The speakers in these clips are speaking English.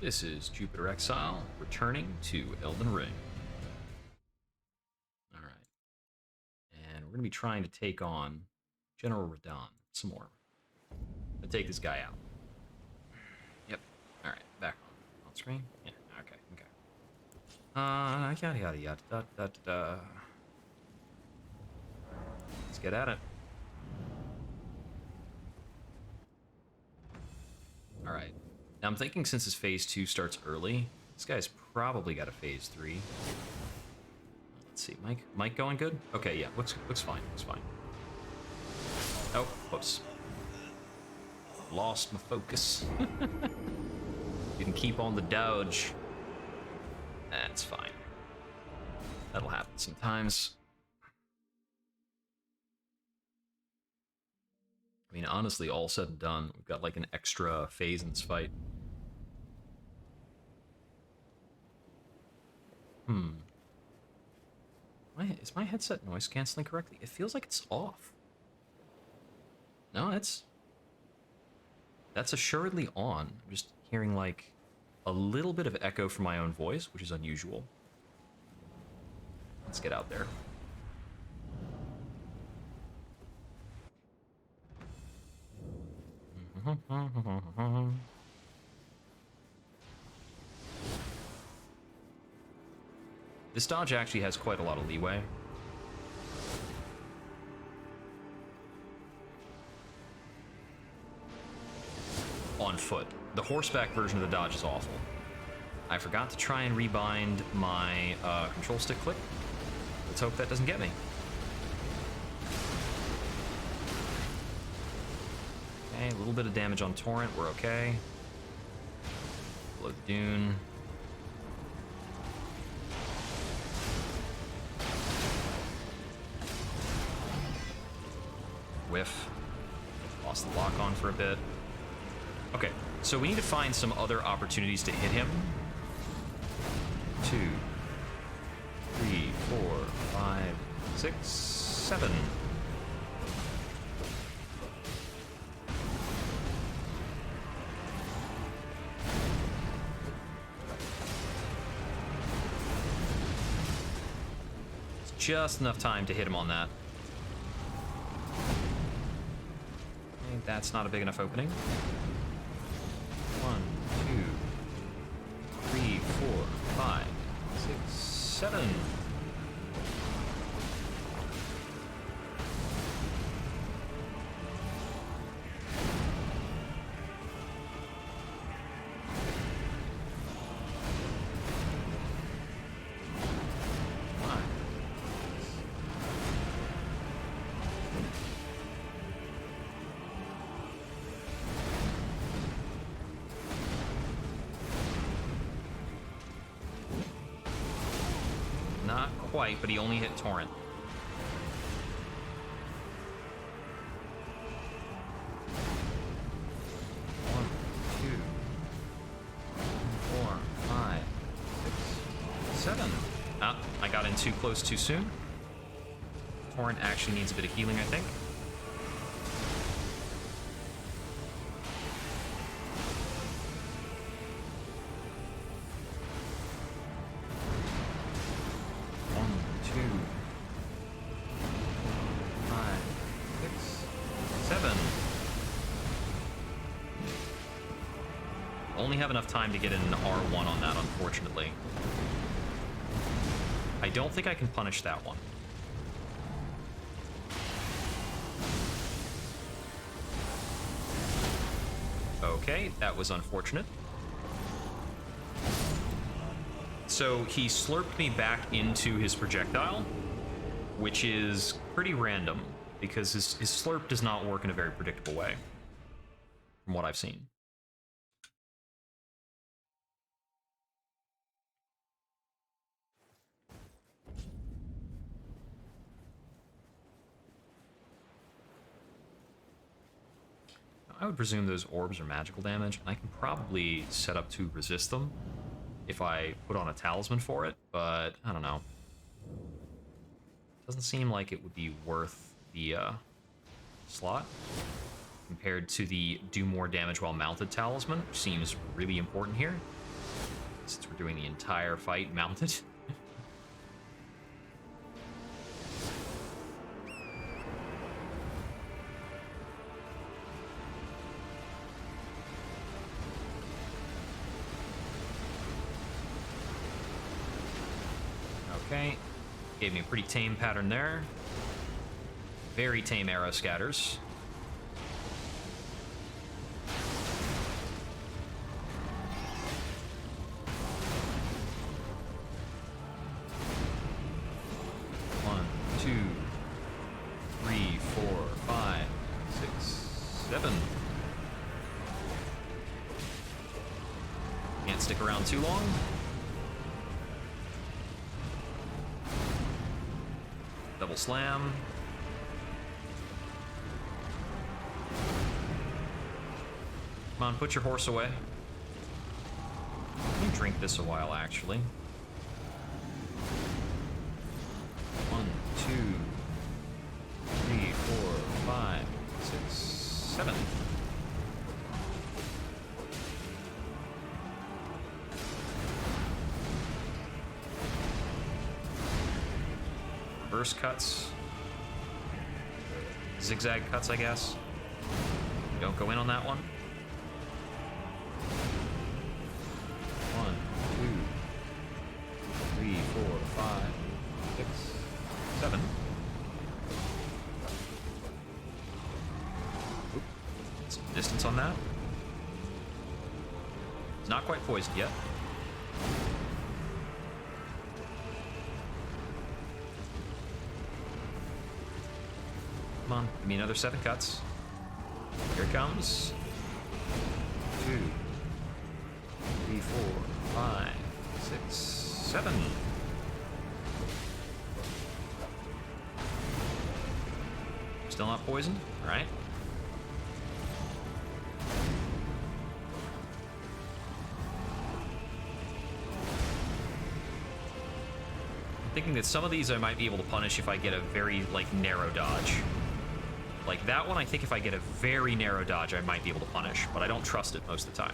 This is Jupiter Exile, returning to Elden Ring. Alright. And we're going to be trying to take on General Radahn some more. I'm going to take this guy out. Yep. Alright, back on screen. Yeah, okay. Yada yada yada da da da. Let's get at it. Alright. Now I'm thinking since his phase 2 starts early, this guy's probably got a phase 3. Let's see, Mike going good? Okay, yeah, looks fine, looks fine. Oh, whoops. Lost my focus. Didn't keep on the dodge. That's fine. That'll happen sometimes. I mean, honestly, all said and done, we've got like an extra phase in this fight. Is my headset noise canceling correctly? It feels like it's off. No, that's assuredly on. I'm just hearing like a little bit of echo from my own voice, which is unusual. Let's get out there. This dodge actually has quite a lot of leeway. On foot. The horseback version of the dodge is awful. I forgot to try and rebind my control stick click. Let's hope that doesn't get me. Okay, a little bit of damage on Torrent, we're okay. Below the dune. Whiff. Lost the lock on for a bit. Okay, so we need to find some other opportunities to hit him. 2, 3, 4, 5, 6, 7. It's just enough time to hit him on that. Okay, that's not a big enough opening. 1, 2, 3, 4, 5, 6, 7. Not quite, but he only hit Torrent. One, 2, 4, 5, 6, 7. Ah, I got in too close too soon. Torrent actually needs a bit of healing, I think. Only have enough time to get an R1 on that, unfortunately. I don't think I can punish that one. Okay, that was unfortunate. So he slurped me back into his projectile, which is pretty random, because his slurp does not work in a very predictable way, from what I've seen. I would presume those orbs are magical damage, and I can probably set up to resist them if I put on a talisman for it, but I don't know. Doesn't seem like it would be worth the slot compared to the do more damage while mounted talisman, which seems really important here. since we're doing the entire fight mounted. Okay, gave me a pretty tame pattern there. Very tame arrow scatters. One, two, three, four, five, six, seven. Can't stick around too long. Double slam. Come on, put your horse away. Let me drink this a while, actually. 1, 2, 3, 4, 5, 6, 7. Reverse cuts. Zigzag cuts, I guess. Don't go in on that one. 1, 2, 3, 4, 5, 6, 7. Oop. Some distance on that. It's not quite poised yet. Come on, give me another 7 cuts. Here it comes. 2, 3, 4, 5, 6, 7. Still not poisoned? Alright. I'm thinking that some of these I might be able to punish if I get a very, like, narrow dodge. Like, that one, I think if I get a very narrow dodge, I might be able to punish, but I don't trust it most of the time.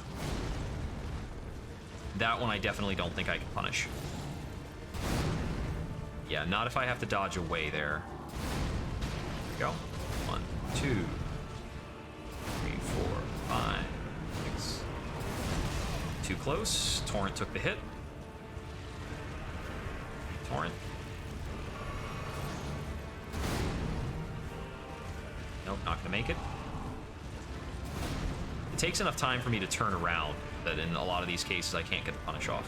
That one I definitely don't think I can punish. Yeah, not if I have to dodge away there. There we go. 1, 2, 3, 4, 5, 6. Too close. Torrent took the hit. Torrent. Nope, not gonna make it. It takes enough time for me to turn around that in a lot of these cases I can't get the punish off.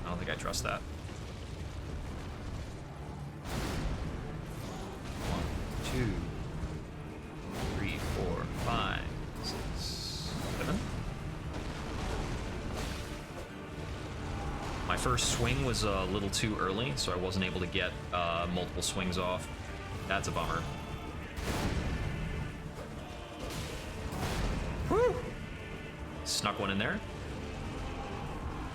I don't think I trust that. 1, 2, 3, 4, 5, 6, 7. My first swing was a little too early, so I wasn't able to get multiple swings off. That's a bummer. Woo! Snuck one in there.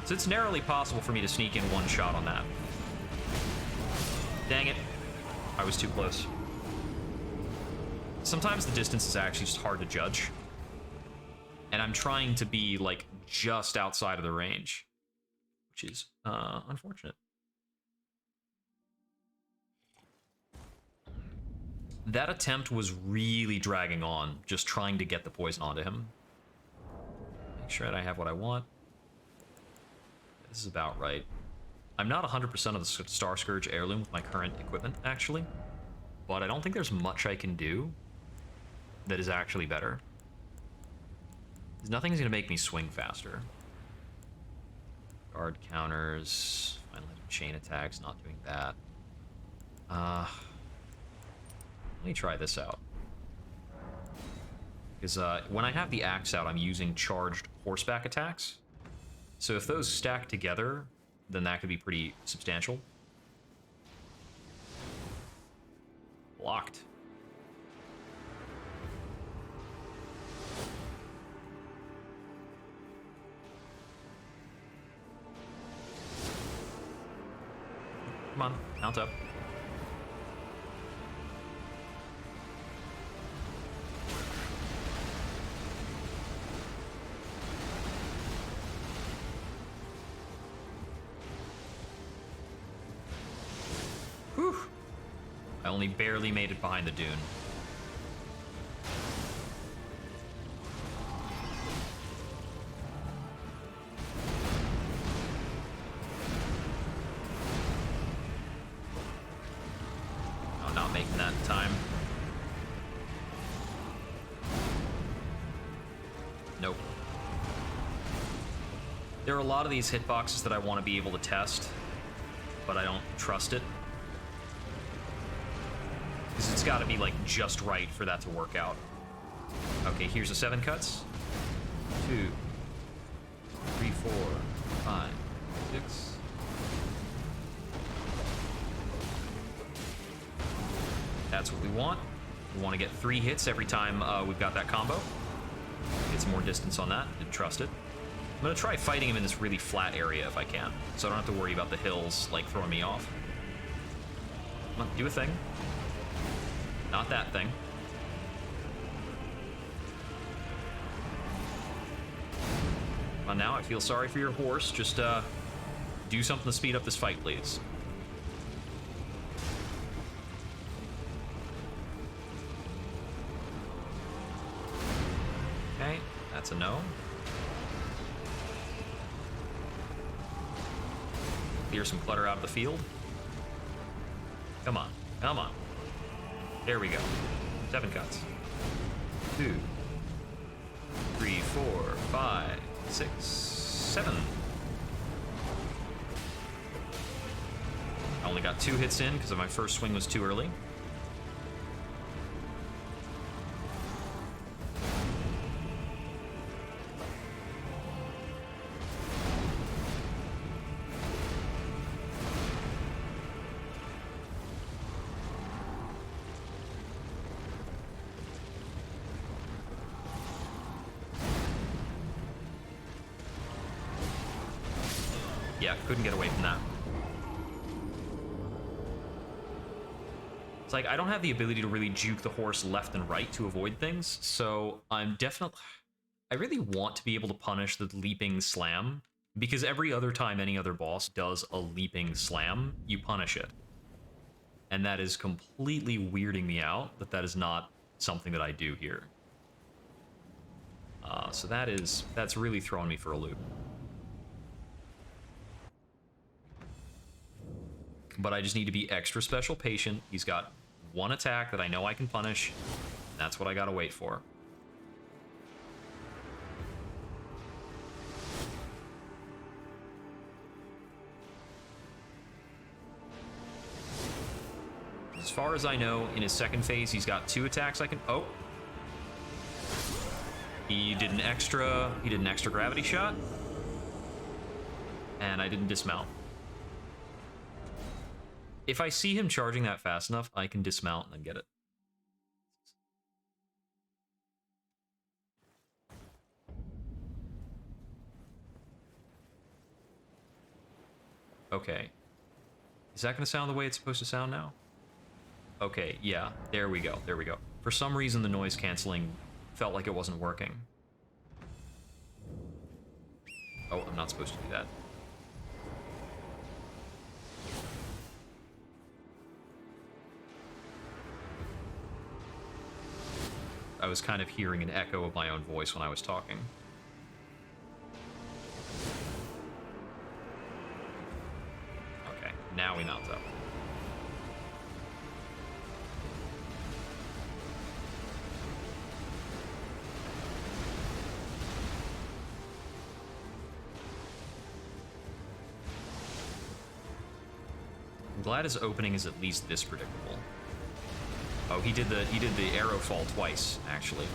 So it's narrowly possible for me to sneak in one shot on that. Dang it. I was too close. Sometimes the distance is actually just hard to judge. And I'm trying to be, like, just outside of the range. Which is unfortunate. That attempt was really dragging on, just trying to get the poison onto him. Make sure that I have what I want. This is about right. I'm not 100% of the Star Scourge heirloom with my current equipment, actually. But I don't think there's much I can do that is actually better. Nothing's going to make me swing faster. Guard counters. Finally, chain attacks, not doing that. Let me try this out. Because when I have the axe out, I'm using charged horseback attacks. So if those stack together, then that could be pretty substantial. Blocked. Come on, mount up. only barely made it behind the dune. Oh, not making that in time. Nope. There are a lot of these hitboxes that I want to be able to test, but I don't trust it. Because it's got to be, like, just right for that to work out. Okay, here's the 7 cuts. 2, 3, 4, 5, 6. That's what we want. We want to get 3 hits every time we've got that combo. Get some more distance on that. Didn't trust it. I'm going to try fighting him in this really flat area if I can, so I don't have to worry about the hills, like, throwing me off. Come on, do a thing. Not that thing. Well, now I feel sorry for your horse. Just do something to speed up this fight, please. Okay, that's a no. Clear some clutter out of the field. Come on, come on. There we go. 7 cuts. 2, 3, 4, 5, 6, 7. I only got 2 hits in because my first swing was too early. Yeah, couldn't get away from that. It's like, I don't have the ability to really juke the horse left and right to avoid things, so I'm definitely... I really want to be able to punish the leaping slam, because every other time any other boss does a leaping slam, you punish it. And that is completely weirding me out, that is not something that I do here. So that's really throwing me for a loop. But I just need to be extra special patient. He's got 1 attack that I know I can punish. That's what I gotta wait for. As far as I know, in his second phase, he's got 2 attacks I can... Oh! He did an extra gravity shot. And I didn't dismount. If I see him charging that fast enough, I can dismount and then get it. Okay. Is that going to sound the way it's supposed to sound now? Okay, yeah. There we go. There we go. For some reason, the noise canceling felt like it wasn't working. Oh, I'm not supposed to do that. I was kind of hearing an echo of my own voice when I was talking. Okay, now we mount up. I'm glad his opening is at least this predictable. Oh, he did the arrow fall twice, actually.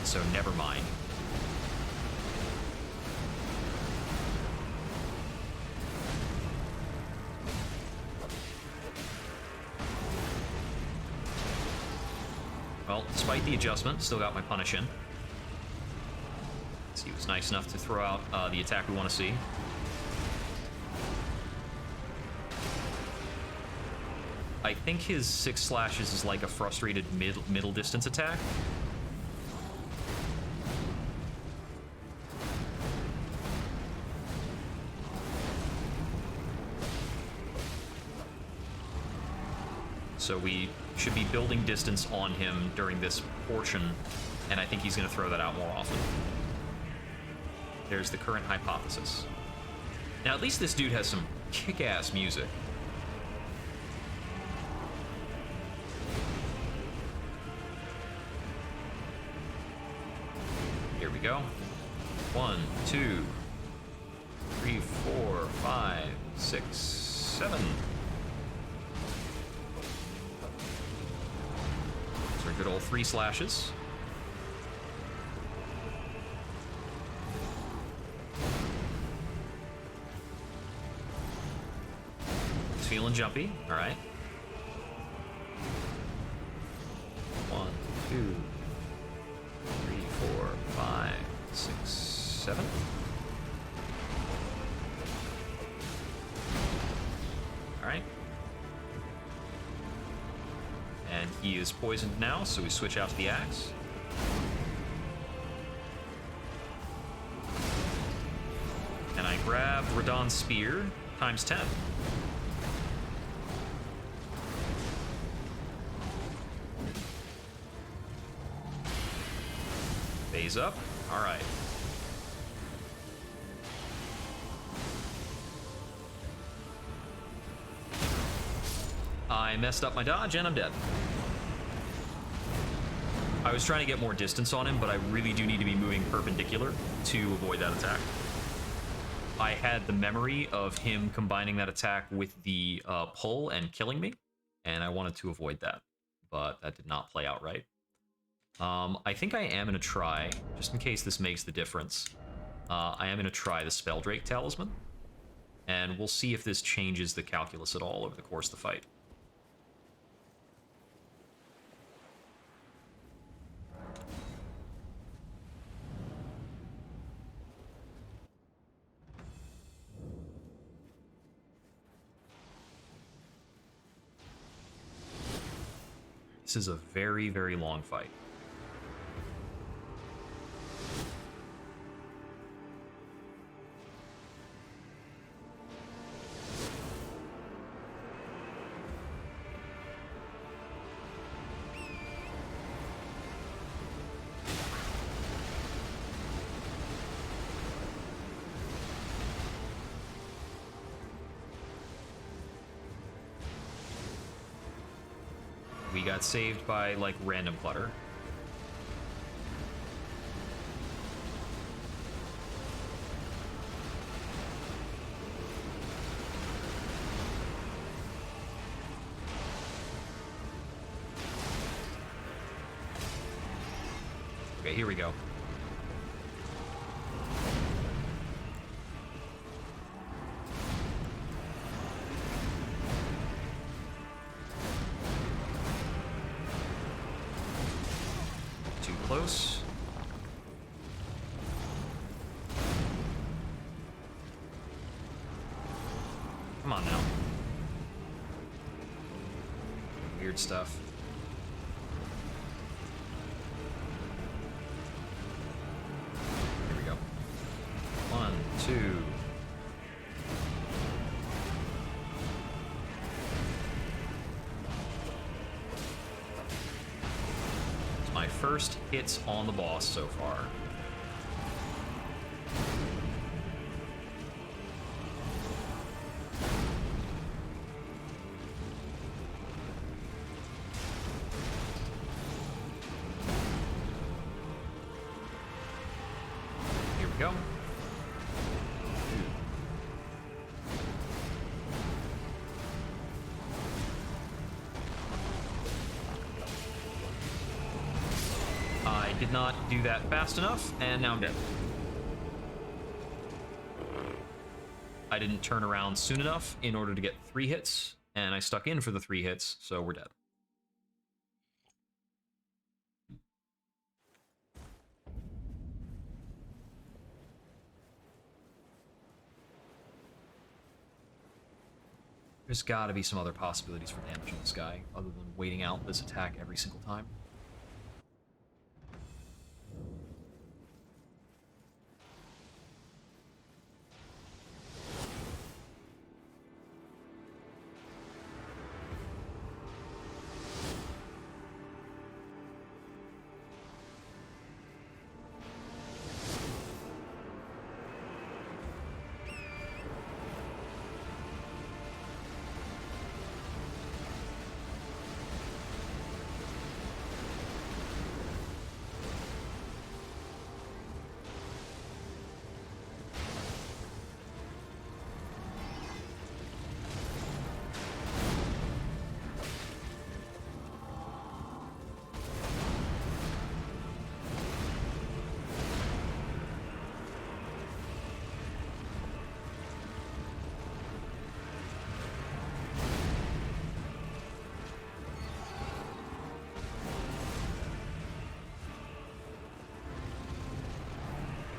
So never mind. Well, despite the adjustment, still got my punish in. He was nice enough to throw out the attack we want to see. I think his 6 slashes is like a frustrated middle distance attack. So we should be building distance on him during this portion, and I think he's going to throw that out more often. There's the current hypothesis. Now, at least this dude has some kick-ass music. Here we go. 1, 2, 3, 4, 5, 6, 7. Those are good old 3 slashes. He's feeling jumpy. All right. 1, 2, 3, 4, 5, 6, 7. All right. And he is poisoned now, so we switch out to the axe. And I grab Radon's spear times 10. Phase up. All right. I messed up my dodge and I'm dead. I was trying to get more distance on him, but I really do need to be moving perpendicular to avoid that attack. I had the memory of him combining that attack with the pull and killing me, and I wanted to avoid that, but that did not play out right. I think I am going to try, just in case this makes the difference, I am going to try the Spelldrake Talisman, and we'll see if this changes the calculus at all over the course of the fight. This is a very, very long fight. We got saved by, like, random clutter. Okay, here we go. Close. Come on now. Weird stuff. Here we go. 1, 2. My first hits on the boss so far. Here we go. I did not do that fast enough, and now I'm dead. I didn't turn around soon enough in order to get 3 hits, and I stuck in for the 3 hits, so we're dead. There's gotta be some other possibilities for damaging this guy, other than waiting out this attack every single time.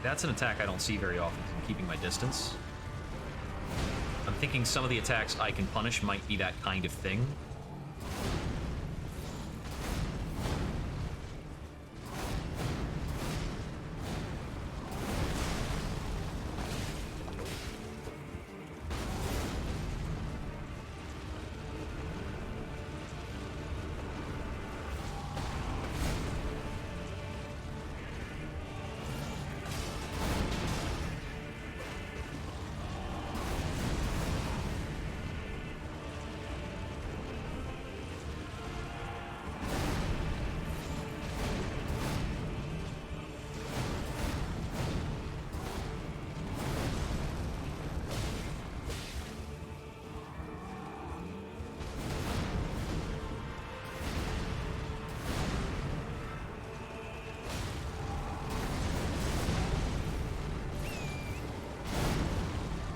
That's an attack I don't see very often, I'm keeping my distance. I'm thinking some of the attacks I can punish might be that kind of thing.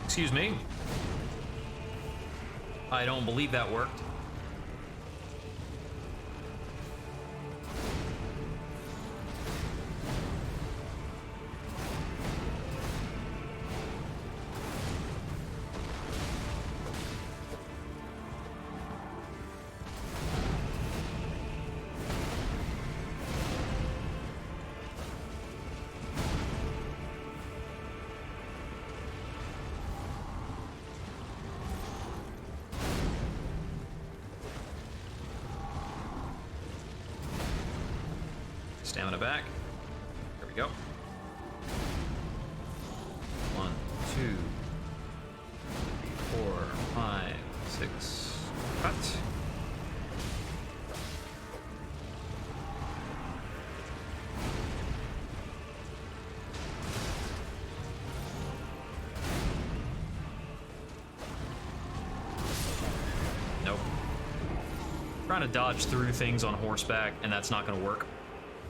Excuse me. I don't believe that worked. Stamina back. There we go. 1, 2, 3, 4, 5, 6. Cut. Nope. Trying to dodge through things on horseback, and that's not going to work.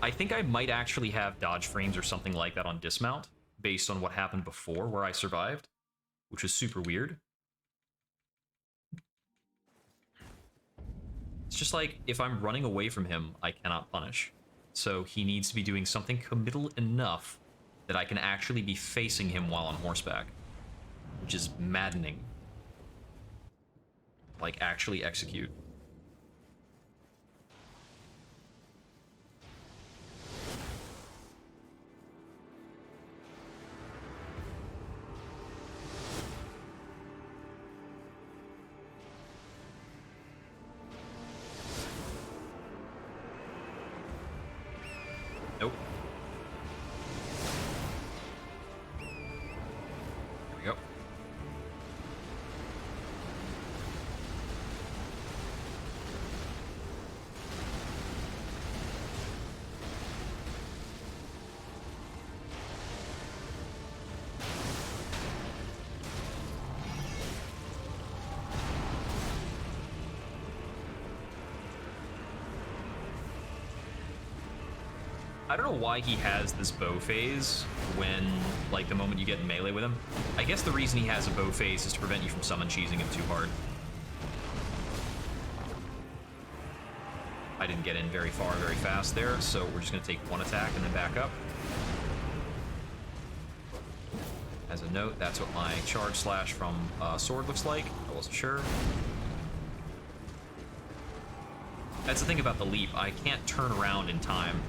I think I might actually have dodge frames or something like that on dismount, based on what happened before where I survived, which was super weird. It's just like, if I'm running away from him, I cannot punish. So he needs to be doing something committal enough that I can actually be facing him while on horseback, which is maddening. Like, actually execute. Nope. There we go. I don't know why he has this bow phase when, like, the moment you get in melee with him. I guess the reason he has a bow phase is to prevent you from summon cheesing him too hard. I didn't get in very far very fast there, so we're just going to take one attack and then back up. As a note, that's what my charge slash from sword looks like. I wasn't sure. That's the thing about the leap. I can't turn around in time.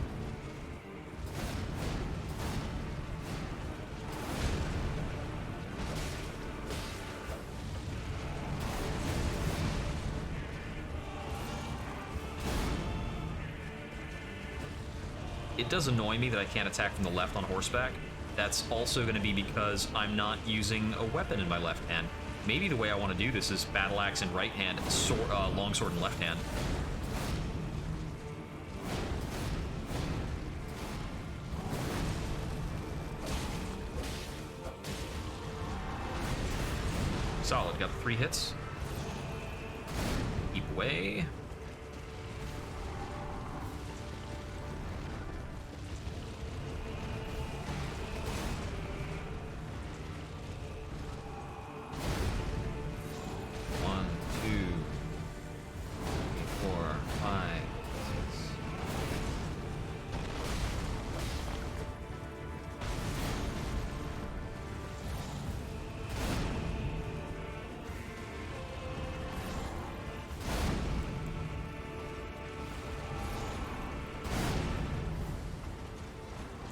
It does annoy me that I can't attack from the left on horseback. That's also going to be because I'm not using a weapon in my left hand. Maybe the way I want to do this is battle axe in right hand, longsword in left hand. Solid, got the 3 hits. Keep away.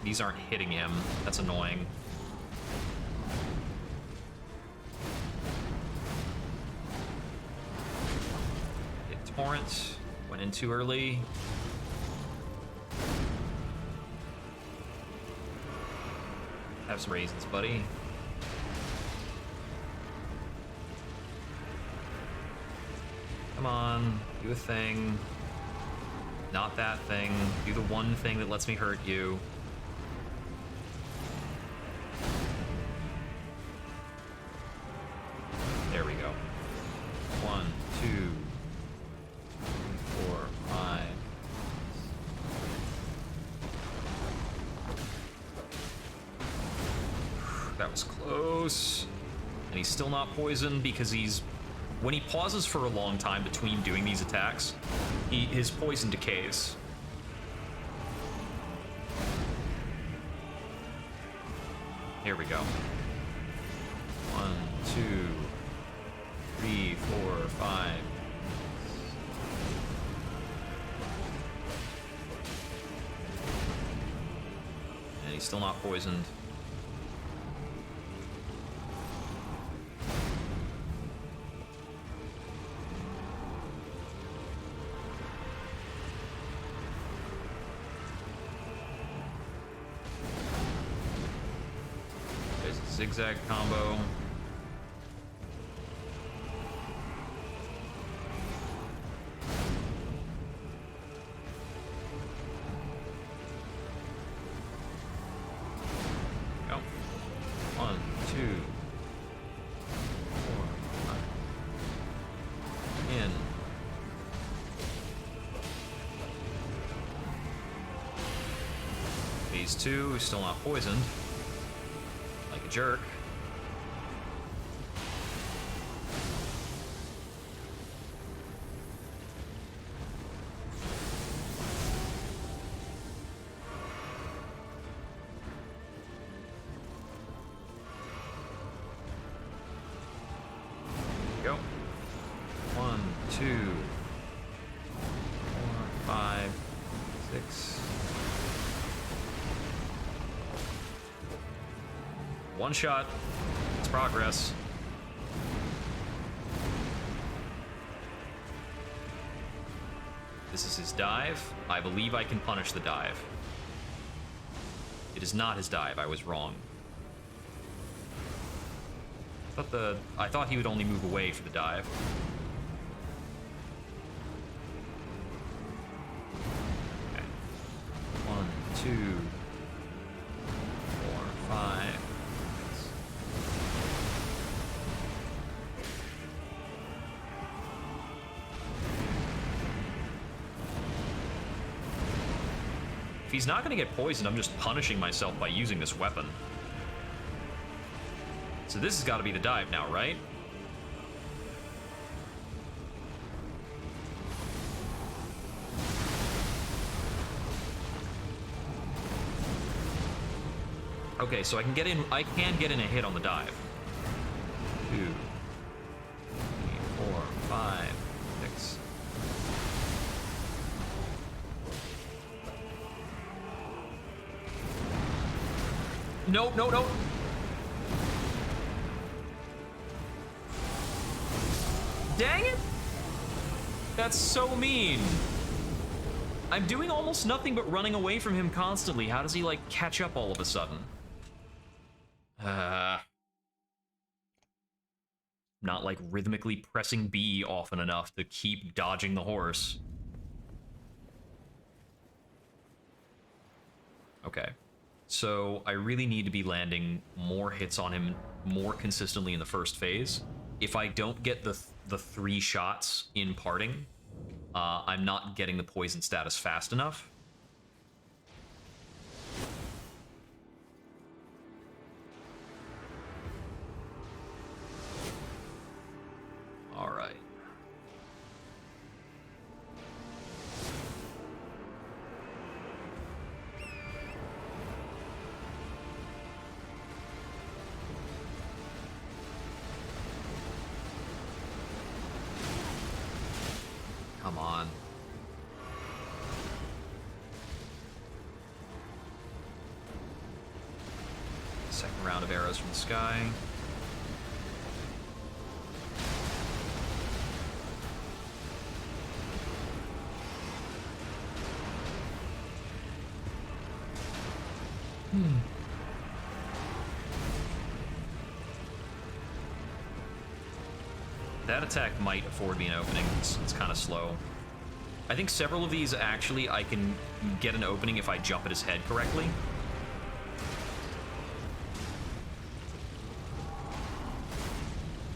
these aren't hitting him. That's annoying. Hit Torrent. Went in too early. Have some raisins, buddy. Come on, do a thing. Not that thing. Do the one thing that lets me hurt you. There we go. 1, 2, 3, 4, 5. That was close. And he's still not poisoned because he's... When he pauses for a long time between doing these attacks, his poison decays. Here we go. 1, 2, 3, 4, 5. And he's still not poisoned. Zigzag combo. Go. 1, 2, 4, 5. In. Phase 2 is still not poisoned. Like a jerk. Go. 1, 2, 4, 5, 6. One shot. It's progress. This is his dive. I believe I can punish the dive. It is not his dive. I was wrong. I thought he would only move away for the dive. Okay. 1, 2, 4, 5. If he's not gonna get poisoned, I'm just punishing myself by using this weapon. So this has got to be the dive now, right? Okay, so I can get in a hit on the dive. 2, 3, 4, 5, 6. Nope, nope, nope. Dang it! That's so mean. I'm doing almost nothing but running away from him constantly. How does he, like, catch up all of a sudden? Not, like, rhythmically pressing B often enough to keep dodging the horse. Okay. So, I really need to be landing more hits on him more consistently in the first phase. If I don't get the 3 shots in parting, I'm not getting the poison status fast enough. All right. Come on. Second round of arrows from the sky. That attack might afford me an opening. It's kind of slow. I think several of these, actually, I can get an opening if I jump at his head correctly.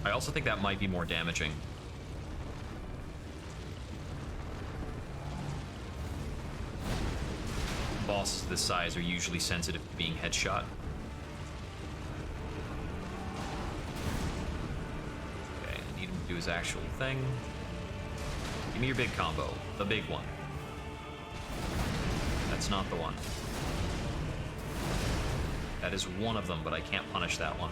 I also think that might be more damaging. Bosses this size are usually sensitive to being headshot. Okay, I need him to do his actual thing. Give me your big combo, the big one. That's not the one. That is one of them, but I can't punish that one.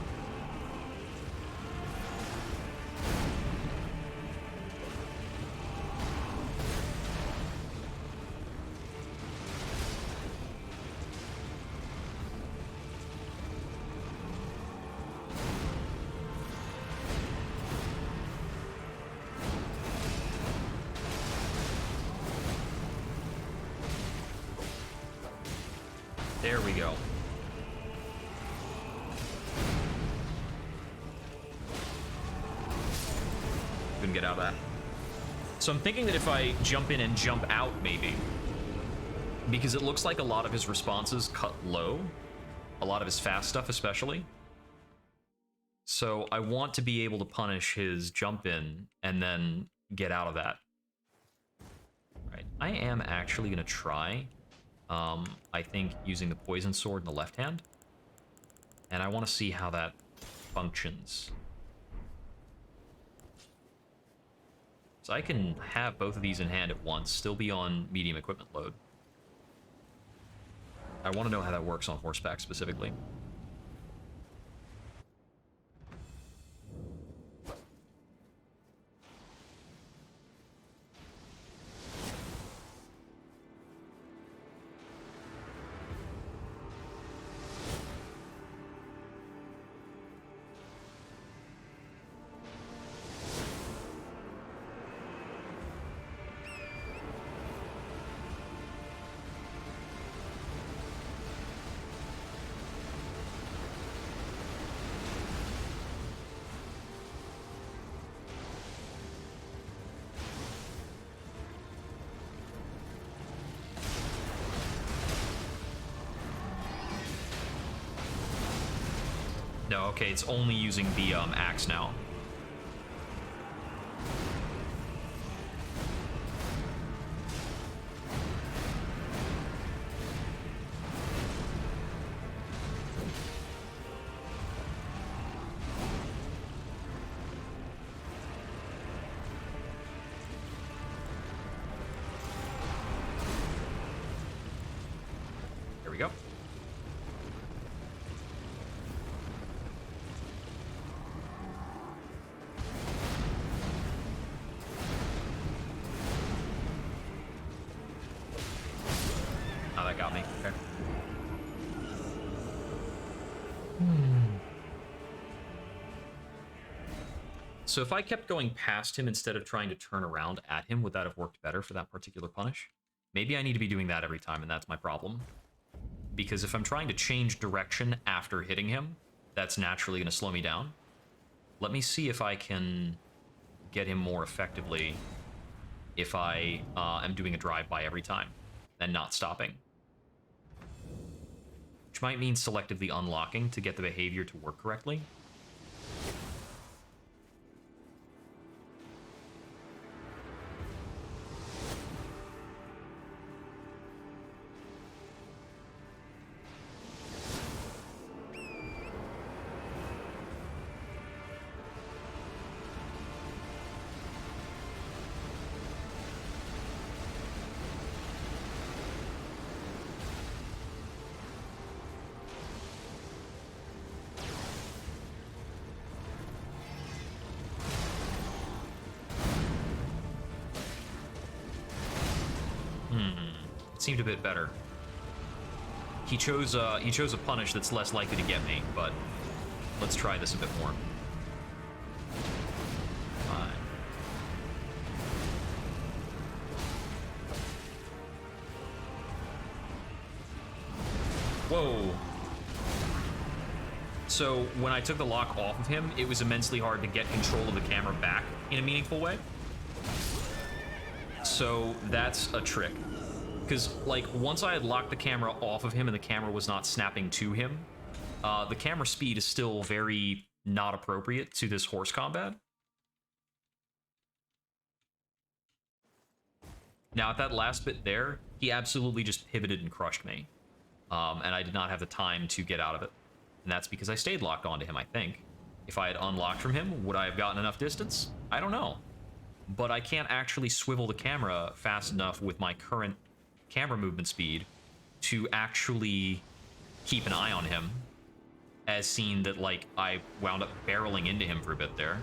There we go. Couldn't get out of that. So I'm thinking that if I jump in and jump out, maybe, because it looks like a lot of his responses cut low, a lot of his fast stuff especially. So I want to be able to punish his jump in and then get out of that. Right. I am actually going to try, I think, using the poison sword in the left hand. And I want to see how that functions. So I can have both of these in hand at once, still be on medium equipment load. I want to know how that works on horseback specifically. No, okay, it's only using the axe now. There we go. That got me. Okay. So if I kept going past him instead of trying to turn around at him, would that have worked better for that particular punish? Maybe I need to be doing that every time, and that's my problem. Because if I'm trying to change direction after hitting him, that's naturally going to slow me down. Let me see if I can get him more effectively if I am doing a drive-by every time and not stopping. Which might mean selectively unlocking to get the behavior to work correctly. Seemed a bit better. He chose a punish that's less likely to get me, but let's try this a bit more. Fine. Whoa. So when I took the lock off of him, it was immensely hard to get control of the camera back in a meaningful way. So that's a trick. Because, like, once I had locked the camera off of him and the camera was not snapping to him, the camera speed is still very not appropriate to this horse combat. Now, at that last bit there, he absolutely just pivoted and crushed me. And I did not have the time to get out of it. And that's because I stayed locked onto him, I think. If I had unlocked from him, would I have gotten enough distance? I don't know. But I can't actually swivel the camera fast enough with my current camera movement speed to actually keep an eye on him, as seen that, like, I wound up barreling into him for a bit there.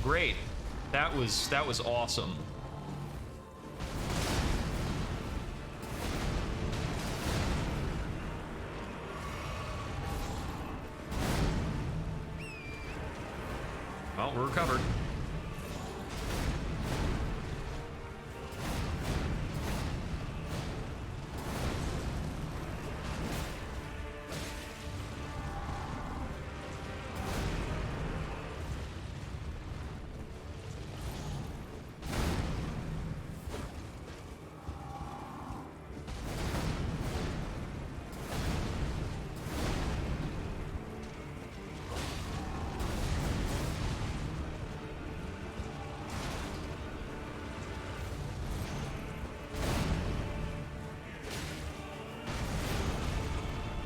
Great. That was awesome. Well, we're recovered.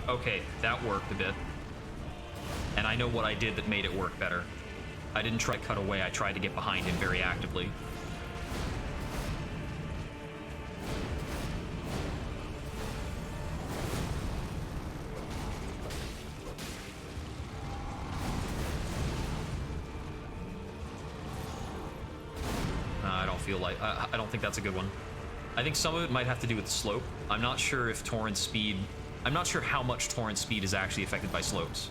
Okay, that worked a bit. And I know what I did that made it work better. I didn't try to cut away, I tried to get behind him very actively. I don't feel like... I don't think that's a good one. I think some of it might have to do with the slope. I'm not sure if torrent speed... I'm not sure how much torrent speed is actually affected by slopes.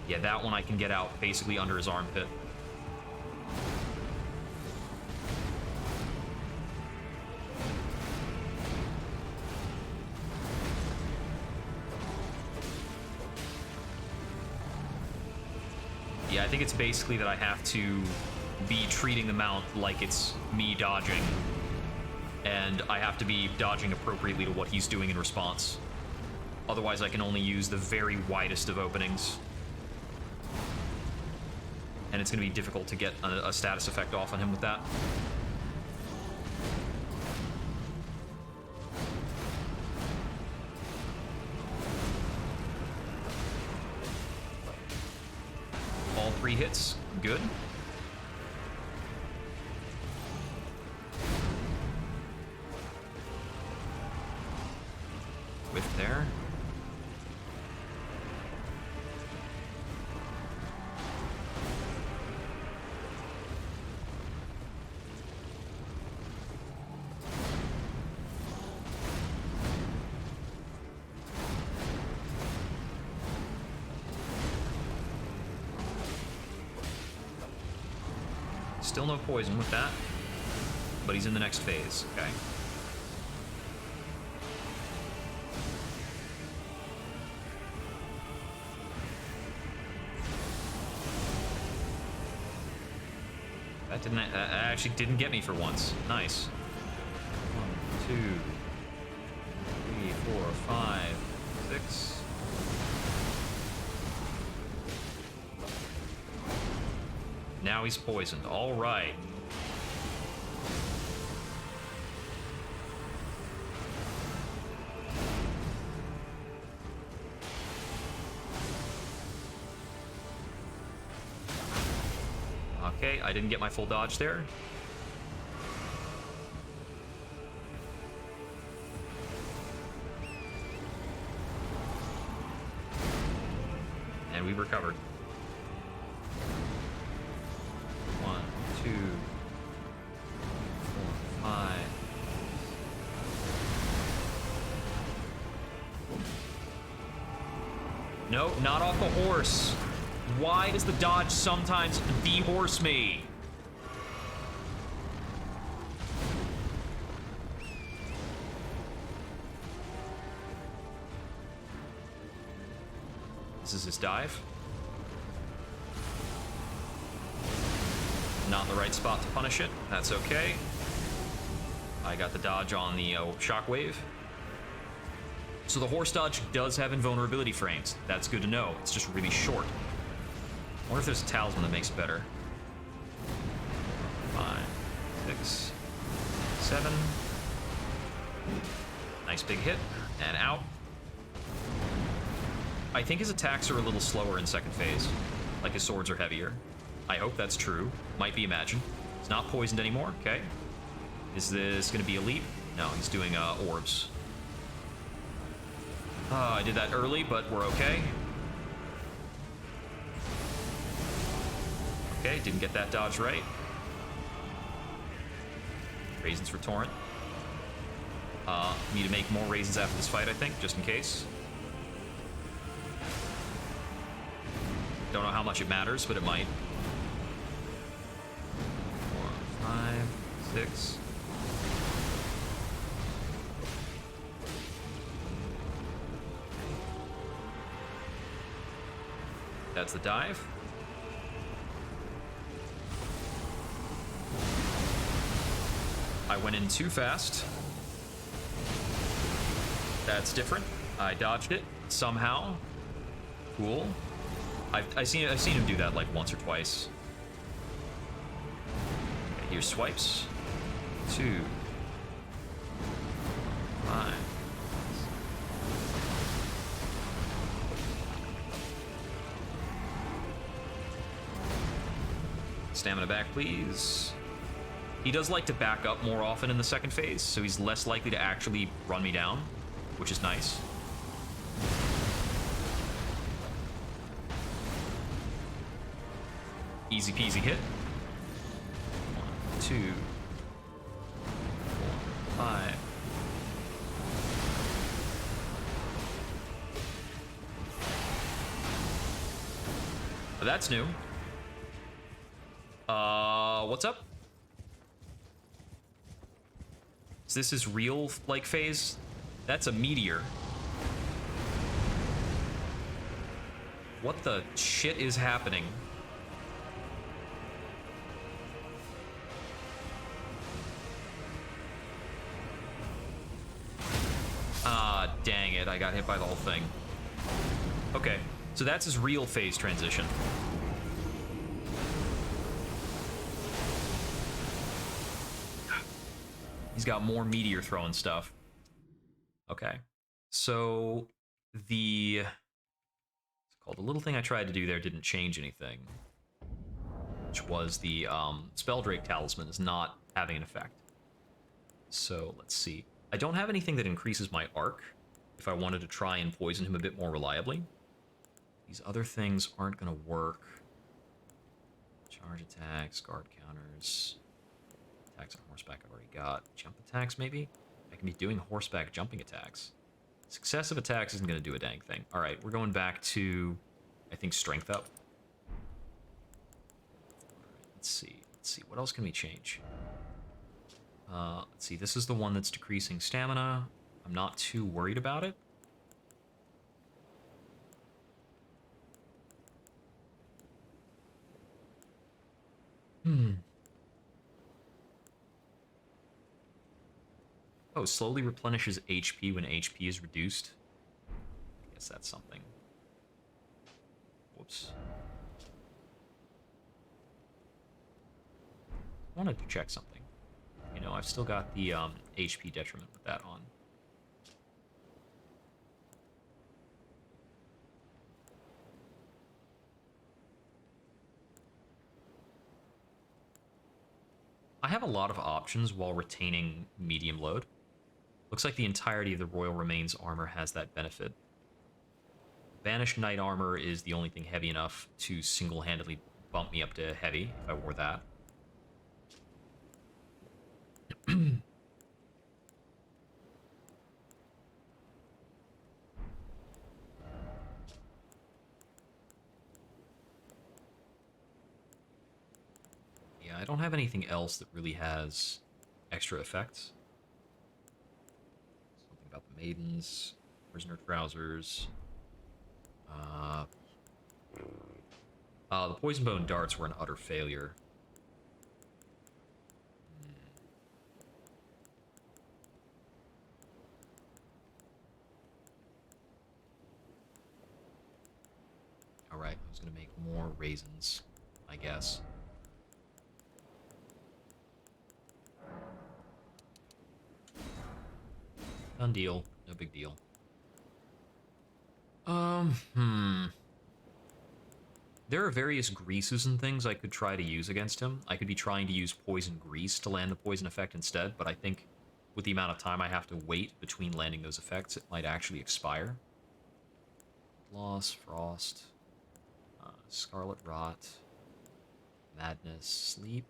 Yeah, that one I can get out basically under his armpit. Yeah, I think it's basically that I have to be treating the mount like it's me dodging. And I have to be dodging appropriately to what he's doing in response. Otherwise, I can only use the very widest of openings. And it's going to be difficult to get a status effect off on him with that. All 3 hits. Good. With there. Still no poison with that, but he's in the next phase. Okay. That actually didn't get me for once. Nice. 1, 2, 3, 4, 5, 6. Now he's poisoned. All right. Okay, I didn't get my full dodge there. And we recovered. 1, 2, 4, 5. No, not off the horse. Why does the dodge sometimes de-horse me? This is his dive. Not in the right spot to punish it. That's okay. I got the dodge on the shockwave. So the horse dodge does have invulnerability frames. That's good to know. It's just really short. I wonder if there's a talisman that makes it better. 5, 6, 7. Nice big hit. And out. I think his attacks are a little slower in second phase. Like his swords are heavier. I hope that's true. Might be imagined. He's not poisoned anymore. Okay. Is this going to be elite? No, he's doing orbs. I did that early, but we're okay. Okay, didn't get that dodge right. Raisins for Torrent. Need to make more raisins after this fight, I think, just in case. Don't know how much it matters, but it might. 4, 5, 6. That's the dive. I went in too fast. That's different. I dodged it somehow. Cool. I've seen him do that like once or twice. Okay, here's swipes. 2, 5. Stamina back, please. He does like to back up more often in the second phase, so he's less likely to actually run me down, which is nice. Easy peasy hit. 1, 2, 4, 5. But that's new. What's up? Is this his real, like, phase? That's a meteor. What the shit is happening? Ah, dang it. I got hit by the whole thing. Okay, so that's his real phase transition. He's got more meteor throwing stuff. Okay. So it's called the little thing I tried to do there didn't change anything. Which was the Spelldrake Talisman is not having an effect. So let's see. I don't have anything that increases my arc if I wanted to try and poison him a bit more reliably. These other things aren't going to work. Charge attacks, guard counters. Attacks on horseback I've already got. Jump attacks, maybe? I can be doing horseback jumping attacks. Successive attacks isn't going to do a dang thing. Alright, we're going back to, I think, strength up. Alright, let's see. Let's see. What else can we change? Let's see. This is the one that's decreasing stamina. I'm not too worried about it. Oh, slowly replenishes HP when HP is reduced. I guess that's something. Whoops. I wanted to check something. You know, I've still got the HP detriment with that on. I have a lot of options while retaining medium load. Looks like the entirety of the Royal Remains armor has that benefit. Banished Knight armor is the only thing heavy enough to single-handedly bump me up to heavy if I wore that. Yeah, I don't have anything else that really has extra effects. Something about the maidens, prisoner trousers. The poison bone darts were an utter failure. Alright, I was gonna make more raisins, I guess. Done deal. No big deal. There are various greases and things I could try to use against him. I could be trying to use poison grease to land the poison effect instead, but I think with the amount of time I have to wait between landing those effects, it might actually expire. Loss, Frost, Scarlet Rot, Madness, Sleep.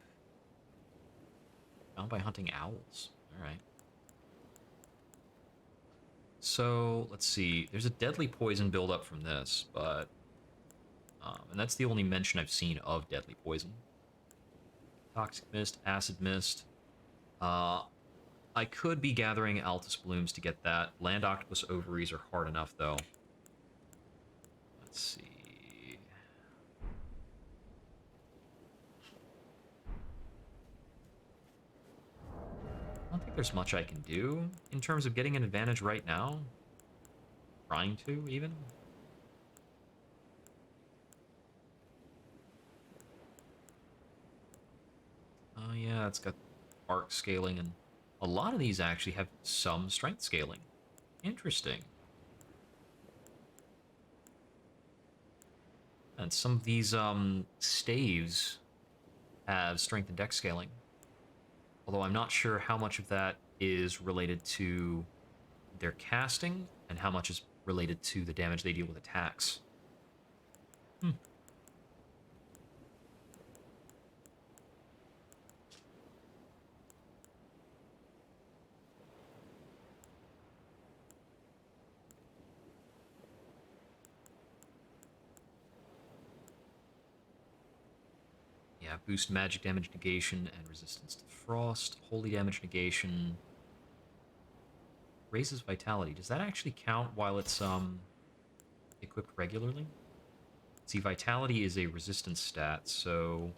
Found by hunting owls. Alright. So, let's see. There's a deadly poison buildup from this, but... and that's the only mention I've seen of deadly poison. Toxic Mist, Acid Mist. I could be gathering Altus Blooms to get that. Land Octopus Ovaries are hard enough, though. Let's see. I don't think there's much I can do in terms of getting an advantage right now. Trying to, even. Oh yeah, it's got arc scaling, and a lot of these actually have some strength scaling. Interesting. And some of these staves have strength and dex scaling. Although I'm not sure how much of that is related to their casting and how much is related to the damage they deal with attacks. Yeah, boost magic damage negation and resistance to frost. Holy damage negation. Raises vitality. Does that actually count while it's equipped regularly? See, vitality is a resistance stat, so...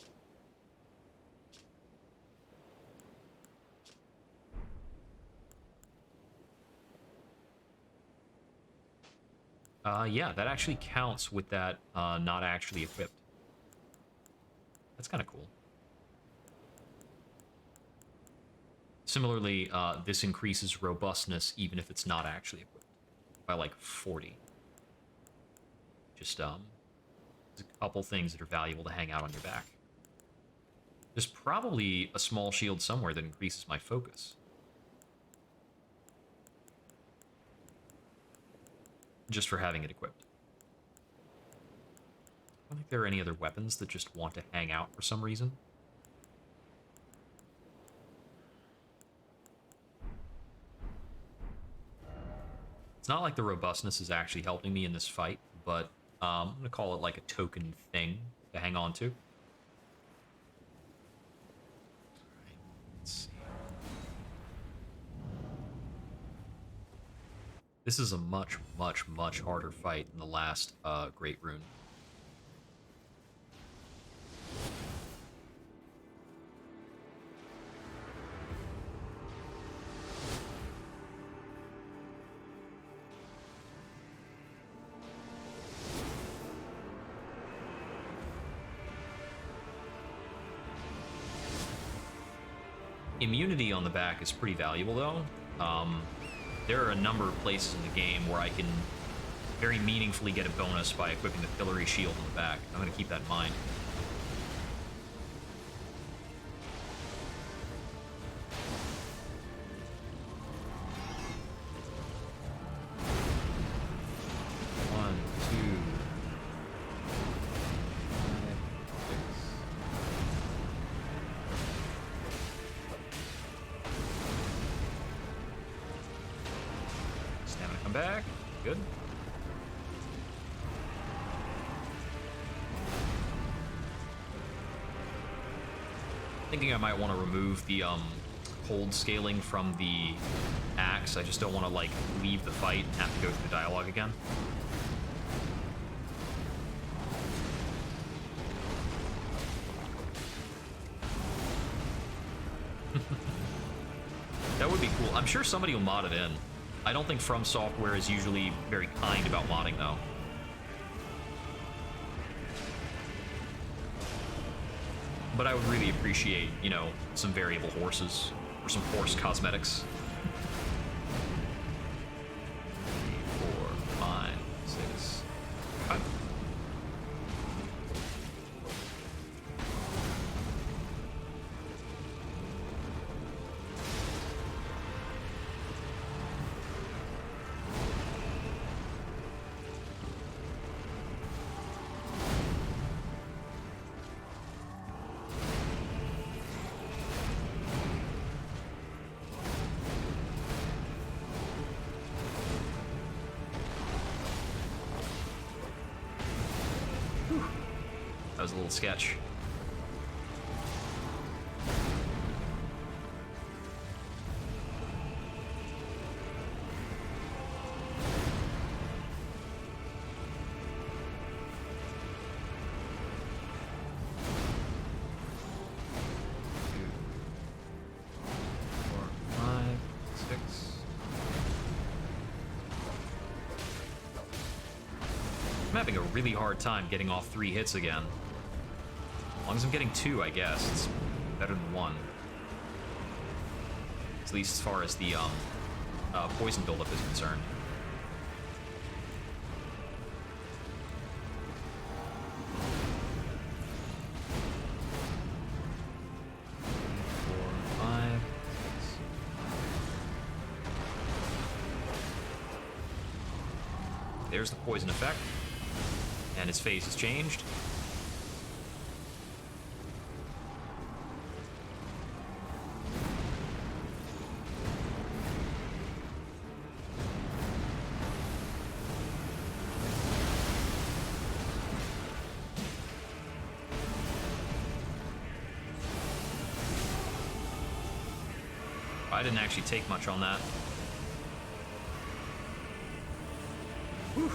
yeah, that actually counts with that not actually equipped. That's kind of cool. Similarly, this increases robustness even if it's not actually equipped by like 40. Just there's a couple things that are valuable to hang out on your back. There's probably a small shield somewhere that increases my focus. Just for having it equipped. I don't think there are any other weapons that just want to hang out for some reason. It's not like the robustness is actually helping me in this fight, but I'm going to call it like a token thing to hang on to. Alright, let's see. This is a much, much, much harder fight than the last Great Rune. Immunity on the back is pretty valuable, though. There are a number of places in the game where I can very meaningfully get a bonus by equipping the Pillory Shield on the back. I'm going to keep that in mind. Come back. Good. Thinking I might want to remove the cold scaling from the axe. I just don't want to like leave the fight and have to go through the dialogue again. That would be cool. I'm sure somebody will mod it in. I don't think From Software is usually very kind about modding, though. But I would really appreciate, you know, some variable horses or some horse cosmetics. 3, 4, 5, 6, 5. That was a little sketch. I'm having a really hard time getting off 3 hits again. As long as I'm getting 2, I guess. It's better than 1. At least as far as the poison buildup is concerned. There's the poison effect. And his face has changed. I didn't actually take much on that. Whew.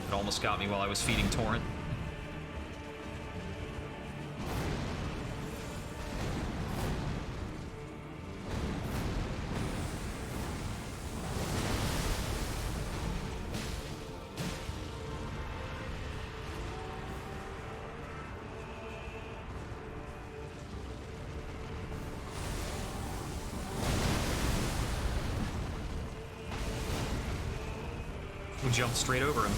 It almost got me while I was feeding Torrent. We jumped straight over him.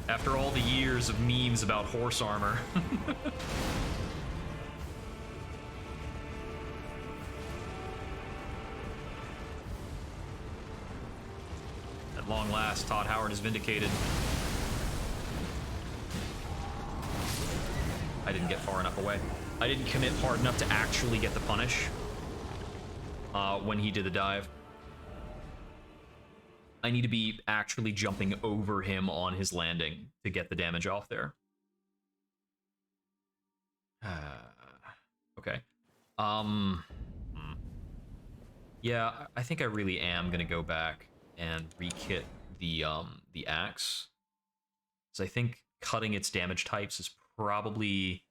After all the years of memes about horse armor. At long last, Todd Howard is vindicated. I didn't get far enough away. I didn't commit hard enough to actually get the punish when he did the dive. I need to be actually jumping over him on his landing to get the damage off there. Okay. Yeah, I think I really am gonna go back and re-kit the axe. So I think cutting its damage types is probably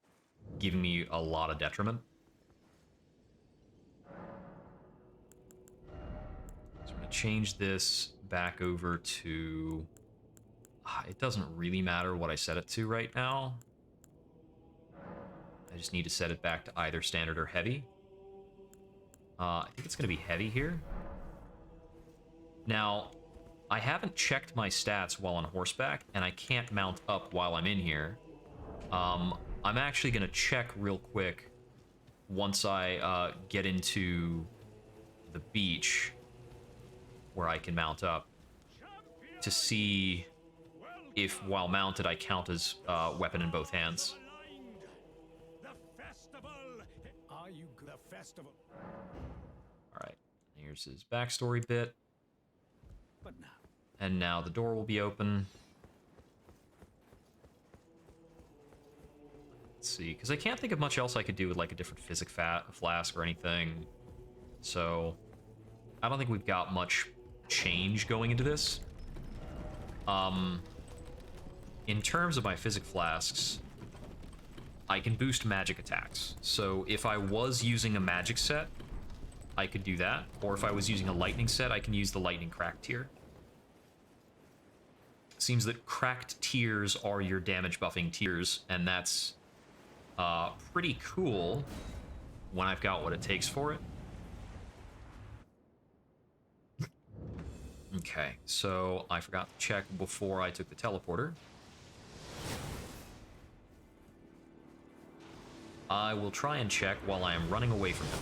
giving me a lot of detriment. So I'm gonna change this back over to... it doesn't really matter what I set it to right now. I just need to set it back to either standard or heavy. I think it's going to be heavy here. Now, I haven't checked my stats while on horseback, and I can't mount up while I'm in here. I'm actually going to check real quick once I get into the beach where I can mount up. to see if, while mounted, I count as weapon in both hands. The festival. Are you the festival? All right, here's his backstory bit. But now. And now the door will be open. Let's see, because I can't think of much else I could do with like a different physic flask or anything. So I don't think we've got much change going into this. In terms of my physic flasks, I can boost magic attacks. So if I was using a magic set, I could do that. Or if I was using a lightning set, I can use the lightning crack tier. Seems that cracked tiers are your damage buffing tiers, and that's pretty cool when I've got what it takes for it. Okay, so I forgot to check before I took the teleporter. I will try and check while I am running away from him.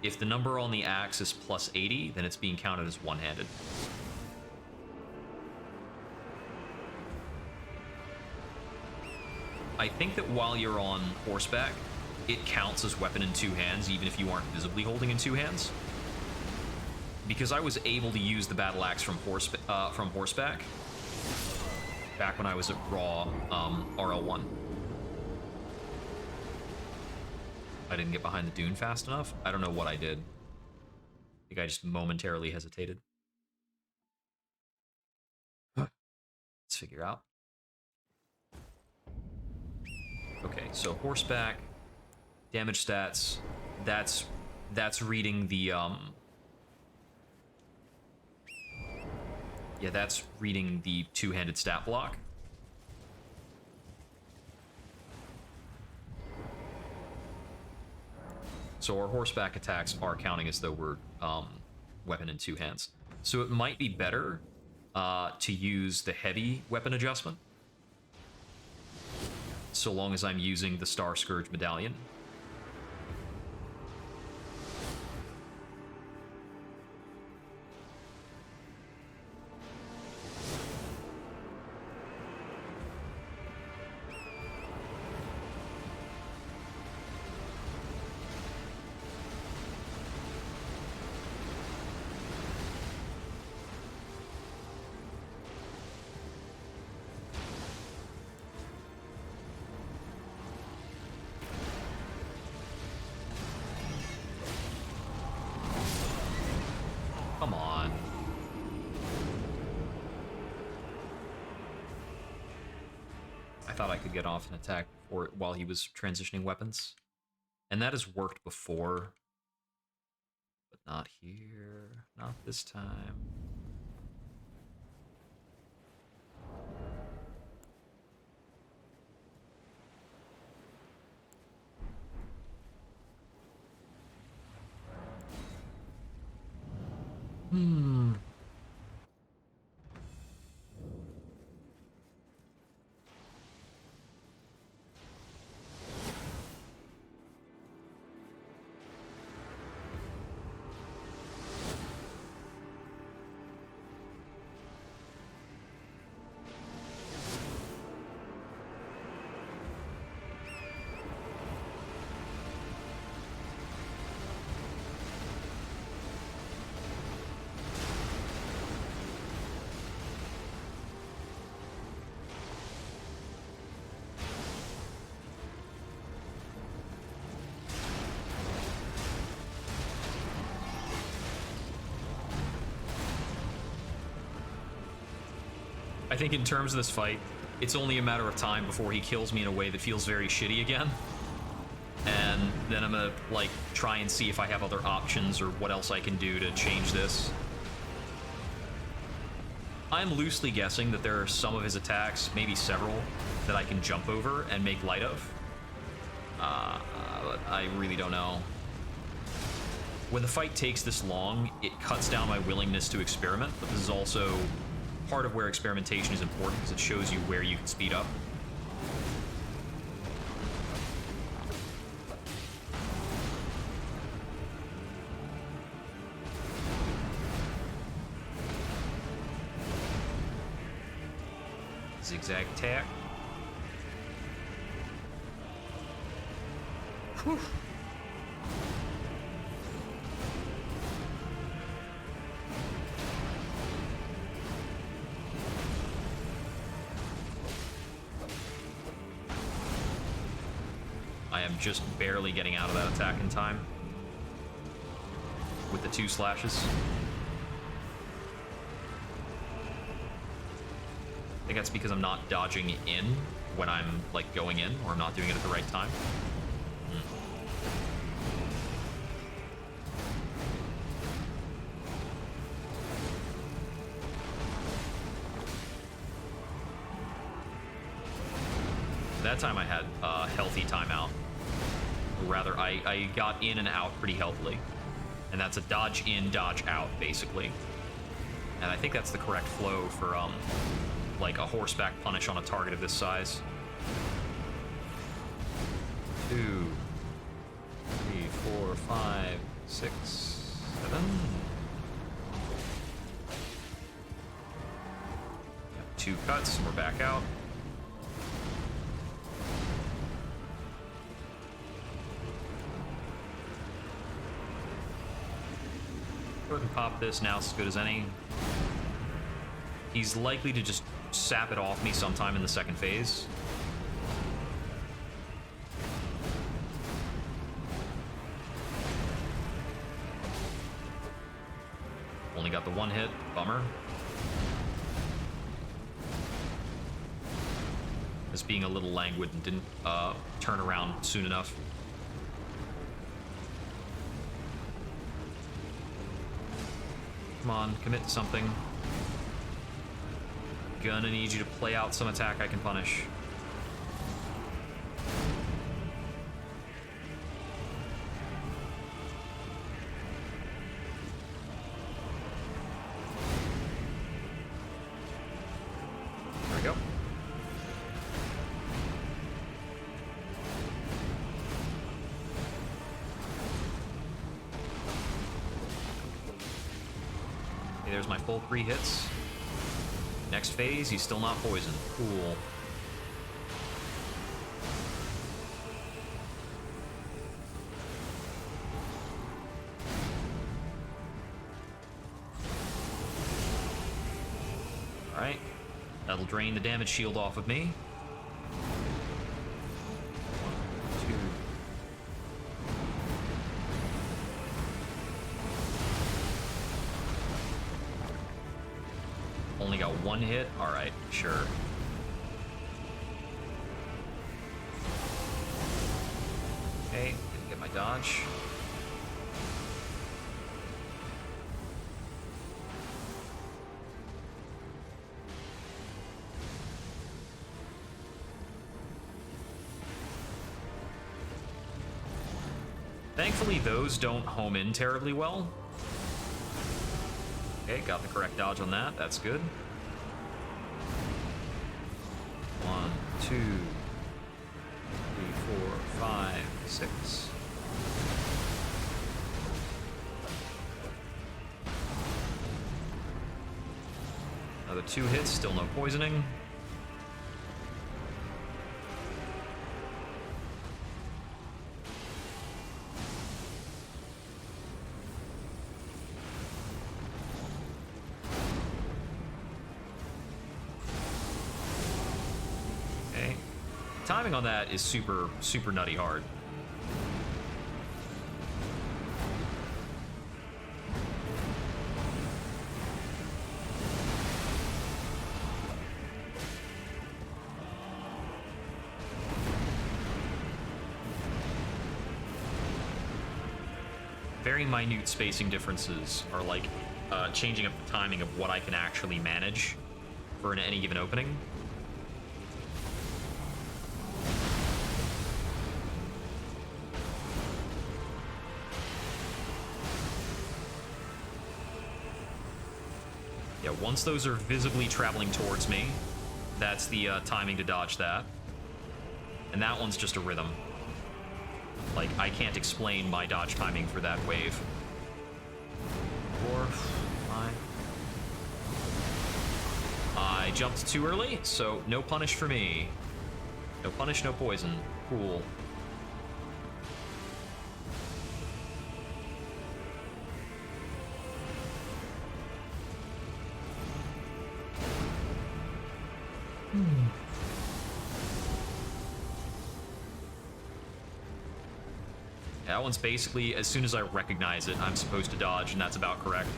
If the number on the axe is plus 80, then it's being counted as one-handed. I think that while you're on horseback, it counts as weapon in two hands, even if you aren't visibly holding in two hands. Because I was able to use the battle axe from horseback back when I was at Raw RL1. I didn't get behind the dune fast enough. I don't know what I did. I think I just momentarily hesitated. Let's figure out. Okay, so horseback, damage stats, that's reading the, yeah, that's reading the two-handed stat block. So our horseback attacks are counting as though we're weapon in two hands. So it might be better to use the heavy weapon adjustment, so long as I'm using the Star Scourge medallion. Come on. I thought I could get off an attack while he was transitioning weapons. And that has worked before. But not here. Not this time. I think in terms of this fight, it's only a matter of time before he kills me in a way that feels very shitty again. And then I'm gonna, like, try and see if I have other options or what else I can do to change this. I'm loosely guessing that there are some of his attacks, maybe several, that I can jump over and make light of. But I really don't know. When the fight takes this long, it cuts down my willingness to experiment, but this is also part of where experimentation is important, because it shows you where you can speed up. Zigzag attack. Whew. I am just barely getting out of that attack in time with the 2 slashes. I think that's because I'm not dodging in when I'm like going in, or I'm not doing it at the right time. That time I had a healthy timeout. Or rather, I got in and out pretty healthily. And that's a dodge in, dodge out, basically. And I think that's the correct flow for, like a horseback punish on a target of this size. 2, 3, 4, 5, 6, 7. Got 2 cuts, and we're back out. Go ahead and pop this, now it's as good as any. He's likely to just sap it off me sometime in the second phase. Only got the 1 hit, bummer. Just being a little languid and didn't turn around soon enough. Come on, commit to something. Gonna need you to play out some attack I can punish. There we go. Okay, there's my full 3 hits. Next phase, he's still not poisoned. Cool. Alright. That'll drain the damage shield off of me. 1, 2. Only got 1 hit? Alright, sure. Okay, didn't get my dodge. Thankfully, those don't home in terribly well. Okay, got the correct dodge on that. That's good. 1, 2, 3, 4, 5, 6. Another 2 hits, still no poisoning. Timing on that is super, super nutty hard. Very minute spacing differences are like changing up the timing of what I can actually manage for any given opening. Yeah, once those are visibly traveling towards me, that's the timing to dodge that. And that one's just a rhythm. Like, I can't explain my dodge timing for that wave. 4, 5. I jumped too early, so no punish for me. No punish, no poison. Cool. That one's basically, as soon as I recognize it, I'm supposed to dodge, and that's about correct.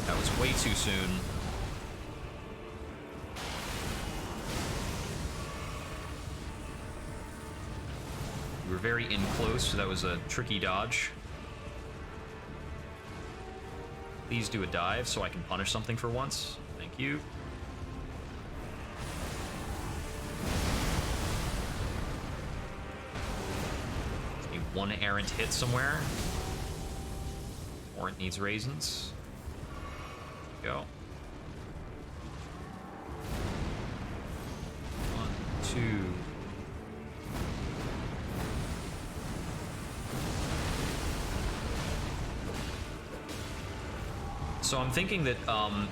That was way too soon. We were very in close, so that was a tricky dodge. Please do a dive so I can punish something for once. Thank you. Need one errant hit somewhere. Or it needs raisins. Go. 1, 2. So I'm thinking that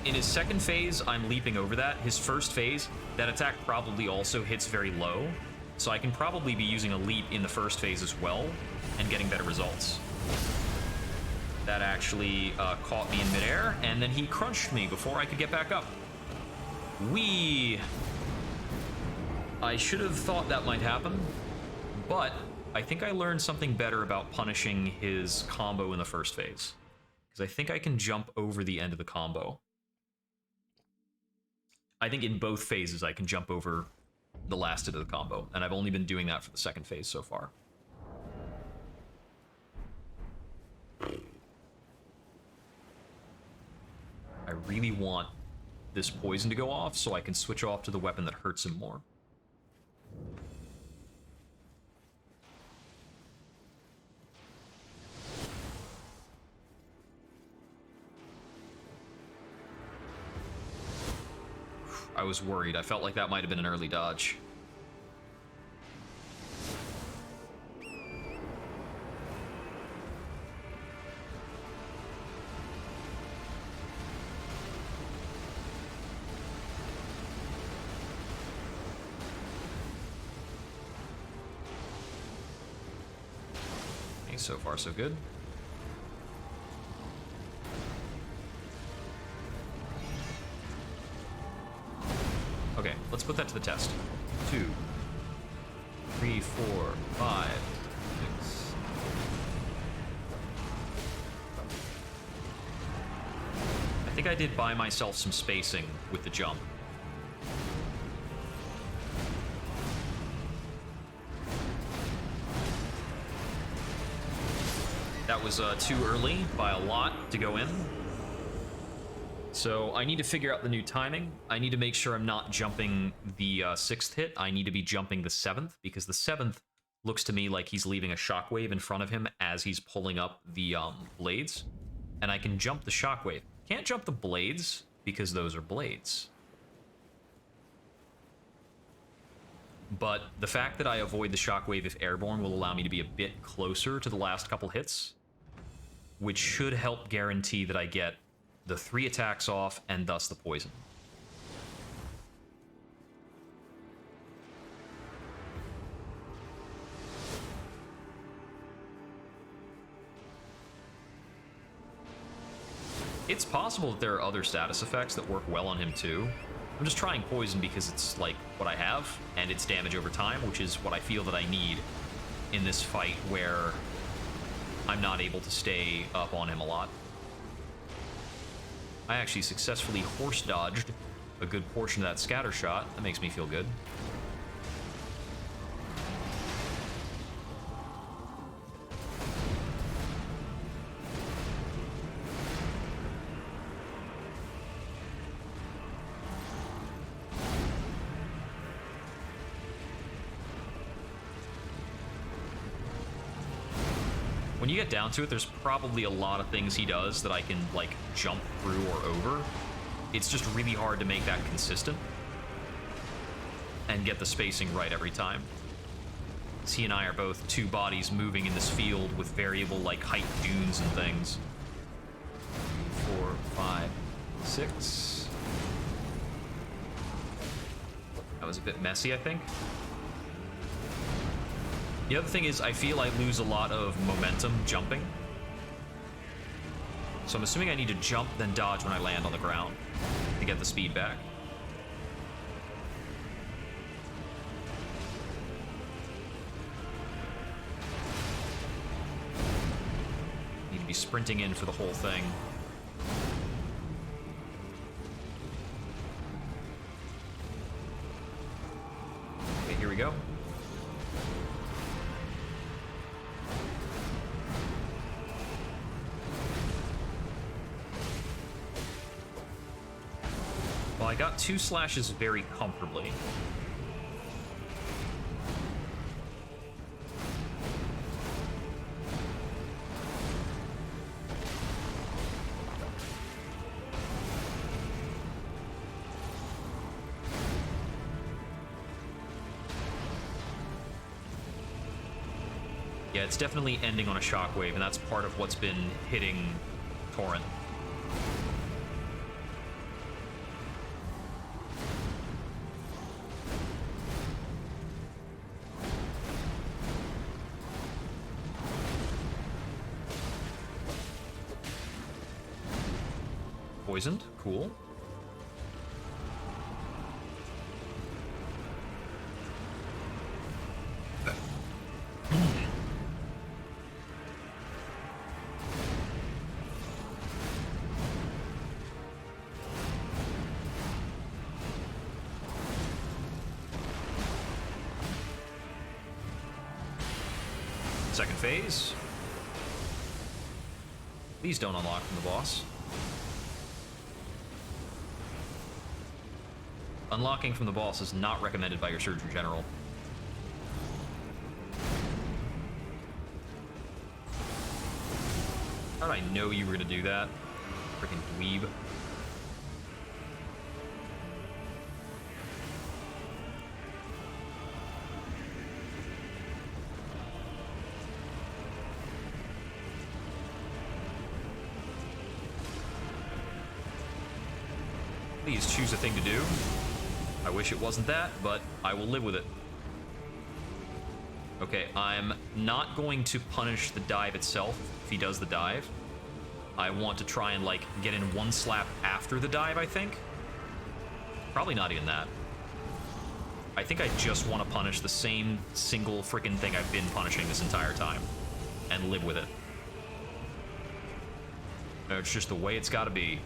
in his second phase, I'm leaping over that. His first phase, that attack probably also hits very low. So I can probably be using a leap in the first phase as well and getting better results. That actually caught me in midair, and then he crunched me before I could get back up. I should have thought that might happen, but I think I learned something better about punishing his combo in the first phase. Because I think I can jump over the end of the combo. I think in both phases I can jump over the last hit of the combo, and I've only been doing that for the second phase so far. I really want this poison to go off so I can switch off to the weapon that hurts him more. I was worried. I felt like that might have been an early dodge. Okay, so far so good. Okay, let's put that to the test. 2, 3, 4, 5, 6. I think I did buy myself some spacing with the jump. That was too early by a lot to go in. So I need to figure out the new timing. I need to make sure I'm not jumping the 6th hit. I need to be jumping the 7th, because the 7th looks to me like he's leaving a shockwave in front of him as he's pulling up the blades. And I can jump the shockwave. Can't jump the blades, because those are blades. But the fact that I avoid the shockwave if airborne will allow me to be a bit closer to the last couple hits, which should help guarantee that I get the 3 attacks off, and thus the poison. It's possible that there are other status effects that work well on him too. I'm just trying poison because it's like what I have, and it's damage over time, which is what I feel that I need in this fight where I'm not able to stay up on him a lot. I actually successfully horse dodged a good portion of that scatter shot. That makes me feel good. When you get down to it, there's probably a lot of things he does that I can, like, jump through or over. It's just really hard to make that consistent and get the spacing right every time. He and I are both two bodies moving in this field with variable, like, height dunes and things. 5, 6. That was a bit messy, I think. The other thing is, I feel I lose a lot of momentum jumping. So I'm assuming I need to jump, then dodge when I land on the ground to get the speed back. Need to be sprinting in for the whole thing. Okay, here we go. Well, I got 2 slashes very comfortably. Yeah, it's definitely ending on a shockwave, and that's part of what's been hitting Torrent. Poisoned, cool. Second phase. Please don't unlock from the boss. Unlocking from the boss is not recommended by your Surgeon General. How did I know you were gonna do that? Freaking dweeb. Please choose a thing to do. I wish it wasn't that, but I will live with it. Okay, I'm not going to punish the dive itself if he does the dive. I want to try and, like, get in 1 slap after the dive, I think. Probably not even that. I think I just want to punish the same single freaking thing I've been punishing this entire time. And live with it. It's just the way it's gotta be.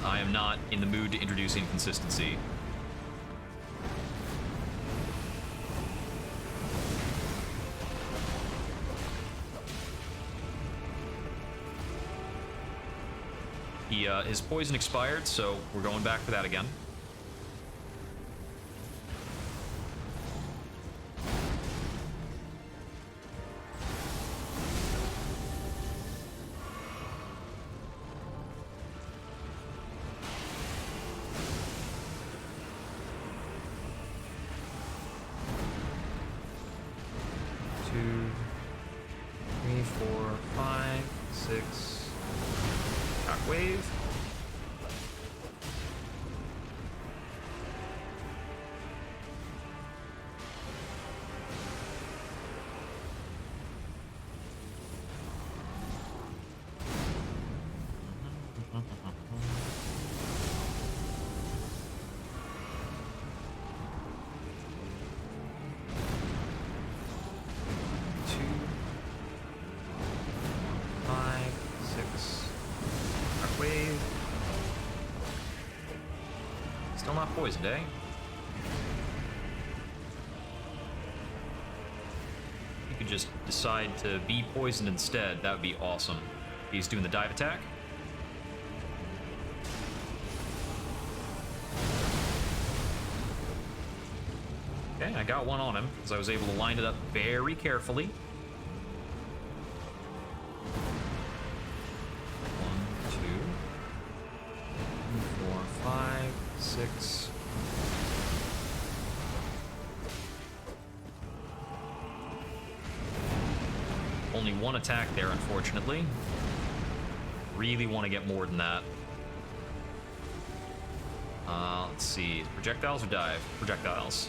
I am not in the mood to introduce inconsistency. His poison expired, so we're going back for that again. Still not poisoned, eh? You could just decide to be poisoned instead. That would be awesome. He's doing the dive attack. Okay, I got one on him because I was able to line it up very carefully. 1, 2, 3, 4, 5, 6. Only one attack there, unfortunately. Really want to get more than that. Let's see. Projectiles or dive? Projectiles.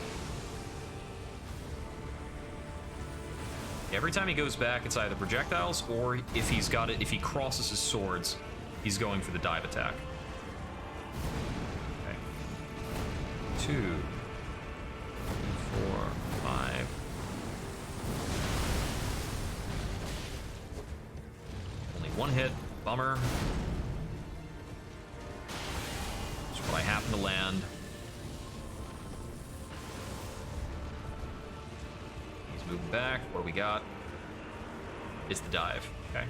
Every time he goes back, it's either projectiles or if he's got it, if he crosses his swords, he's going for the dive attack. Okay. 2, 4, 5. Only one hit. Bummer. Just what I happen to land. He's moving back. What do we got? It's the dive. Okay.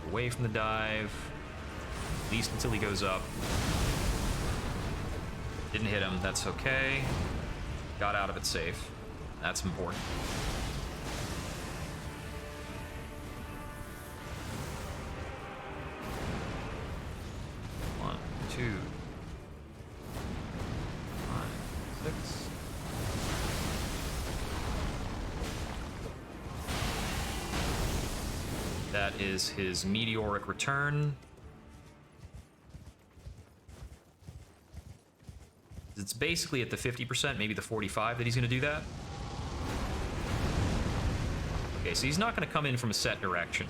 Move away from the dive. At least until he goes up. Didn't hit him. That's okay. Got out of it safe. That's important. 2, 5, 6. That is his meteoric return. It's basically at the 50%, maybe the 45 that he's going to do that. Okay, so he's not going to come in from a set direction.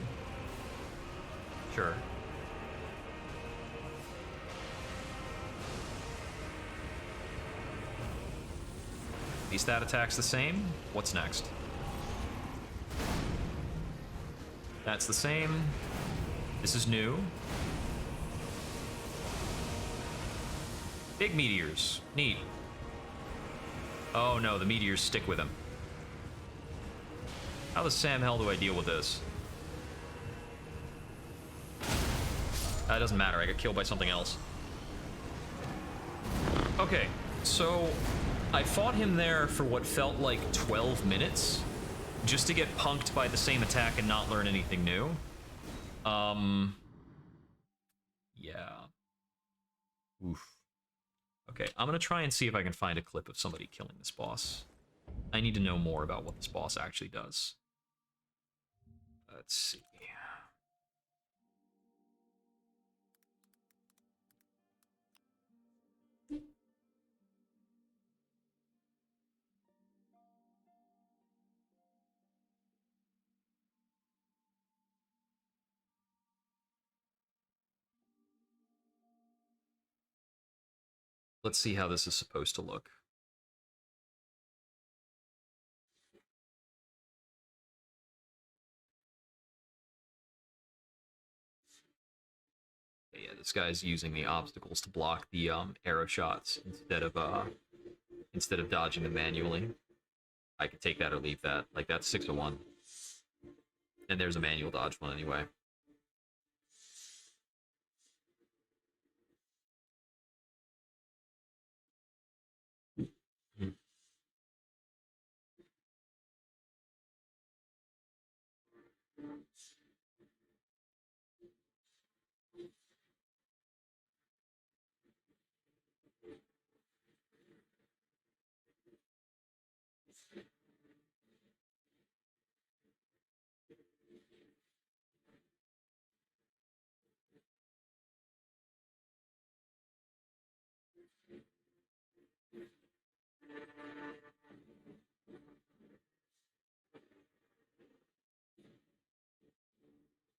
Sure. At least that attack's the same. What's next? That's the same. This is new. Big meteors. Neat. Oh no, the meteors stick with him. How the Sam hell do I deal with this? That doesn't matter, I got killed by something else. Okay, so I fought him there for what felt like 12 minutes, just to get punked by the same attack and not learn anything new. Yeah. Oof. Okay, I'm gonna try and see if I can find a clip of somebody killing this boss. I need to know more about what this boss actually does. Let's see. Let's see how this is supposed to look. Yeah, this guy's using the obstacles to block the arrow shots instead of dodging them manually. I can take that or leave that. Like, that's 601. And there's a manual dodge one anyway.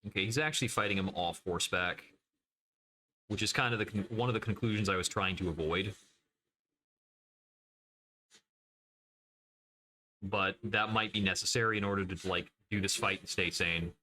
Okay, he's actually fighting him off horseback, which is kind of one of the conclusions I was trying to avoid. But that might be necessary in order to, like, do this fight and stay sane.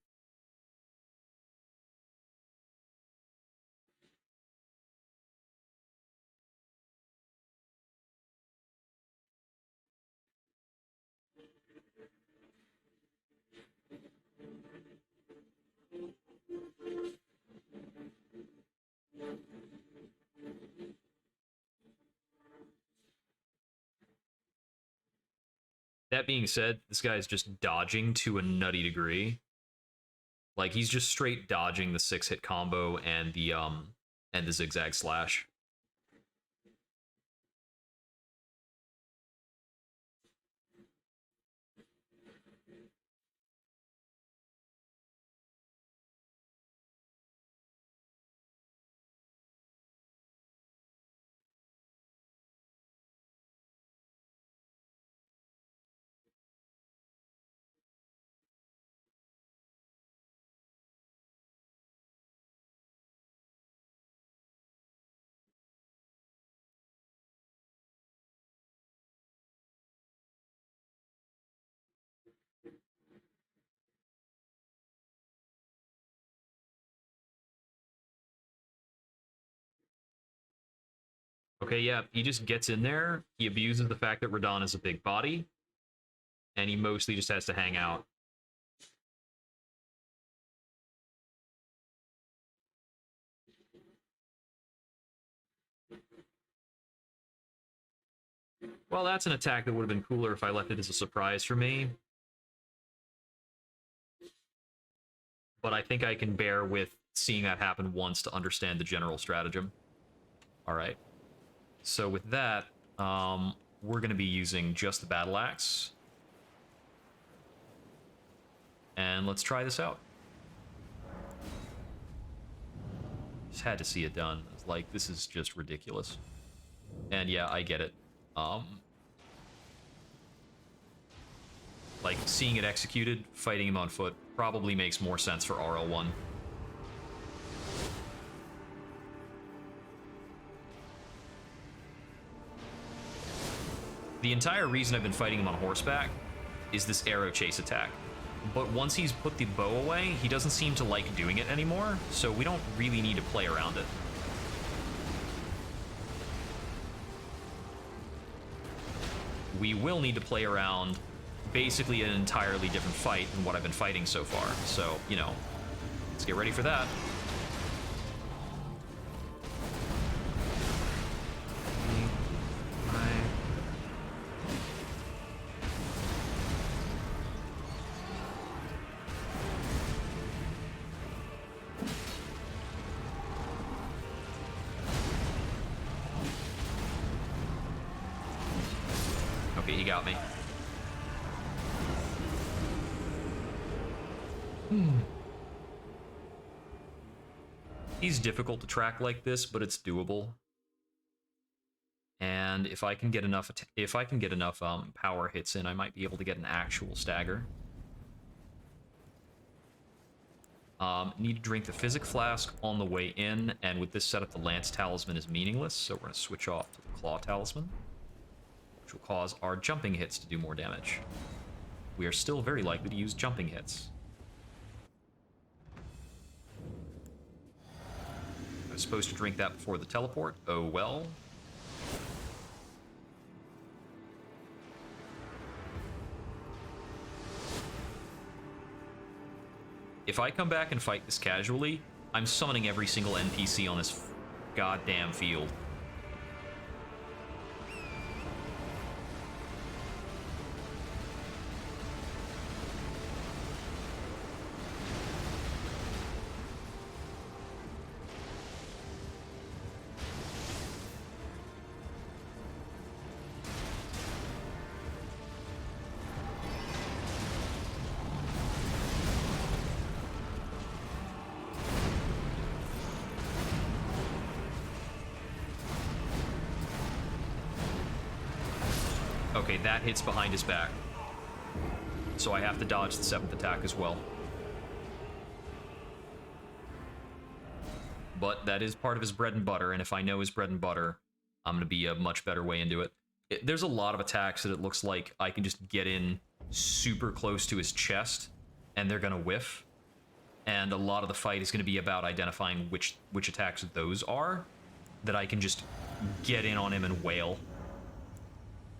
That being said, this guy is just dodging to a nutty degree. Like, he's just straight dodging the 6-hit combo and the zigzag slash. Okay, yeah, he just gets in there, he abuses the fact that Radahn is a big body, and he mostly just has to hang out. Well, that's an attack that would have been cooler if I left it as a surprise for me. But I think I can bear with seeing that happen once to understand the general stratagem. Alright. So with that, we're going to be using just the Battle Axe. And let's try this out. Just had to see it done. It's like, this is just ridiculous. And yeah, I get it. Like, seeing it executed, fighting him on foot, probably makes more sense for RL1. The entire reason I've been fighting him on horseback is this arrow chase attack. But once he's put the bow away, he doesn't seem to like doing it anymore, so we don't really need to play around it. We will need to play around basically an entirely different fight than what I've been fighting so far. So, you know, let's get ready for that. Okay, he got me. He's difficult to track like this, but it's doable. And if I can get enough, power hits in, I might be able to get an actual stagger. Need to drink the Physic Flask on the way in, and with this setup, the Lance Talisman is meaningless, so we're going to switch off to the Claw Talisman, which will cause our jumping hits to do more damage. We are still very likely to use jumping hits. I was supposed to drink that before the teleport. Oh well. If I come back and fight this casually, I'm summoning every single NPC on this goddamn field. Okay, that hits behind his back. So I have to dodge the 7th attack as well. But that is part of his bread and butter, and if I know his bread and butter, I'm going to be a much better way into it. There's a lot of attacks that it looks like I can just get in super close to his chest, and they're going to whiff. And a lot of the fight is going to be about identifying which attacks those are, that I can just get in on him and wail.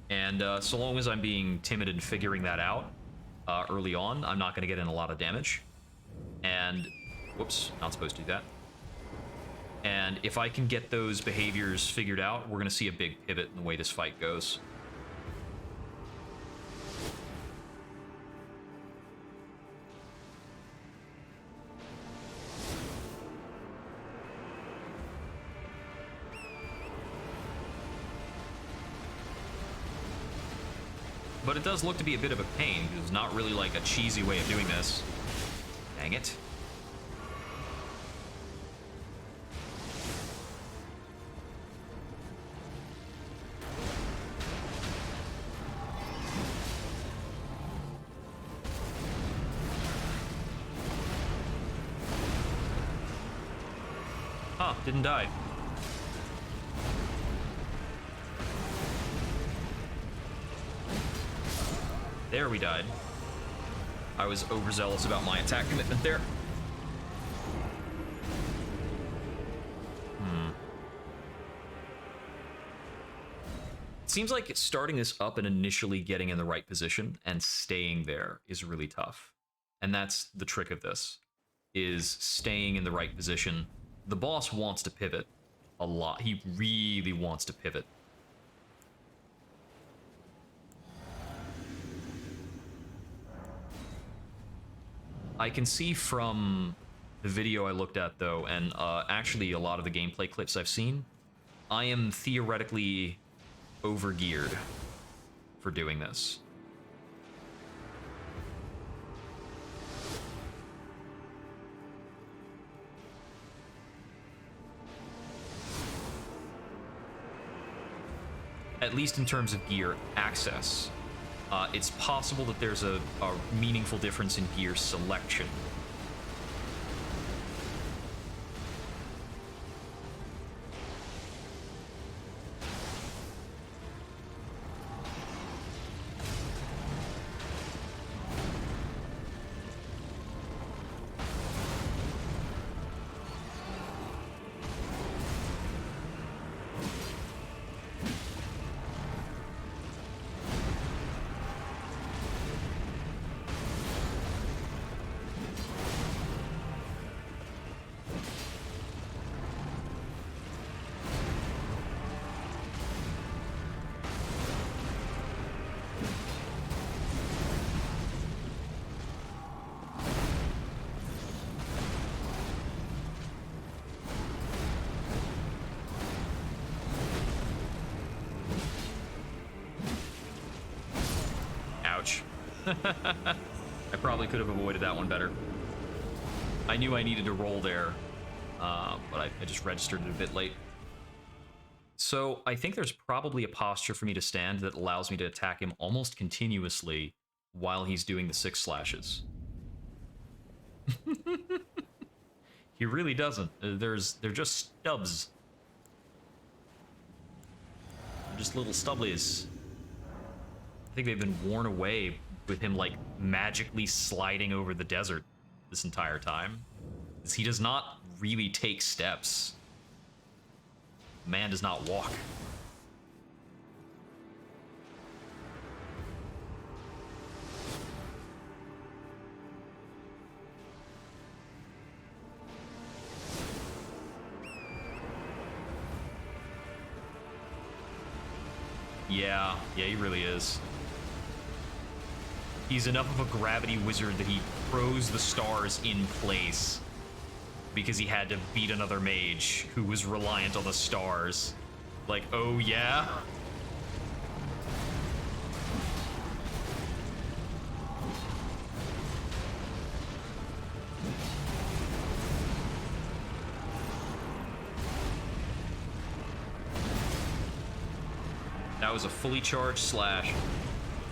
And so long as I'm being timid and figuring that out early on, I'm not going to get in a lot of damage. And, whoops, not supposed to do that. And if I can get those behaviors figured out, we're going to see a big pivot in the way this fight goes. But it does look to be a bit of a pain. It's not really like a cheesy way of doing this. Dang it. Huh, didn't die. There we died. I was overzealous about my attack commitment there. seems like starting this up and initially getting in the right position and staying there is really tough. And that's the trick of this, is staying in the right position. The boss wants to pivot a lot. He really wants to pivot. I can see from the video I looked at, though, and actually a lot of the gameplay clips I've seen, I am theoretically overgeared for doing this. At least in terms of gear access. It's possible that there's a meaningful difference in gear selection. I probably could have avoided that one better. I knew I needed to roll there, but I just registered it a bit late. So I think there's probably a posture for me to stand that allows me to attack him almost continuously while he's doing the 6 slashes. He really doesn't. They're just stubs. They're just little stubblies. I think they've been worn away with him, like, magically sliding over the desert this entire time. He does not really take steps. Man does not walk. Yeah, he really is. He's enough of a gravity wizard that he froze the stars in place because he had to beat another mage who was reliant on the stars. Like, oh yeah? That was a fully charged slash.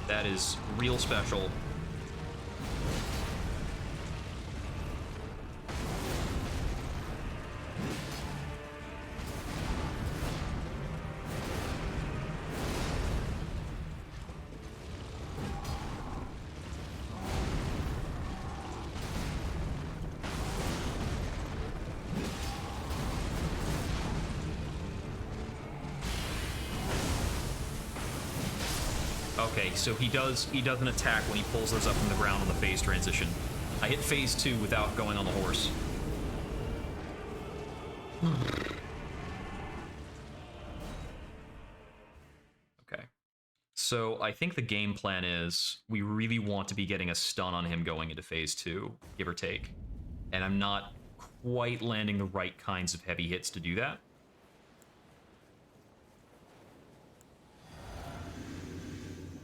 That is real special. Okay, so he does an attack when he pulls those up from the ground on the phase transition. I hit phase 2 without going on the horse. Okay. So I think the game plan is we really want to be getting a stun on him going into phase 2, give or take. And I'm not quite landing the right kinds of heavy hits to do that.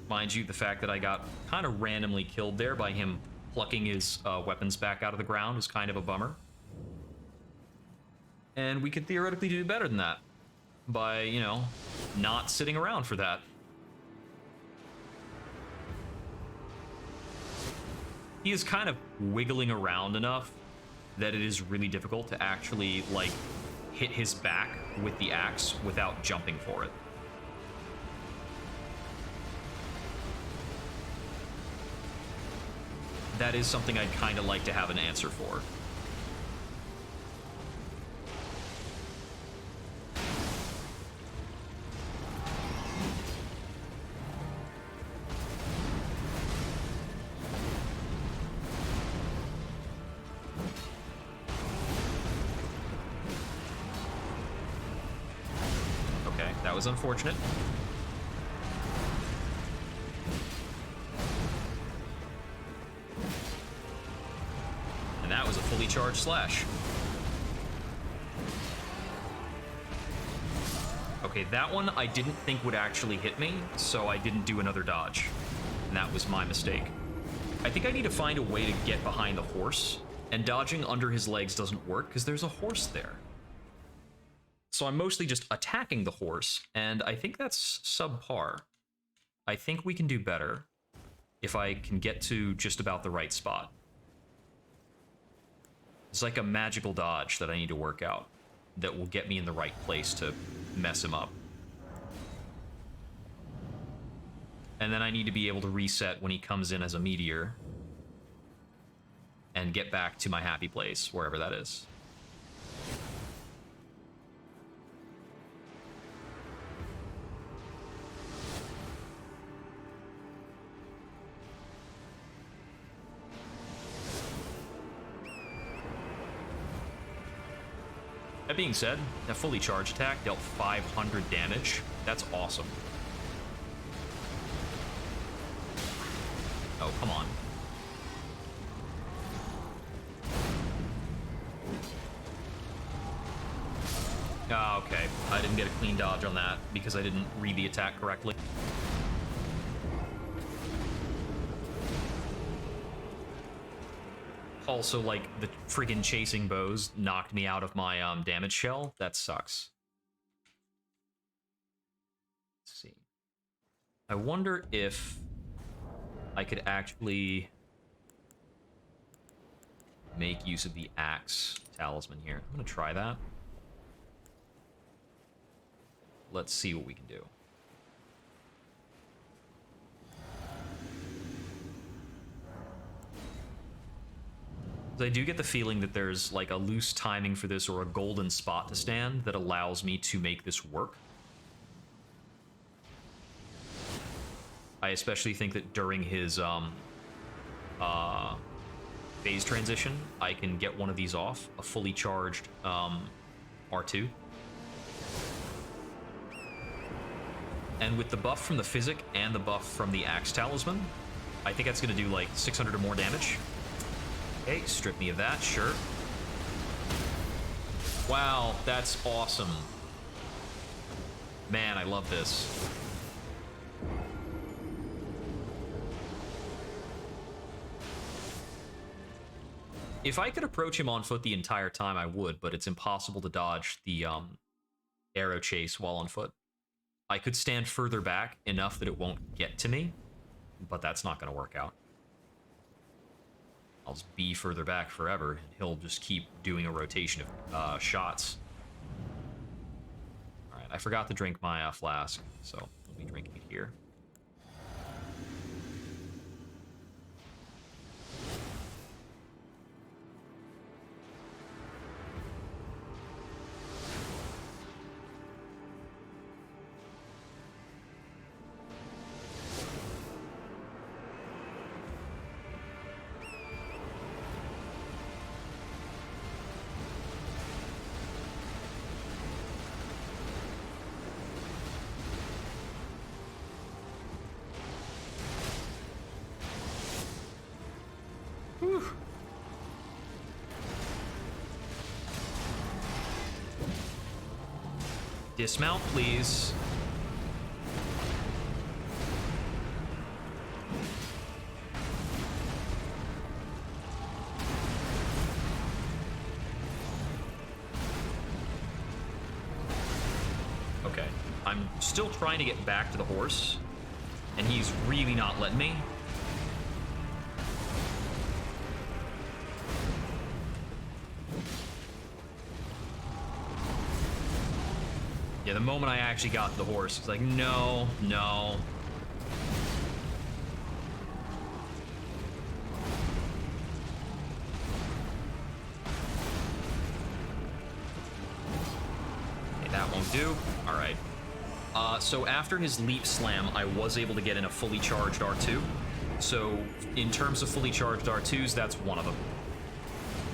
Mind you, the fact that I got kind of randomly killed there by him plucking his weapons back out of the ground is kind of a bummer. And we could theoretically do better than that by, you know, not sitting around for that. He is kind of wiggling around enough that it is really difficult to actually, like, hit his back with the axe without jumping for it. That is something I'd kind of like to have an answer for. was unfortunate. And that was a fully charged slash. Okay, that one I didn't think would actually hit me, so I didn't do another dodge. And that was my mistake. I think I need to find a way to get behind the horse, and dodging under his legs doesn't work because there's a horse there. So I'm mostly just attacking the horse, and I think that's subpar. I think we can do better if I can get to just about the right spot. It's like a magical dodge that I need to work out that will get me in the right place to mess him up. And then I need to be able to reset when he comes in as a meteor and get back to my happy place, wherever that is. That being said, that fully charged attack dealt 500 damage. That's awesome. Oh, come on. Ah, okay. I didn't get a clean dodge on that because I didn't read the attack correctly. Also, like, the friggin' chasing bows knocked me out of my damage shell. That sucks. Let's see. I wonder if I could actually make use of the axe talisman here. I'm gonna try that. Let's see what we can do. I do get the feeling that there's like a loose timing for this or a golden spot to stand that allows me to make this work. I especially think that during his phase transition, I can get one of these off, a fully charged R2. And with the buff from the Physic and the buff from the Axe Talisman, I think that's going to do like 600 or more damage. Okay, strip me of that, sure. Wow, that's awesome. Man, I love this. If I could approach him on foot the entire time, I would, but it's impossible to dodge the arrow chase while on foot. I could stand further back enough that it won't get to me, but that's not going to work out. I'll just be further back forever, and he'll just keep doing a rotation of shots. Alright, I forgot to drink my flask, so I'll be drinking it here. Dismount, please. Okay, I'm still trying to get back to the horse, and he's really not letting me. Yeah, the moment I actually got to the horse, it's like, no, no. Okay, that won't do. All right. So after his leap slam, I was able to get in a fully charged R2. So in terms of fully charged R2s, that's one of them.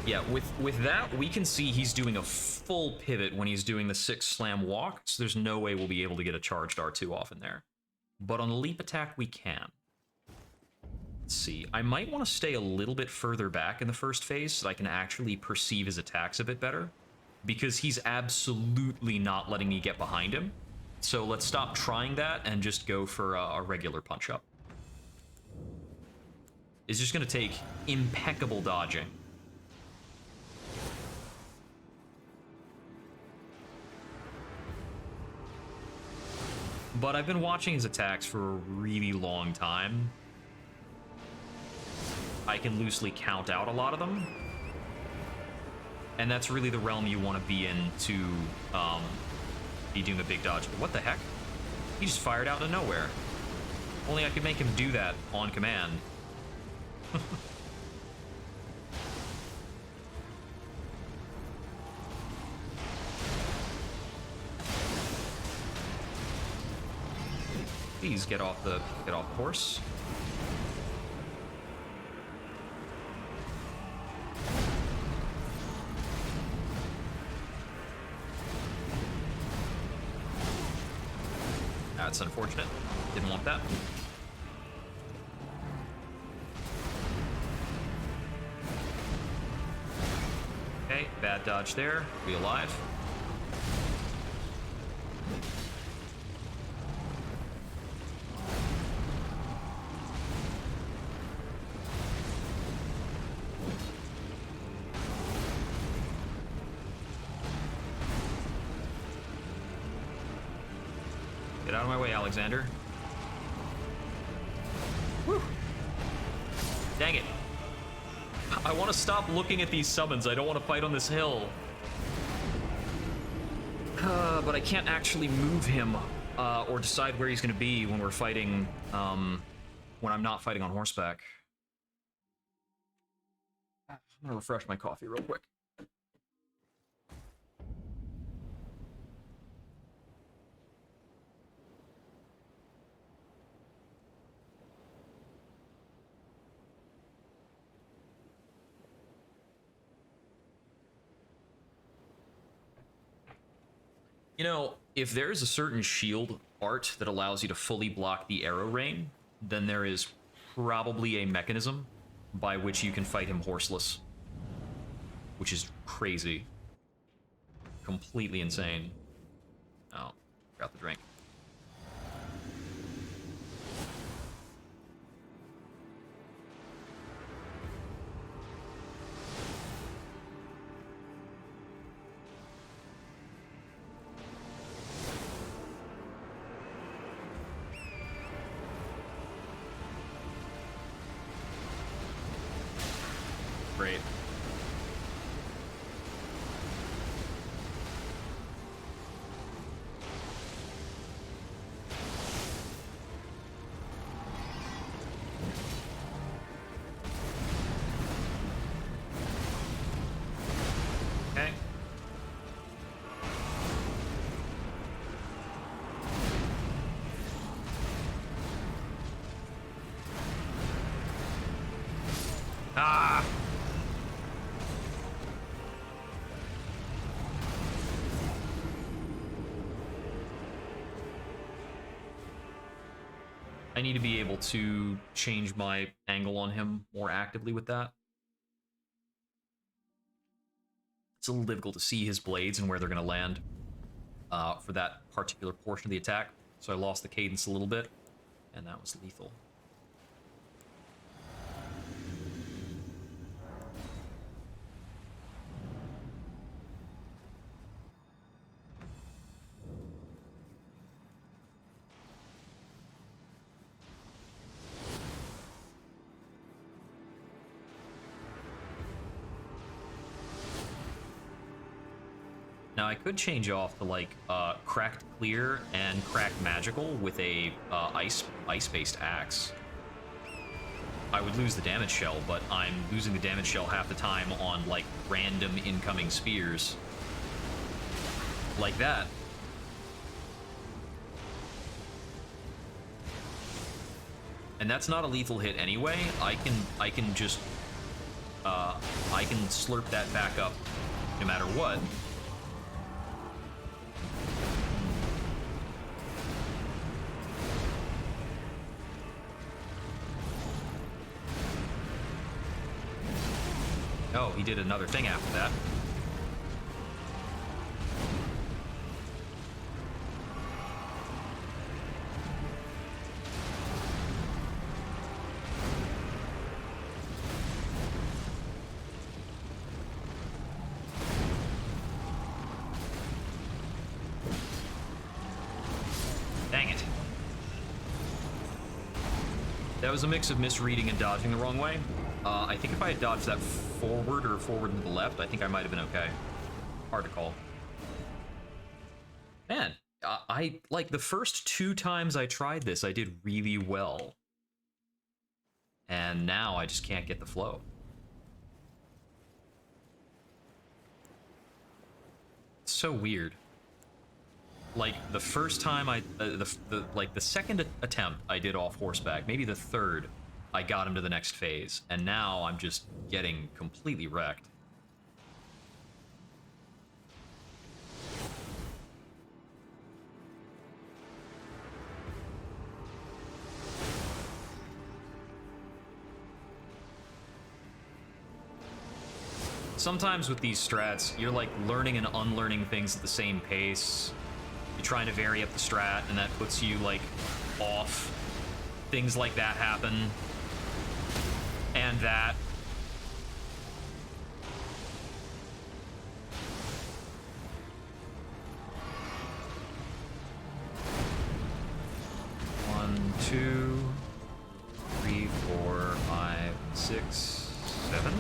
Yeah, with that, we can see he's doing a full pivot when he's doing the 6 slam walk, so there's no way we'll be able to get a charged R2 off in there. But on the leap attack, we can. Let's see. I might want to stay a little bit further back in the first phase so that I can actually perceive his attacks a bit better, because he's absolutely not letting me get behind him. So let's stop trying that and just go for a regular punch-up. It's just going to take impeccable dodging. But I've been watching his attacks for a really long time. I can loosely count out a lot of them. And that's really the realm you want to be in to be doing a big dodge. But what the heck? He just fired out of nowhere. Only I could make him do that on command. Please get off the horse. That's unfortunate. Didn't want that. Okay, bad dodge there. Be alive. Get out of my way, Alexander. Whew. Dang it. I want to stop looking at these summons. I don't want to fight on this hill. But I can't actually move him or decide where he's going to be when we're fighting, when I'm not fighting on horseback. I'm going to refresh my coffee real quick. You know, if there's a certain shield art that allows you to fully block the arrow rain, then there is probably a mechanism by which you can fight him horseless. Which is crazy. Completely insane. Oh, forgot the drink. Great. Okay. Ah! I need to be able to change my angle on him more actively with that. It's a little difficult to see his blades and where they're going to land for that particular portion of the attack. So I lost the cadence a little bit, and that was lethal. Now I could change off to like cracked clear and cracked magical with a ice-based axe. I would lose the damage shell, but I'm losing the damage shell half the time on like random incoming spears. Like that. And that's not a lethal hit anyway. I can just I can slurp that back up no matter what. Oh, he did another thing after that. Dang it. That was a mix of misreading and dodging the wrong way. I think if I had dodged that forward or forward and to the left, I think I might have been okay. Hard to call. Man, I like the first 2 times I tried this, I did really well. And now I just can't get the flow. It's so weird. Like the first time the second attempt I did off horseback, maybe the third, I got him to the next phase, and now I'm just getting completely wrecked. Sometimes with these strats, you're like learning and unlearning things at the same pace. You're trying to vary up the strat, and that puts you like off. Things like that happen. And that. One, 2, 3, 4, 5, 6, 7.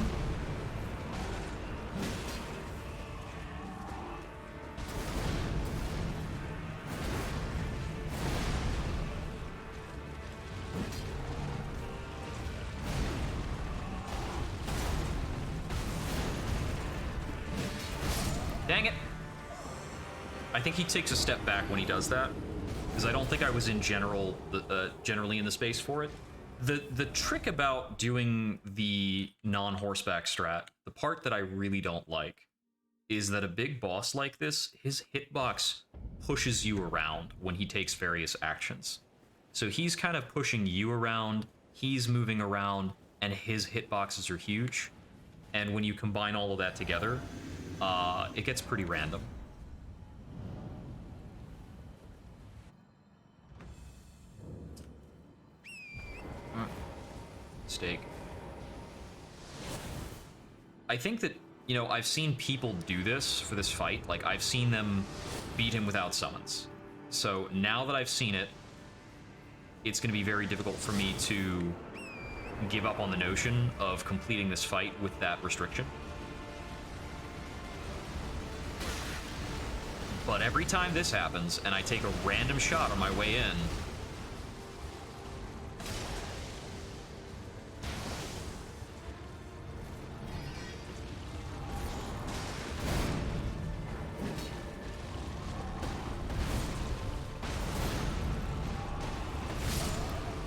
Dang it. I think he takes a step back when he does that, because I don't think I was in generally in the space for it. The trick about doing the non-horseback strat, the part that I really don't like, is that a big boss like this, his hitbox pushes you around when he takes various actions. So he's kind of pushing you around, he's moving around, and his hitboxes are huge. And when you combine all of that together, it gets pretty random. Mistake. I think that, you know, I've seen people do this for this fight. Like, I've seen them beat him without summons. So now that I've seen it, it's going to be very difficult for me to give up on the notion of completing this fight with that restriction. But every time this happens, and I take a random shot on my way in,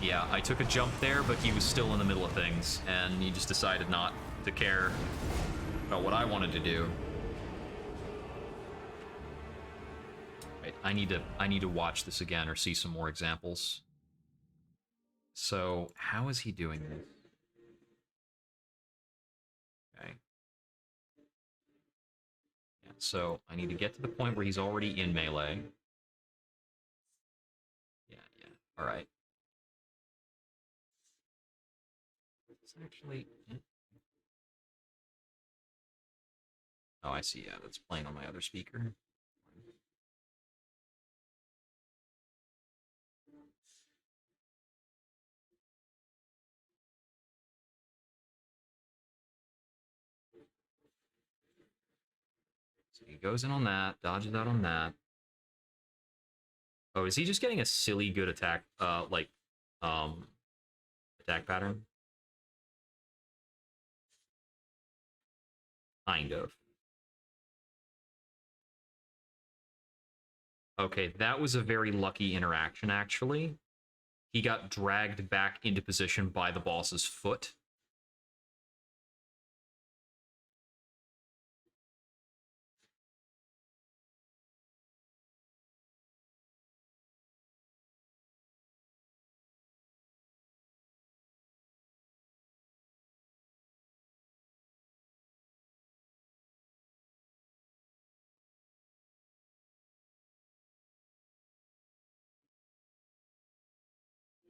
yeah, I took a jump there, but he was still in the middle of things, and he just decided not to care about what I wanted to do. Right, I need to watch this again or see some more examples. So, how is he doing this? Okay. Yeah, so I need to get to the point where he's already in melee. Yeah. All right. It's actually. Oh, I see. Yeah, that's playing on my other speaker. So he goes in on that, dodges out on that. Oh, is he just getting a silly good attack, attack pattern? Kind of. Okay, that was a very lucky interaction, actually. He got dragged back into position by the boss's foot.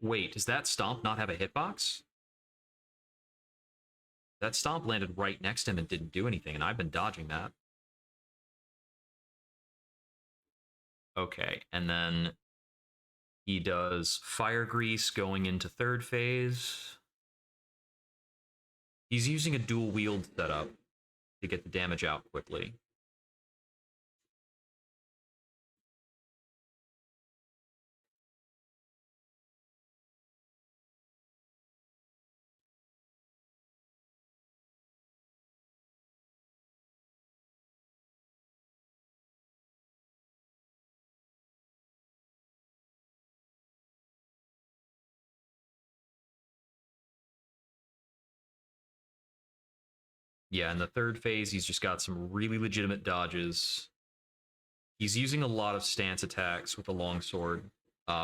Wait, does that stomp not have a hitbox? That stomp landed right next to him and didn't do anything, and I've been dodging that. Okay, and then he does Fire Grease going into third phase. He's using a dual wield setup to get the damage out quickly. Yeah, in the third phase, he's just got some really legitimate dodges. He's using a lot of stance attacks with the longsword,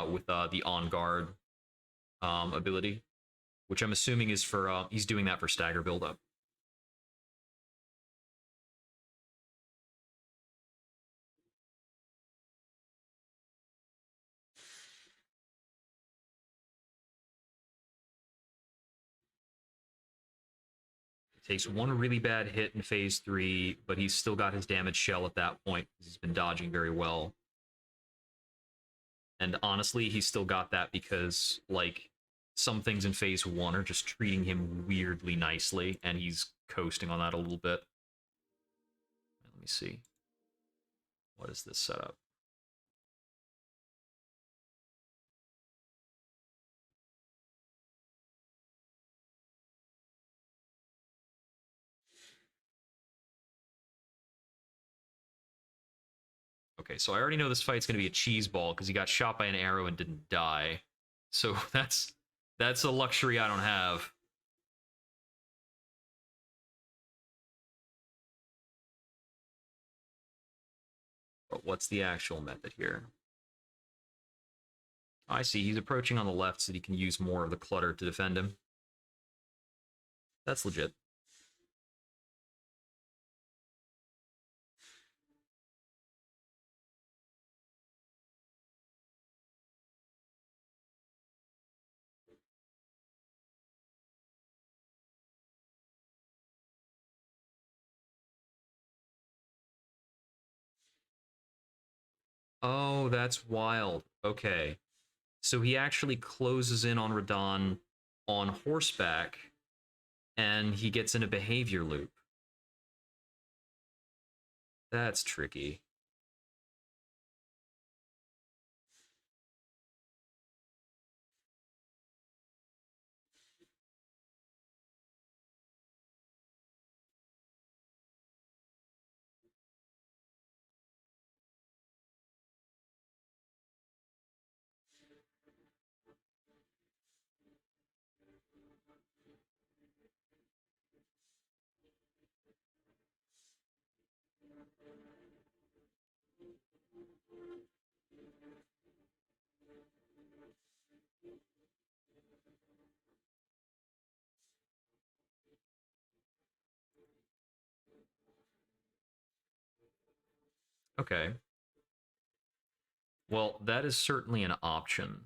with the on guard ability, which I'm assuming is for he's doing that for stagger buildup. Takes one really bad hit in phase 3, but he's still got his damage shell at that point. He's been dodging very well. And honestly, he's still got that because, like, some things in phase 1 are just treating him weirdly nicely, and he's coasting on that a little bit. Let me see. What is this setup? Okay, so I already know this fight's going to be a cheese ball because he got shot by an arrow and didn't die. So that's a luxury I don't have. But what's the actual method here? I see, he's approaching on the left so that he can use more of the clutter to defend him. That's legit. Oh, that's wild. Okay. So he actually closes in on Radahn on horseback, and he gets in a behavior loop. That's tricky. Okay. Well, that is certainly an option.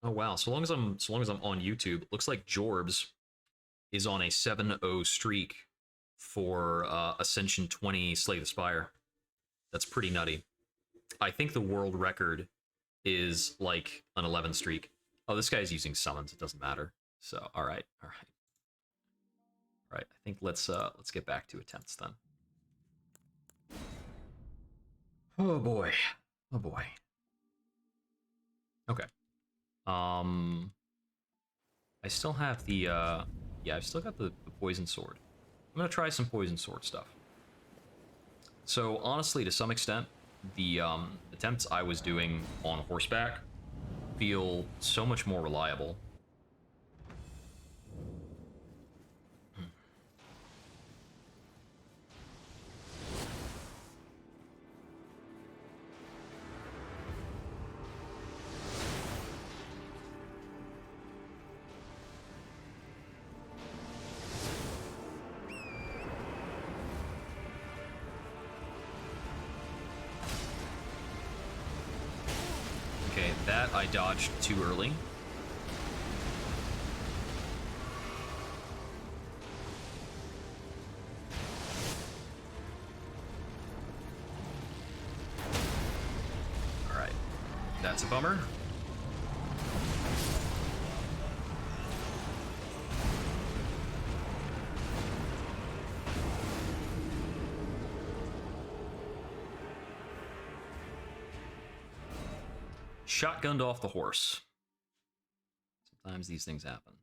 Oh wow, so long as I'm on YouTube, it looks like Jorbs is on a 7-0 streak for Ascension 20 Slay the Spire. That's pretty nutty. I think the world record is like an 11 streak. Oh, this guy's using summons, it doesn't matter. So, all right. All right, I think let's get back to attempts then. Oh boy. Oh boy. Okay. I still have the yeah, I've still got the poison sword. I'm gonna try some poison sword stuff. So honestly, to some extent, the attempts I was doing on horseback feel so much more reliable. that I dodged too early. Alright. That's a bummer. Shotgunned off the horse. Sometimes these things happen.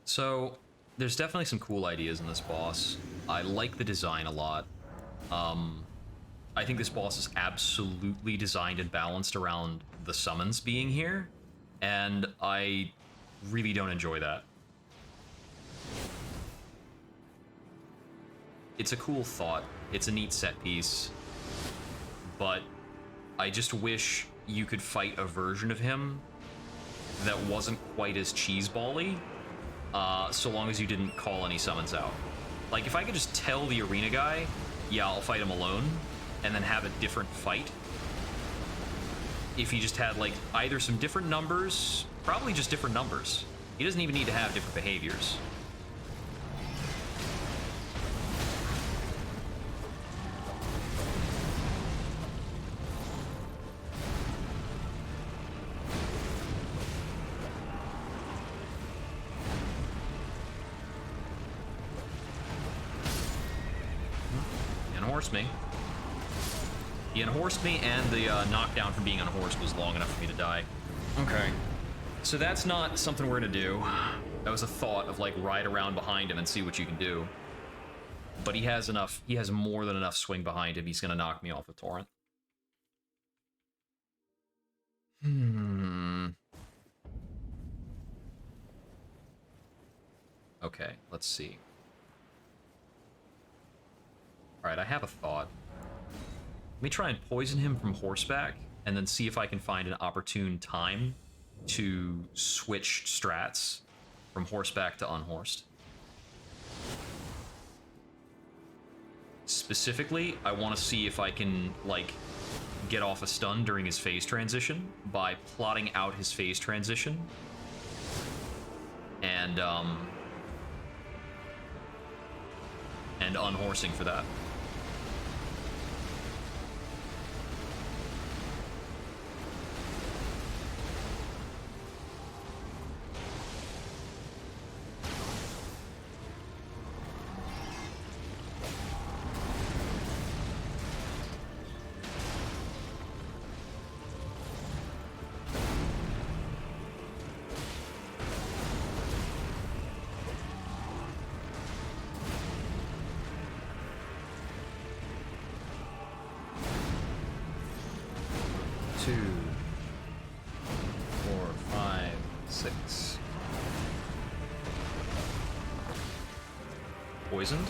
So, there's definitely some cool ideas in this boss. I like the design a lot. I think this boss is absolutely designed and balanced around the summons being here, and I really don't enjoy that. It's a cool thought. It's a neat set piece. But I just wish you could fight a version of him that wasn't quite as cheeseball-y, so long as you didn't call any summons out. Like, if I could just tell the arena guy, yeah, I'll fight him alone, and then have a different fight. If he just had, like, either some different numbers, probably just different numbers. He doesn't even need to have different behaviors. Me. He unhorsed me, and the knockdown from being unhorsed was long enough for me to die. Okay. So that's not something we're gonna do. That was a thought of, like, ride around behind him and see what you can do. But he has enough, he has more than enough swing behind him. He's gonna knock me off of Torrent. Okay, let's see. Alright, I have a thought. Let me try and poison him from horseback, and then see if I can find an opportune time to switch strats from horseback to unhorsed. Specifically, I want to see if I can, like, get off a stun during his phase transition by plotting out his phase transition. And unhorsing for that. Poisoned.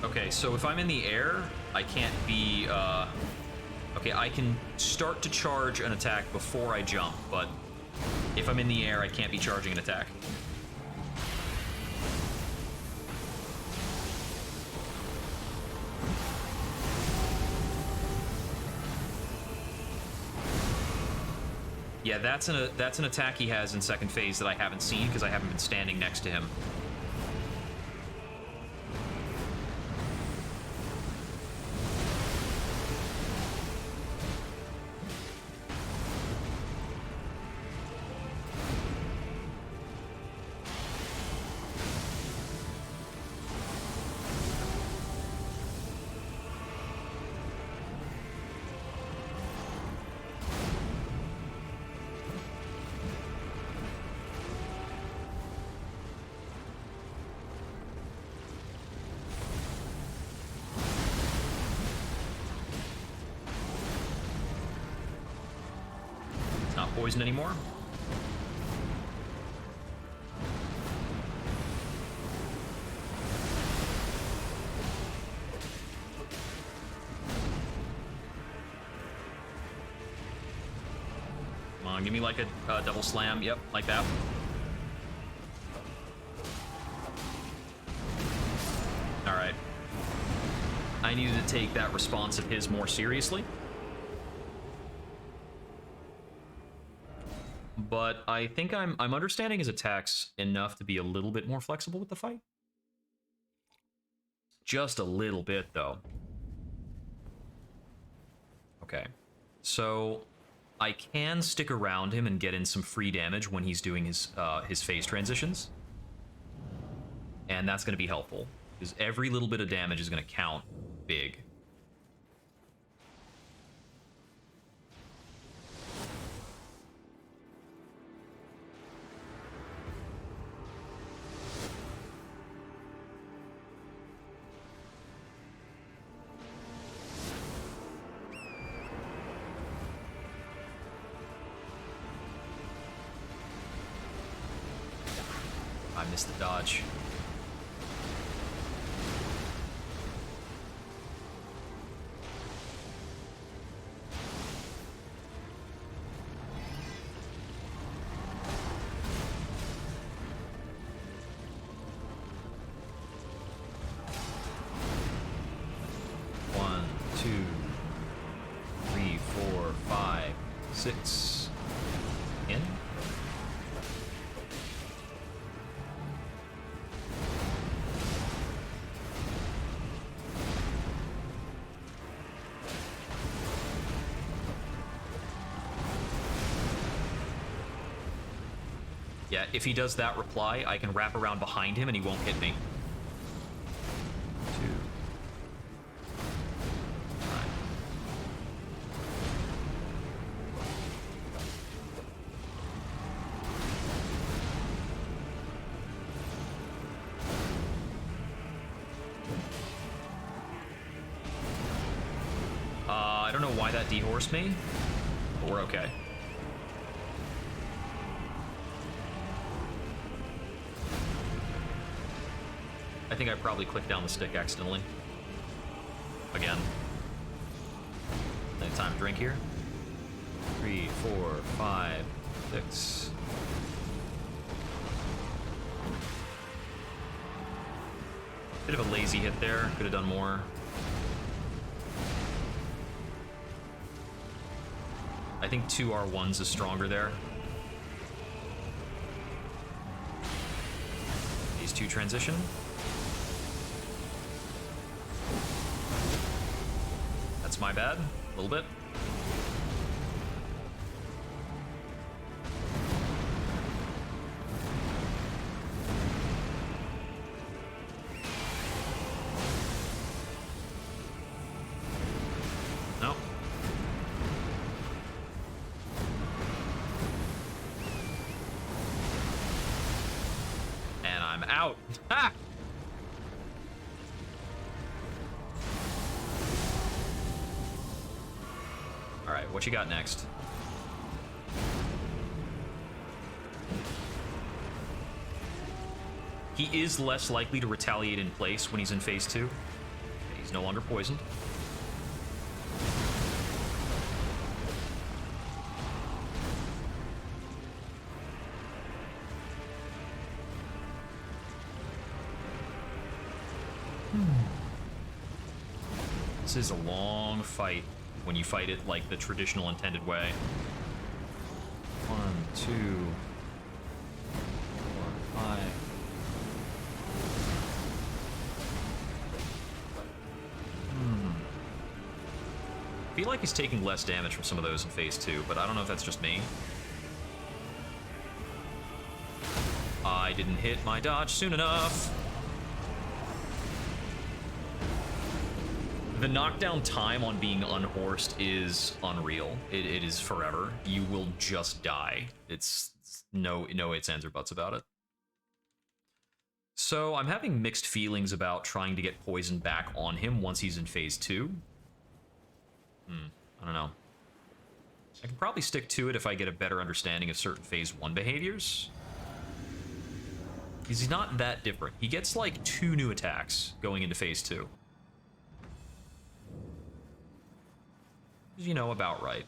Okay, so if I'm in the air, I can't be, okay, I can start to charge an attack before I jump, but if I'm in the air, I can't be charging an attack. Yeah, that's an attack he has in second phase that I haven't seen because I haven't been standing next to him. poisoned anymore. Come on, give me like a double slam. Yep, like that. Alright. I needed to take that response of his more seriously. But I think I'm understanding his attacks enough to be a little bit more flexible with the fight. Just a little bit, though. Okay. So I can stick around him and get in some free damage when he's doing his phase transitions. And that's going to be helpful, because every little bit of damage is going to count big. I missed the dodge. One, two, three, four, five, six. In. Yeah, if he does that reply, I can wrap around behind him and he won't hit me. 2. 9. I don't know why that dehorsed me, but we're okay. I think I probably clicked down the stick accidentally. Again. Any time to drink here. 3, 4, 5, 6. Bit of a lazy hit there. Could have done more. I think 2 R1s is stronger there. These two transition. That's my bad. A little bit. No. And I'm out. Ha! Alright, what you got next? He is less likely to retaliate in place when he's in phase 2. He's no longer poisoned. This is a long fight when you fight it like the traditional intended way. 1, 2, 4, 5. I feel like he's taking less damage from some of those in phase 2, but I don't know if that's just me. I didn't hit my dodge soon enough. The knockdown time on being unhorsed is unreal. It is forever. You will just die. It's no ifs, ands, or buts about it. So I'm having mixed feelings about trying to get poison back on him once he's in phase 2. I don't know. I can probably stick to it if I get a better understanding of certain Phase 1 behaviors. Because he's not that different. He gets like 2 new attacks going into Phase 2. You know, about right.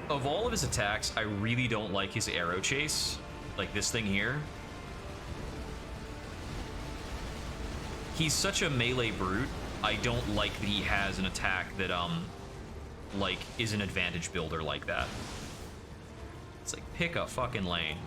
Of all of his attacks, I really don't like his arrow chase. Like this thing here. He's such a melee brute. I don't like that he has an attack that, like, is an advantage builder like that. It's like, pick a fucking lane.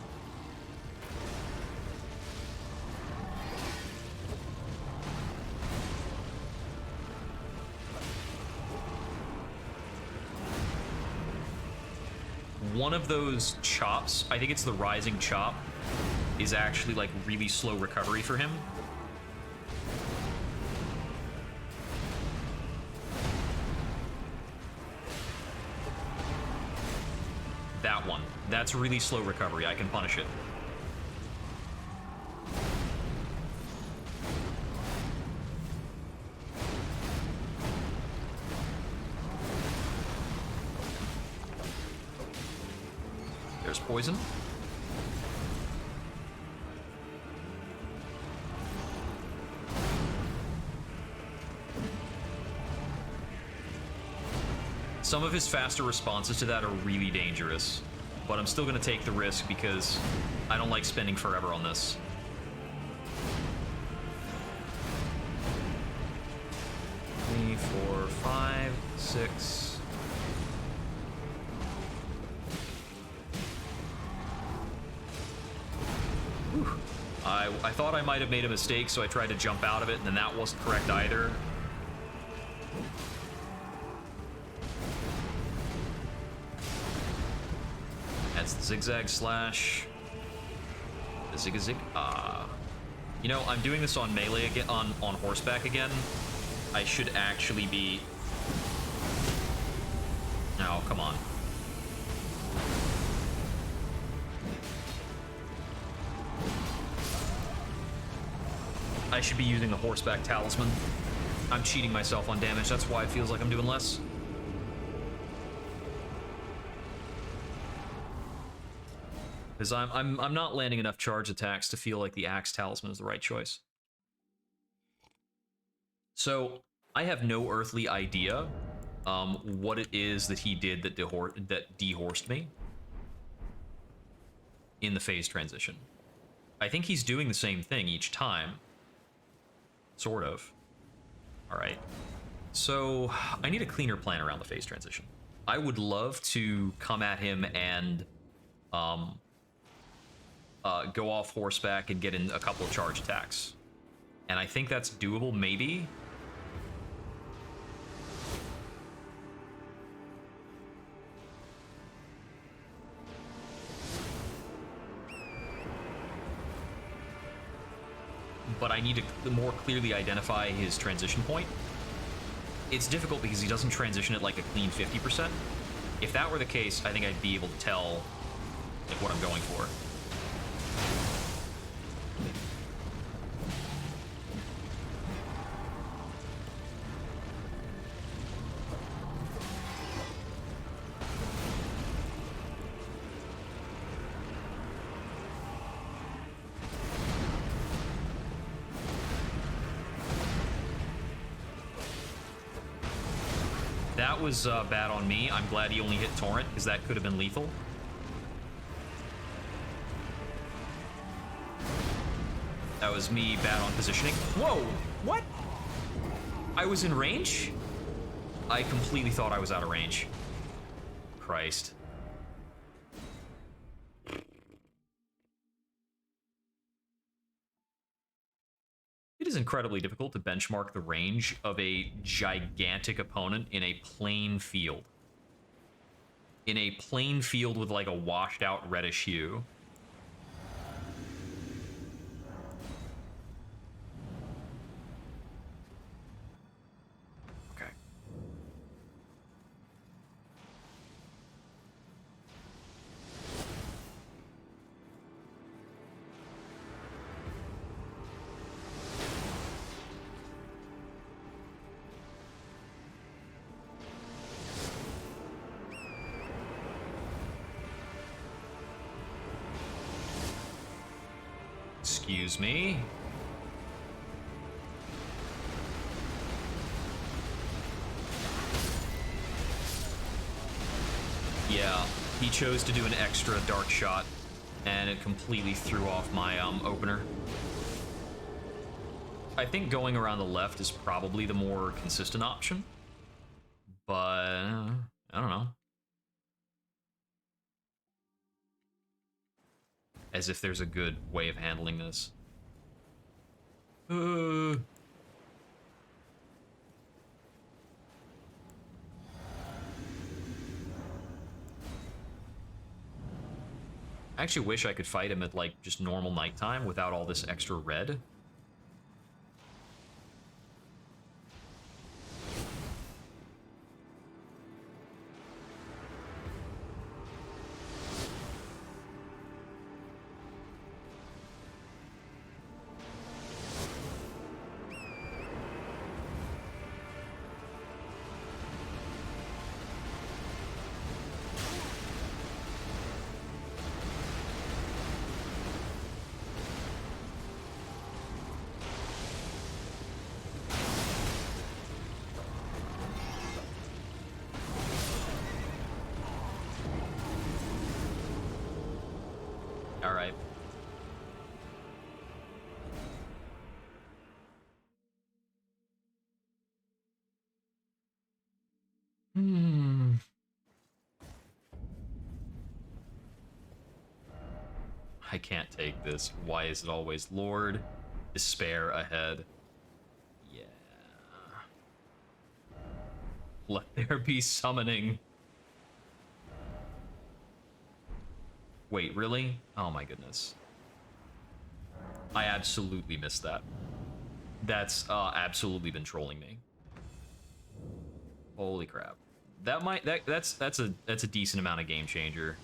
One of those chops, I think it's the rising chop, is actually like really slow recovery for him. That one. That's really slow recovery. I can punish it. There's poison. Some of his faster responses to that are really dangerous, but I'm still going to take the risk because I don't like spending forever on this. Three, 4, 5, 6. I thought I might have made a mistake, so I tried to jump out of it, and then that wasn't correct either. That's the zigzag slash. The zig-a-zig. You know, I'm doing this on melee again, on horseback again. I should actually be... Oh, come on. I should be using the horseback talisman. I'm cheating myself on damage. That's why it feels like I'm doing less. Because I'm not landing enough charge attacks to feel like the axe talisman is the right choice. So I have no earthly idea what it is that he did that dehorsed me in the phase transition. I think he's doing the same thing each time. Sort of. All right. So I need a cleaner plan around the phase transition. I would love to come at him and go off horseback and get in a couple of charge attacks. And I think that's doable, maybe. But I need to more clearly identify his transition point. It's difficult because he doesn't transition at like a clean 50%. If that were the case, I think I'd be able to tell like what I'm going for. That was bad on me. I'm glad he only hit Torrent, because that could have been lethal. That was me bad on positioning. Whoa! What? I was in range? I completely thought I was out of range. Christ. It is incredibly difficult to benchmark the range of a gigantic opponent in a plain field. In a plain field with like a washed out reddish hue. Okay. Excuse me. Yeah, he chose to do an extra dark shot, and it completely threw off my opener. I think going around the left is probably the more consistent option, but I don't know. As if there's a good way of handling this. I actually wish I could fight him at, like, just normal nighttime without all this extra red. All right. I can't take this. Why is it always Lord? Despair ahead. Yeah. Let there be summoning. Wait, really? Oh my goodness. I absolutely missed that. That's absolutely been trolling me. Holy crap. That's a decent amount of game changer.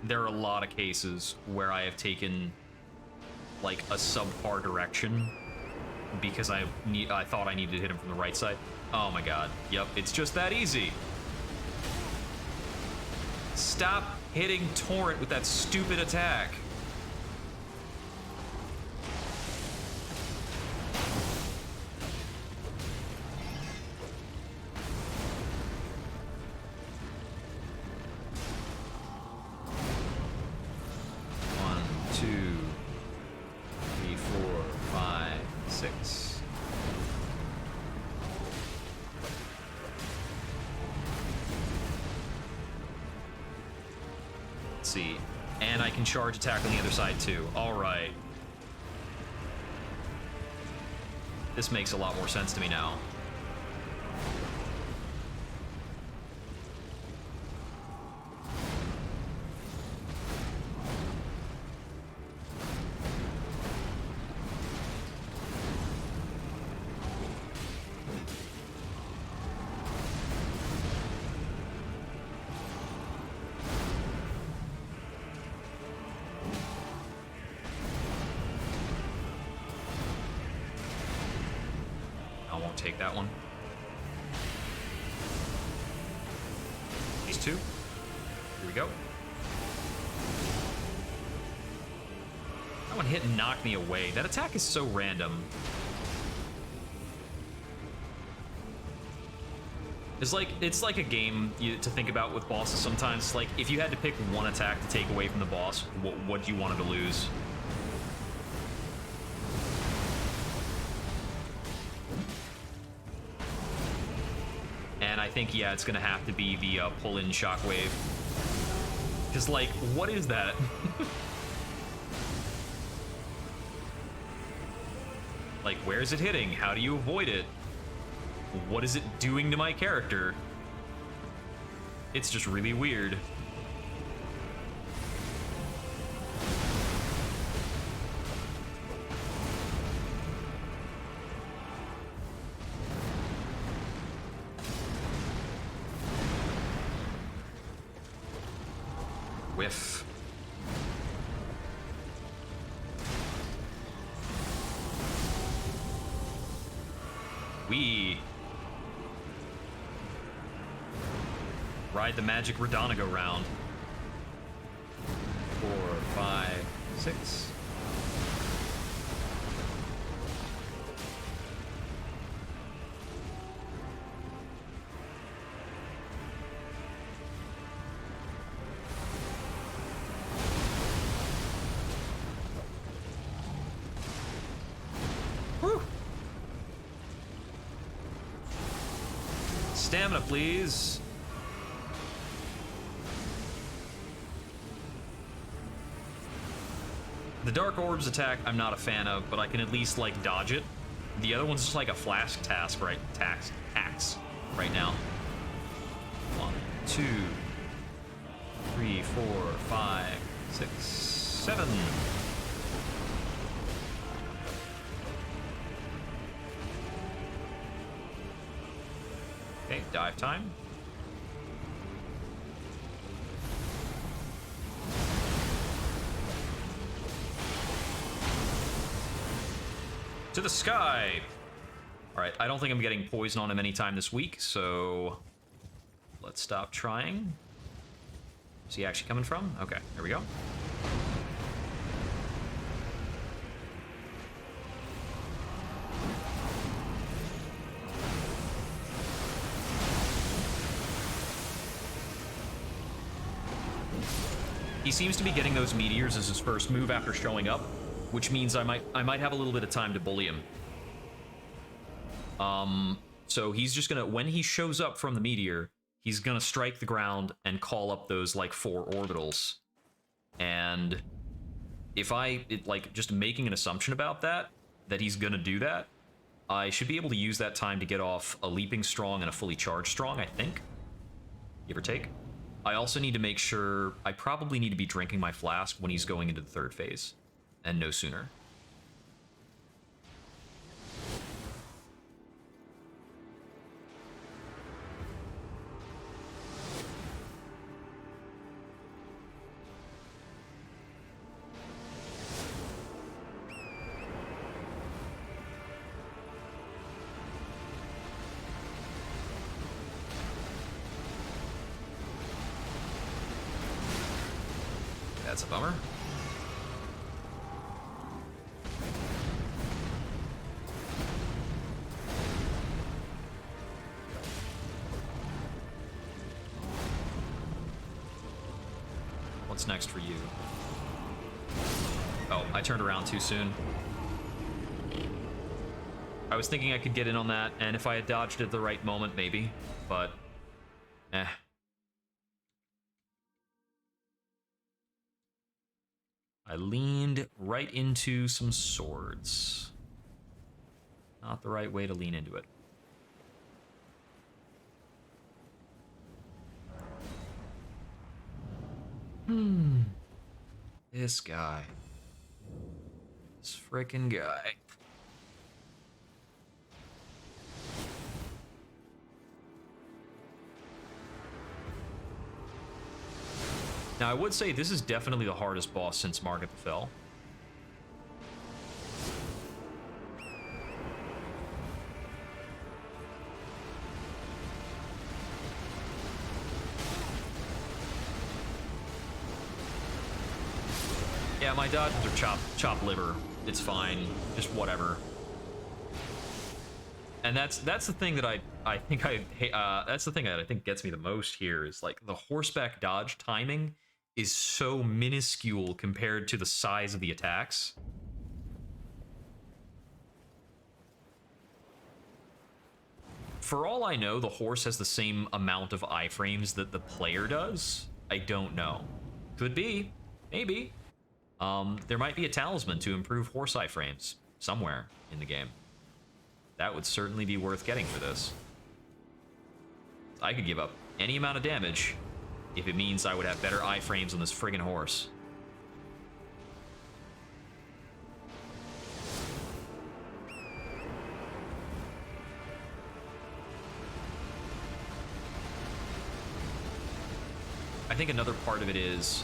There are a lot of cases where I have taken like a subpar direction because I thought I needed to hit him from the right side. Oh my god. Yep, it's just that easy. Stop hitting Torrent with that stupid attack. Charge attack on the other side too. All right. This makes a lot more sense to me now. Take that one. These two. Here we go. That one hit and knocked me away. That attack is so random. It's like a game to think about with bosses sometimes. Like, if you had to pick one attack to take away from the boss, what do you want him to lose? I think, yeah, it's gonna have to be the pull-in shockwave. Because, like, what is that? Like, where is it hitting? How do you avoid it? What is it doing to my character? It's just really weird. Whiff. Ride the magic Radonigo round. 4, 5, 6. Whew. Stamina, please. The Dark Orbs attack I'm not a fan of, but I can at least, like, dodge it. The other one's just like a flash task, right? Tax right now. 1, 2, 3, 4, 5, 6, 7. Okay, dive time. To the sky! Alright, I don't think I'm getting poison on him anytime this week, so let's stop trying. Is he actually coming from? Okay, there we go. He seems to be getting those meteors as his first move after showing up, which means I might have a little bit of time to bully him. So he's just gonna, when he shows up from the meteor, he's gonna strike the ground and call up those, like, 4 orbitals. And if like, just making an assumption about that he's gonna do that, I should be able to use that time to get off a Leaping Strong and a Fully Charged Strong, I think. Give or take. I also need to make sure, I probably need to be drinking my flask when he's going into the 3rd phase. And no sooner. That's a bummer. What's next for you? Oh, I turned around too soon. I was thinking I could get in on that, and if I had dodged it at the right moment, maybe. But, eh. I leaned right into some swords. Not the right way to lean into it. This guy. This frickin' guy. Now, I would say this is definitely the hardest boss since Mark at the Fell. Yeah, my dodges are chop liver. It's fine. Just whatever. And that's the thing that I think that's the thing that I think gets me the most here is, like, the horseback dodge timing is so minuscule compared to the size of the attacks. For all I know, the horse has the same amount of iframes that the player does. I don't know. Could be. Maybe. There might be a talisman to improve horse iframes somewhere in the game. That would certainly be worth getting for this. I could give up any amount of damage if it means I would have better iframes on this friggin' horse. I think another part of it is,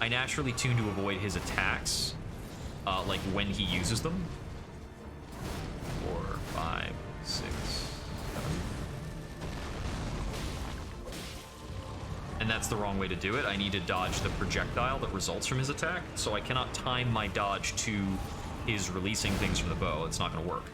I naturally tune to avoid his attacks, like when he uses them. 4, 5, 6, 7. that's the wrong way to do it. I need to dodge the projectile that results from his attack, so I cannot time my dodge to his releasing things from the bow. It's not going to work.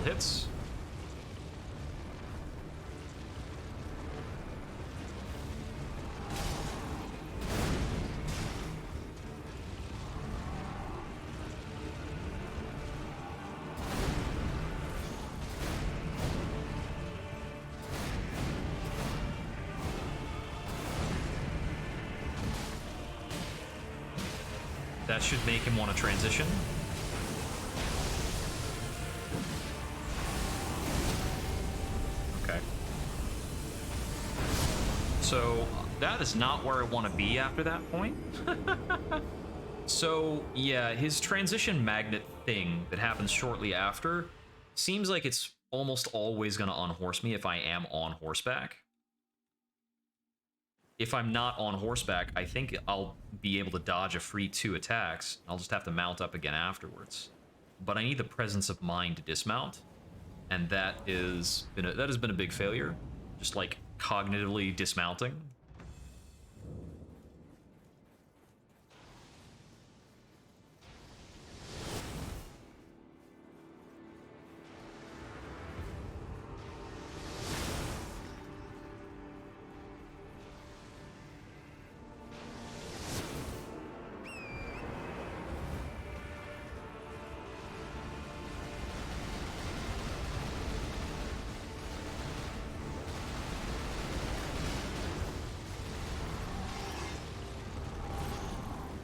Hits. That should make him want to transition. So that is not where I want to be after that point. So yeah, his transition magnet thing that happens shortly after seems like it's almost always going to unhorse me if I am on horseback. If I'm not on horseback, I think I'll be able to dodge a free 2 attacks. I'll just have to mount up again afterwards. But I need the presence of mind to dismount, and that has been a big failure. Just like cognitively dismounting.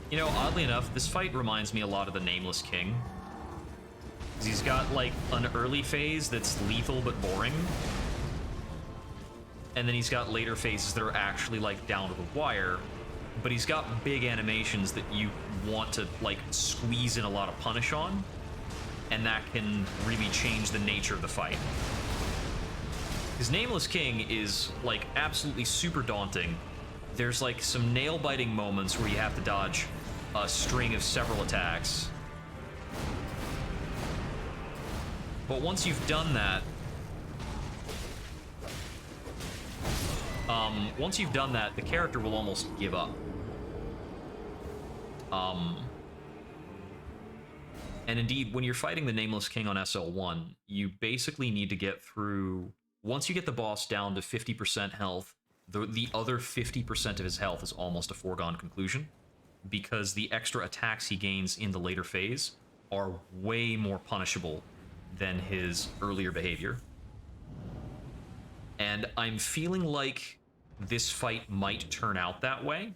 You know, oddly enough, this fight reminds me a lot of the Nameless King. He's got, like, an early phase that's lethal but boring. And then he's got later phases that are actually, like, down to the wire. But he's got big animations that you want to, like, squeeze in a lot of punish on. And that can really change the nature of the fight. His Nameless King is, like, absolutely super daunting. There's, like, some nail-biting moments where you have to dodge a string of several attacks. But once you've done that, the character will almost give up. And indeed, when you're fighting the Nameless King on SL1, you basically need to get through... Once you get the boss down to 50% health, the other 50% of his health is almost a foregone conclusion, because the extra attacks he gains in the later phase are way more punishable than his earlier behavior. And I'm feeling like this fight might turn out that way,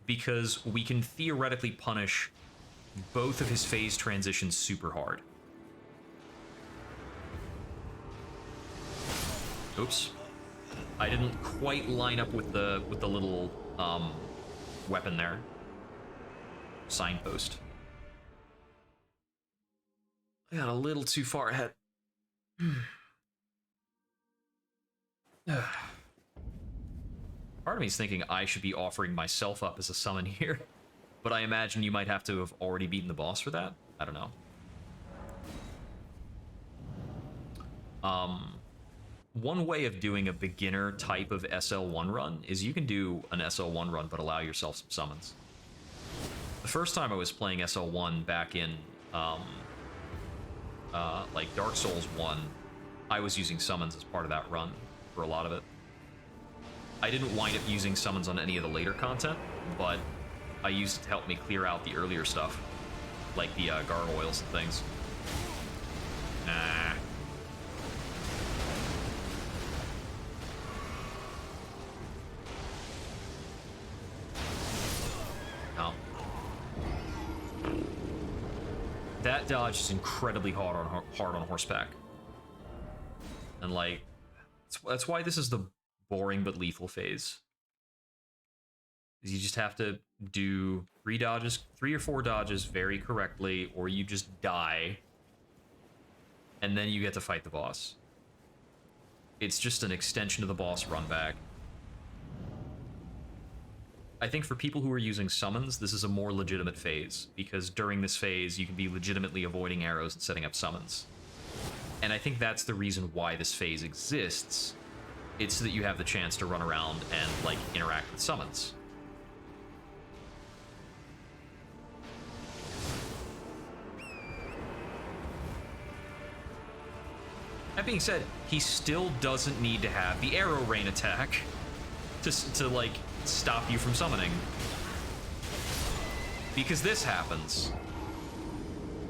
because we can theoretically punish both of his phase transitions super hard. Oops. I didn't quite line up with the little weapon there. Signpost. I got a little too far ahead. Part of me is thinking I should be offering myself up as a summon here, but I imagine you might have to have already beaten the boss for that. I don't know. One way of doing a beginner type of SL1 run is you can do an SL1 run but allow yourself some summons. The first time I was playing SL1 back in like Dark Souls 1, I was using summons as part of that run for a lot of it. I didn't wind up using summons on any of the later content, but I used it to help me clear out the earlier stuff, like the gargoyles and things. Nah. No. That dodge is incredibly hard on horseback. And like, that's why this is the boring but lethal phase. You just have to do 3 or 4 dodges very correctly, or you just die, and then you get to fight the boss. It's just an extension of the boss run back. I think for people who are using summons, this is a more legitimate phase, because during this phase, you can be legitimately avoiding arrows and setting up summons. And I think that's the reason why this phase exists. It's so that you have the chance to run around and, like, interact with summons. That being said, he still doesn't need to have the arrow rain attack to like, stop you from summoning. Because this happens.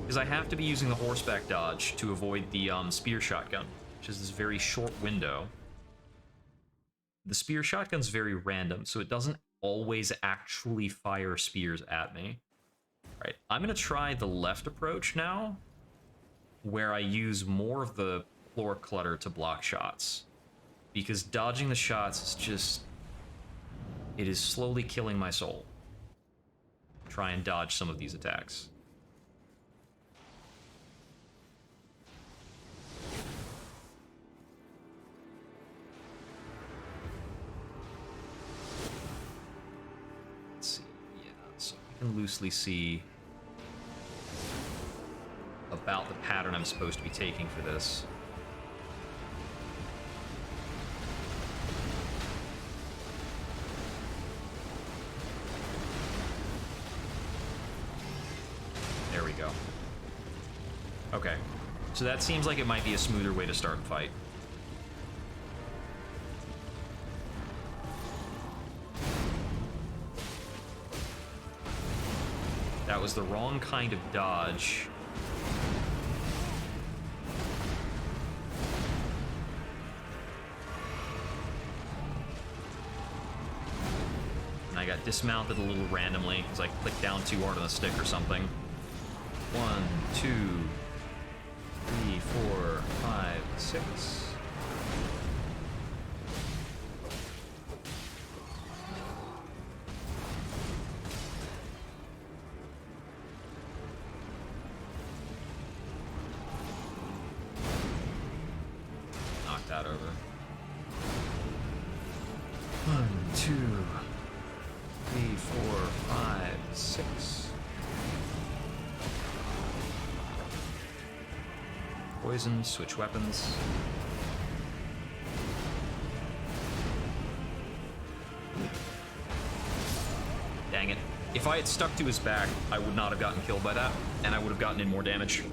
Because I have to be using the horseback dodge to avoid the spear shotgun, which is this very short window. The spear shotgun's very random, so it doesn't always actually fire spears at me. All right, I'm going to try the left approach now, where I use more of the floor clutter to block shots, because dodging the shots is just, it is slowly killing my soul. Try and dodge some of these attacks. Let's see, yeah, so I can loosely see about the pattern I'm supposed to be taking for this. There we go. Okay. So that seems like it might be a smoother way to start a fight. That was the wrong kind of dodge. And I got dismounted a little randomly because I clicked down too hard on the stick or something. 1, 2, 3, 4, 5, 6. Knock that over. 1, 2, 3, 4, 5, 6. Poison, switch weapons. Dang it. If I had stuck to his back, I would not have gotten killed by that, and I would have gotten in more damage.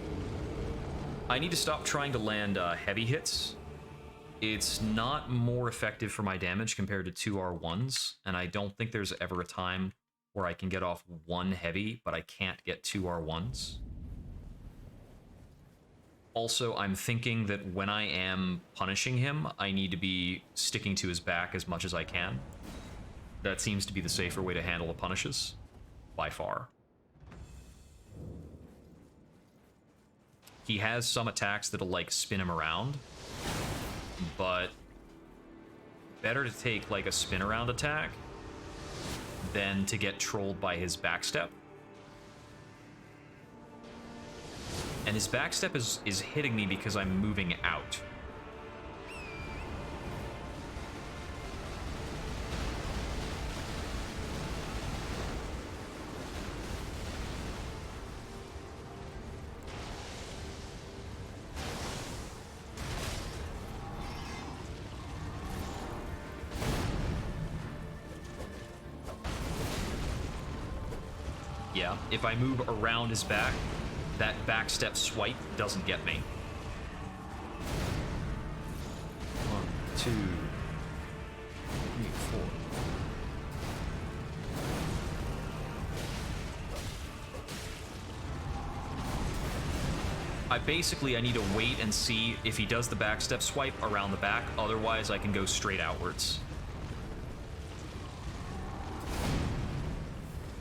I need to stop trying to land heavy hits. It's not more effective for my damage compared to 2 R1s, and I don't think there's ever a time where I can get off 1 heavy, but I can't get 2 R1s. Also, I'm thinking that when I am punishing him, I need to be sticking to his back as much as I can. That seems to be the safer way to handle the punishes, by far. He has some attacks that'll, like, spin him around, but better to take, like, a spin around attack than to get trolled by his backstep. And his backstep is hitting me because I'm moving out. Yeah, if I move around his back, that backstep swipe doesn't get me. 1, 2, 3, 4. I need to wait and see if he does the backstep swipe around the back, otherwise I can go straight outwards.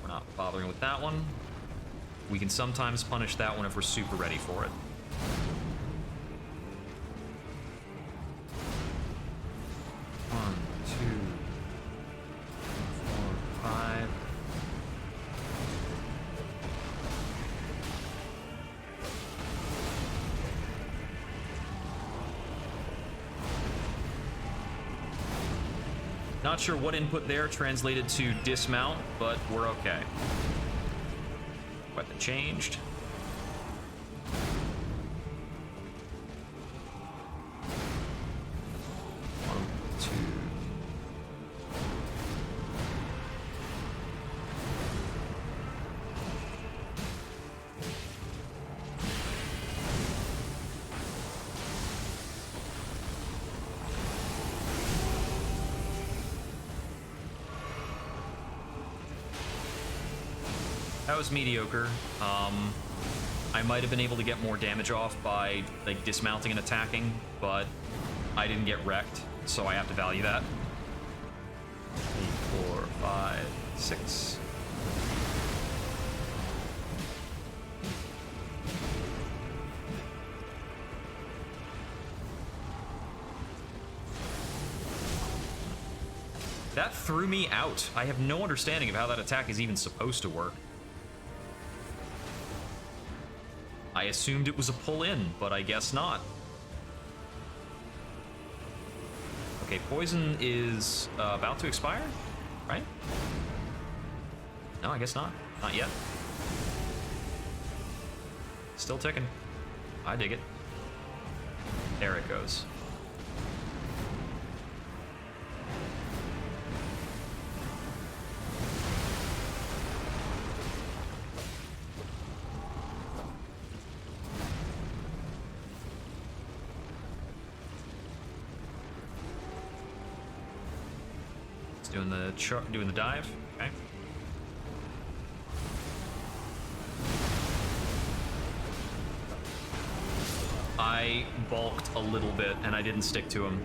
We're not bothering with that one. We can sometimes punish that one if we're super ready for it. One, 2, 4, 5. Not sure what input there translated to dismount, but we're okay. Weapon changed. One, two. That was mediocre. I might have been able to get more damage off by like dismounting and attacking, but I didn't get wrecked, so I have to value that. 3, 4, 5, 6. That threw me out. I have no understanding of how that attack is even supposed to work. I assumed it was a pull-in, but I guess not. Okay, poison is about to expire, right? No, I guess not. Not yet. Still ticking. I dig it. There it goes. Doing the dive. Okay. I balked a little bit and I didn't stick to him.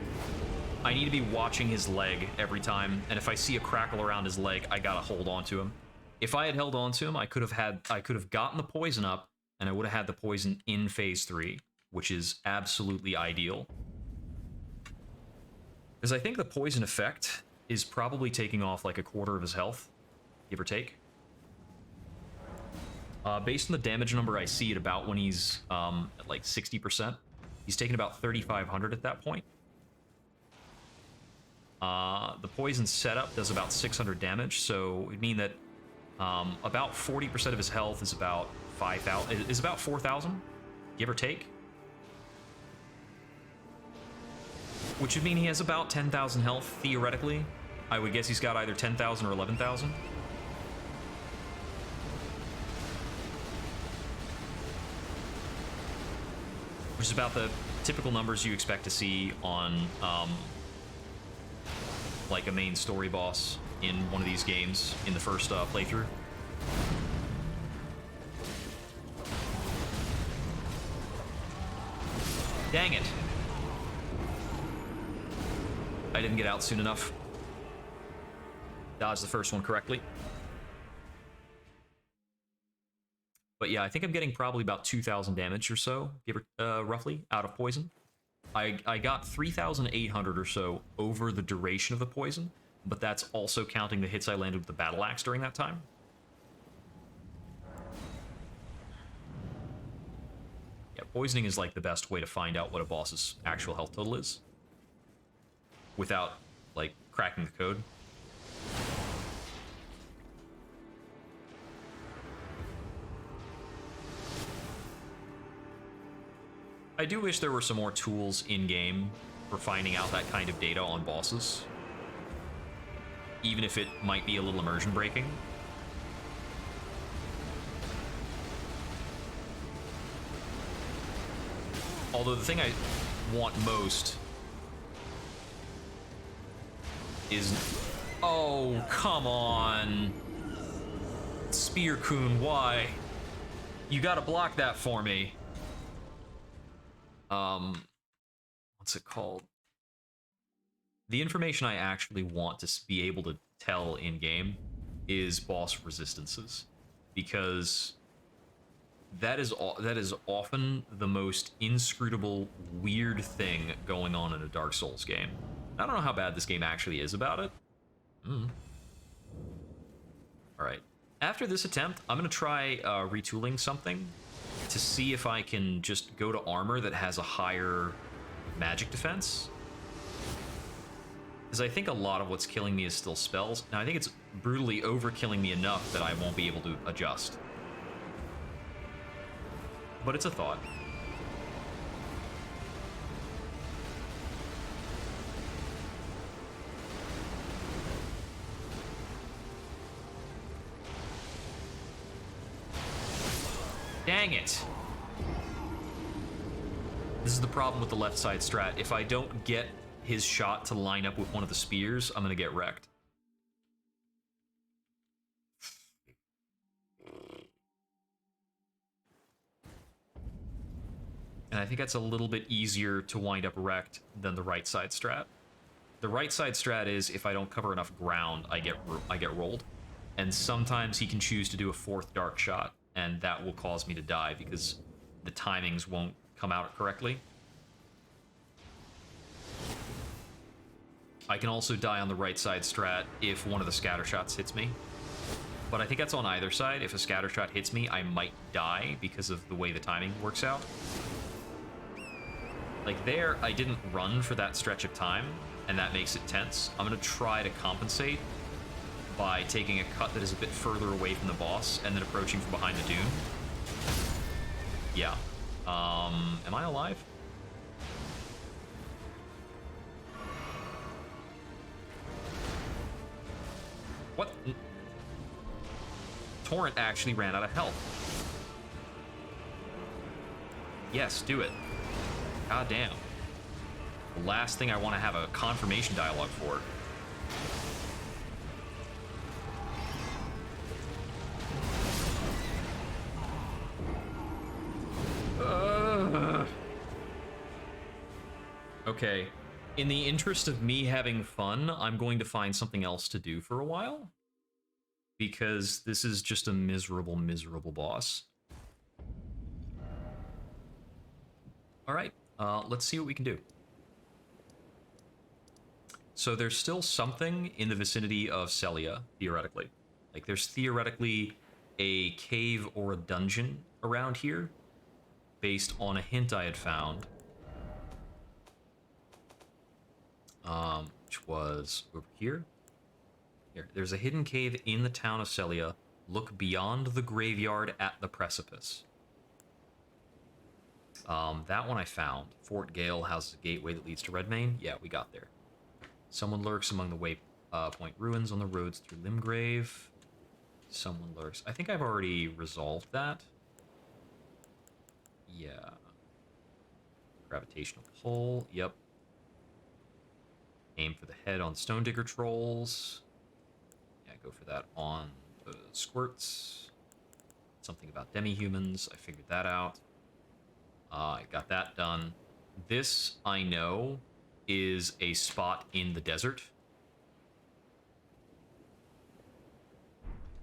I need to be watching his leg every time, and if I see a crackle around his leg, I gotta hold on to him. If I had held on to him, I could have gotten the poison up, and I would have had the poison in phase 3, which is absolutely ideal. Because I think the poison effect is probably taking off like a quarter of his health, give or take. Based on the damage number I see at about when he's at like 60%, he's taking about 3,500 at that point. The poison setup does about 600 damage, so it would mean that about 40% of his health is about 5,000, is about 4,000, give or take. Which would mean he has about 10,000 health, theoretically. I would guess he's got either 10,000 or 11,000. Which is about the typical numbers you expect to see on, like a main story boss in one of these games in the first playthrough. Dang it. I didn't get out soon enough. Dodged the first one correctly. But yeah, I think I'm getting probably about 2,000 damage or so, give or, roughly, out of poison. I got 3,800 or so over the duration of the poison, but that's also counting the hits I landed with the battle axe during that time. Yeah, poisoning is like the best way to find out what a boss's actual health total is, without, like, cracking the code. I do wish there were some more tools in-game for finding out that kind of data on bosses, even if it might be a little immersion breaking. Although the thing I want most is... Oh, come on. Spear-kun, why? You gotta block that for me. What's it called? The information I actually want to be able to tell in-game is boss resistances, because that is often the most inscrutable, weird thing going on in a Dark Souls game. I don't know how bad this game actually is about it. Alright. After this attempt, I'm going to try retooling something to see if I can just go to armor that has a higher magic defense. Because I think a lot of what's killing me is still spells. Now, I think it's brutally overkilling me enough that I won't be able to adjust. But it's a thought. Dang it! This is the problem with the left side strat. If I don't get his shot to line up with one of the spears, I'm gonna get wrecked. And I think that's a little bit easier to wind up wrecked than the right side strat. The right side strat is if I don't cover enough ground, I get rolled. And sometimes he can choose to do a fourth dark shot, and that will cause me to die because the timings won't come out correctly. I can also die on the right side strat if one of the scatter shots hits me. But I think that's on either side. If a scatter shot hits me, I might die because of the way the timing works out. Like there, I didn't run for that stretch of time, and that makes it tense. I'm gonna try to compensate by taking a cut that is a bit further away from the boss and then approaching from behind the dune. Yeah. Am I alive? What? Torrent actually ran out of health. Yes, do it. God damn. The last thing I want to have a confirmation dialogue for. Okay. In the interest of me having fun, I'm going to find something else to do for a while. Because this is just a miserable, miserable boss. Alright, let's see what we can do. So there's still something in the vicinity of Celia, theoretically. Like, there's theoretically a cave or a dungeon around here, based on a hint I had found. Which was over here. Here, there's a hidden cave in the town of Celia. Look beyond the graveyard at the precipice. That one I found. Fort Gale houses a gateway that leads to Redmane. Yeah, we got there. Someone lurks among the waypoint ruins on the roads through Limgrave. Someone lurks. I think I've already resolved that. Yeah. Gravitational pull. Yep. Aim for the head on Stone Digger trolls. Yeah, go for that on the squirts. Something about demi-humans. I figured that out. I got that done. This, I know, is a spot in the desert.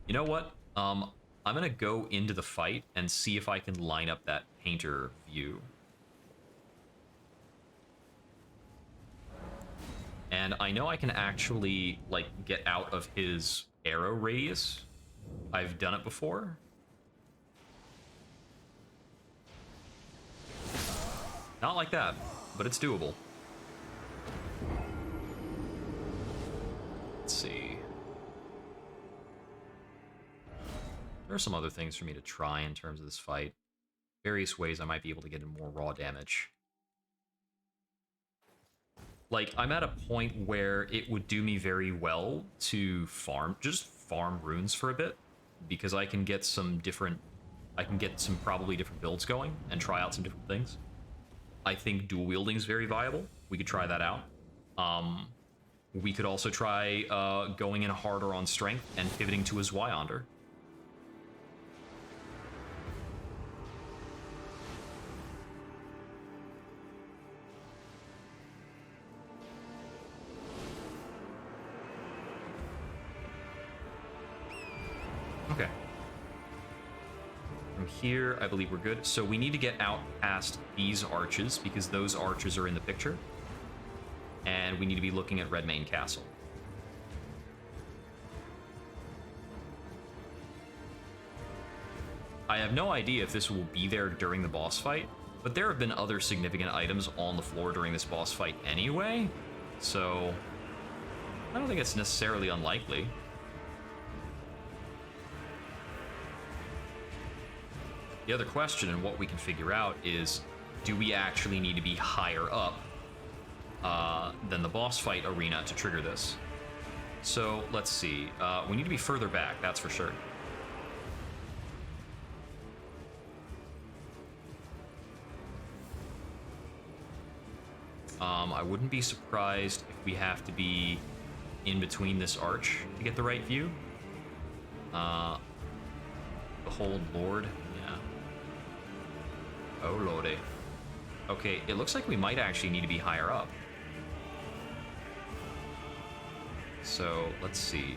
You know what? I'm gonna go into the fight and see if I can line up that painter view. And I know I can actually, like, get out of his arrow radius. I've done it before. Not like that, but it's doable. Let's see. There are some other things for me to try in terms of this fight. Various ways I might be able to get in more raw damage. Like, I'm at a point where it would do me very well to just farm runes for a bit, because I can get some probably different builds going and try out some different things. I think dual wielding is very viable. We could try that out. We could also try going in harder on strength and pivoting to his Wyonder. Okay. From here, I believe we're good. So we need to get out past these arches, because those arches are in the picture. And we need to be looking at Redmane Castle. I have no idea if this will be there during the boss fight, but there have been other significant items on the floor during this boss fight anyway, so I don't think it's necessarily unlikely. The other question and what we can figure out is, do we actually need to be higher up than the boss fight arena to trigger this? So let's see. We need to be further back, that's for sure. I wouldn't be surprised if we have to be in between this arch to get the right view. Behold Lord. Yeah. Oh lordy. Okay, it looks like we might actually need to be higher up. So, let's see.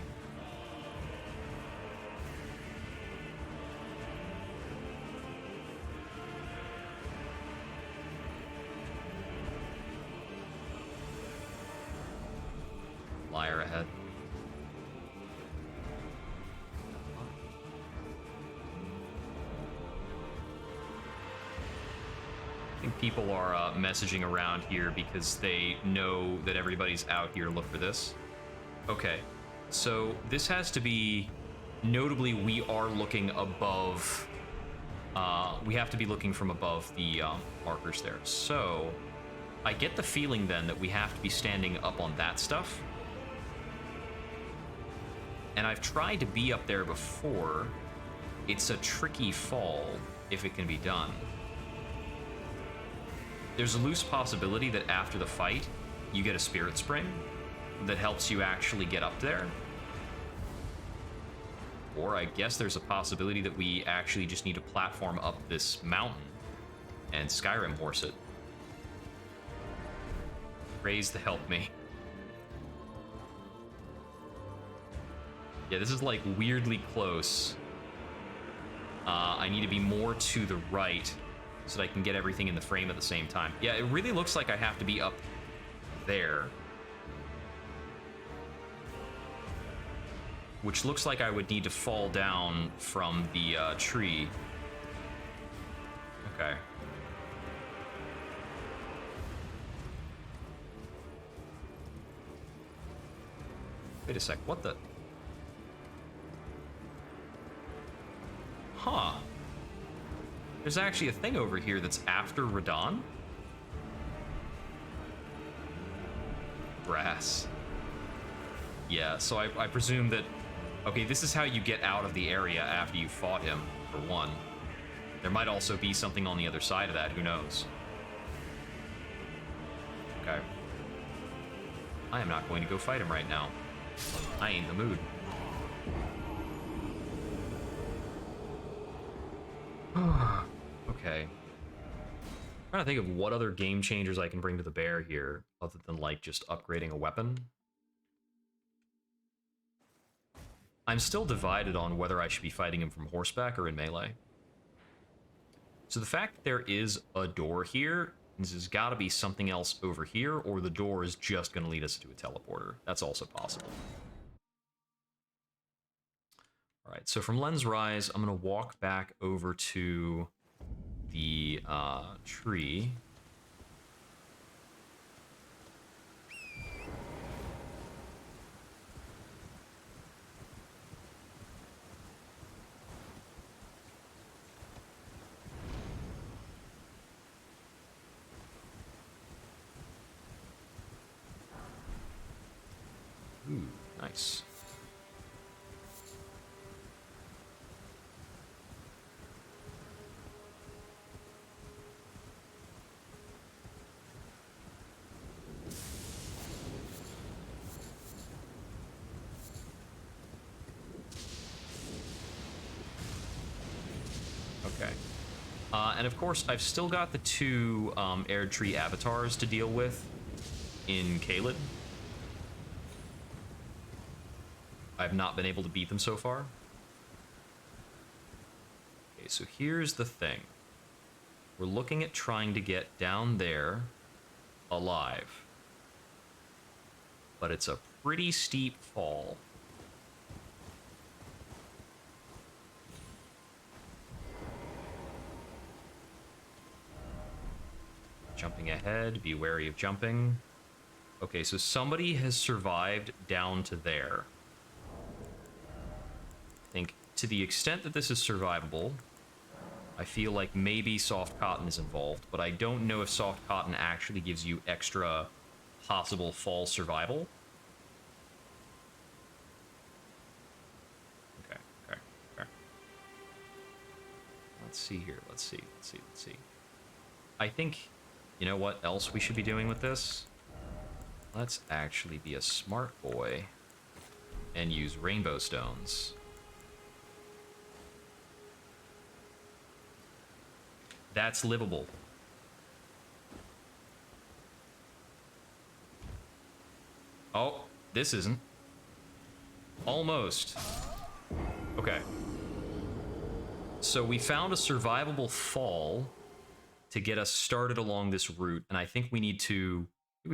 Liar ahead. I think people are messaging around here because they know that everybody's out here to look for this. Okay, so this has to be, notably, we are looking above, we have to be looking from above the markers there. So, I get the feeling then that we have to be standing up on that stuff. And I've tried to be up there before. It's a tricky fall if it can be done. There's a loose possibility that after the fight, you get a spirit spring that helps you actually get up there. Or I guess there's a possibility that we actually just need to platform up this mountain and Skyrim horse it. Praise the help me. Yeah, this is like weirdly close. I need to be more to the right so that I can get everything in the frame at the same time. Yeah, it really looks like I have to be up there. Which looks like I would need to fall down from the tree. Okay. Wait a sec, what the? Huh. There's actually a thing over here that's after Radon? Brass. Yeah, so I presume that... Okay, this is how you get out of the area after you fought him, for one. There might also be something on the other side of that, who knows? Okay. I am not going to go fight him right now. I ain't in the mood. Okay. I'm trying to think of what other game changers I can bring to the bear here, other than, like, just upgrading a weapon. I'm still divided on whether I should be fighting him from horseback or in melee. So the fact that there is a door here means there's got to be something else over here, or the door is just going to lead us to a teleporter. That's also possible. All right, so from Lens Rise, I'm going to walk back over to the tree. Ooh, nice. Okay. And of course, I've still got the two Air Tree avatars to deal with in Caelid. I've not been able to beat them so far. Okay, so here's the thing. We're looking at trying to get down there alive. But it's a pretty steep fall. Jumping ahead, be wary of jumping. Okay, so somebody has survived down to there. I think to the extent that this is survivable, I feel like maybe soft cotton is involved, but I don't know if soft cotton actually gives you extra possible fall survival. Okay, okay, okay. Let's see here. Let's see. I think, you know what else we should be doing with this? Let's actually be a smart boy and use rainbow stones. That's livable. Oh, this isn't. Almost. Okay. So we found a survivable fall to get us started along this route, and I think we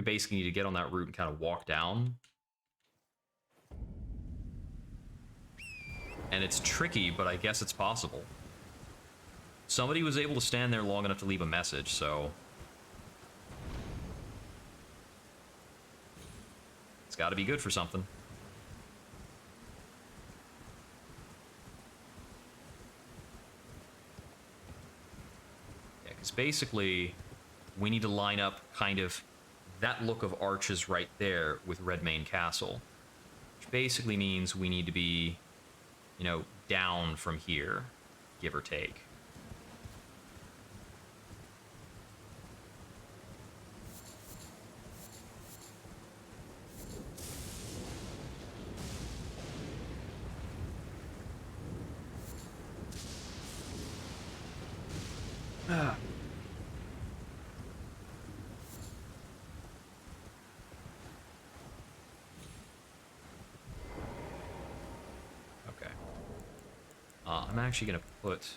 basically need to get on that route and kind of walk down. And it's tricky, but I guess it's possible. Somebody was able to stand there long enough to leave a message, so it's got to be good for something. Yeah, because basically, we need to line up kind of that look of arches right there with Redmane Castle. Which basically means we need to be, you know, down from here, give or take. Okay. I'm actually going to put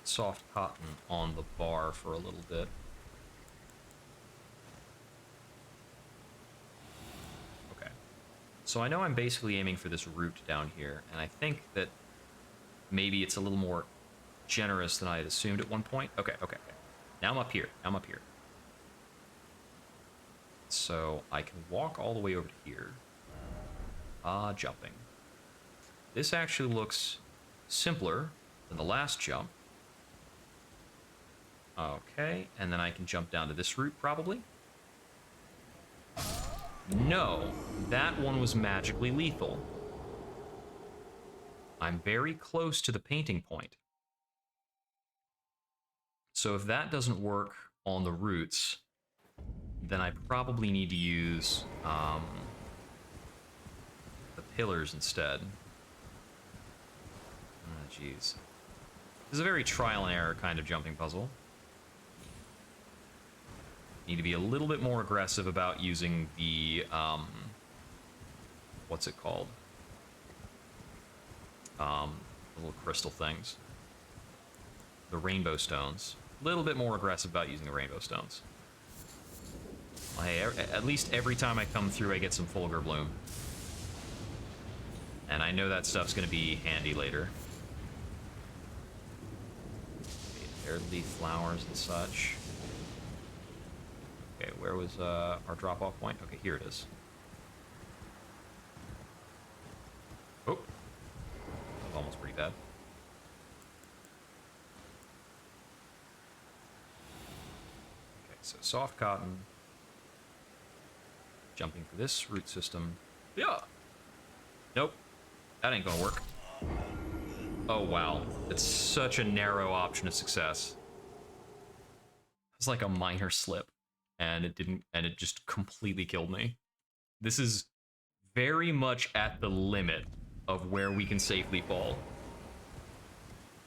soft cotton on the bar for a little bit. Okay. So I know I'm basically aiming for this route down here, and I think that maybe it's a little more generous than I had assumed at one point. Okay. Now I'm up here. So I can walk all the way over to here. Jumping. This actually looks simpler than the last jump. Okay, and then I can jump down to this route, probably. No, that one was magically lethal. I'm very close to the painting point. So if that doesn't work on the routes, then I probably need to use the pillars instead. Oh, jeez. This is a very trial and error kind of jumping puzzle. Need to be a little bit more aggressive about using the, what's it called? Little crystal things. The rainbow stones. A little bit more aggressive about using the rainbow stones. Well, hey, at least every time I come through, I get some Fulgur Bloom. And I know that stuff's going to be handy later. Air leaf flowers and such. Okay, where was our drop-off point? Okay, here it is. Oh. That was almost pretty bad. Okay, so soft cotton. Jumping for this root system. Yeah! Nope. That ain't gonna work. Oh, wow. It's such a narrow option of success. It's like a minor slip. And it didn't, and it just completely killed me. This is very much at the limit of where we can safely fall.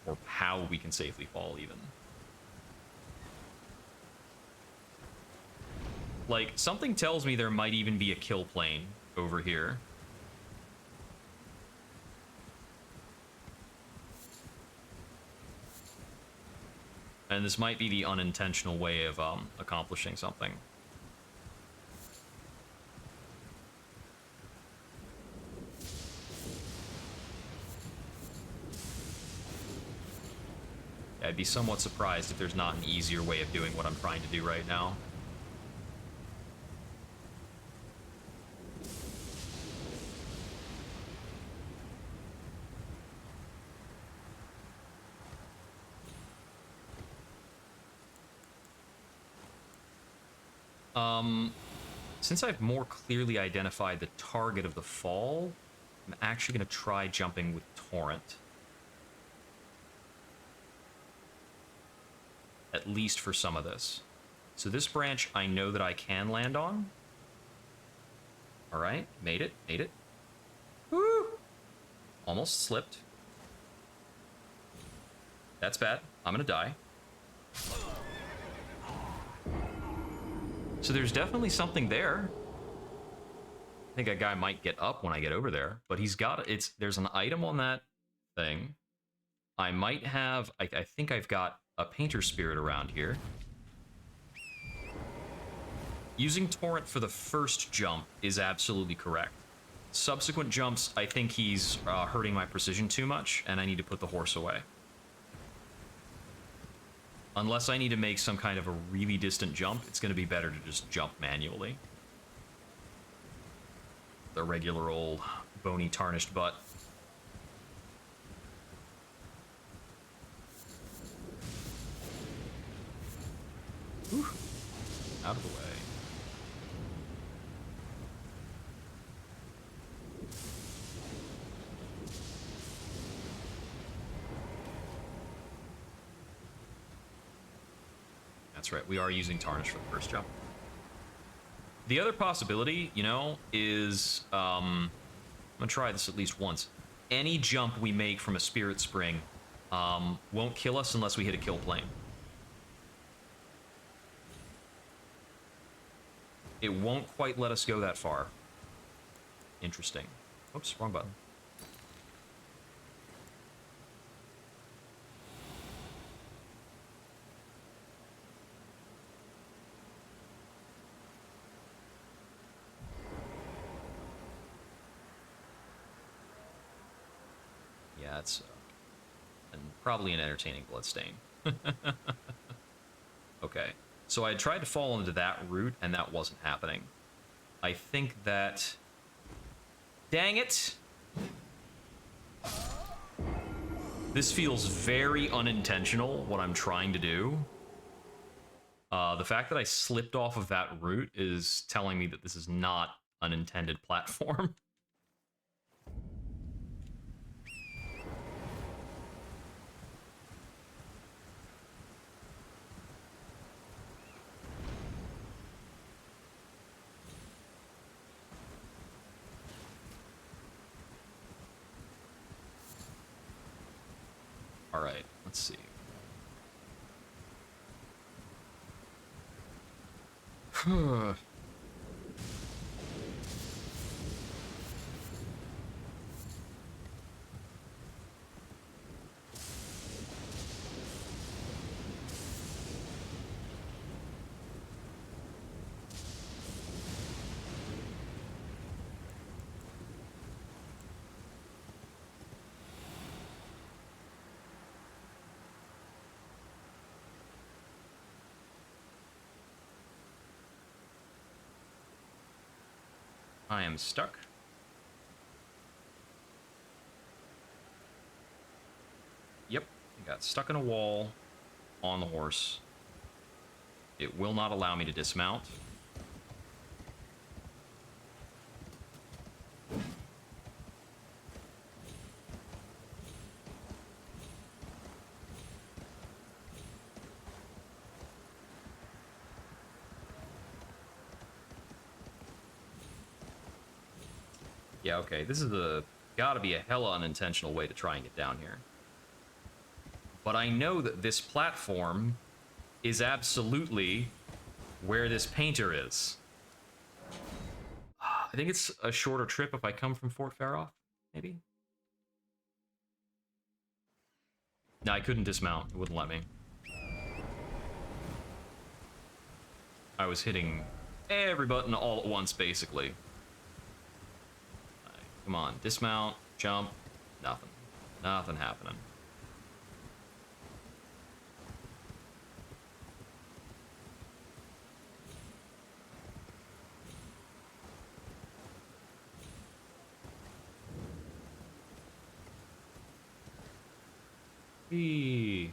Or how we can safely fall, even. Like, something tells me there might even be a kill plane over here. And this might be the unintentional way of accomplishing something. Yeah, I'd be somewhat surprised if there's not an easier way of doing what I'm trying to do right now. Since I've more clearly identified the target of the fall, I'm actually going to try jumping with Torrent. At least for some of this. So this branch I know that I can land on. Alright, made it, made it. Woo! Almost slipped. That's bad. I'm gonna die. So there's definitely something there. I think a guy might get up when I get over there, but he's got there's an item on that thing. I might have I think I've got a painter spirit around here. Using Torrent for the first jump is absolutely correct. Subsequent jumps, I think he's hurting my precision too much, and I need to put the horse away. Unless I need to make some kind of a really distant jump, it's going to be better to just jump manually. The regular old bony tarnished butt. Whew. Out of the way. That's right, we are using Tarnish for the first jump. The other possibility, you know, is I'm gonna try this at least once. Any jump we make from a Spirit Spring won't kill us unless we hit a kill plane. It won't quite let us go that far. Interesting. Oops, wrong button. Yeah, it's probably an entertaining bloodstain. Okay, so I tried to fall into that route, and that wasn't happening. I think that... Dang it! This feels very unintentional, what I'm trying to do. The fact that I slipped off of that route is telling me that this is not an intended platform. Alright, let's see. I am stuck. Yep, I got stuck in a wall on the horse. It will not allow me to dismount. Yeah, okay, this is gotta be a hella unintentional way to try and get down here. But I know that this platform is absolutely where this painter is. I think it's a shorter trip if I come from Fort Faroff, maybe? No, I couldn't dismount. It wouldn't let me. I was hitting every button all at once, basically. Come on, dismount, jump, nothing. Nothing happening. Eee.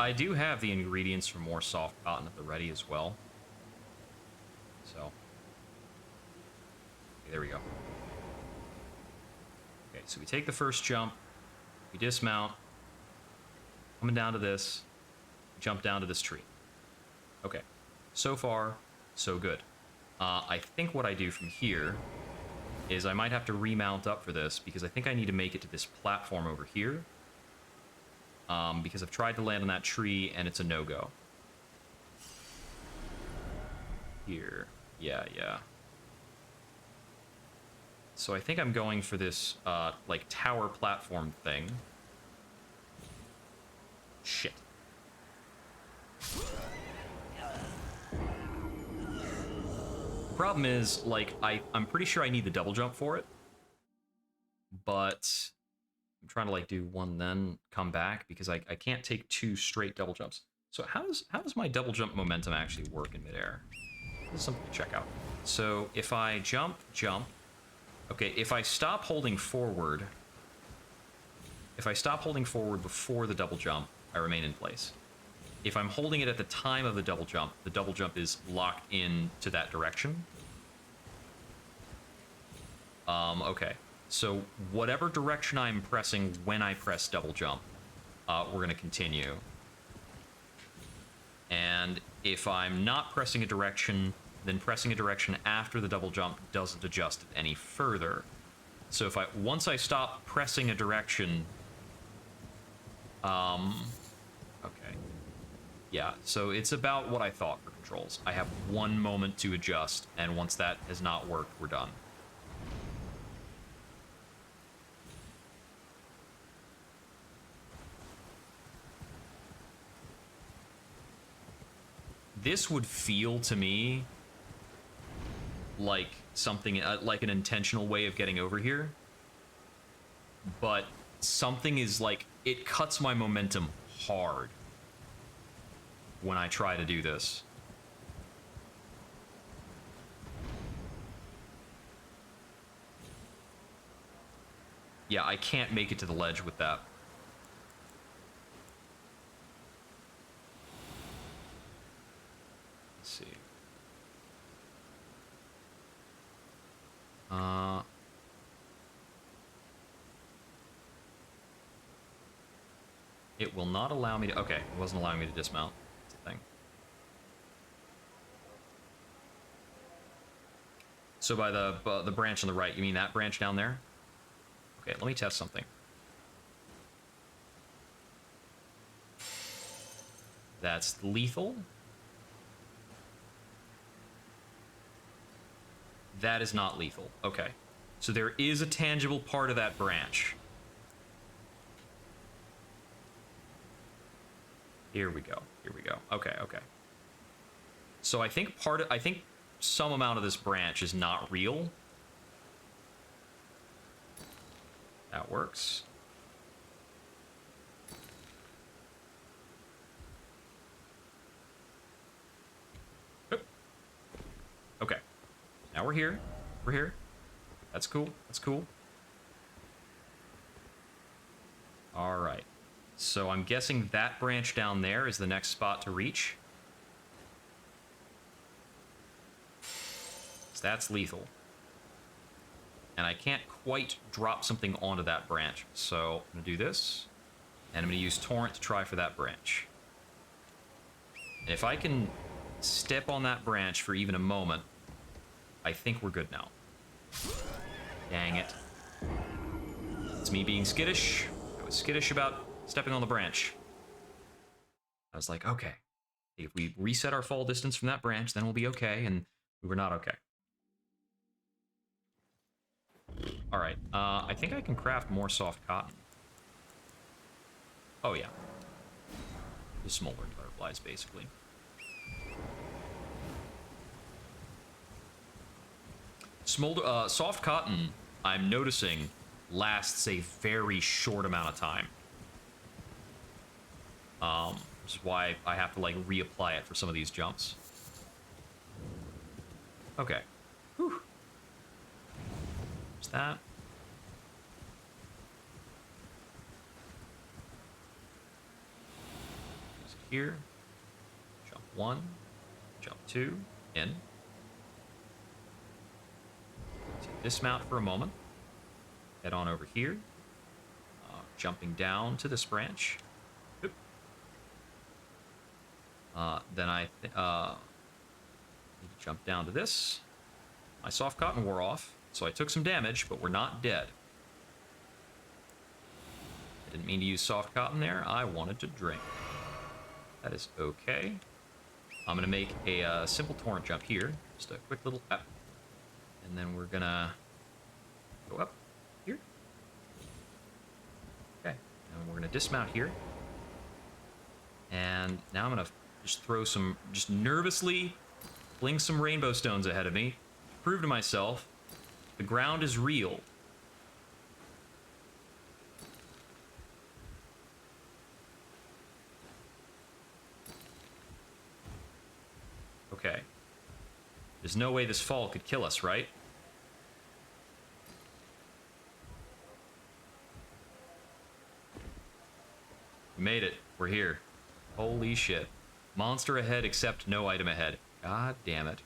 I do have the ingredients for more soft cotton at the ready as well. So, okay, there we go. Okay, so we take the first jump, we dismount, coming down to this, jump down to this tree. Okay, so far, so good. I think what I do from here is I might have to remount up for this because I think I need to make it to this platform over here. Because I've tried to land on that tree and it's a no-go. Here. Yeah. So I think I'm going for this, like, tower platform thing. Shit. The problem is, like, I'm pretty sure I need the double jump for it. But I'm trying to, like, do one then come back because I can't take 2 straight double jumps. So how does my double jump momentum actually work in midair? This is something to check out. So if I jump. Okay, if I stop holding forward before the double jump, I remain in place. If I'm holding it at the time of the double jump is locked in to that direction. Okay. So whatever direction I'm pressing when I press double jump, we're going to continue. And if I'm not pressing a direction, then pressing a direction after the double jump doesn't adjust it any further. So if once I stop pressing a direction, okay. Yeah, so it's about what I thought for controls. I have 1 moment to adjust, and once that has not worked, we're done. This would feel to me like something, like an intentional way of getting over here. But something is like, it cuts my momentum hard when I try to do this. Yeah, I can't make it to the ledge with that. Let's see. It will not allow me to... Okay, it wasn't allowing me to dismount. That's the thing. So by the branch on the right, you mean that branch down there? Okay, let me test something. That's lethal. That is not lethal. Okay. So there is a tangible part of that branch. Here we go. Here we go. Okay, okay. So I think some amount of this branch is not real. That works. Oop. Okay. Now we're here. We're here. That's cool. That's cool. All right. So I'm guessing that branch down there is the next spot to reach. So that's lethal. And I can't quite drop something onto that branch. So I'm going to do this. And I'm going to use Torrent to try for that branch. And if I can step on that branch for even a moment, I think we're good now. Dang it. It's me being skittish. I was skittish about stepping on the branch. I was like, okay, if we reset our fall distance from that branch, then we'll be okay, and we were not okay. All right, I think I can craft more soft cotton. Oh, yeah. The smoldering butterflies, basically. Soft cotton, I'm noticing, lasts a very short amount of time. Which is why I have to, like, reapply it for some of these jumps. Okay. Whew. There's that. here. Jump 1. Jump 2. In. So dismount for a moment. Head on over here. Jumping down to this branch. Oop. Then I need to jump down to this. My soft cotton wore off, so I took some damage, but we're not dead. I didn't mean to use soft cotton there. I wanted to drink. That is okay. I'm going to make a simple torrent jump here. Just a quick little up. And then we're going to go up here. Okay. And we're going to dismount here. And now I'm going to just throw some, just nervously fling some rainbow stones ahead of me. Prove to myself the ground is real. Okay. There's no way this fall could kill us, right? We made it. We're here. Holy shit. Monster ahead, except no item ahead. God damn it.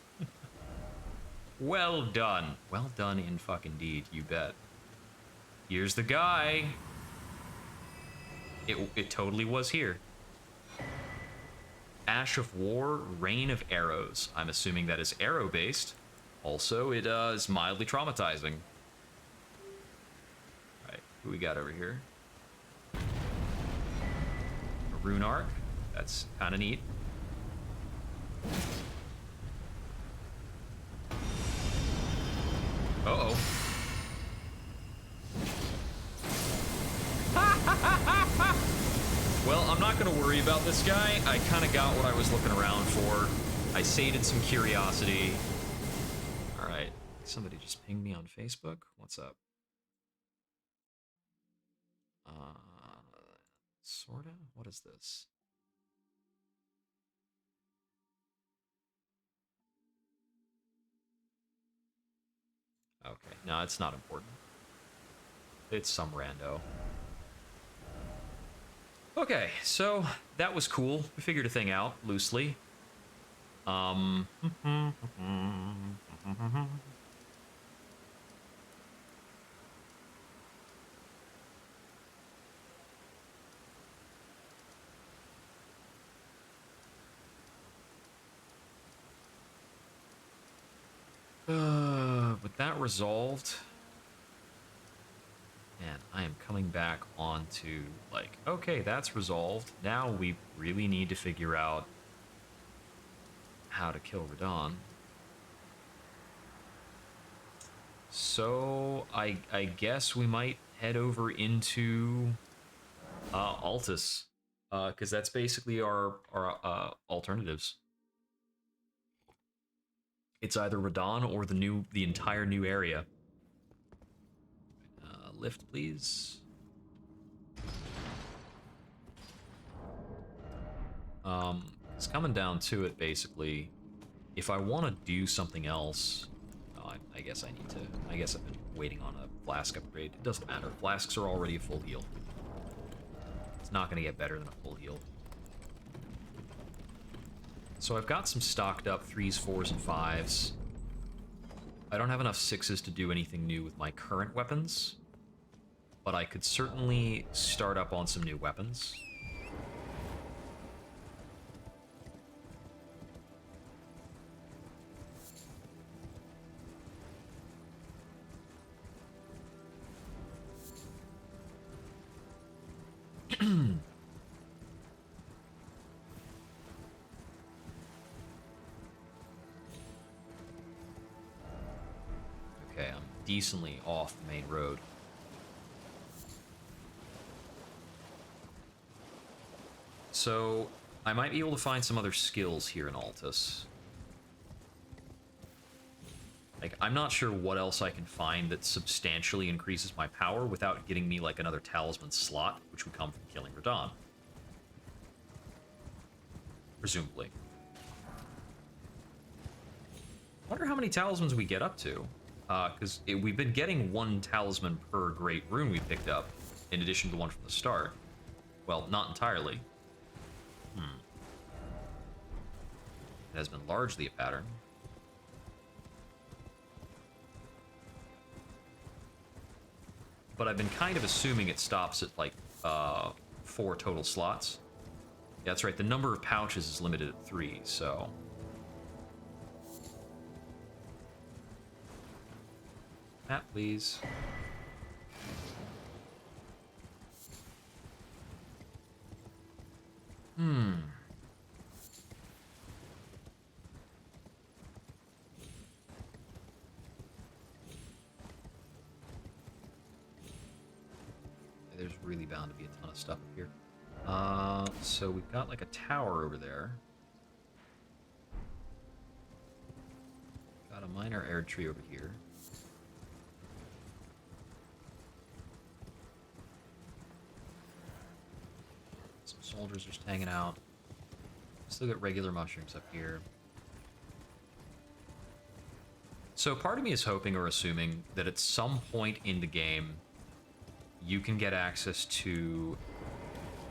Well done. Well done in fucking deed, you bet. Here's the guy. It totally was here. Ash of War, Rain of Arrows. I'm assuming that is arrow-based. Also, it is mildly traumatizing. Alright, who we got over here? A rune arc. That's kind of neat. Uh-oh. Well, I'm not going to worry about this guy. I kind of got what I was looking around for. I sated some curiosity. All right. Somebody just pinged me on Facebook. What's up? Sorta? What is this? Okay. No, it's not important. It's some rando. Okay, so that was cool. We figured a thing out loosely. With that resolved, man, I am coming back onto, like, okay, that's resolved. Now we really need to figure out how to kill Radon. So, I guess we might head over into Altus, because that's basically our alternatives. It's either Radon or the entire new area. Lift, please. It's coming down to it, basically. If I want to do something else, I guess I need to. I guess I've been waiting on a flask upgrade. It doesn't matter. Flasks are already a full heal. It's not going to get better than a full heal. So I've got some stocked up 3s, 4s, and 5s. I don't have enough 6s to do anything new with my current weapons, but I could certainly start up on some new weapons. Okay, I'm decently off the main road. So, I might be able to find some other skills here in Altus. Like, I'm not sure what else I can find that substantially increases my power without getting me, like, another Talisman slot, which would come from killing Radon. Presumably. I wonder how many Talismans we get up to. Because we've been getting 1 Talisman per Great Rune we picked up, in addition to the one from the start. Well, not entirely. It has been largely a pattern. But I've been kind of assuming it stops at, like, 4 total slots. Yeah, that's right. The number of pouches is limited at 3, so... Map, please. There's really bound to be a ton of stuff up here. So we've got like a tower over there. Got a minor air tree over here. Some soldiers just hanging out. Still got regular mushrooms up here. So part of me is hoping or assuming that at some point in the game, you can get access to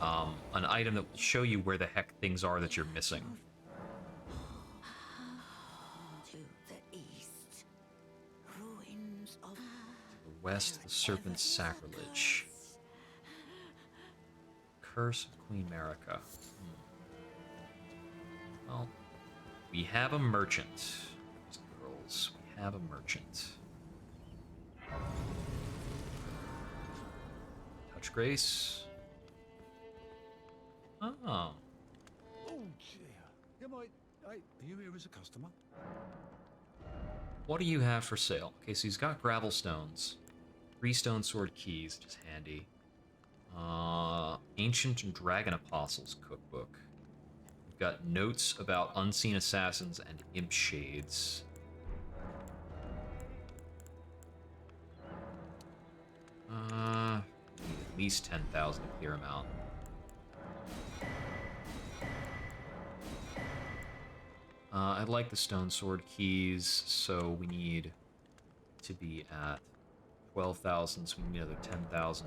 an item that will show you where the heck things are that you're missing. To the east, ruins of To the west, the Serpent's Sacrilege. Curse of Queen Marika. Well, we have a merchant. Girls, we have a merchant. Touch Grace. Oh. Oh dear. Are you here as a customer? What do you have for sale? Okay, so he's got gravel stones. 3 stone sword keys, which is handy. Ancient Dragon Apostles cookbook. We've got notes about unseen assassins and imp shades. Need at least 10,000 to clear him out. I'd like the stone sword keys, so we need to be at 12,000, so we need another 10,000.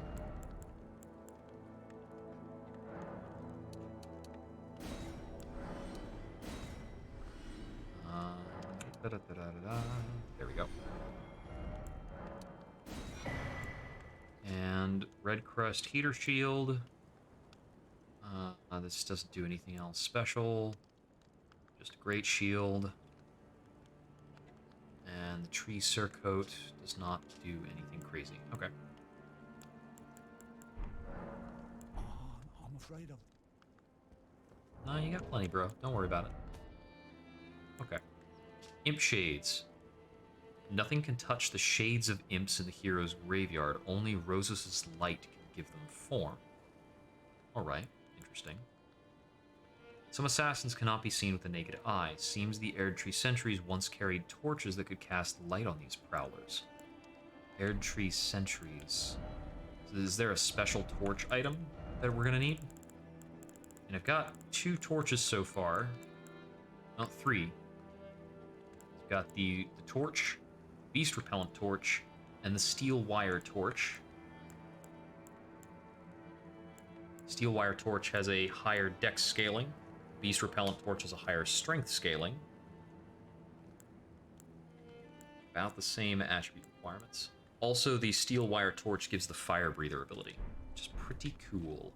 There we go. And Red Crust Heater Shield. This doesn't do anything else special. Just a great shield. And the Tree Surcoat does not do anything crazy. Okay. I'm afraid of. No, you got plenty, bro. Don't worry about it. Okay. Imp Shades. Nothing can touch the shades of imps in the hero's graveyard. Only Rosus' light can give them form. Alright, interesting. Some assassins cannot be seen with the naked eye. Seems the Erdtree sentries once carried torches that could cast light on these prowlers. Erdtree sentries. So is there a special torch item that we're gonna need? And I've got 2 torches so far. Not 3. I've got the torch, Beast Repellent Torch, and the Steel Wire Torch. Steel Wire Torch has a higher dex scaling. Beast Repellent Torch has a higher strength scaling. About the same attribute requirements. Also, the Steel Wire Torch gives the Fire Breather ability, which is pretty cool.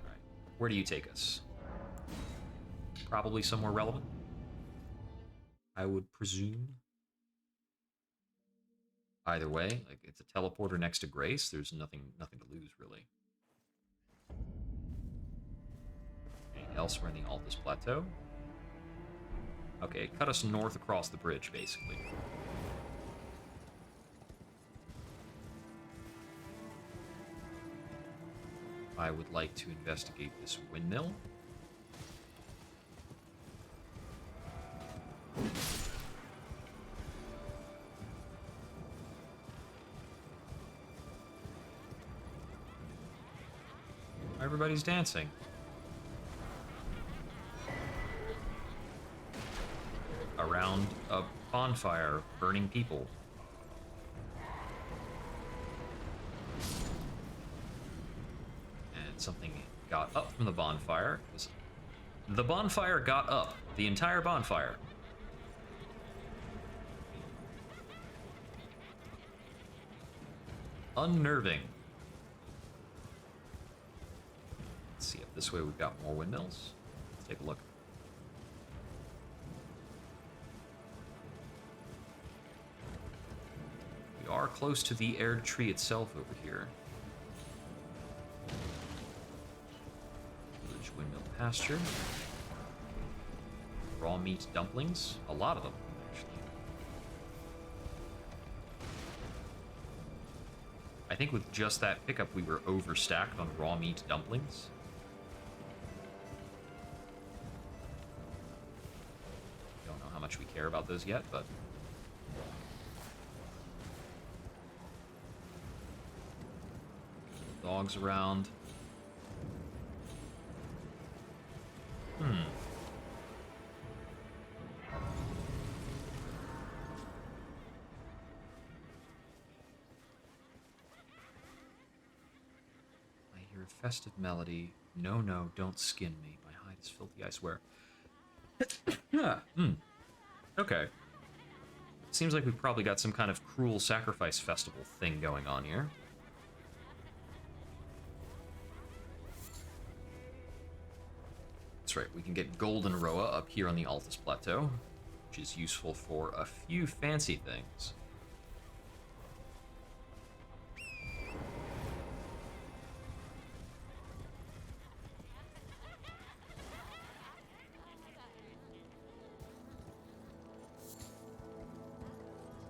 Alright, where do you take us? Probably somewhere relevant, I would presume. Either way, like, it's a teleporter next to Grace. There's nothing to lose, really. Anything elsewhere in the Altus Plateau? Okay, cut us north across the bridge, basically. I would like to investigate this windmill. Everybody's dancing. Around a bonfire, burning people. And something got up from the bonfire. It was The bonfire got up. The entire bonfire. Unnerving. Let's see if this way we've got more windmills. Let's take a look. We are close to the aired tree itself over here. Village windmill pasture. Raw meat dumplings. A lot of them, actually. I think with just that pickup, we were overstacked on raw meat dumplings. Don't know how much we care about those yet, but... Dogs around. I hear a festive melody. No, no, don't skin me. My hide is filthy, I swear. Okay. Seems like we've probably got some kind of cruel sacrifice festival thing going on here. That's right, we can get Golden Roa up here on the Altus Plateau, which is useful for a few fancy things.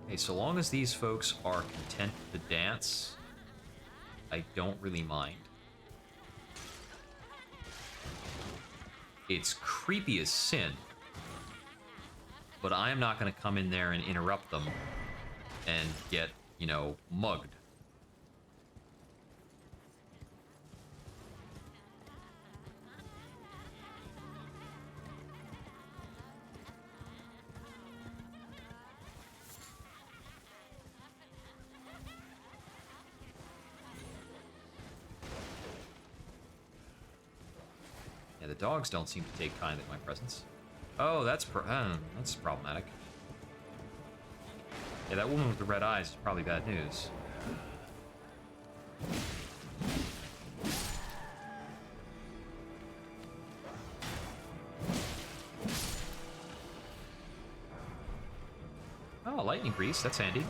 Okay, so long as these folks are content to dance, I don't really mind. It's creepy as sin, but I am not going to come in there and interrupt them and get, you know, mugged. Yeah, the dogs don't seem to take kindly to my presence. Oh, that's problematic. Yeah, that woman with the red eyes is probably bad news. Oh, lightning grease, that's handy.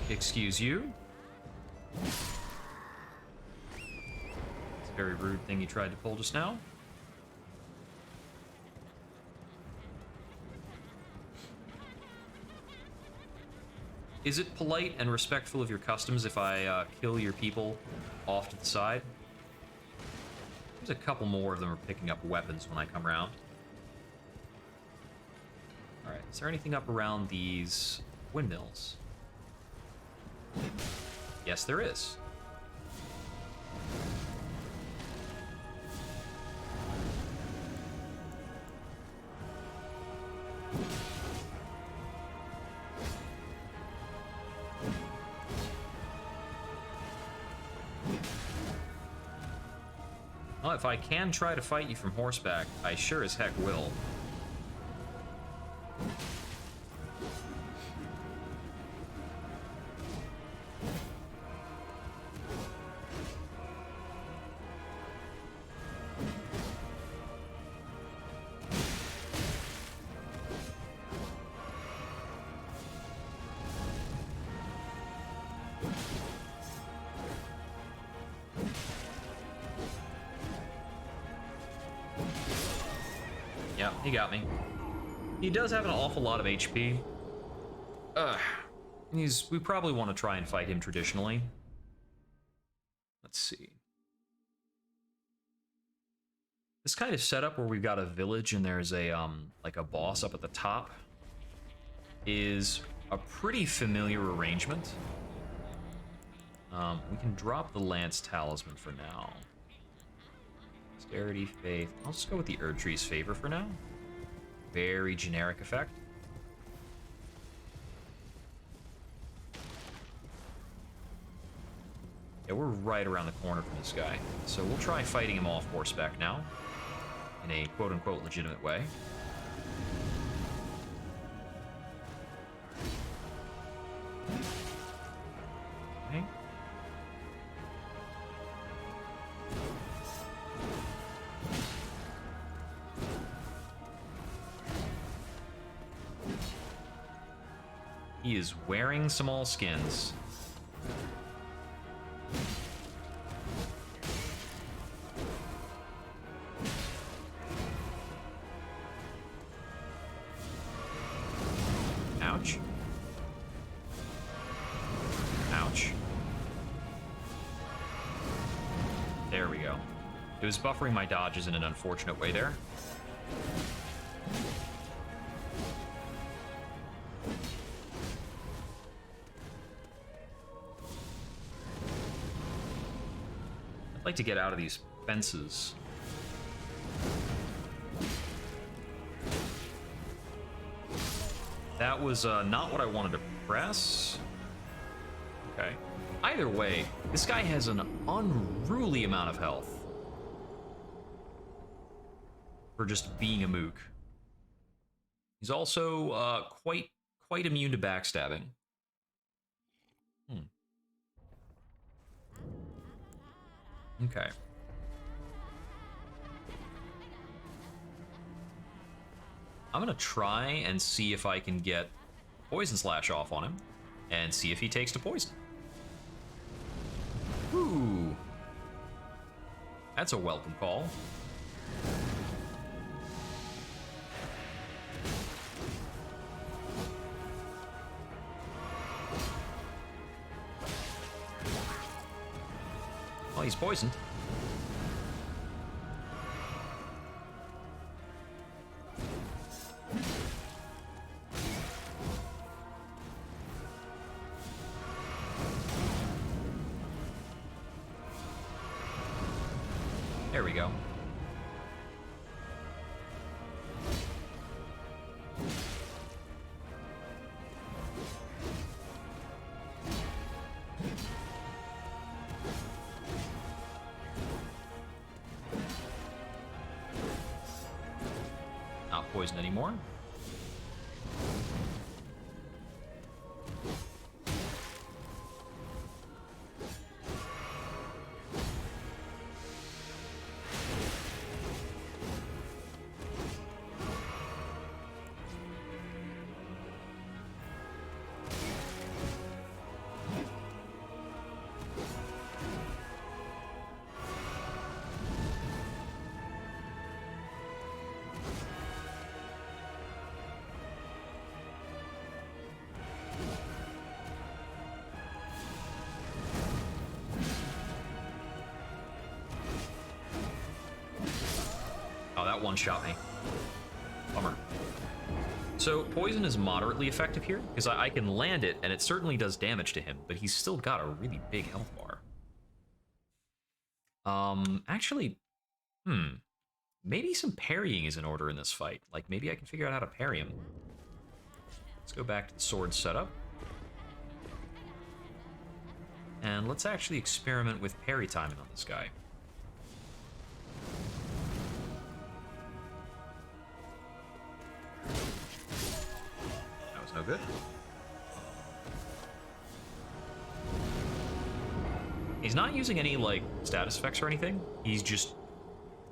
Excuse you? Very rude thing you tried to pull just now. Is it polite and respectful of your customs if I kill your people off to the side? There's a couple more of them are picking up weapons when I come around. Alright, is there anything up around these windmills? Yes, there is. Well, if I can try to fight you from horseback, I sure as heck will. Yeah, he got me. He does have an awful lot of HP. We probably want to try and fight him traditionally. Let's see. This kind of setup where we've got a village and there's a like a boss up at the top is a pretty familiar arrangement. We can drop the Lance Talisman for now. Dexterity, Faith. I'll just go with the Erdtree's Favor for now. Very generic effect. Yeah, we're right around the corner from this guy. So we'll try fighting him off horseback now. In a quote-unquote legitimate way. Okay. He is wearing some all skins. Ouch. Ouch. There we go. It was buffering my dodges in an unfortunate way there. I'd like to get out of these fences. That was not what I wanted to press. Okay. Either way, this guy has an unruly amount of health. For just being a mook. He's also quite immune to backstabbing. Okay. I'm gonna try and see if I can get Poison Slash off on him, and see if he takes to poison. Ooh. That's a welcome call. Well, he's poisoned. There we go. Not poisoned anymore. Oh, that one shot me. Bummer. So poison is moderately effective here, because I can land it, and it certainly does damage to him, but he's still got a really big health bar. Actually, maybe some parrying is in order in this fight. Like, maybe I can figure out how to parry him. Let's go back to the sword setup. And let's actually experiment with parry timing on this guy. That was no good. He's not using any, like, status effects or anything. He just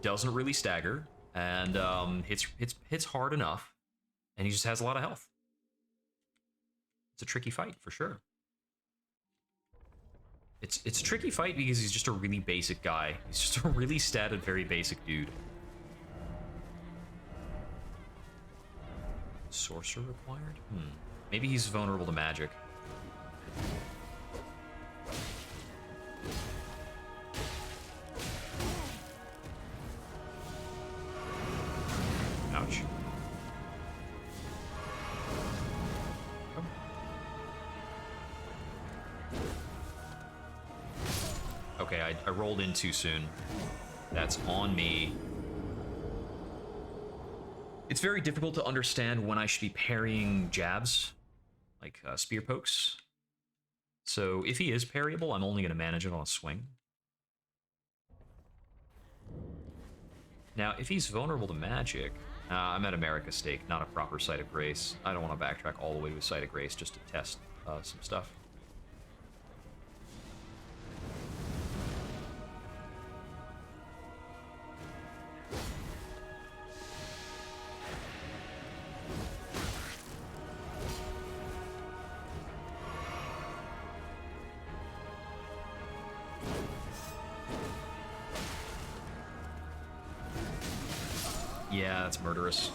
doesn't really stagger, and hits hard enough, and he just has a lot of health. It's a tricky fight, for sure. It's a tricky fight because he's just a really basic guy. He's just a really statted, very basic dude. Sorcerer required? Maybe he's vulnerable to magic. Ouch. Okay, I rolled in too soon. That's on me. It's very difficult to understand when I should be parrying jabs, like spear pokes. So if he is parryable, I'm only going to manage it on a swing. Now, if he's vulnerable to magic, I'm at America Stake, not a proper Site of Grace. I don't want to backtrack all the way to a Site of Grace just to test some stuff. Yeah, that's murderous.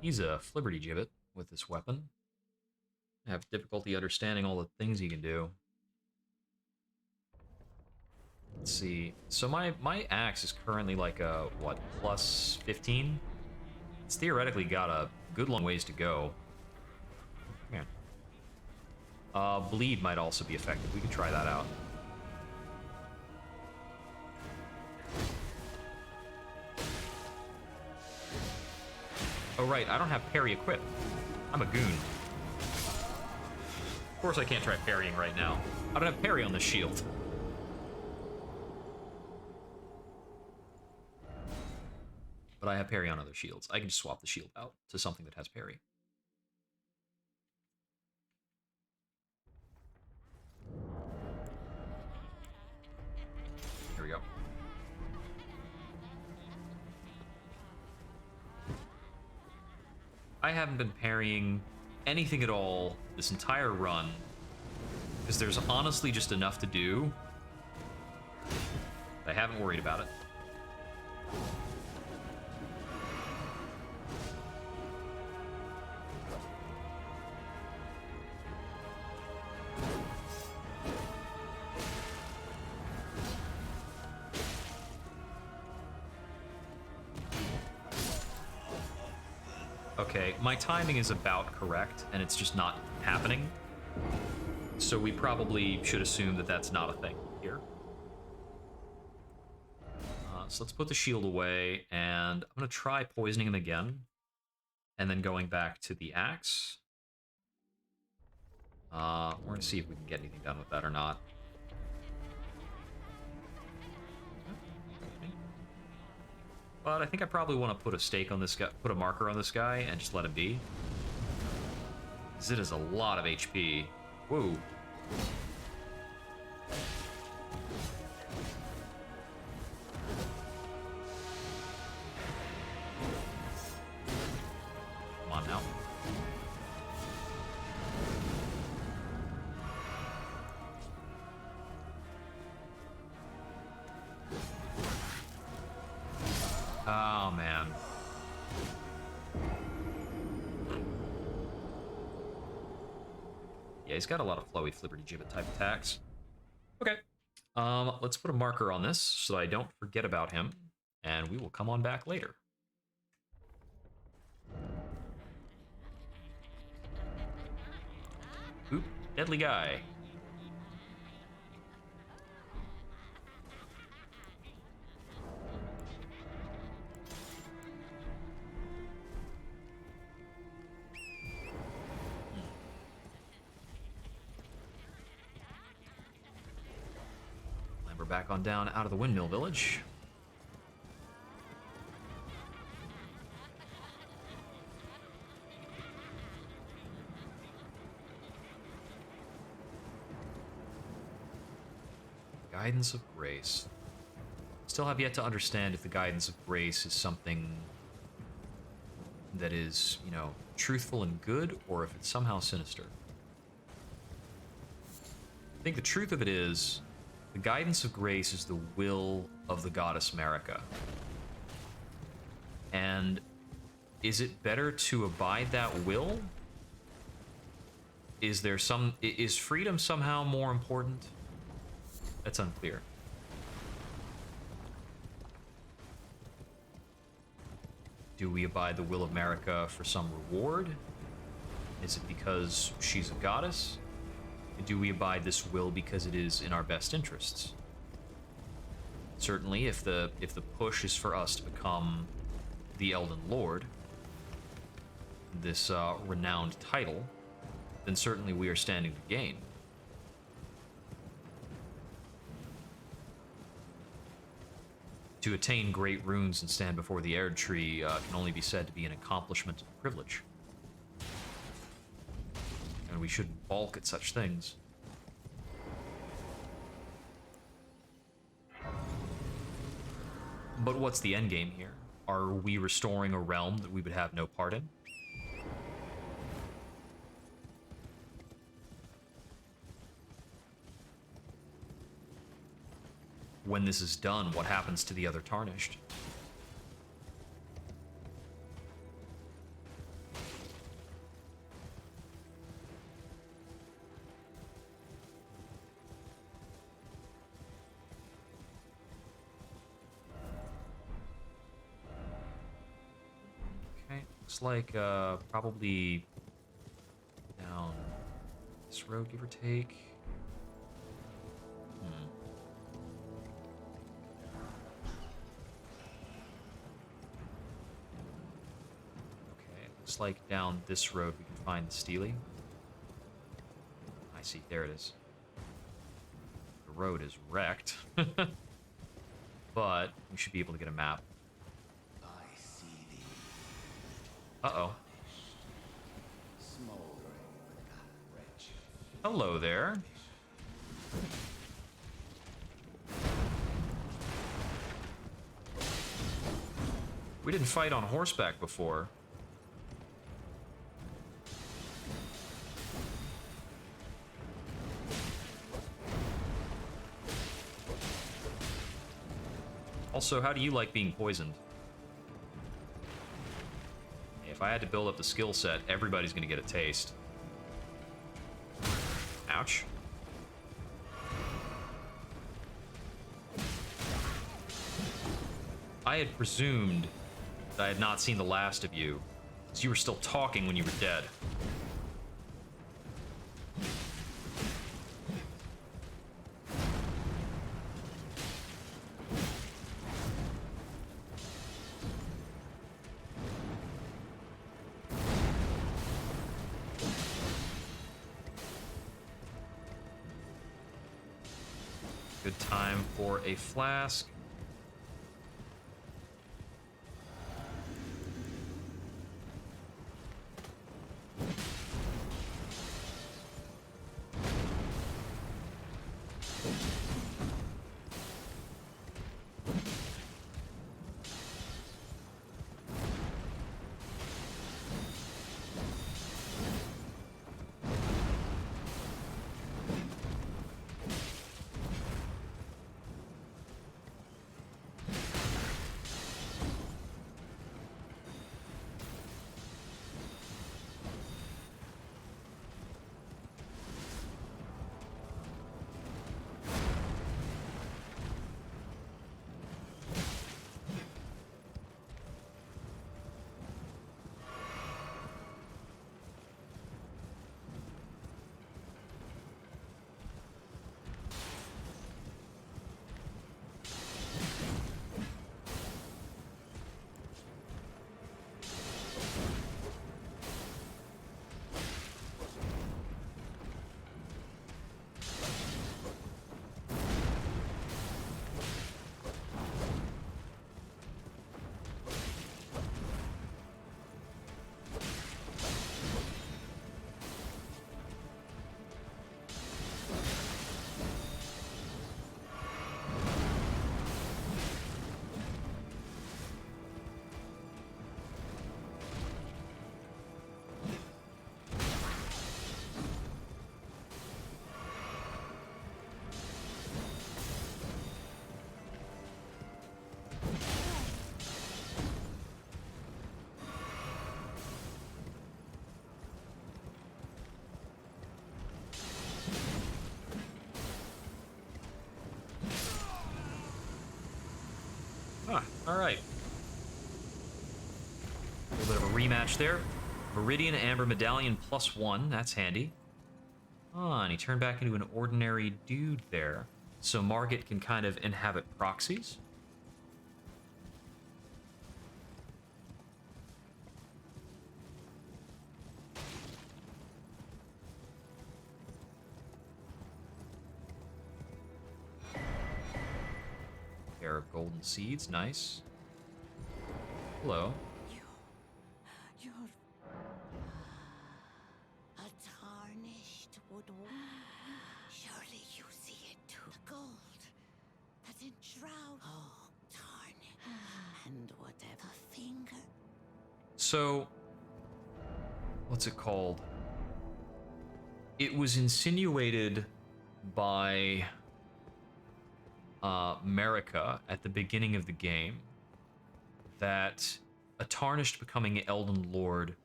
He's a flibberty gibbet with this weapon. I have difficulty understanding all the things he can do. Let's see. So my axe is currently like a, what, plus 15? It's theoretically got a good long ways to go. Yeah. Bleed might also be effective. We can try that out. Oh, right. I don't have parry equipped. I'm a goon. Of course I can't try parrying right now. I don't have parry on this shield. But I have parry on other shields. I can just swap the shield out to something that has parry. Here we go. I haven't been parrying anything at all this entire run, because there's honestly just enough to do. I haven't worried about it. Okay, my timing is about correct, and it's just not happening. So we probably should assume that that's not a thing here. So let's put the shield away, and I'm going to try poisoning him again, and then going back to the axe. We're going to see if we can get anything done with that or not. But I think I probably want to put a stake on this guy, put a marker on this guy, and just let him be. Because it is a lot of HP. Whoa. Come on now. Oh, man. Yeah, he's got a lot of flowy flibberty gibbet type attacks. Okay. Let's put a marker on this so that I don't forget about him, and we will come on back later. Oop, deadly guy. Back on down out of the windmill village. Guidance of Grace. Still have yet to understand if the Guidance of Grace is something that is, you know, truthful and good, or if it's somehow sinister. I think the truth of it is, the Guidance of Grace is the will of the goddess Marika. And is it better to abide that will? Is freedom somehow more important? That's unclear. Do we abide the will of Marika for some reward? Is it because she's a goddess? Do we abide this will because it is in our best interests? Certainly, if the push is for us to become the Elden Lord, this renowned title, then certainly we are standing to gain. To attain great runes and stand before the Erd Tree can only be said to be an accomplishment and privilege. And we shouldn't balk at such things. But what's the endgame here? Are we restoring a realm that we would have no part in? When this is done, what happens to the other Tarnished? Okay, looks like probably down this road, give or take. Looks like down this road we can find the Steely. I see, there it is. The road is wrecked. But we should be able to get a map. I see thee. Uh-oh. Smoldering with that wretch. Hello there. We didn't fight on horseback before. Also, how do you like being poisoned? If I had to build up the skill set, everybody's gonna get a taste. Ouch. I had presumed that I had not seen the last of you, so you were still talking when you were dead. Good time for a flask. Ah, alright. A little bit of a rematch there. Meridian Amber Medallion +1, that's handy. Ah, and he turned back into an ordinary dude there. So Margit can kind of inhabit proxies. pair of golden seeds. Nice. Hello. You're a tarnished woodworm. Surely you see it too. The gold that's enshrouded. Oh, tarnish. And whatever finger. So, what's it called? It was insinuated by Marika at the beginning of the game that a tarnished becoming Elden Lord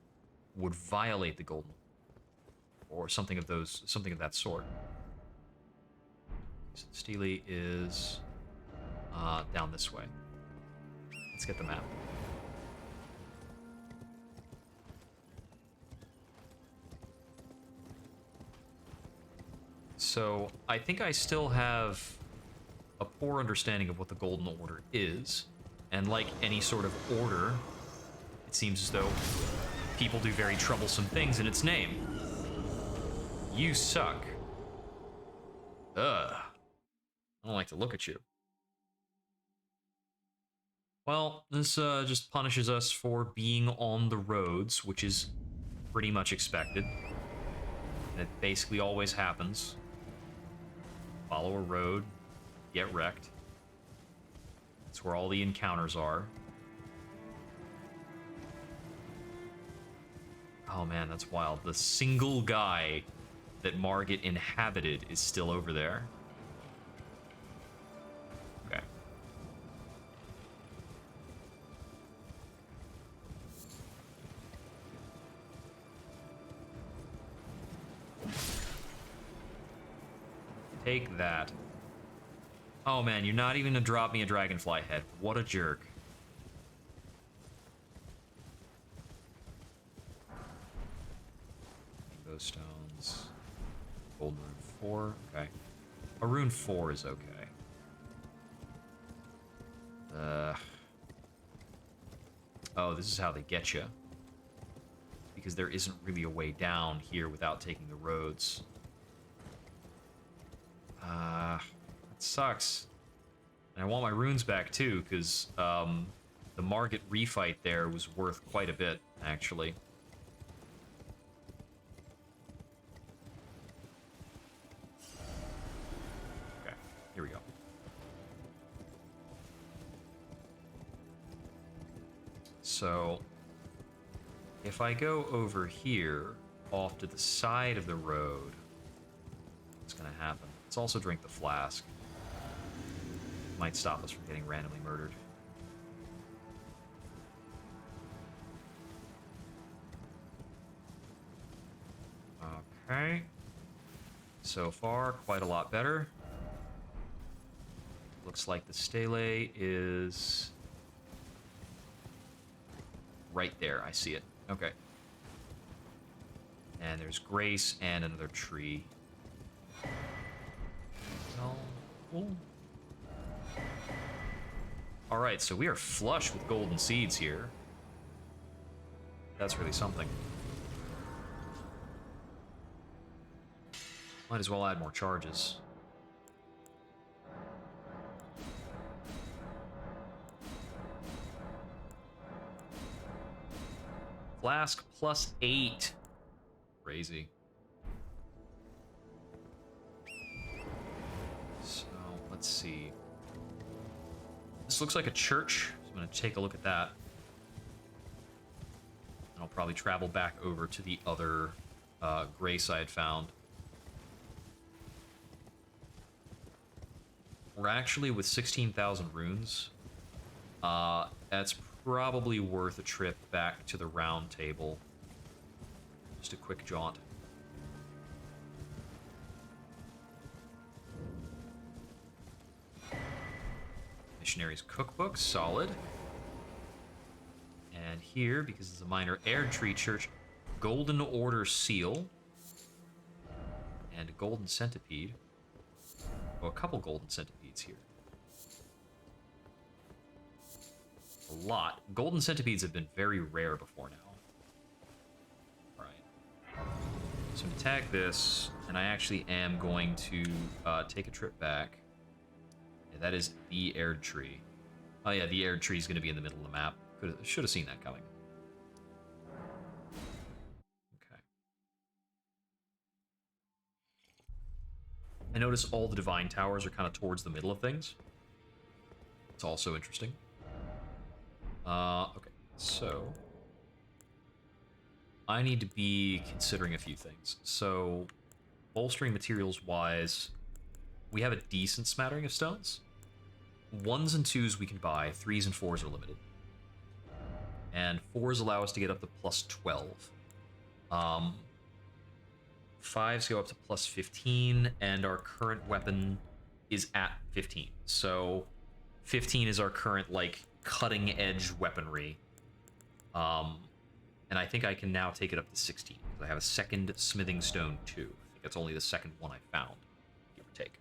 would violate the golden, or something of that sort. So Steely is down this way. Let's get the map. So I think I still have a poor understanding of what the Golden Order is, and like any sort of order, it seems as though people do very troublesome things in its name. You suck. Ugh. I don't like to look at you. Well, this just punishes us for being on the roads, which is pretty much expected. And it basically always happens. Follow a road, get wrecked. That's where all the encounters are. Oh man, that's wild. The single guy that Margit inhabited is still over there. Okay. Take that. Oh man, you're not even gonna drop me a dragonfly head. What a jerk. Rainbow stones. Gold rune 4. Okay. A rune 4 is okay. Oh, this is how they get you. Because there isn't really a way down here without taking the roads. That sucks. And I want my runes back too, because the Margit refight there was worth quite a bit, actually. Okay, here we go. So, if I go over here, off to the side of the road, what's gonna happen? Let's also drink the flask. Might stop us from getting randomly murdered. Okay. So far, quite a lot better. Looks like the stele is right there. I see it. Okay. And there's Grace and another tree. Oh. Alright, so we are flush with golden seeds here. That's really something. Might as well add more charges. Flask +8. Crazy. So, let's see. This looks like a church, so I'm going to take a look at that. And I'll probably travel back over to the other grace I had found. We're actually with 16,000 runes. That's probably worth a trip back to the round table. Just a quick jaunt. Missionary's Cookbook, solid. And here, because it's a minor Air Tree Church, Golden Order Seal. And a Golden Centipede. Oh, a couple Golden Centipedes here. A lot. Golden Centipedes have been very rare before now. Alright. So I'm going to tag this, and I actually am going to take a trip back. And That is the Erd tree. Oh yeah, the Erd tree is going to be in the middle of the map. Should have seen that coming. Okay. I notice all the divine towers are kind of towards the middle of things. It's also interesting. Okay, so I need to be considering a few things. So, bolstering materials wise, we have a decent smattering of stones. 1s and 2s we can buy, 3s and 4s are limited. And 4s allow us to get up to plus 12. 5s go up to plus 15, and our current weapon is at 15. So 15 is our current, like, cutting edge weaponry. And I think I can now take it up to 16, because I have a second smithing stone too. I think that's only the second one I found, give or take.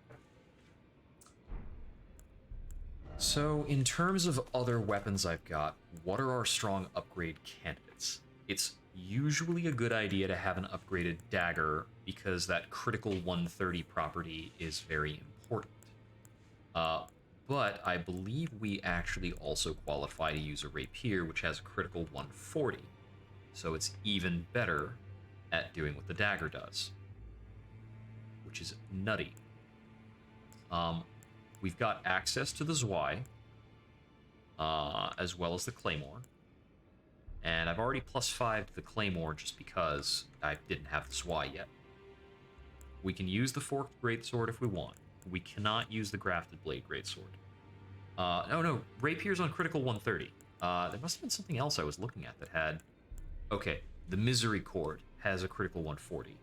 So, in terms of other weapons I've got, what are our strong upgrade candidates? It's usually a good idea to have an upgraded dagger, because that critical 130 property is very important. But I believe we actually also qualify to use a rapier, which has a critical 140. So it's even better at doing what the dagger does, which is nutty. We've got access to the Zwei, as well as the Claymore. And I've already plus 5 to the Claymore just because I didn't have the Zwei yet. We can use the Forked Greatsword if we want. We cannot use the Grafted Blade Greatsword. No, Rapier's on critical 130. There must have been something else I was looking at that had... Okay, the Misery Cord has a critical 140.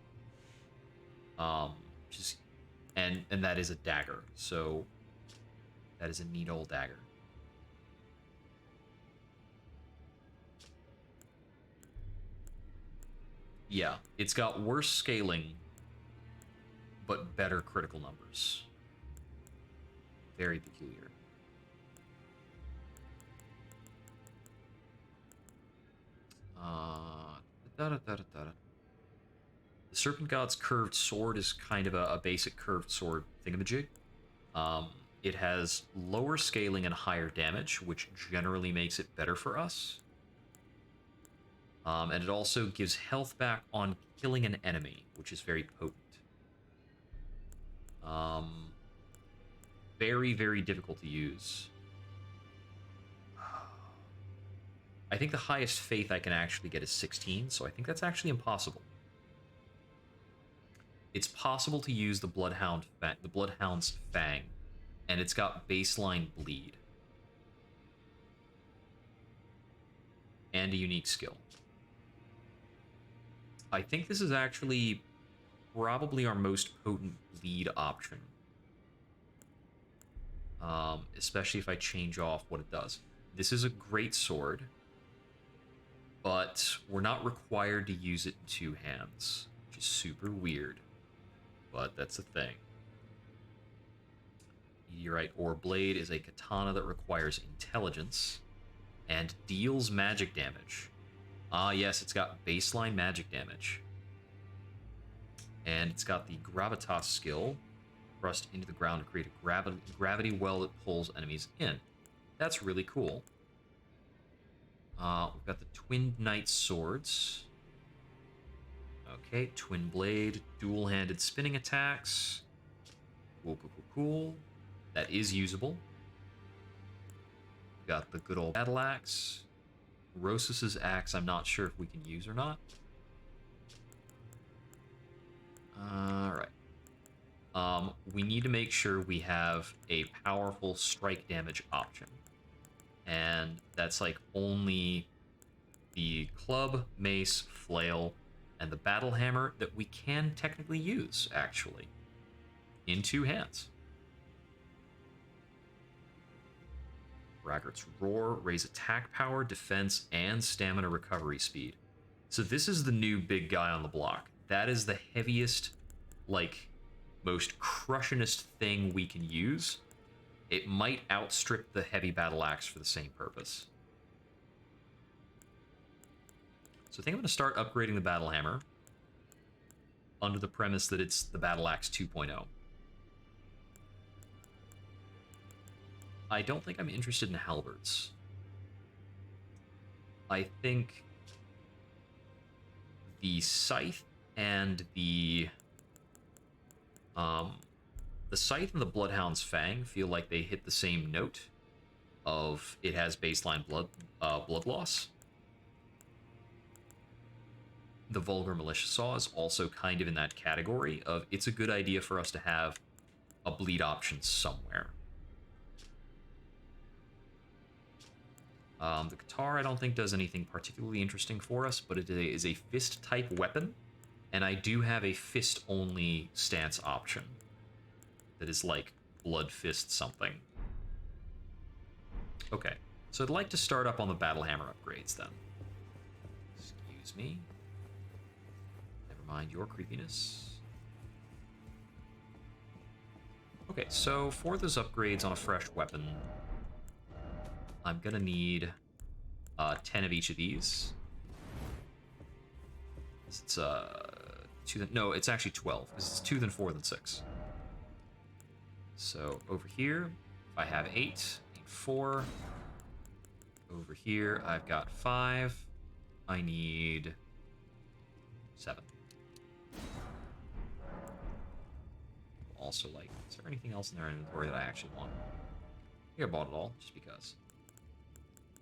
And that is a dagger, so that is a neat old dagger. Yeah, it's got worse scaling, but better critical numbers. Very peculiar. The Serpent God's curved sword is kind of a basic curved sword thingamajig. It has lower scaling and higher damage, which generally makes it better for us. And it also gives health back on killing an enemy, which is very potent. Very, very difficult to use. I think the highest faith I can actually get is 16, so I think that's actually impossible. It's possible to use the Bloodhound's Fang, and it's got baseline bleed. And a unique skill. I think this is actually probably our most potent bleed option. Especially if I change off what it does. This is a great sword, but we're not required to use it in 2 hands, which is super weird, but that's a thing. Meteorite Ore Blade is a katana that requires intelligence and deals magic damage. Ah, yes, it's got baseline magic damage. And it's got the Gravitas skill, thrust into the ground to create a gravity well that pulls enemies in. That's really cool. We've got the Twin Knight Swords. Okay, Twin Blade, dual-handed spinning attacks. Cool, cool, cool, cool. That is usable. We've got the good old Battle Axe. Rossus's Axe, I'm not sure if we can use or not. Alright. We need to make sure we have a powerful strike damage option. And that's like only the club, mace, flail, and the battle hammer that we can technically use, actually, in 2 hands. Braggart's Roar, raise attack power, defense, and stamina recovery speed. So this is the new big guy on the block. That is the heaviest, like, most crushingest thing we can use. It might outstrip the heavy battle axe for the same purpose. So I think I'm going to start upgrading the battle hammer under the premise that it's the battle axe 2.0. I don't think I'm interested in halberds. I think the scythe and the scythe and the Bloodhound's Fang feel like they hit the same note of it has baseline blood loss. The Vulgar Militia Saw is also kind of in that category of it's a good idea for us to have a bleed option somewhere. The Qatar I don't think does anything particularly interesting for us, but it is a fist-type weapon, and I do have a fist-only stance option that is like Blood Fist something. Okay, so I'd like to start up on the Battle Hammer upgrades then. Excuse me. Never mind your creepiness. Okay, so for those upgrades on a fresh weapon, I'm gonna need 10 of each of these. It's no, it's actually 12 because it's 2 then 4 then 6. So over here, if I have 8, I need 4. Over here, I've got 5. I need 7. Also, like, is there anything else in their inventory that I actually want? I think I bought it all, just because.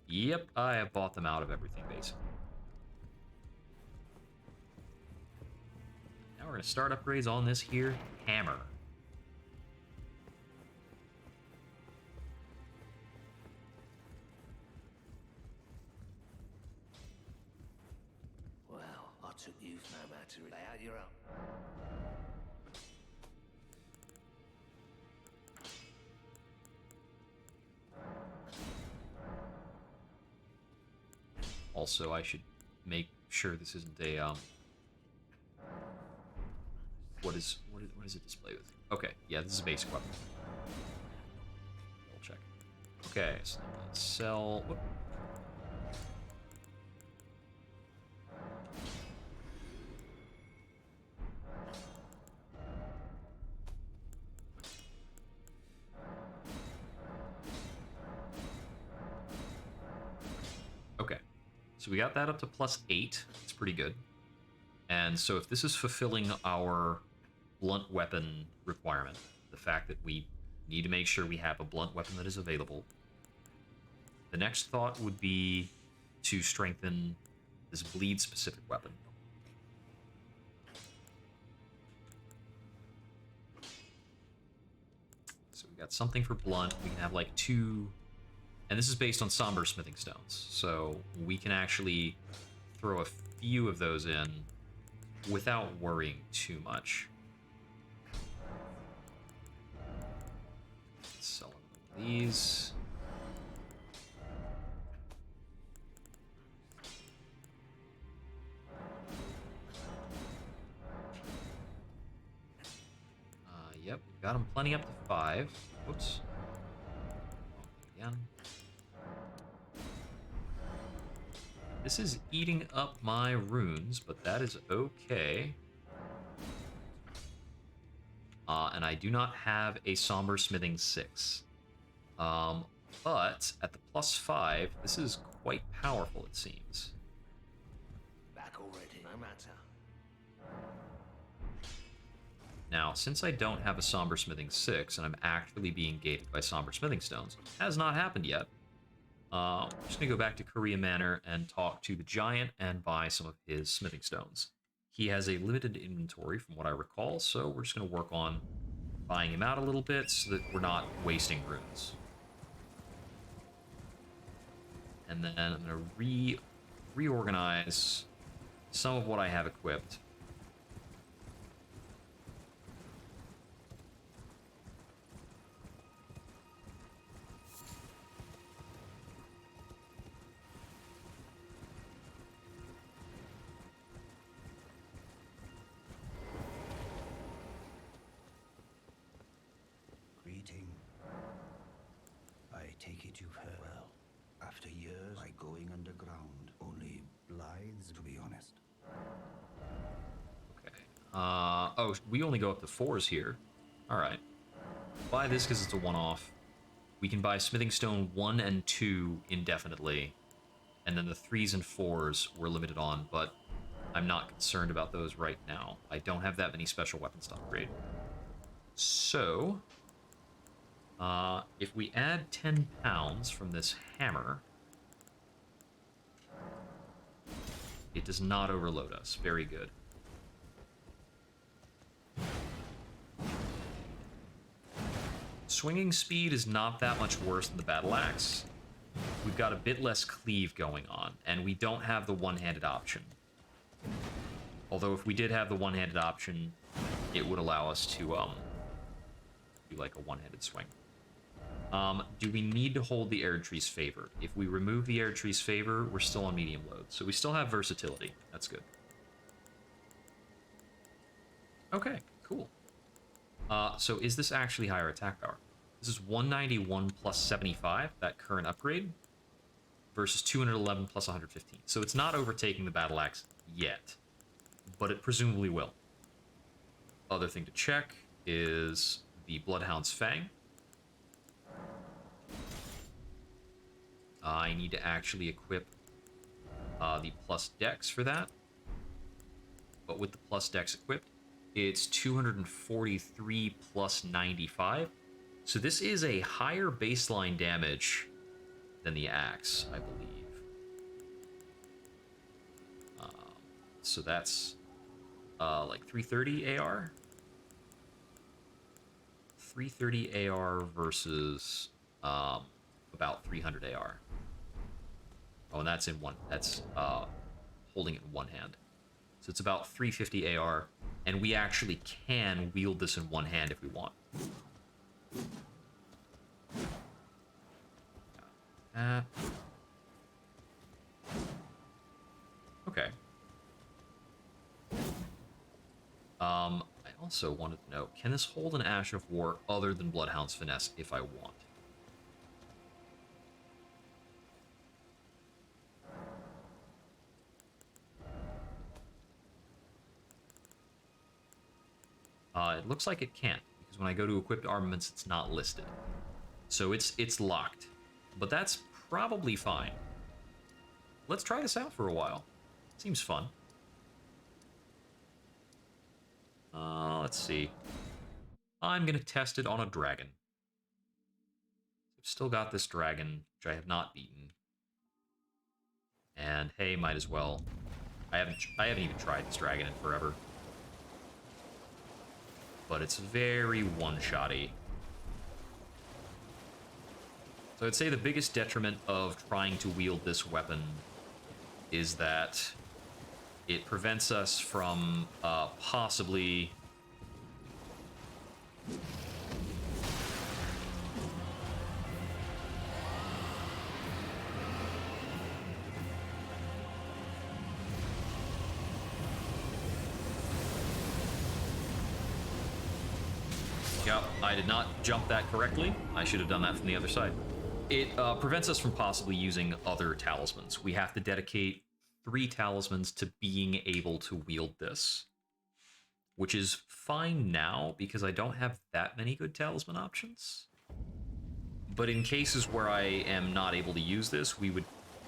Yep, I have bought them out of everything, basically. Now we're going to start upgrades on this here hammer. Well, I took you for no matter. Lay out your own. Also, I should make sure this isn't a what is it display with? Okay, yeah, this is a basic weapon. We'll check. Okay, so let's sell. Whoop. Okay, so we got that up to +8. It's pretty good. And so if this is fulfilling our blunt weapon requirement, the fact that we need to make sure we have a blunt weapon that is available, the next thought would be to strengthen this bleed-specific weapon. So we got something for blunt. We can have like 2... And this is based on somber smithing stones, so we can actually throw a few of those in without worrying too much. Sell these. Yep, got them plenty up to 5. Whoops. Again. This is eating up my runes, but that is okay. And I do not have a Somber Smithing 6. But at the +5, this is quite powerful, it seems. Back already, no matter. Now, since I don't have a Somber Smithing 6, and I'm actually being gated by Somber Smithing Stones, has not happened yet, I'm just going to go back to Korea Manor and talk to the Giant and buy some of his Smithing Stones. He has a limited inventory from what I recall, so we're just going to work on buying him out a little bit so that we're not wasting runes. And then I'm going to reorganize some of what I have equipped. Greeting. I take it you've heard. Well, after years by going underground, only Blythes, to be honest. Okay. Oh, we only go up to 4s here. All right. Buy this because it's a one-off. We can buy Smithing Stone 1 and 2 indefinitely, and then the 3s and 4s we're limited on, but I'm not concerned about those right now. I don't have that many special weapons to upgrade. So, if we add 10 pounds from this hammer, it does not overload us. Very good. Swinging speed is not that much worse than the battle axe. We've got a bit less cleave going on, and we don't have the one-handed option. Although if we did have the one-handed option, it would allow us to do like a one-handed swing. Do we need to hold the Air Tree's favor? If we remove the Air Tree's favor, we're still on medium load, so we still have versatility. That's good. Okay, cool. So is this actually higher attack power? This is 191 plus 75, that current upgrade, versus 211 plus 115. So it's not overtaking the battle axe yet, but it presumably will. Other thing to check is the Bloodhound's Fang. I need to actually equip the plus dex for that. But with the plus dex equipped, it's 243 plus 95. So this is a higher baseline damage than the axe, I believe. So that's like 330 AR. 330 AR versus about 300 AR. Oh, and that's in one. That's holding it in one hand. So it's about 350 AR, and we actually can wield this in one hand if we want. Okay. I also wanted to know, can this hold an Ash of War other than Bloodhound's Finesse if I want? It looks like it can't, because when I go to equipped armaments, it's not listed. So it's locked. But that's probably fine. Let's try this out for a while. Seems fun. Let's see. I'm gonna test it on a dragon. I've still got this dragon, which I have not beaten. And hey, might as well. I haven't even tried this dragon in forever. But it's very one-shotty. So I'd say the biggest detriment of trying to wield this weapon is that it prevents us from possibly... Yep, I did not jump that correctly. I should have done that from the other side. It prevents us from possibly using other talismans. We have to dedicate 3 talismans to being able to wield this. Which is fine now, because I don't have that many good talisman options. But in cases where I am not able to use this, we would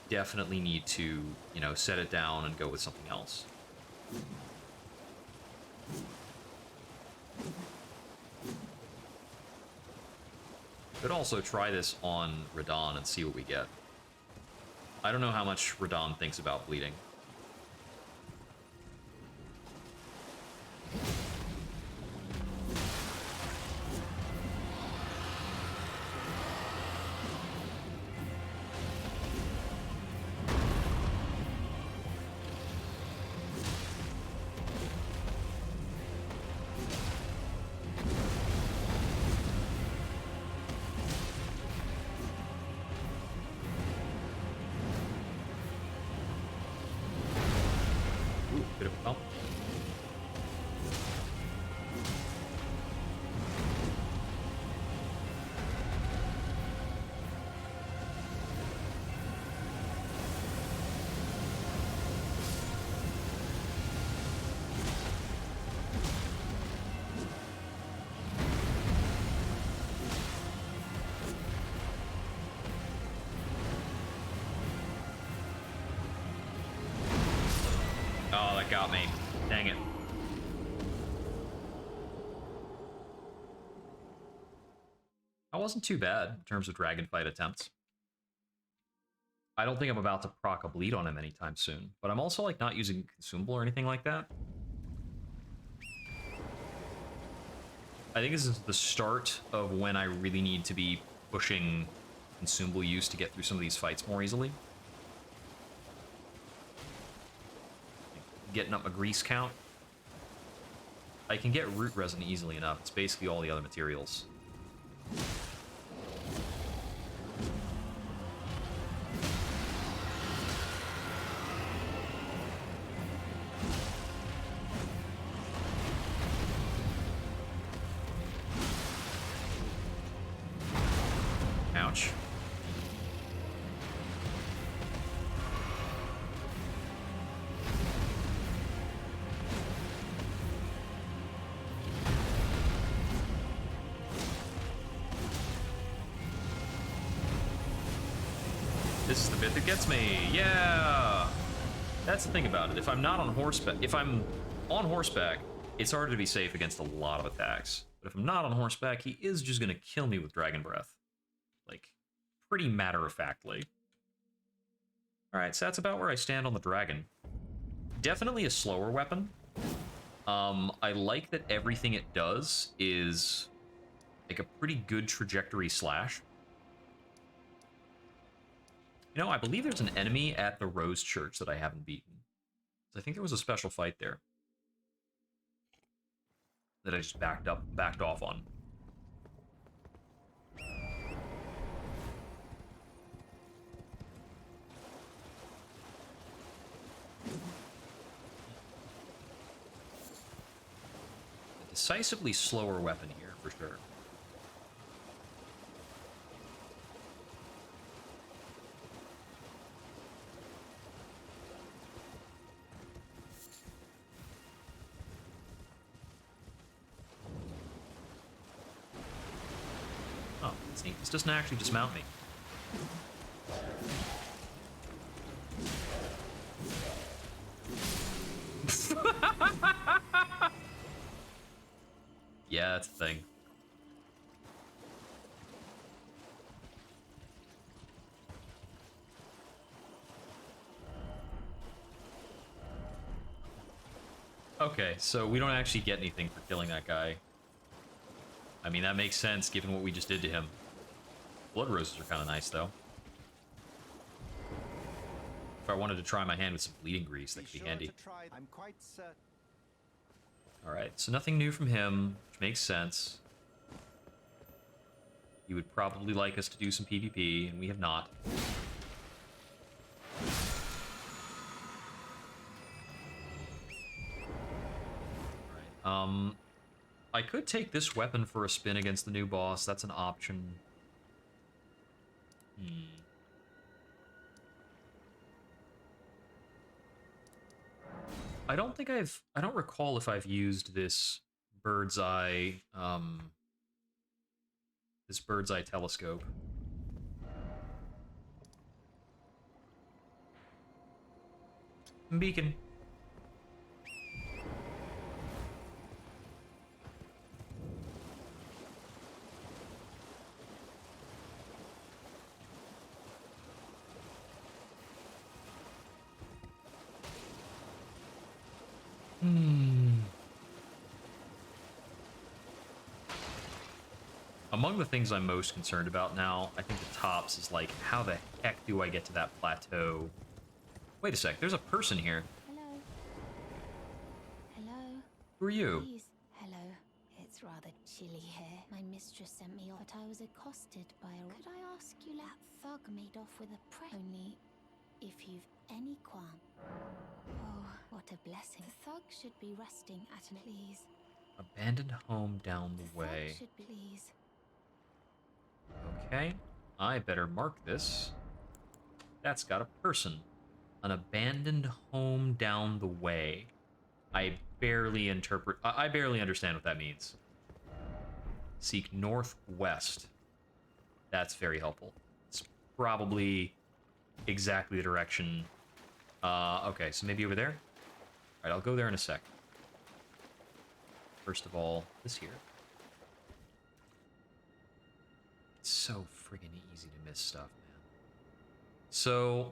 definitely need to, you know, set it down and go with something else. Could also try this on Radon and see what we get. I don't know how much Radon thinks about bleeding. Oh, that got me. Dang it. That wasn't too bad in terms of dragon fight attempts. I don't think I'm about to proc a bleed on him anytime soon, but I'm also like not using consumable or anything like that. I think this is the start of when I really need to be pushing consumable use to get through some of these fights more easily. Getting up my grease count. I can get root resin easily enough. It's basically all the other materials. Ouch. This is the bit that gets me. Yeah! That's the thing about it. If I'm not on horseback, if I'm on horseback, it's harder to be safe against a lot of attacks. But if I'm not on horseback, he is just gonna kill me with Dragon Breath. Like, pretty matter-of-factly. Alright, so that's about where I stand on the dragon. Definitely a slower weapon. I like that everything it does is like a pretty good trajectory slash. You know, I believe there's an enemy at the Rose Church that I haven't beaten. I think there was a special fight there that I just backed off on. A decisively slower weapon here, for sure. Oh, that's neat. This doesn't actually dismount me. Yeah, that's the thing. Okay, so we don't actually get anything for killing that guy. I mean, that makes sense given what we just did to him. Blood roses are kind of nice, though. If I wanted to try my hand with some bleeding grease, that could be handy. I'm quite certain. Alright, so nothing new from him, which makes sense. He would probably like us to do some PvP, and we have not. Alright, I could take this weapon for a spin against the new boss. That's an option. I don't recall if I've used this bird's eye telescope. Beacon. Among the things I'm most concerned about now, I think the tops is like, how the heck do I get to that plateau? Wait a sec, there's a person here. Hello. Hello. Who are you? Please. Hello. It's rather chilly here. My mistress sent me off, but I was accosted by a... Could I ask you, that thug made off with a prey? Only if you've any qualm. Oh, what a blessing. The thug should be resting at an... Please. Abandoned home down the way. Thug should be... Please. Okay, I better mark this. That's got a person. An abandoned home down the way. I barely understand what that means. Seek northwest. That's very helpful. It's probably exactly the direction. Okay, so maybe over there? Alright, I'll go there in a sec. First of all, this here. It's so friggin' easy to miss stuff, man. So,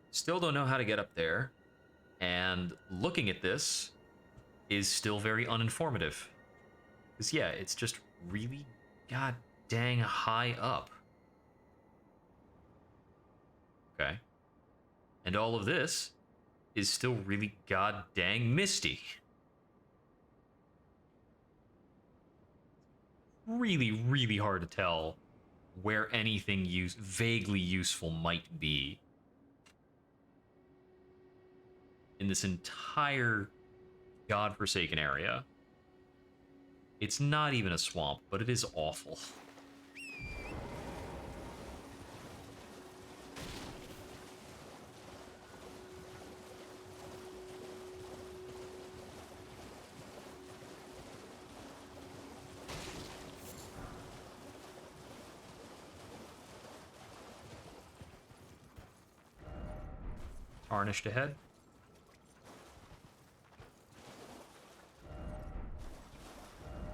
still don't know how to get up there. And looking at this is still very uninformative. Because, yeah, it's just really god dang high up. Okay. And all of this is still really god dang misty. Really, really hard to tell where anything vaguely useful might be in this entire godforsaken area. It's not even a swamp, but it is awful. Tarnished ahead.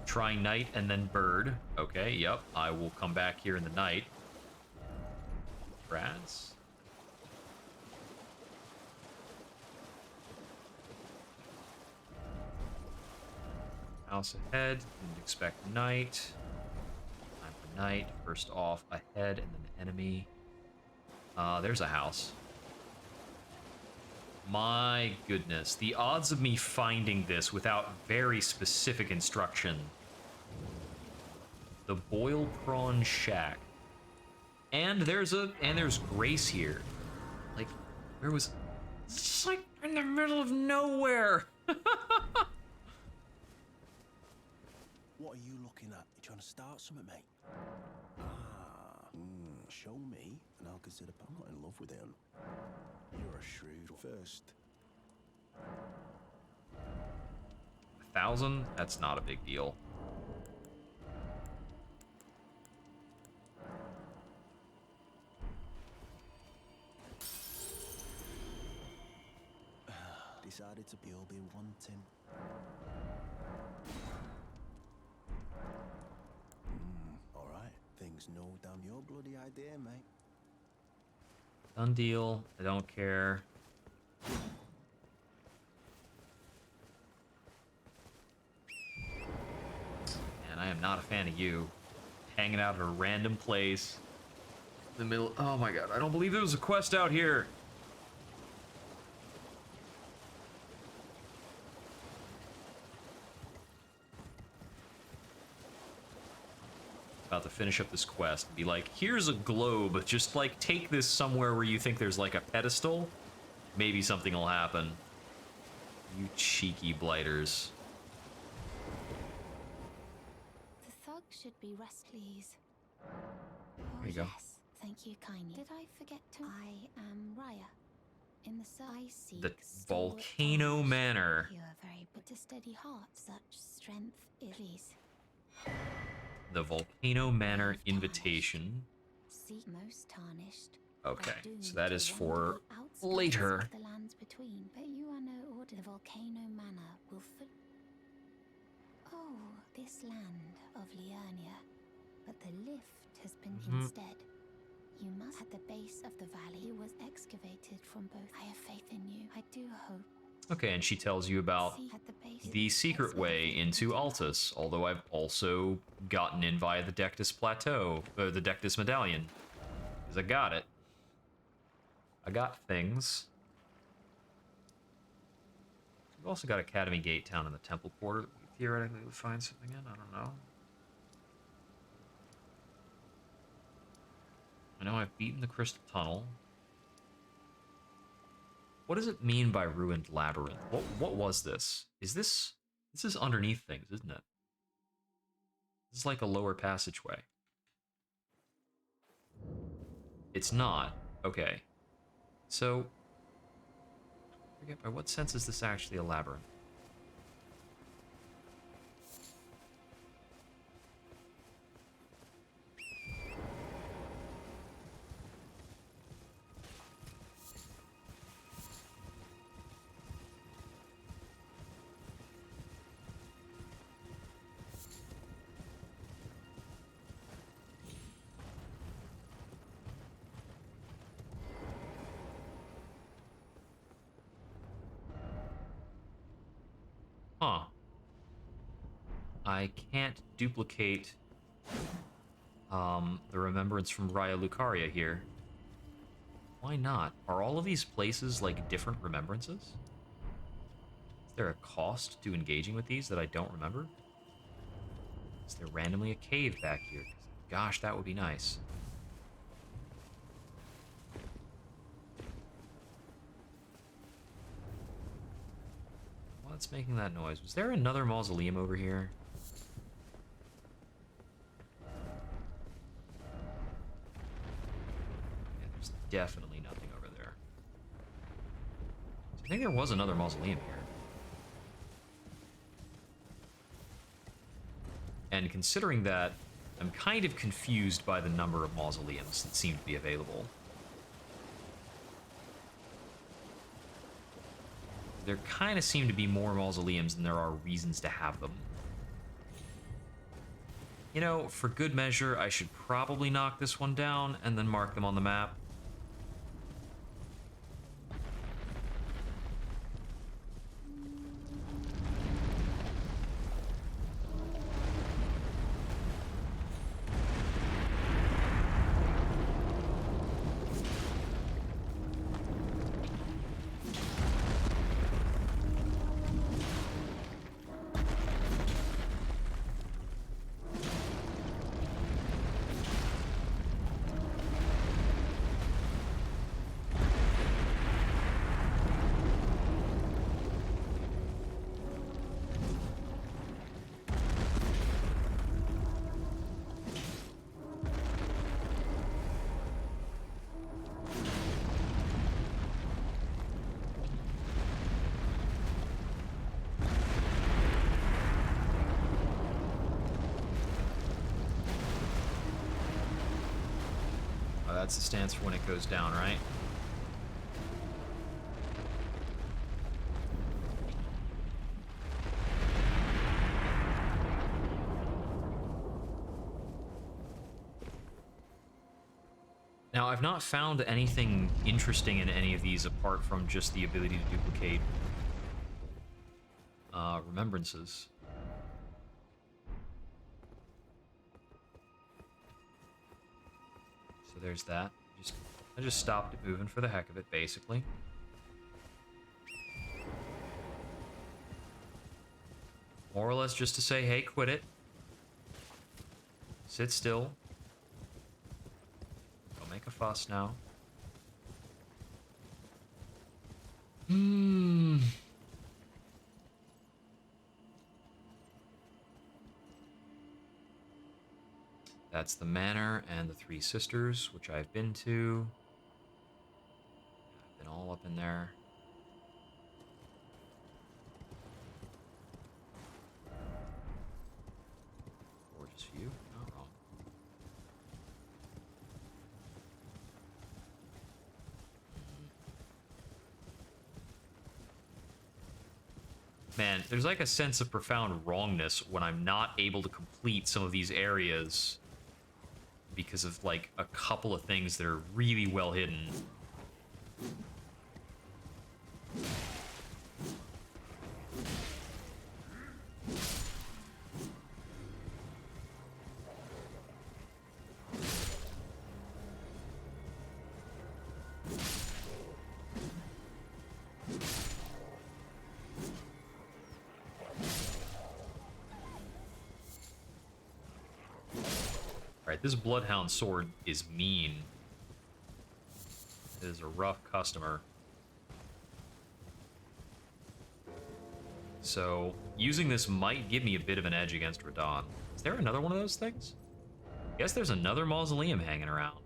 Try night and then bird. Okay, yep. I will come back here in the night. Grass. House ahead. Didn't expect night. Time for night. First off, ahead and then enemy. There's a house. My goodness. The odds of me finding this without very specific instruction. The Boil Prawn Shack. And there's Grace here. Like, where was... It's just like in the middle of nowhere. What are you looking at? You trying to start something, mate? Show me, and I'll consider. I'm not in love with him. You're a shrewd first. 1,000? That's not a big deal. Decided to you'll be wanting. All right. Things no damn your bloody idea, mate. Done deal. I don't care. And I am not a fan of you. Hanging out at a random place. In the middle. Oh my god, I don't believe there was a quest out here. About to finish up this quest and be like, here's a globe, just like take this somewhere where you think there's like a pedestal. Maybe something will happen. You cheeky blighters. The thug should be rest, please. There you go. Yes, thank you kindly. Did I forget to? I am Raya. In the I seek The stalwart Volcano tarnish. Manor. You are very but a steady heart. Such strength is please. The Volcano Manor invitation. Seek most tarnished. Okay, are doomed so that to is wander for the outskirts later. of the lands between. But you are no order. The Volcano Manor will Oh, this land of Liurnia. But the lift has been instead. You must at the base of the valley was excavated from both. I have faith in you. I do hope. Okay, and she tells you about See, at the base the secret way into Altus, although I've also gotten in via the Dectus Plateau, or the Dectus Medallion. Because I got it. I got things. We've also got Academy Gate Town and the Temple Quarter that we theoretically would find something in. I don't know. I know I've beaten the Crystal Tunnel. What does it mean by ruined labyrinth? What was this? Is this is underneath things, isn't it? This is like a lower passageway. It's not. Okay. So, I forget by what sense is this actually a labyrinth? I can't duplicate the remembrance from Raya Lucaria here. Why not? Are all of these places like different remembrances? Is there a cost to engaging with these that I don't remember? Is there randomly a cave back here? Gosh, that would be nice. What's making that noise? Was there another mausoleum over here? Yeah, there's definitely nothing over there. So I think there was another mausoleum here. And considering that, I'm kind of confused by the number of mausoleums that seem to be available. There kind of seem to be more mausoleums than there are reasons to have them. You know, for good measure, I should probably knock this one down and then mark them on the map. That's the stance for when it goes down, right? Now, I've not found anything interesting in any of these apart from just the ability to duplicate remembrances. So there's that. I just stopped it moving for the heck of it, basically. More or less just to say, hey, quit it. Sit still. Don't make a fuss now. That's the manor and the Three Sisters, which I've been to. I've been all up in there. Gorgeous view, not wrong. Man, there's like a sense of profound wrongness when I'm not able to complete some of these areas because of like a couple of things that are really well hidden. This Bloodhound sword is mean. It is a rough customer. So, using this might give me a bit of an edge against Radahn. Is there another one of those things? I guess there's another mausoleum hanging around.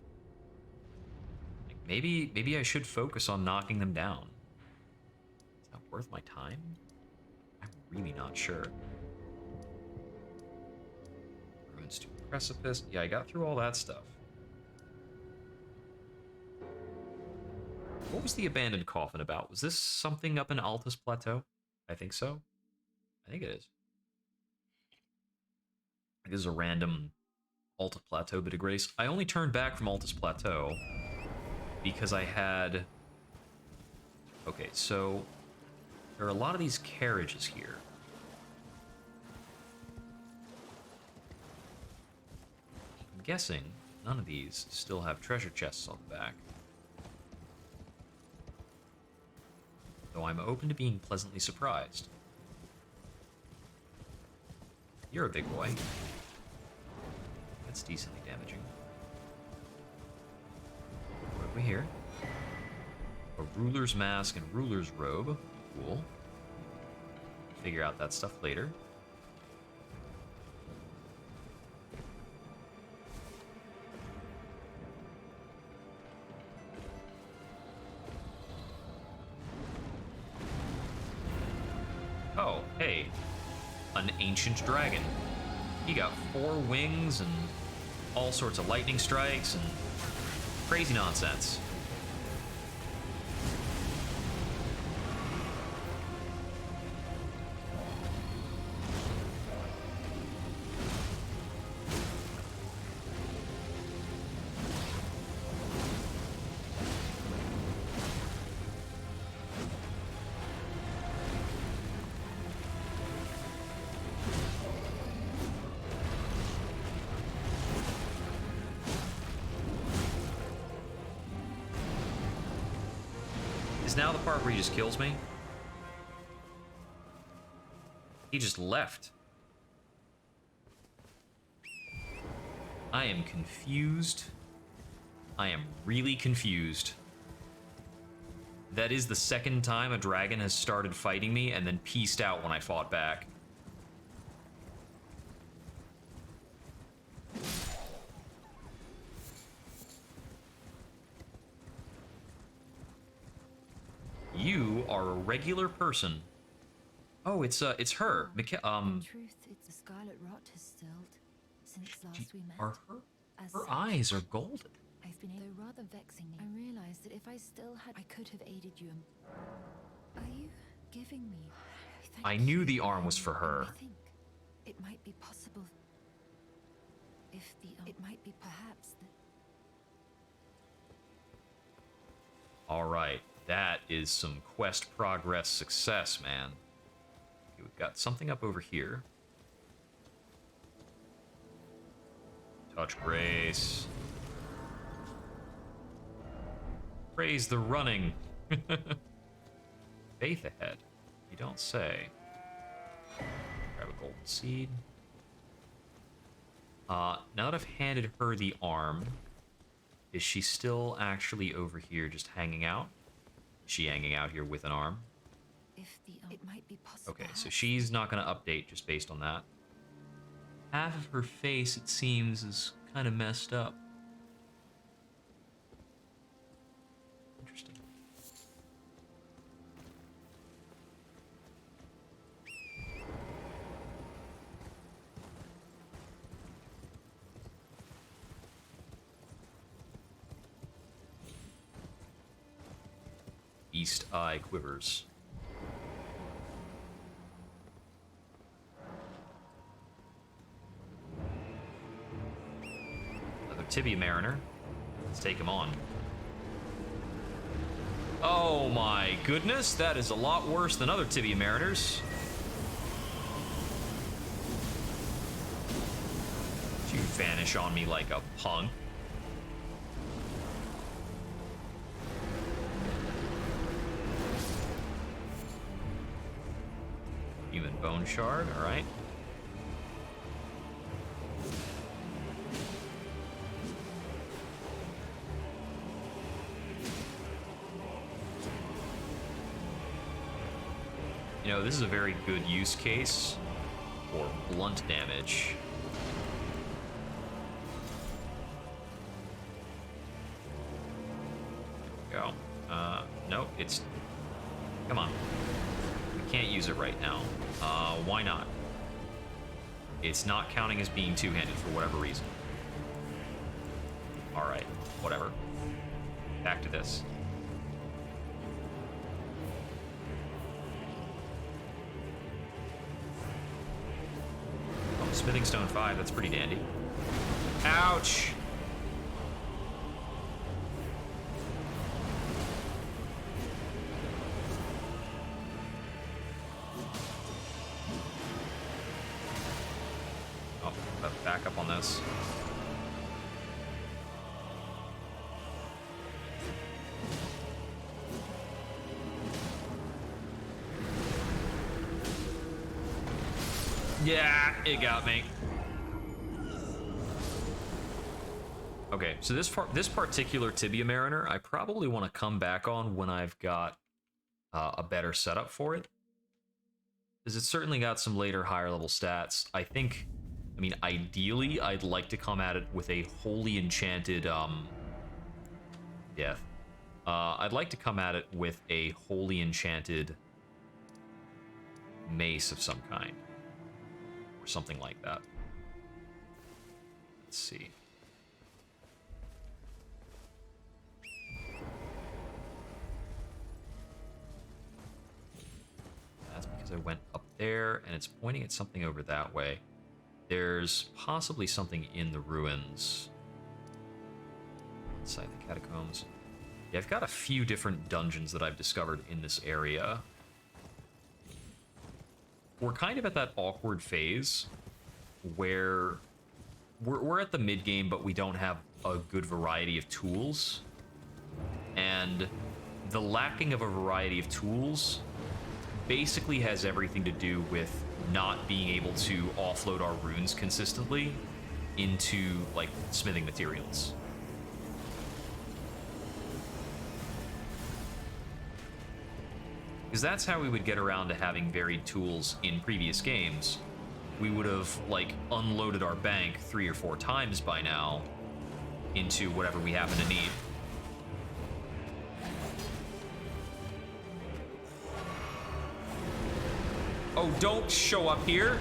Like maybe I should focus on knocking them down. Is that worth my time? I'm really not sure. Ruins to Precipice. Yeah, I got through all that stuff. What was the abandoned coffin about? Was this something up in Altus Plateau? I think so. I think it is. This is a random Altus Plateau bit of grace. I only turned back from Altus Plateau because I had... Okay, so there are a lot of these carriages here. guessing none of these still have treasure chests on the back. Though I'm open to being pleasantly surprised. You're a big boy. That's decently damaging. What have we here? A ruler's mask and ruler's robe. Cool. Figure out that stuff later. Oh, hey. An ancient dragon. He got 4 wings and all sorts of lightning strikes and crazy nonsense. Is now the part where he just kills me? He just left. I am confused. I am really confused. That is the second time a dragon has started fighting me and then peaced out when I fought back. You are a regular person. Oh, it's her. In truth, it's the scarlet rot has stilled since last we met. Are As her such, eyes are golden. I've been though rather vexingly. I realized that if I still had, I could have aided you. Are you giving me? Thank I knew you. the arm was for her. I think it might be possible. If the it might be perhaps that. All right, that is some quest progress success, man. Okay, we've got something up over here. Touch grace. Praise the running. Faith ahead. You don't say. Grab a golden seed. Now that I've handed her the arm, is she still actually over here just hanging out? Is she hanging out here with an arm? If the it might be possible. Okay, so she's not going to update just based on that. Half of her face, it seems, is kind of messed up. Interesting. East eye quivers. Another Tibia Mariner. Let's take him on. Oh my goodness, that is a lot worse than other Tibia Mariners. You vanish on me like a punk. Human bone shard, alright. You know, this is a very good use case for blunt damage. There we go. Nope, it's... Come on. We can't use it right now. Why not? It's not counting as being two-handed for whatever reason. Alright, whatever. Back to this. Oh, Smithing Stone 5, that's pretty dandy. Ouch! Back up on this. Yeah, it got me. Okay, so this particular Tibia Mariner, I probably want to come back on when I've got a better setup for it. Because it's certainly got some later higher level stats. I mean, ideally, I'd like to come at it with a wholly enchanted, death. I'd like to come at it with a wholly enchanted mace of some kind. Or something like that. Let's see. That's because I went up there, and it's pointing at something over that way. There's possibly something in the ruins. Inside the catacombs. Yeah, I've got a few different dungeons that I've discovered in this area. We're kind of at that awkward phase where we're at the mid-game, but we don't have a good variety of tools. And the lacking of a variety of tools basically has everything to do with not being able to offload our runes consistently into, like, smithing materials. Because that's how we would get around to having varied tools in previous games. We would have, like, unloaded our bank 3 or 4 times by now into whatever we happen to need. Oh, don't show up here.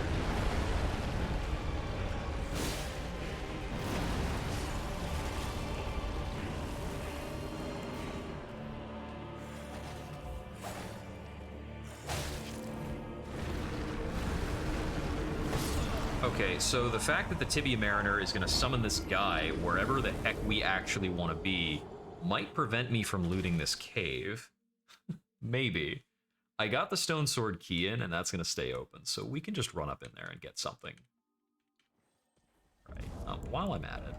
Okay, so the fact that the Tibia Mariner is going to summon this guy wherever the heck we actually want to be might prevent me from looting this cave. Maybe. I got the stone sword key in, and that's going to stay open, so we can just run up in there and get something. Right, while I'm at it.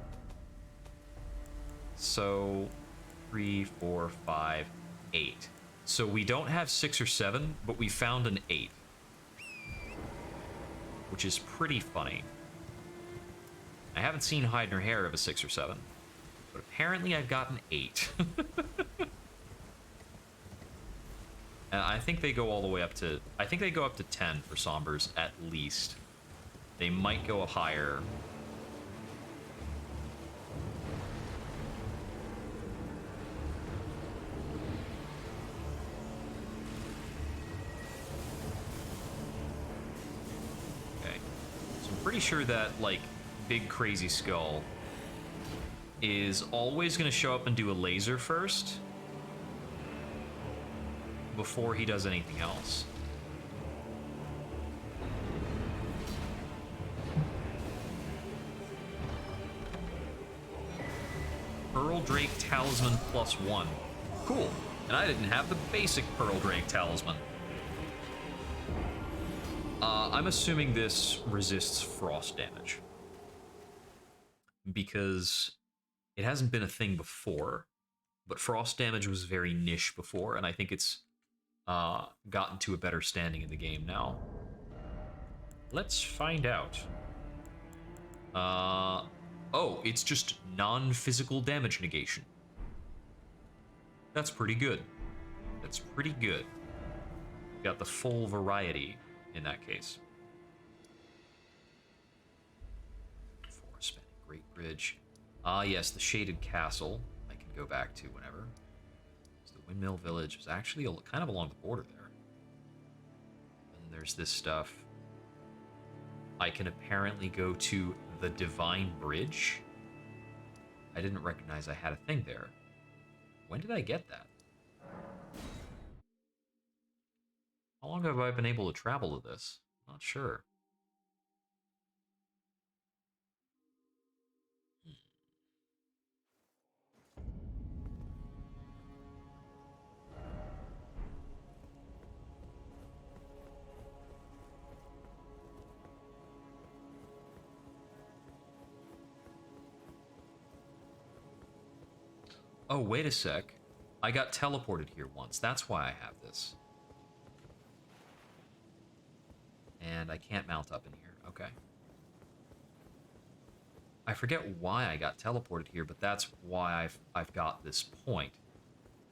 So, 3, 4, 5, 8. So we don't have 6 or 7, but we found an 8. Which is pretty funny. I haven't seen hide nor hair of a 6 or 7, but apparently I've got an 8. And I think they go all the way up to... I think they go up to 10 for Sombers, at least. They might go higher. Okay. So I'm pretty sure that, like, Big Crazy Skull is always going to show up and do a laser first before he does anything else. Pearl Drake Talisman +1. Cool. And I didn't have the basic Pearl Drake Talisman. I'm assuming this resists frost damage. Because it hasn't been a thing before, but frost damage was very niche before, and I think it's gotten to a better standing in the game now. Let's find out. Oh, it's just non-physical damage negation. That's pretty good. That's pretty good. Got the full variety in that case. 4 spanning Great Bridge. Ah, yes, the Shaded Castle. I can go back to whenever. Windmill Village is actually kind of along the border there. And there's this stuff. I can apparently go to the Divine Bridge. I didn't recognize I had a thing there. When did I get that? How long have I been able to travel to this? Not sure. Oh, wait a sec. I got teleported here once. That's why I have this. And I can't mount up in here. Okay. I forget why I got teleported here, but that's why I've got this point.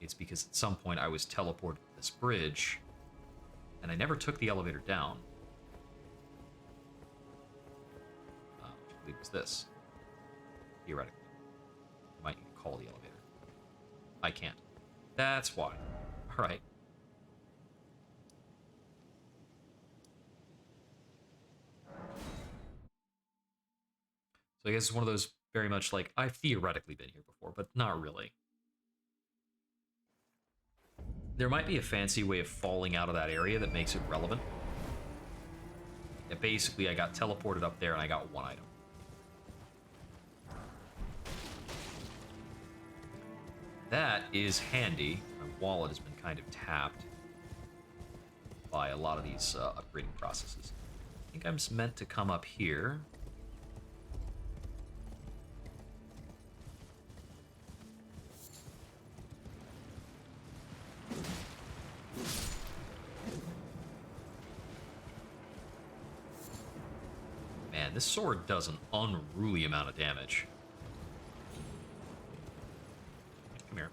It's because at some point I was teleported to this bridge, and I never took the elevator down. Which I believe was this. Theoretically. I might need to call the elevator. I can't. That's why. Alright. So I guess it's one of those very much like, I've theoretically been here before, but not really. There might be a fancy way of falling out of that area that makes it relevant. Yeah, basically, I got teleported up there and I got one item. That is handy. My wallet has been kind of tapped by a lot of these upgrading processes. I think I'm meant to come up here. Man, this sword does an unruly amount of damage. Come here.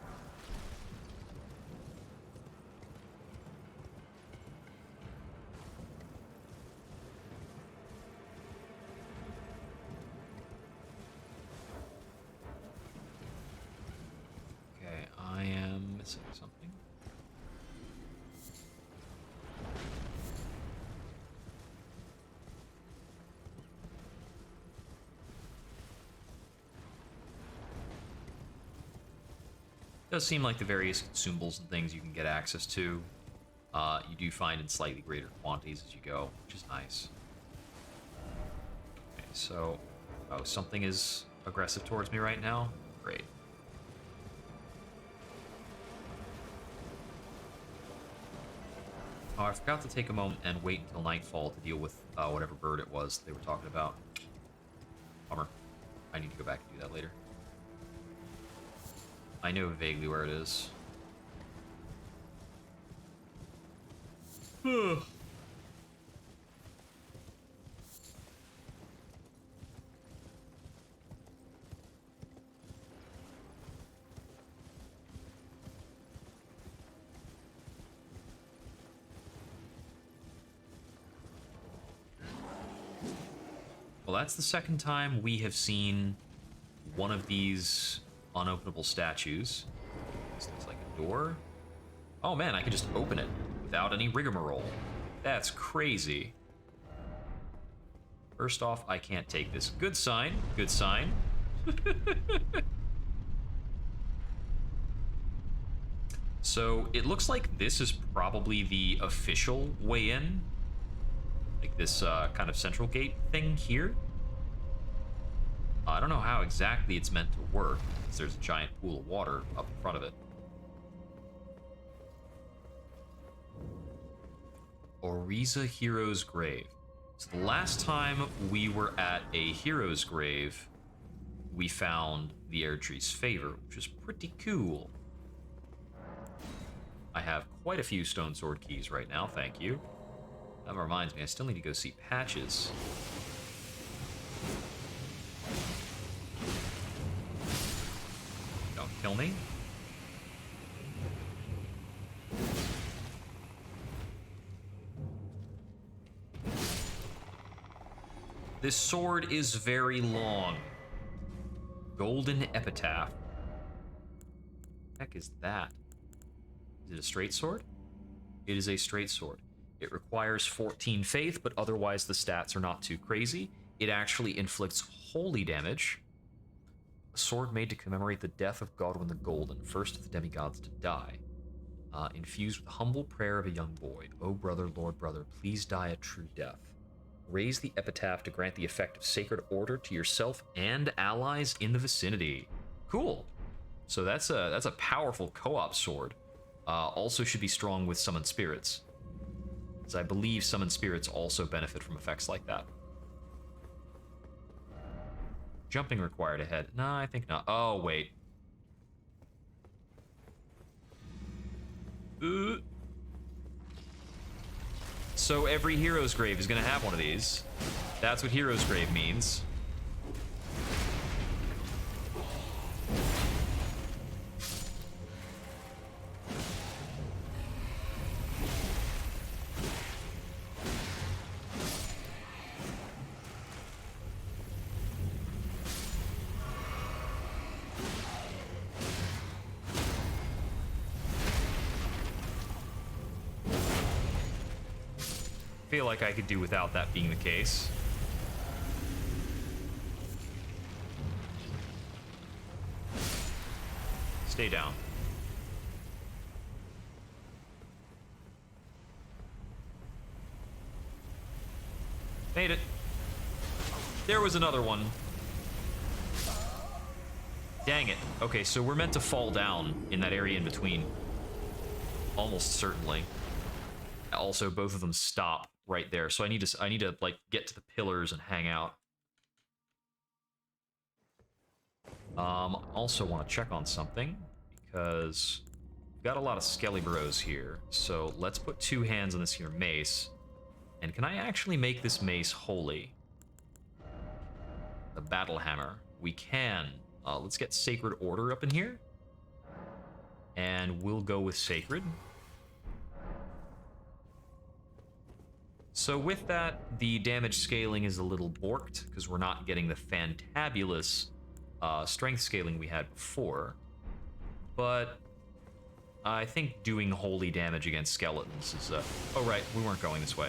Okay, I am missing something. Does seem like the various consumables and things you can get access to, you do find in slightly greater quantities as you go, which is nice. Okay, so, oh, something is aggressive towards me right now? Great. Oh, I forgot to take a moment and wait until nightfall to deal with whatever bird it was they were talking about. Bummer. I need to go back and do that later. I know vaguely where it is. Well, that's the second time we have seen one of these unopenable statues. This looks like a door. Oh man, I can just open it without any rigmarole. That's crazy. First off, I can't take this. Good sign. Good sign. So it looks like this is probably the official way in. Like this kind of central gate thing here. I don't know how exactly it's meant to work, because there's a giant pool of water up in front of it. Oriza Hero's Grave. So the last time we were at a hero's grave, we found the Erdtree's favor, which is pretty cool. I have quite a few stone sword keys right now, thank you. That reminds me, I still need to go see Patches. Don't kill me. This sword is very long. Golden Epitaph. What the heck is that? Is it a straight sword? It is a straight sword. It requires 14 faith, but otherwise the stats are not too crazy. It actually inflicts holy damage. A sword made to commemorate the death of Godwin the Golden, first of the demigods to die. Infused with the humble prayer of a young boy. Oh brother, Lord brother, please die a true death. Raise the epitaph to grant the effect of sacred order to yourself and allies in the vicinity. Cool. So that's a powerful co-op sword. Also should be strong with summoned spirits, as I believe summoned spirits also benefit from effects like that. Jumping required ahead. No, I think not. Oh, wait. So every hero's grave is going to have one of these. That's what Hero's Grave means. Feel like I could do without that being the case. Stay down. Made it. There was another one. Dang it. Okay, so we're meant to fall down in that area in between. Almost certainly. Also, both of them stop right there. So I need to like get to the pillars and hang out. Also want to check on something because we've got a lot of skelly bros here. So let's put 2 hands on this here mace. And can I actually make this mace holy? The battle hammer. We can. Let's get Sacred Order up in here. And we'll go with Sacred. So with that, the damage scaling is a little borked because we're not getting the fantabulous strength scaling we had before. But I think doing holy damage against skeletons is... oh, right, we weren't going this way.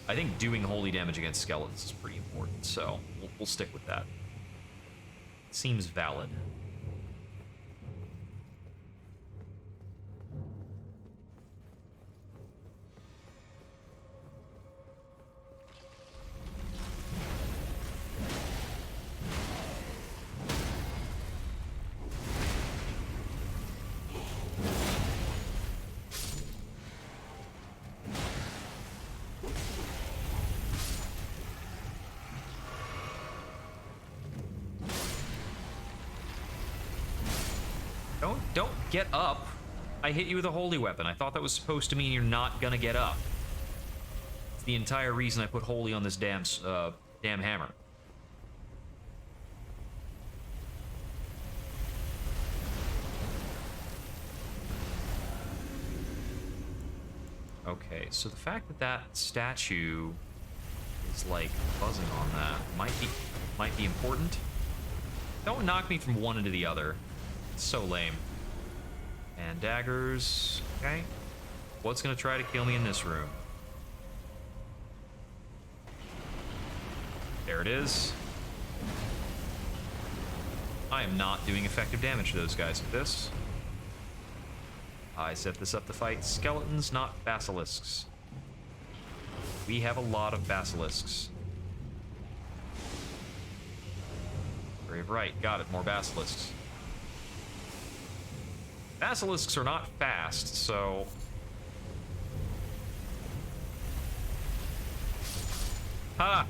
I think doing holy damage against skeletons is pretty important, so we'll stick with that. Seems valid. Don't get up. I hit you with a holy weapon. I thought that was supposed to mean you're not gonna get up. It's the entire reason I put holy on this damn hammer. Okay, so the fact that that statue is like buzzing on that might be important. Don't knock me from one into the other. It's so lame. And daggers. Okay. What's gonna try to kill me in this room? There it is. I am not doing effective damage to those guys with this. I set this up to fight skeletons, not basilisks. We have a lot of basilisks. Brave right. Got it. More basilisks. Basilisks are not fast, so... Ha!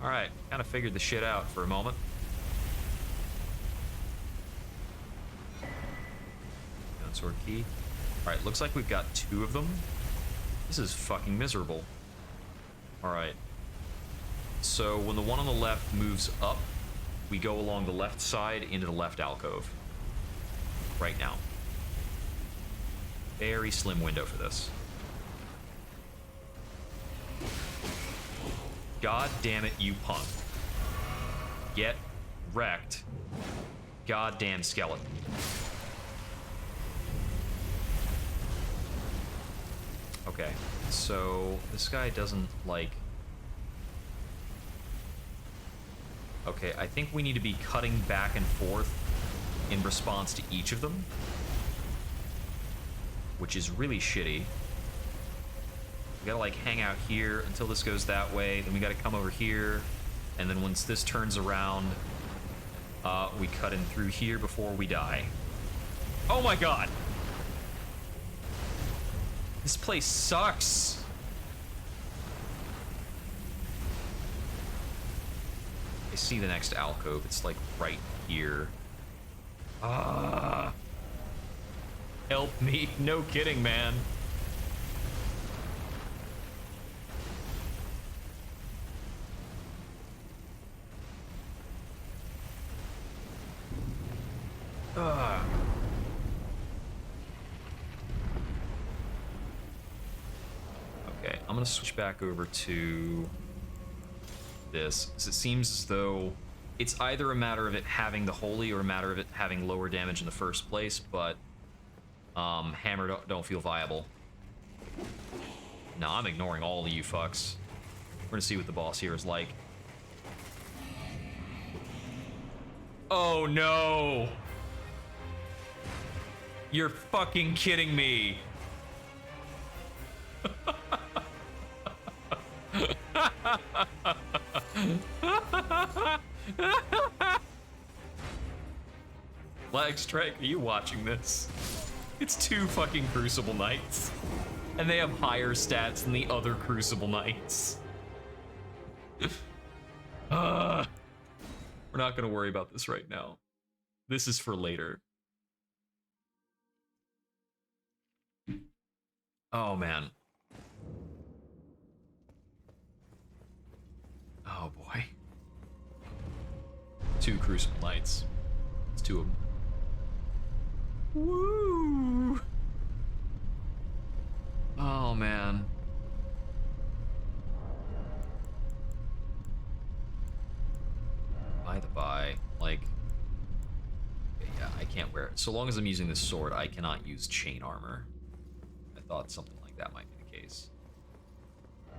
Alright, kind of figured the shit out for a moment. Sword key. Alright, looks like we've got 2 of them. This is fucking miserable. Alright. So when the one on the left moves up, we go along the left side into the left alcove. Right now. Very slim window for this. God damn it, you punk. Get wrecked. Goddamn skeleton. Okay, so this guy doesn't like... Okay, I think we need to be cutting back and forth in response to each of them, which is really shitty. We gotta like hang out here until this goes that way, then we gotta come over here, and then once this turns around, we cut in through here before we die. Oh my god! This place sucks. I see the next alcove. It's like right here. Ah. Help me. No kidding, man. Ah. Okay, I'm gonna switch back over to this. So it seems as though it's either a matter of it having the holy or a matter of it having lower damage in the first place, but hammer don't feel viable. No, I'm ignoring all of you fucks. We're gonna see what the boss here is like. Oh no! You're fucking kidding me! Lag Strike, are you watching this? It's 2 fucking Crucible Knights. And they have higher stats than the other Crucible Knights. We're not gonna worry about this right now. This is for later. Oh man. Oh boy. 2 Crucible Knights. It's 2 of them. Woo! Oh man. By the by, like, okay, yeah, I can't wear it. So long as I'm using this sword, I cannot use chain armor. I thought something like that might be the case.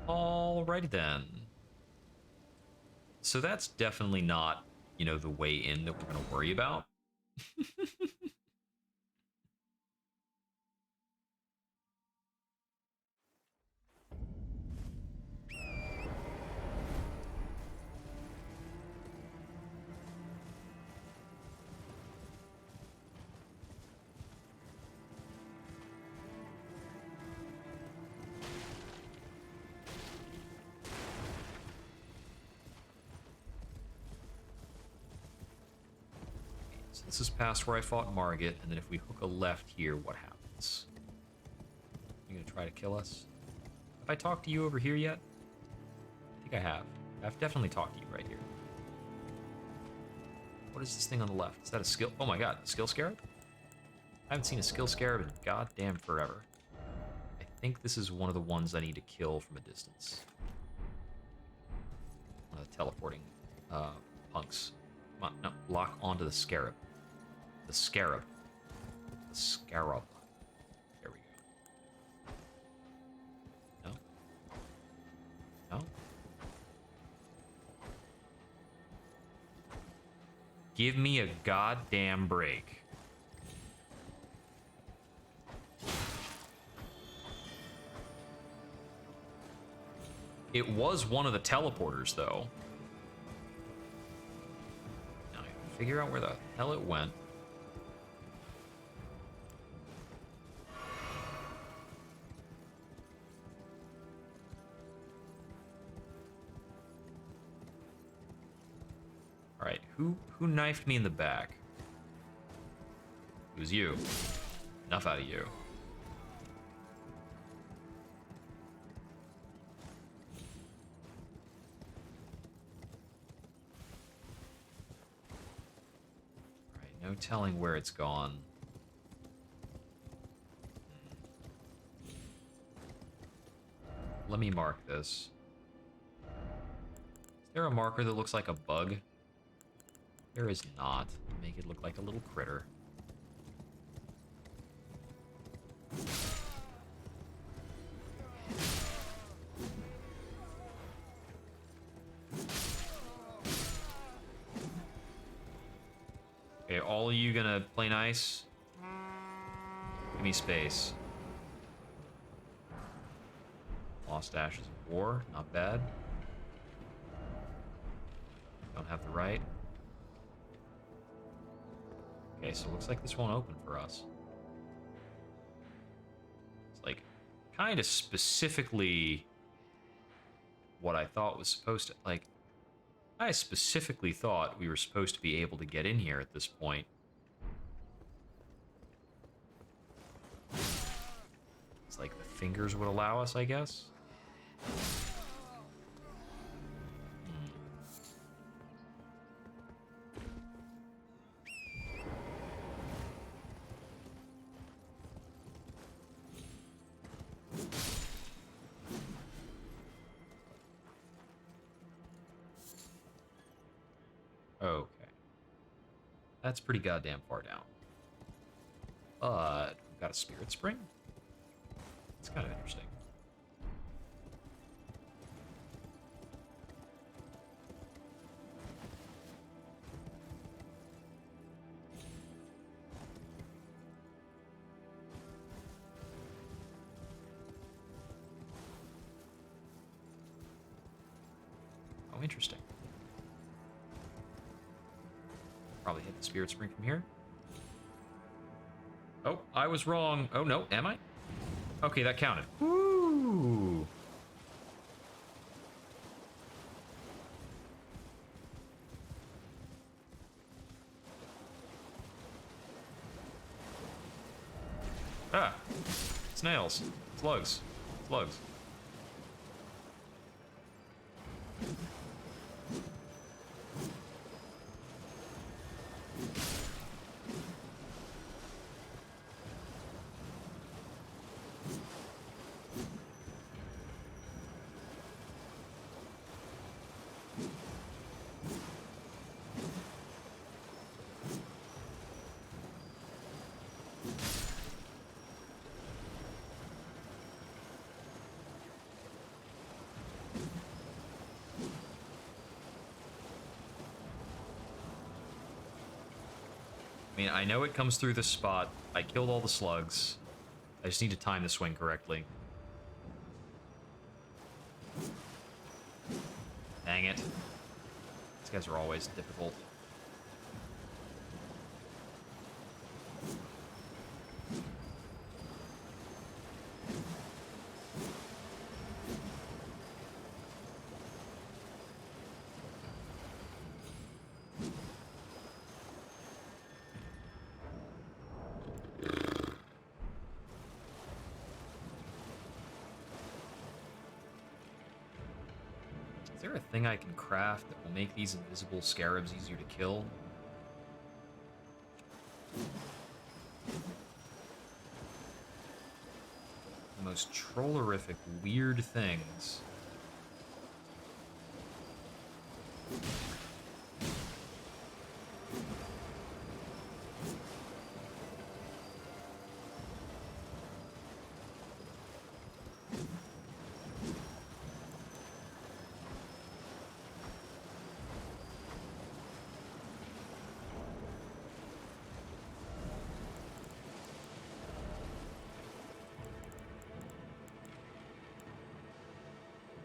Alrighty then. So that's definitely not, you know, the way in that we're gonna worry about. So this is past where I fought Margit, and then if we hook a left here, what happens? You gonna try to kill us? Have I talked to you over here yet? I think I have. I've definitely talked to you right here. What is this thing on the left? Is that a skill? Oh my god, skill scarab? I haven't seen a skill scarab in goddamn forever. I think this is one of the ones I need to kill from a distance. One of the teleporting punks. Come on, no, lock onto the scarab. The scarab. The scarab. There we go. No? No? Give me a goddamn break. It was one of the teleporters, though. Now I gotta figure out where the hell it went. Alright, who knifed me in the back? It was you. Enough out of you. Alright, no telling where it's gone. Let me mark this. Is there a marker that looks like a bug? There is not. Make it look like a little critter. Okay, all of you gonna play nice? Give me space. Lost Ashes of War, not bad. Don't have the right. Okay, so it looks like this won't open for us. It's like kind of specifically what I thought was supposed to, like, I specifically thought we were supposed to be able to get in here at this point. It's like the fingers would allow us, I guess. Okay. That's pretty goddamn far down. But we've got a spirit spring? It's kind of interesting. Oh, interesting. Probably hit the spirit spring from here. Oh, I was wrong. Oh, no, am I? Okay, that counted. Woo! Ah! Snails. Slugs. Slugs. I mean, I know it comes through this spot. I killed all the slugs. I just need to time the swing correctly. Dang it. These guys are always difficult. Is there a thing I can craft that will make these invisible scarabs easier to kill? The most trollerific, weird things.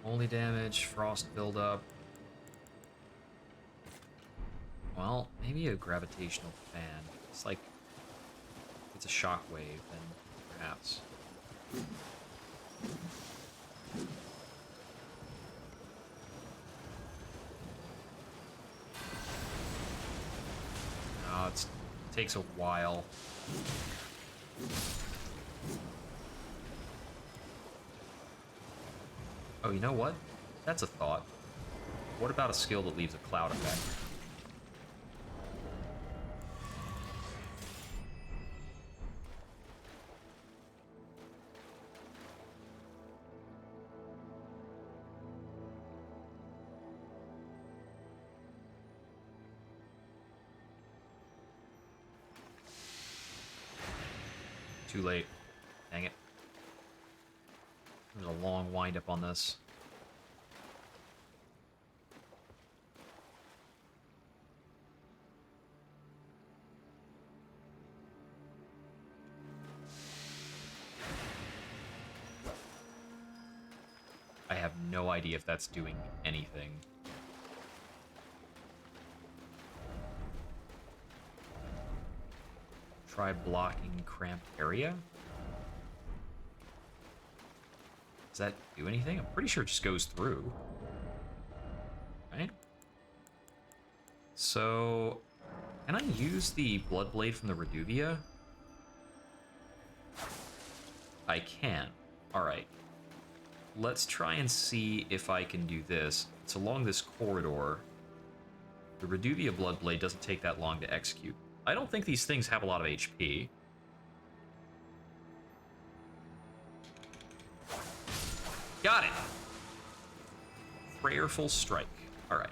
Only damage, frost buildup. Well, maybe a gravitational fan. It's like it's a shockwave, then perhaps. Oh, it takes a while. Oh, you know what? That's a thought. What about a skill that leaves a cloud effect? Too late. Dang it. There's a long wind up on this. I have no idea if that's doing anything. Try blocking cramped area? Does that do anything? I'm pretty sure it just goes through. Right? So, can I use the Blood Blade from the Reduvia? I can. Alright. Let's try and see if I can do this. It's along this corridor. The Reduvia Blood Blade doesn't take that long to execute. I don't think these things have a lot of HP. Got it! Prayerful Strike. Alright.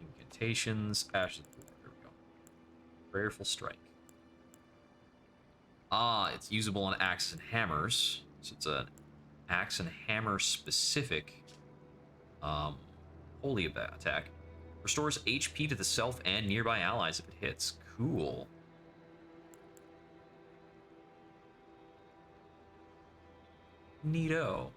Incantations. Ashes. There we go. Prayerful Strike. Ah, it's usable on axes and hammers. So it's an axe and hammer specific holy attack. Restores HP to the self and nearby allies if it hits. Cool. Neato.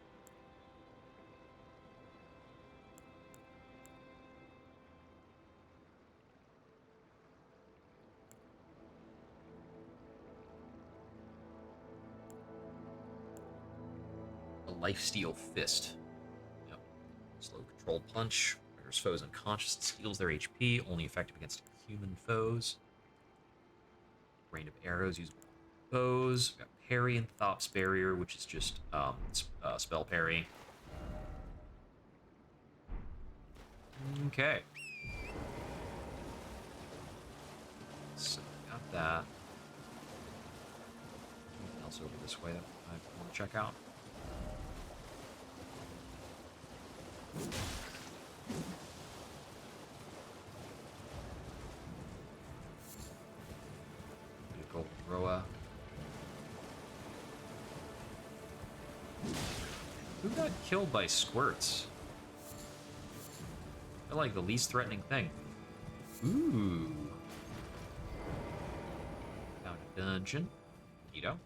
Lifesteal Fist. Yep. Slow control punch. Renders foes unconscious and steals their HP. Only effective against human foes. Rain of arrows usable on foes. We've got parry and Thop's Barrier, which is just spell parry. Okay. So got that. Anything else over this way that I want to check out? Golden Roa. Who got killed by squirts? They're like the least threatening thing. Ooh. Found a dungeon. Neato.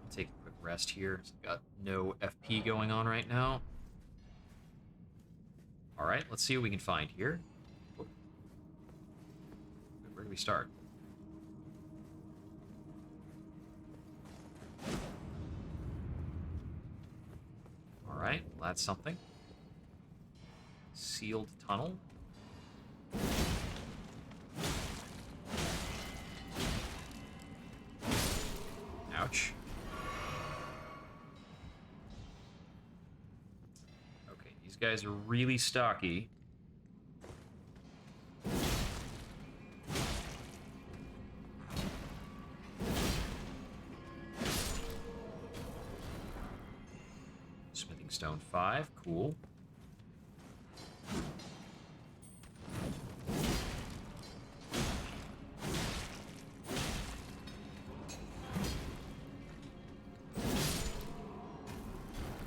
Take a quick rest here. So got no FP going on right now. Alright, let's see what we can find here. Whoop. Where do we start? Alright, well, that's something. Sealed tunnel. Ouch. Okay, these guys are really stocky. Smithing Stone 5, cool.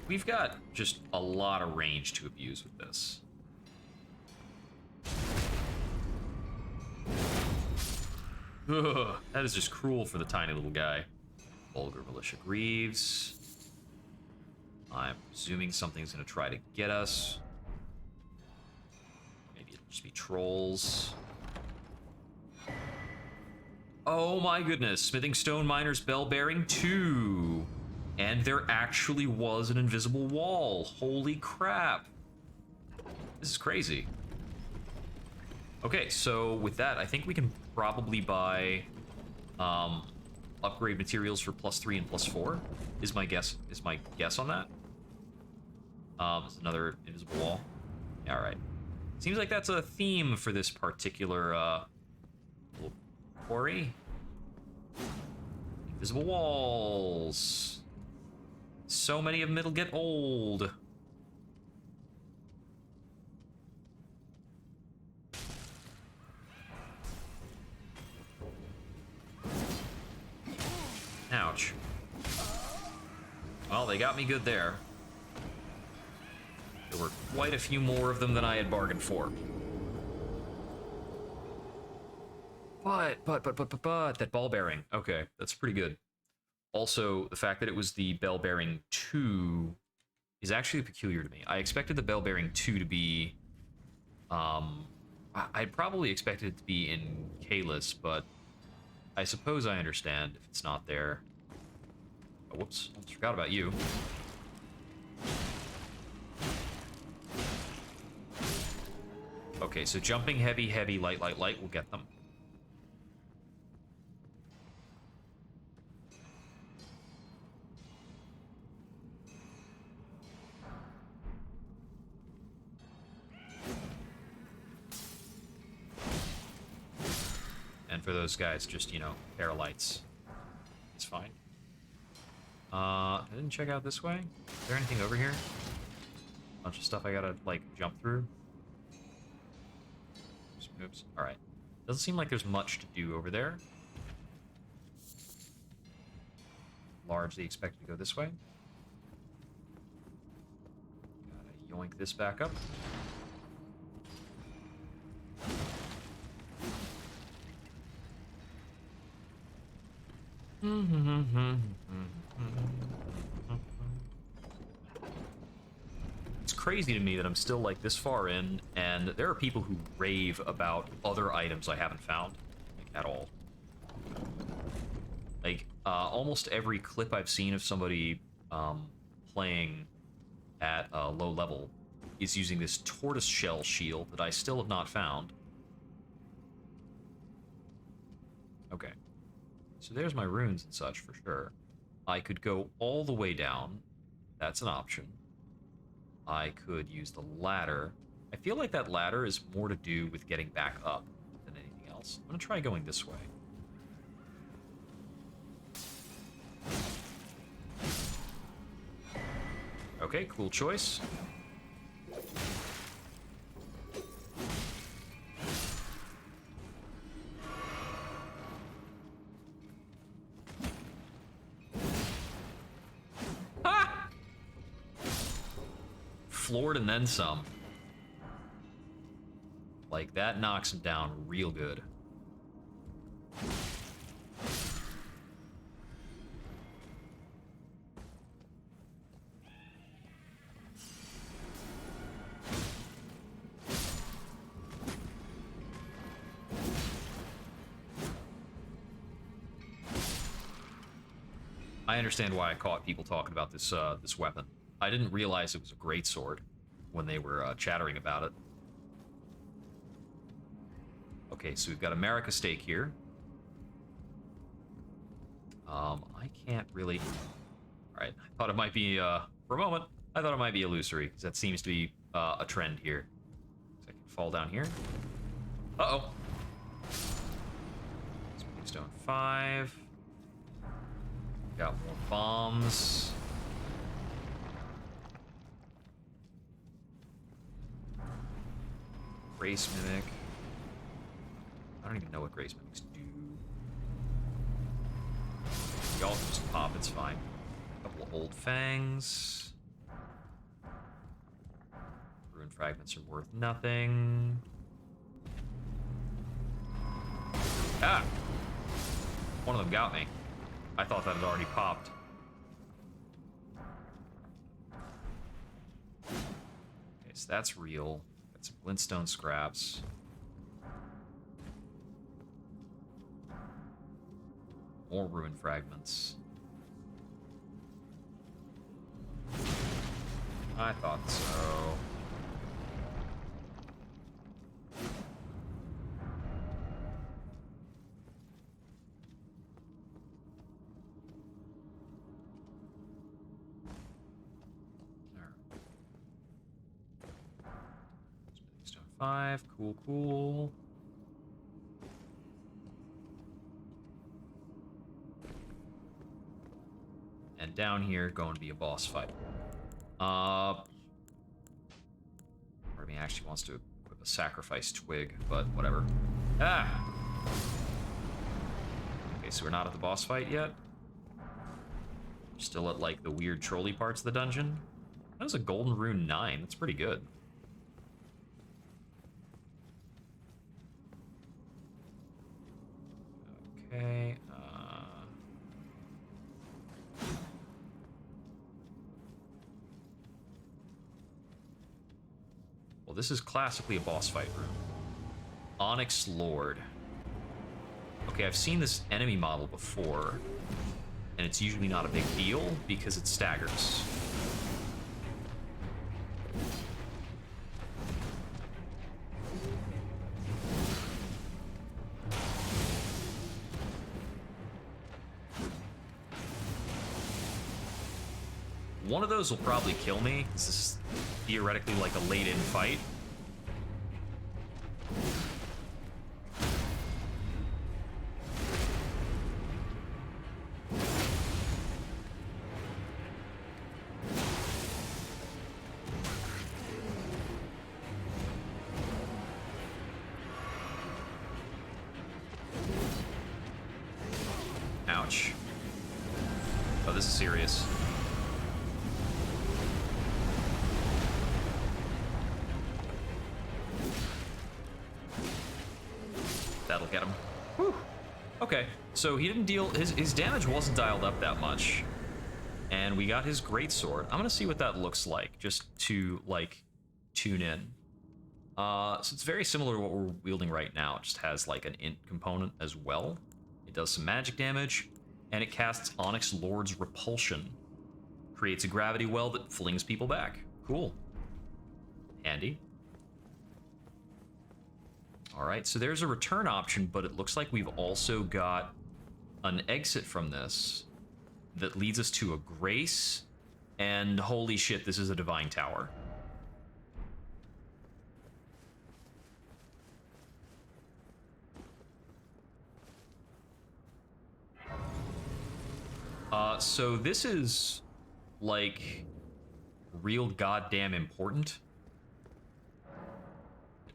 We've got just a lot of range to abuse with this. Ugh, that is just cruel for the tiny little guy. Vulgar Militia Greaves. I'm presuming something's gonna try to get us. Maybe it'll just be trolls. Oh my goodness, Smithing Stone Miner's Bell Bearing 2. And there actually was an invisible wall. Holy crap. This is crazy. Okay, so with that, I think we can probably buy upgrade materials for +3 and +4. Is my guess on that. There's another invisible wall. Yeah, all right. Seems like that's a theme for this particular little quarry. Invisible walls. So many of them, it'll get old. Ouch. Well, they got me good there. There were quite a few more of them than I had bargained for. But, that ball bearing. Okay, that's pretty good. Also, the fact that it was the bell bearing 2 is actually peculiar to me. I expected the bell bearing 2 to be... I'd probably expected it to be in Kalis, but I suppose I understand if it's not there. Oh, whoops. Almost forgot about you. Okay, so jumping heavy, heavy, light, light, light will get them. And for those guys, just, you know, paralytes. It's fine. I didn't check out this way. Is there anything over here? Bunch of stuff I gotta, like, jump through. Oops. Alright. Doesn't seem like there's much to do over there. Largely expected to go this way. Gotta yoink this back up. It's crazy to me that I'm still like this far in, and there are people who rave about other items I haven't found, like, at all. Like, almost every clip I've seen of somebody playing at a low level is using this tortoiseshell shield that I still have not found. Okay. So there's my runes and such, for sure. I could go all the way down. That's an option. I could use the ladder. I feel like that ladder is more to do with getting back up than anything else. I'm gonna try going this way. Okay, cool choice. Floored and then some. Like, that knocks him down real good. I understand why I caught people talking about this this weapon. I didn't realize it was a greatsword when they were chattering about it. Okay, so we've got America steak here. I can't really... Alright, I thought it might be, for a moment, I thought it might be illusory, because that seems to be a trend here. So I can fall down here. Uh-oh. Stone 5. Got more bombs. Grace Mimic. I don't even know what Grace Mimics do. Y'all can just pop, it's fine. A couple of old fangs. Rune fragments are worth nothing. Ah! One of them got me. I thought that had already popped. Okay, so that's real. Got some glintstone scraps. More ruin fragments. I thought so. Stone 5, cool, cool. And down here, going to be a boss fight. Part of me actually wants to equip a sacrifice twig, but whatever. Ah! Okay, so we're not at the boss fight yet. We're still at, like, the weird trolley parts of the dungeon. That was a golden rune 9. That's pretty good. Okay, Well, this is classically a boss fight room. Onyx Lord. Okay, I've seen this enemy model before, and it's usually not a big deal because it staggers. One of those will probably kill me. This is theoretically like a late-in fight. Ouch. Oh, this is serious. That'll get him. Whew. Okay, so he didn't deal... His damage wasn't dialed up that much. And we got his greatsword. I'm gonna see what that looks like, just to, like, tune in. So it's very similar to what we're wielding right now. It just has, like, an int component as well. It does some magic damage, and it casts Onyx Lord's Repulsion. Creates a gravity well that flings people back. Cool. Handy. Alright, so there's a return option, but it looks like we've also got an exit from this that leads us to a grace, and holy shit, this is a divine tower. So this is, like, real goddamn important.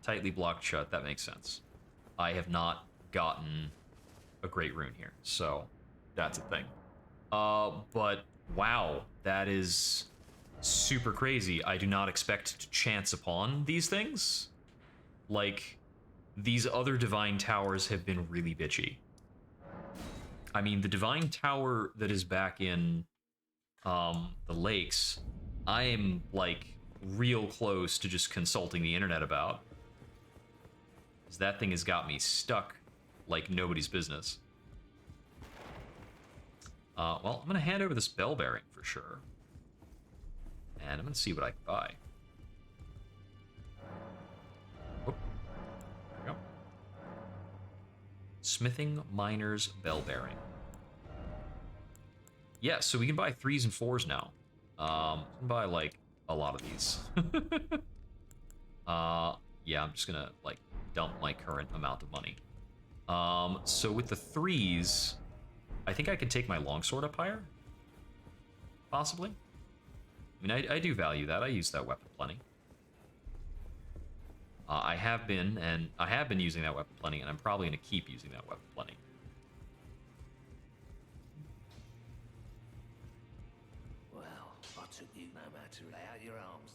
Tightly blocked shut, that makes sense. I have not gotten a great rune here, so that's a thing. But wow, that is super crazy. I do not expect to chance upon these things. Like, these other divine towers have been really bitchy. I mean, the divine tower that is back in the lakes, I am, like, real close to just consulting the internet about. Because that thing has got me stuck like nobody's business. Well, I'm going to hand over this bell bearing for sure. And I'm going to see what I can buy. Oh, there we go. Smithing Miner's bell bearing. Yeah, so we can buy 3s and 4s now. We can buy, like, a lot of these. Yeah, I'm just gonna, like, dump my current amount of money. So with the 3s, I think I can take my longsword up higher? Possibly? I mean, I do value that. I use that weapon plenty. I have been using that weapon plenty, and I'm probably gonna keep using that weapon plenty. Well, I took you no matter. Lay out your arms.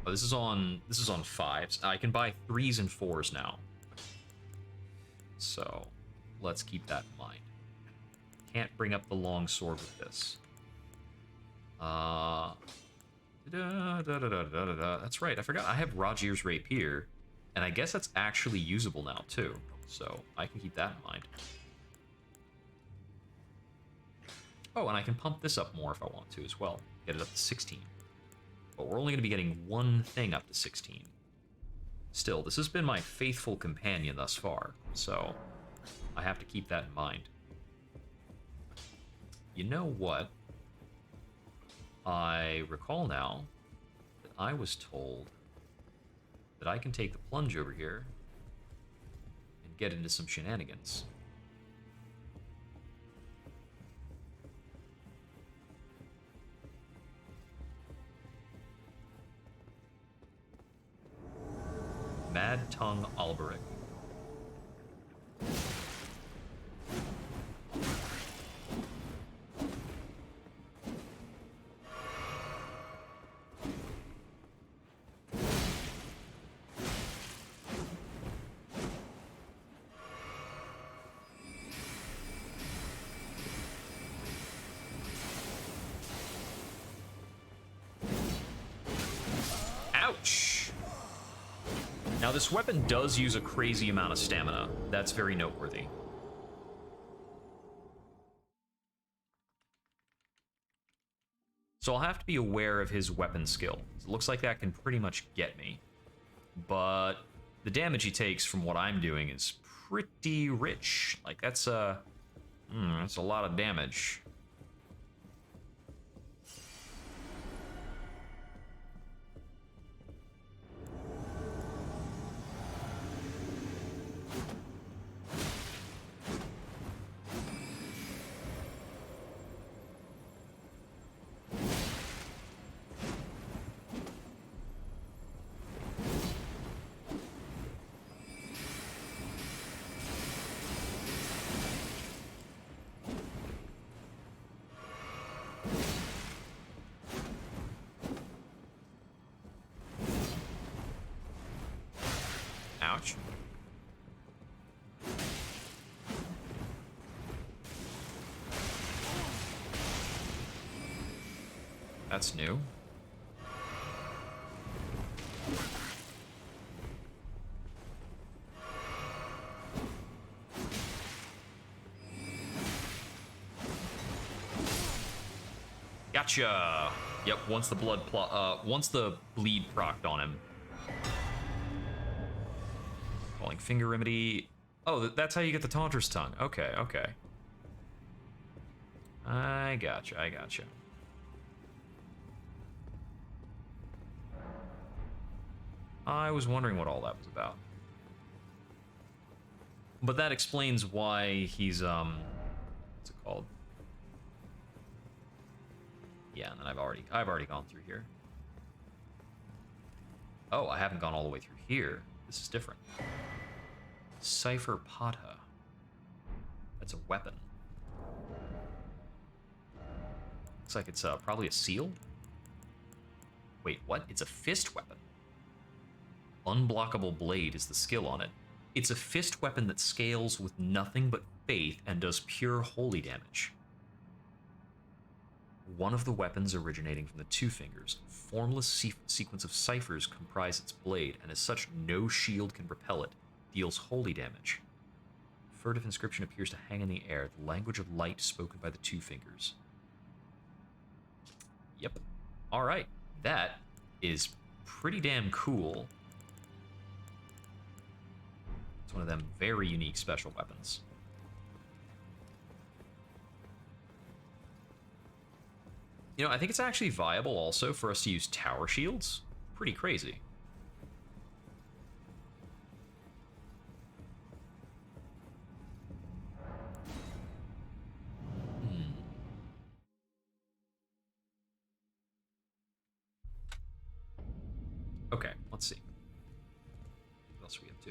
Oh, this is on 5s. I can buy 3s and 4s now. So let's keep that in mind. Can't bring up the long sword with this. That's right, I forgot I have Rogier's Rapier, and I guess that's actually usable now too, so I can keep that in mind. Oh, and I can pump this up more if I want to as well. Get it up to 16. But we're only going to be getting one thing up to 16. Still, this has been my faithful companion thus far, so I have to keep that in mind. You know what? I recall now that I was told that I can take the plunge over here and get into some shenanigans. Mad Tongue Alberic. Ouch! Now, this weapon does use a crazy amount of stamina. That's very noteworthy. So I'll have to be aware of his weapon skill. It looks like that can pretty much get me. But the damage he takes from what I'm doing is pretty rich. Like, that's a lot of damage. Ouch. That's new. Gotcha. Yep. Once the bleed procced on him. Falling Finger Remedy. Oh, that's how you get the Taunter's Tongue. Okay, okay. I gotcha, I gotcha. I was wondering what all that was about. But that explains why he's, what's it called? Yeah, and then I've already gone through here. Oh, I haven't gone all the way through here. This is different. Cipher Pata. That's a weapon. Looks like it's probably a seal. Wait, what? It's a fist weapon. Unblockable Blade is the skill on it. It's a fist weapon that scales with nothing but faith and does pure holy damage. One of the weapons originating from the Two Fingers, formless sequence of ciphers comprise its blade, and as such, no shield can repel it. Deals holy damage. Furtive inscription appears to hang in the air, the language of light spoken by the Two Fingers. Yep. Alright. That is pretty damn cool. It's one of them very unique special weapons. You know, I think it's actually viable also for us to use tower shields. Pretty crazy. Okay, let's see. What else are we up to?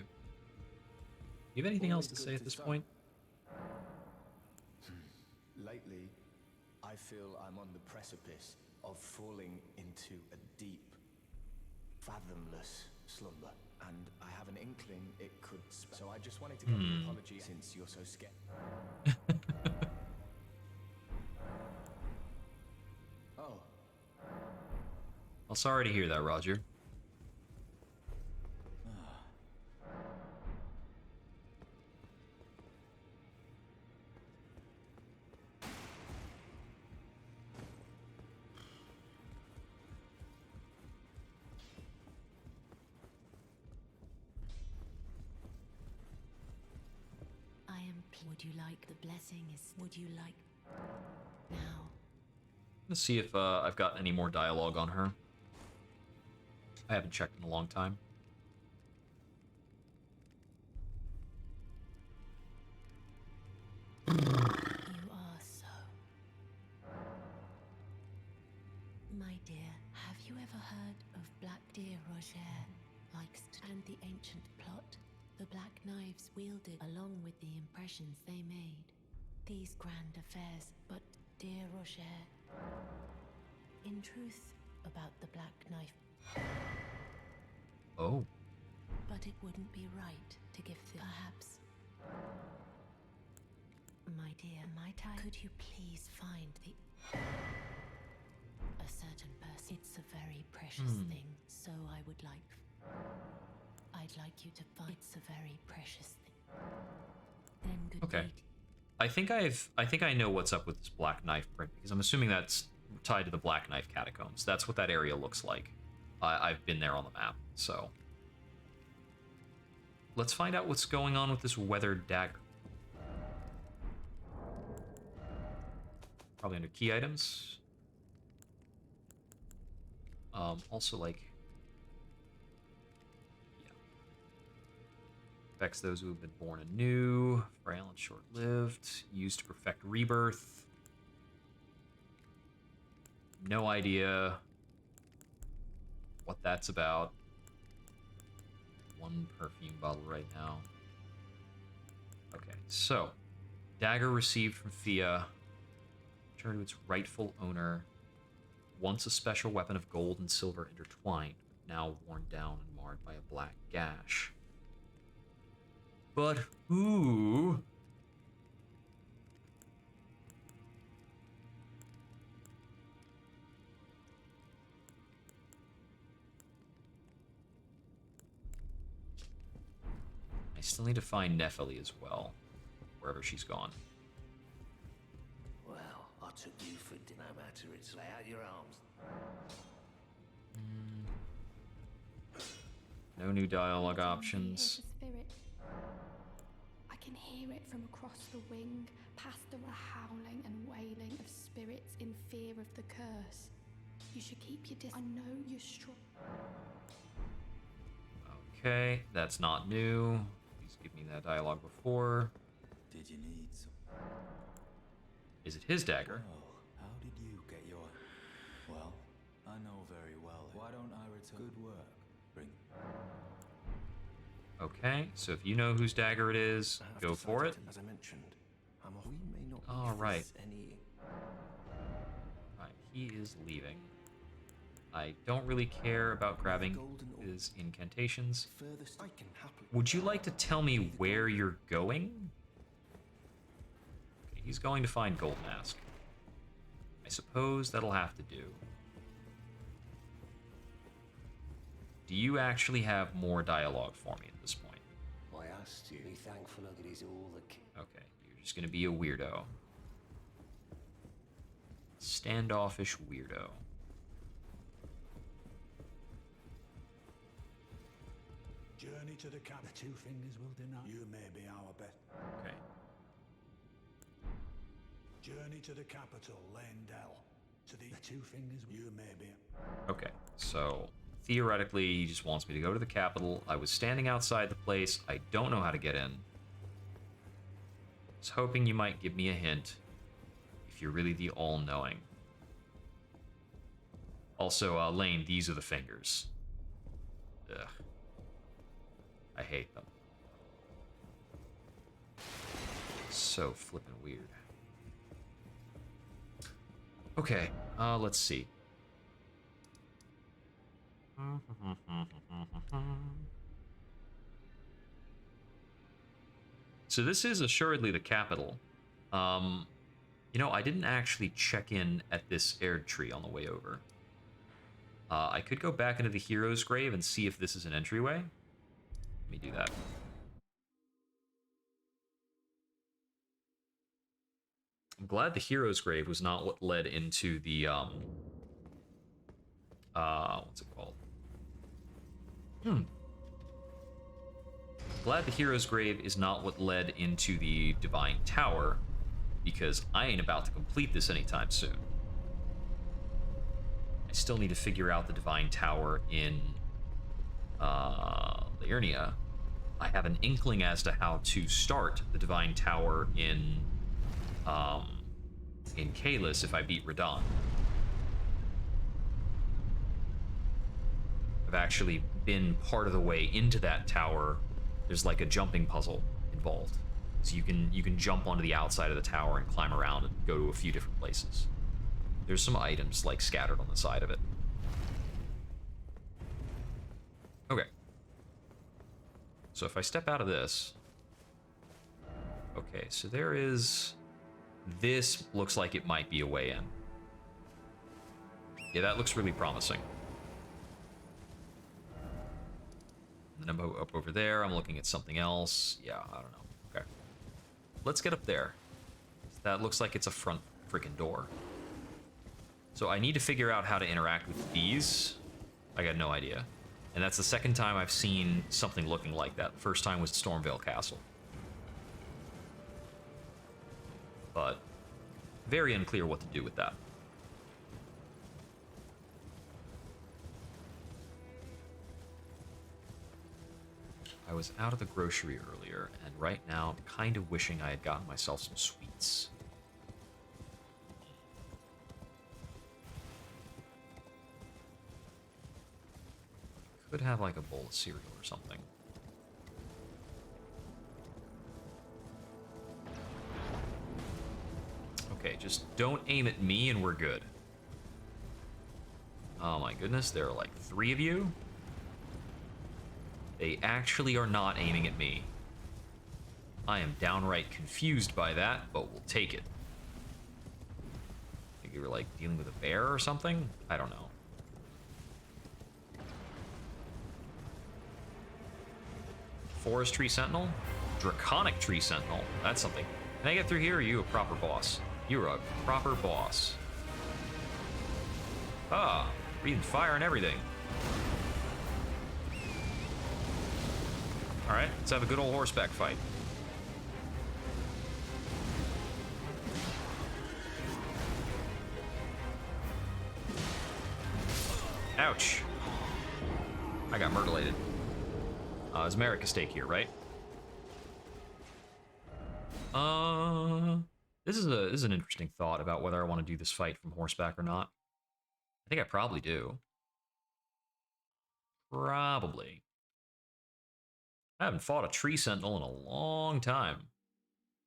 You have anything else to say at this point? Lately, I feel I'm on the precipice of falling into a deep, fathomless slumber. And I have an inkling it could... So I just wanted to give you an apology since you're so scared. Oh. Well, sorry to hear that, Roger. Would you like the blessing is... Would you like... Now. Let's see if I've got any more dialogue on her. I haven't checked in a long time. You are so... My dear, have you ever heard of Black Deer Roger? And the ancient plot? The black knives wielded along with the impressions they made. These grand affairs, but dear Roger, in truth, about the black knife. Oh. But it wouldn't be right to give the... Perhaps. My dear, could you please find the... A certain person. It's a very precious thing. So I'd like you to find it's a very precious thing. Then good Okay. day. I think I know what's up with this black knife print, because I'm assuming that's tied to the black knife catacombs. That's what that area looks like. I've been there on the map, so let's find out what's going on with this weathered dagger. Probably under key items. Also, like, yeah, affects those who have been born anew, frail and short-lived, used to perfect rebirth. No idea what that's about. One perfume bottle right now. Okay, so dagger received from Fia. Returned to its rightful owner. Once a special weapon of gold and silver intertwined, but now worn down and marred by a black gash. But who? I still need to find Nephili as well, wherever she's gone. Well, I took you for dinner, no matter it's lay out your arms. No new dialogue Here's options. the spirit. I can hear it from across the wing, past the howling and wailing of spirits in fear of the curse. You should keep your distance. I know you're strong. Okay, that's not new. Please give me that dialogue before. Did you need some? Is it his dagger? Well, how did you get your... Well, I know very well. Why don't I return? Good work. Bring... Okay, so if you know whose dagger it is, go for it. As I mentioned, we may not. All right. Any... Right, he is leaving. I don't really care about grabbing his incantations. Furthest I can happily. Would you like to tell me where you're going? Okay, he's going to find Gold Mask. I suppose that'll have to do. Do you actually have more dialogue for me at this point? I asked you. Be thankful that it is all the. Okay, you're just gonna be a weirdo. Standoffish weirdo. Journey to the camp. The two fingers will deny. You may be our best. Okay. Journey to the capital, Lendell. To the two fingers. You may be. Okay, so theoretically, he just wants me to go to the capital. I was standing outside the place. I don't know how to get in. I was hoping you might give me a hint if you're really the all-knowing. Also, Lane, these are the fingers. Ugh. I hate them. So flippin' weird. Okay, let's see. So this is assuredly the capital. You know, I didn't actually check in at this Erd tree on the way over. I could go back into the hero's grave and see if this is an entryway. Let me do that. I'm glad the hero's grave was not what led into the, what's it called? Glad the hero's grave is not what led into the Divine Tower, because I ain't about to complete this anytime soon. I still need to figure out the Divine Tower in Liurnia. I have an inkling as to how to start the Divine Tower in Kalis if I beat Radon. I've actually been part of the way into that tower. There's like a jumping puzzle involved. So you can jump onto the outside of the tower and climb around and go to a few different places. There's some items like scattered on the side of it. Okay. So if I step out of this, okay, so there is, this looks like it might be a way in. Yeah, that looks really promising. I'm up over there. I'm looking at something else. Yeah, I don't know. Okay. Let's get up there. That looks like it's a front freaking door. So I need to figure out how to interact with these. I got no idea. And that's the second time I've seen something looking like that. The first time was Stormvale Castle. But very unclear what to do with that. I was out of the grocery earlier, and right now I'm kind of wishing I had gotten myself some sweets. Could have like a bowl of cereal or something. Okay, just don't aim at me and we're good. Oh my goodness, there are like 3 of you? They actually are not aiming at me. I am downright confused by that, but we'll take it. I think you were like dealing with a bear or something? I don't know. Forest Tree Sentinel? Draconic Tree Sentinel. That's something. Can I get through here, or are you a proper boss? You're a proper boss. Ah, breathing fire and everything. Alright, let's have a good old horseback fight. Ouch. I got murderlated. There's Merrick stake here, right? This is an interesting thought about whether I want to do this fight from horseback or not. I think I probably do. Probably. I haven't fought a tree sentinel in a long time.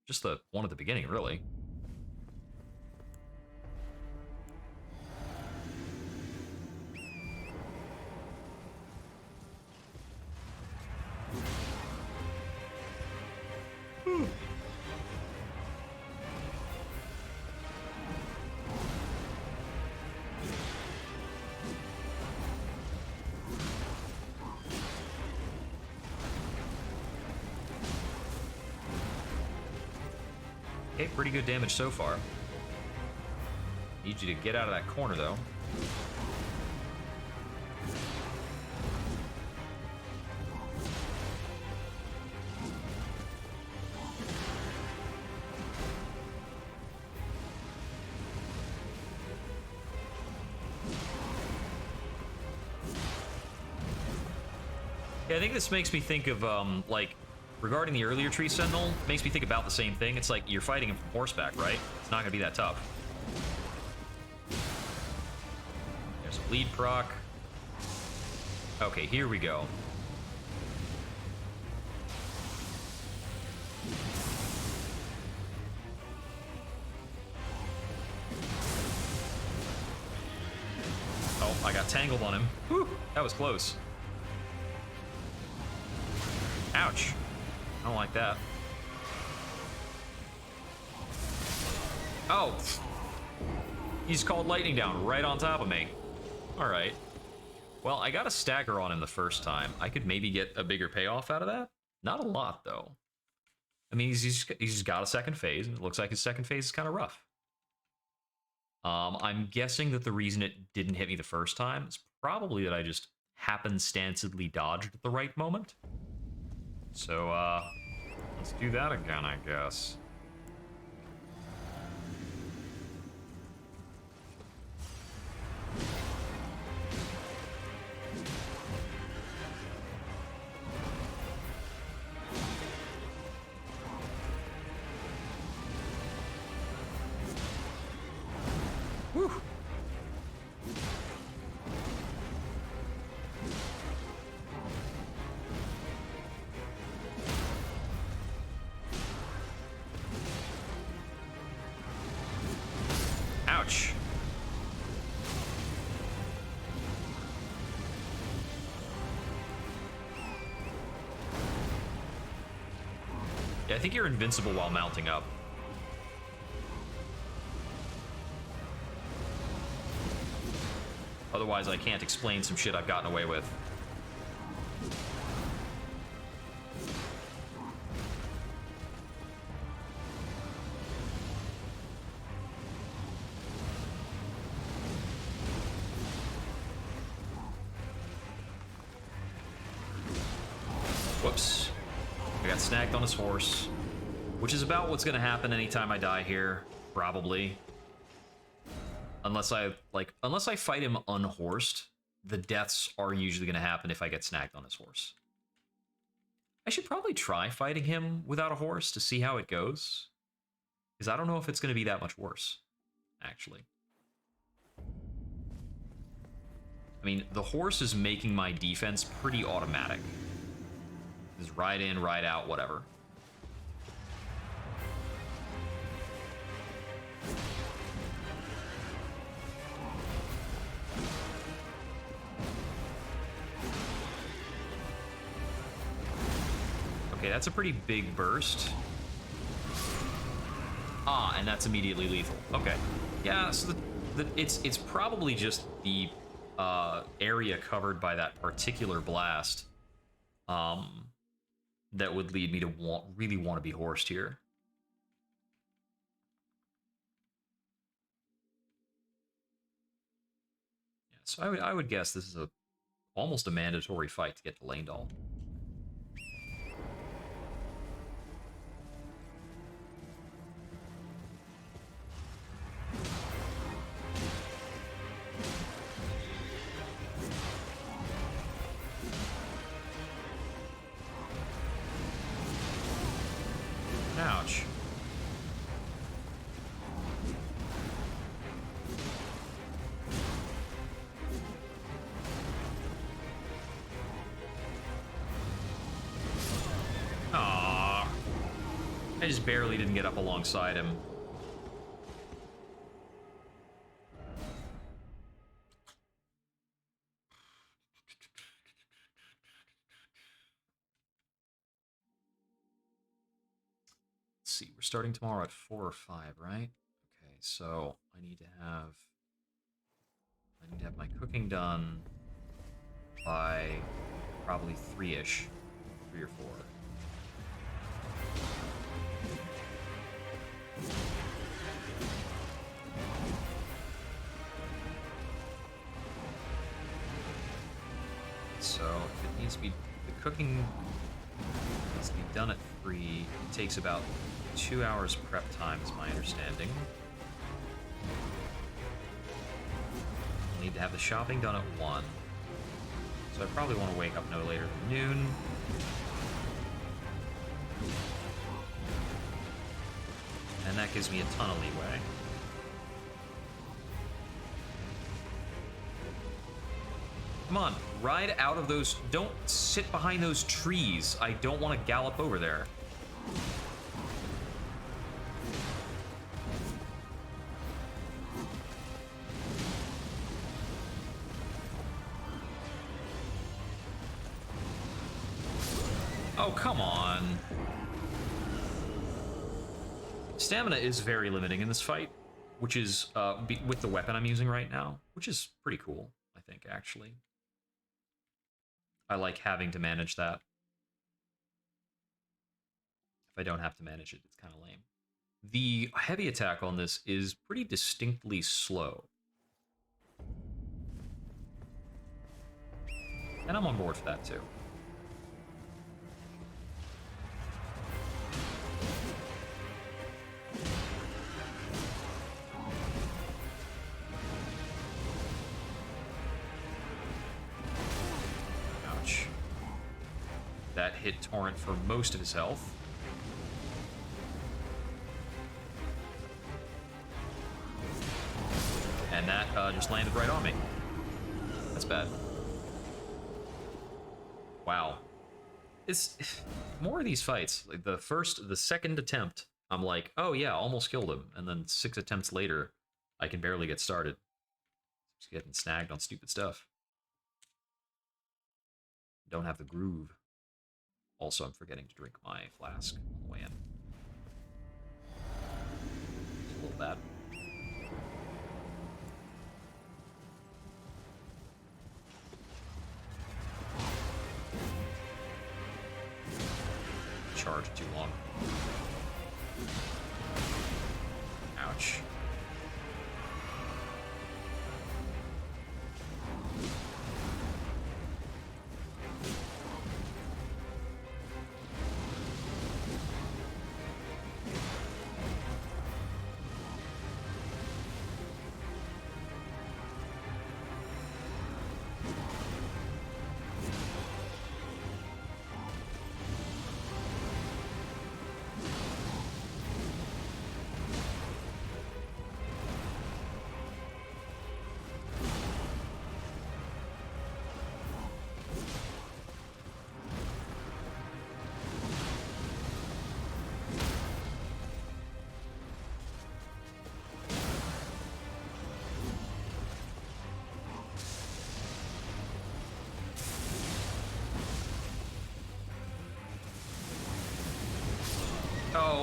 Just the one at the beginning, really. Okay, pretty good damage so far. Need you to get out of that corner, though. Yeah, I think this makes me think of, like, regarding the earlier Tree Sentinel, makes me think about the same thing. It's like you're fighting him from horseback, right? It's not going to be that tough. There's a bleed proc. Okay, here we go. Oh, I got tangled on him. Whew, that was close. Ouch. I don't like that. Oh! He's called lightning down right on top of me. Alright. Well, I got a stagger on him the first time. I could maybe get a bigger payoff out of that. Not a lot, though. I mean, he's just got a second phase, and it looks like his second phase is kind of rough. I'm guessing that the reason it didn't hit me the first time is probably that I just happenstancedly dodged at the right moment. So, let's do that again, I guess. Whew. Ouch. Yeah, I think you're invincible while mounting up. Otherwise, I can't explain some shit I've gotten away with. snagged on his horse, which is about what's going to happen anytime I die here, probably. Unless I fight him unhorsed, the deaths are usually going to happen if I get snagged on his horse. I should probably try fighting him without a horse to see how it goes, because I don't know if it's going to be that much worse, actually. I mean, the horse is making my defense pretty automatic. Just ride in, ride out, whatever. Okay, that's a pretty big burst. Ah, and that's immediately lethal. Okay. Yeah, so it's probably just the area covered by that particular blast that would lead me to really want to be horsed here. Yeah, so I would guess this is almost a mandatory fight to get to Leyndal. Ouch. Aww. I just barely didn't get up alongside him. See, we're starting tomorrow at 4 or 5, right? Okay, so I need to have my cooking done by probably 3-ish, 3 or 4. So if it needs to be, the cooking needs to be done at 3. It takes about 2 hours prep time, is my understanding. I need to have the shopping done at 1. So I probably want to wake up no later than noon. And that gives me a ton of leeway. Come on, ride out of those. Don't sit behind those trees. I don't want to gallop over there. Oh, come on. Stamina is very limiting in this fight, which is, with the weapon I'm using right now, which is pretty cool, I think, actually. I like having to manage that. If I don't have to manage it, it's kind of lame. The heavy attack on this is pretty distinctly slow. And I'm on board for that, too. Ouch. That hit Torrent for most of his health. And that just landed right on me. That's bad. Wow. It's more of these fights. Like the second attempt, I'm like, oh yeah, almost killed him. And then 6 attempts later, I can barely get started. Just getting snagged on stupid stuff. Don't have the groove. Also, I'm forgetting to drink my flask on the way in. It's a little bad. Charge too long. Ouch.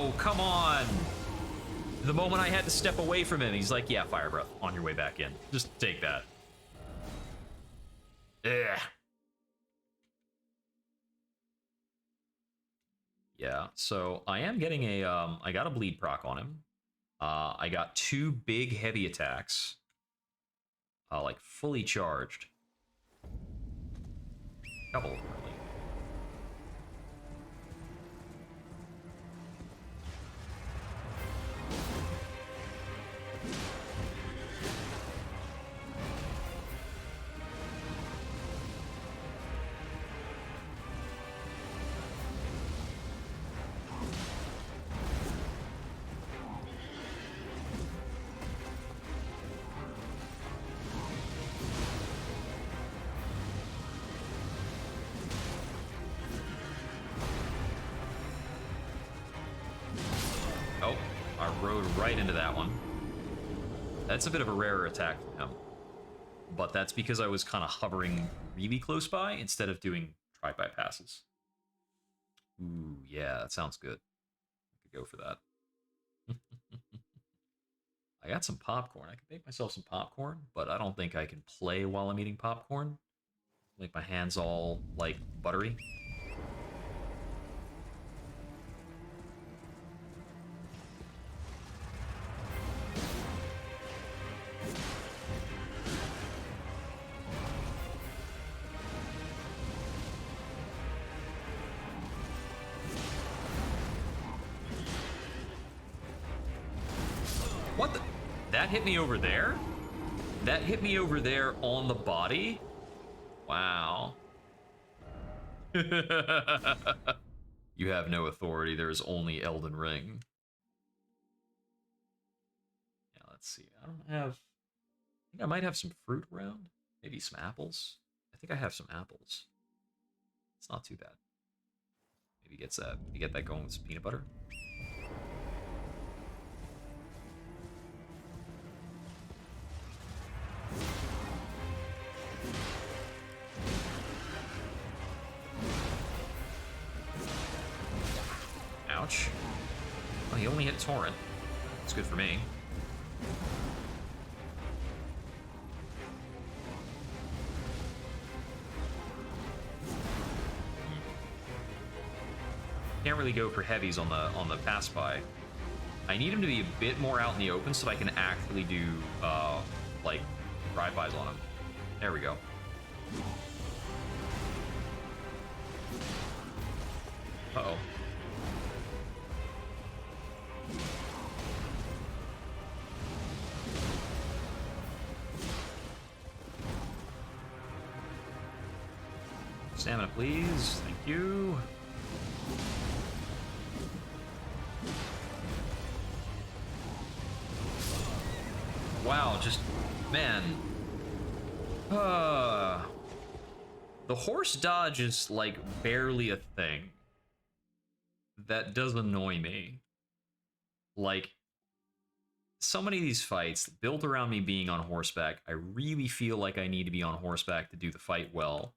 No, come on. The moment I had to step away from him, he's like, yeah, fire breath, on your way back in. Just take that. Ugh. Yeah, so I am getting a, I got a bleed proc on him. I got 2 big heavy attacks. Like fully charged. Couple of them, really. Oh, I rode right into that one. That's a bit of a rarer attack from him. But that's because I was kind of hovering really close by instead of doing tri-bypasses. Ooh, yeah, that sounds good. I could go for that. I got some popcorn. I can make myself some popcorn, but I don't think I can play while I'm eating popcorn. Make my hands all, like, buttery. What the? That hit me over there? That hit me over there on the body? Wow. You have no authority. There is only Elden Ring. Yeah, let's see. I don't have... I think I might have some fruit around. Maybe some apples. I think I have some apples. It's not too bad. Maybe gets that. You get that going with some peanut butter. Ouch. Well, he only hit Torrent. It's good for me. Can't really go for heavies on the pass by. I need him to be a bit more out in the open so that I can actually do like drive-bys on him. There we go. Uh-oh. Stamina, please. Thank you. Wow, just, man. The horse dodge is, like, barely a thing. That does annoy me. Like, so many of these fights built around me being on horseback, I really feel like I need to be on horseback to do the fight well.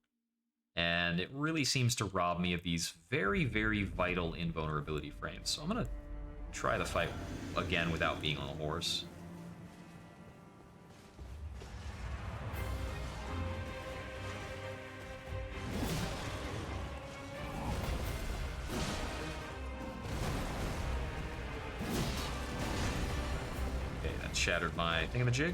And it really seems to rob me of these very, very vital invulnerability frames. So I'm gonna try the fight again without being on a horse. Okay, that shattered my thingamajig.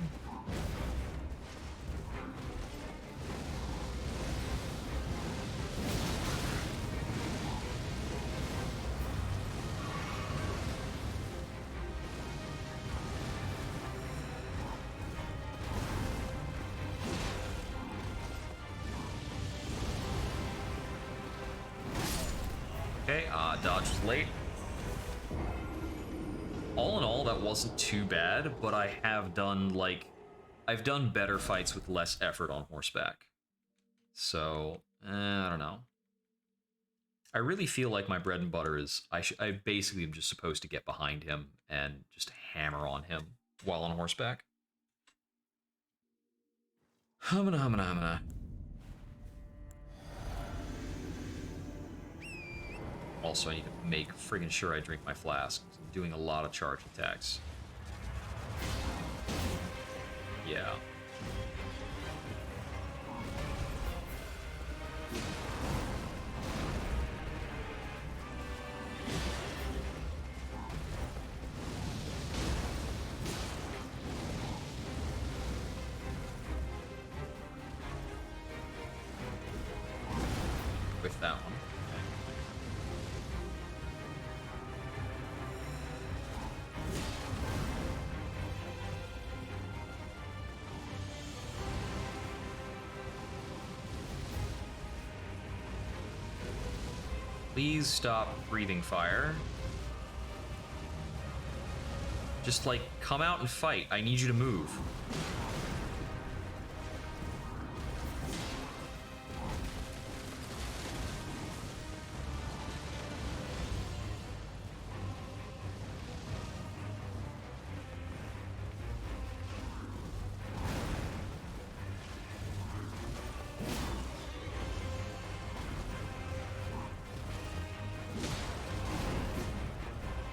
Okay, dodge was late. All in all, that wasn't too bad, but I have done, like, I've done better fights with less effort on horseback. So, I don't know. I really feel like my bread and butter is, I basically am just supposed to get behind him and just hammer on him while on horseback. Humana, humana, humana. Also, I need to make friggin' sure I drink my flask. I'm doing a lot of charge attacks. Yeah. With that one. Please stop breathing fire. Just, like, come out and fight. I need you to move.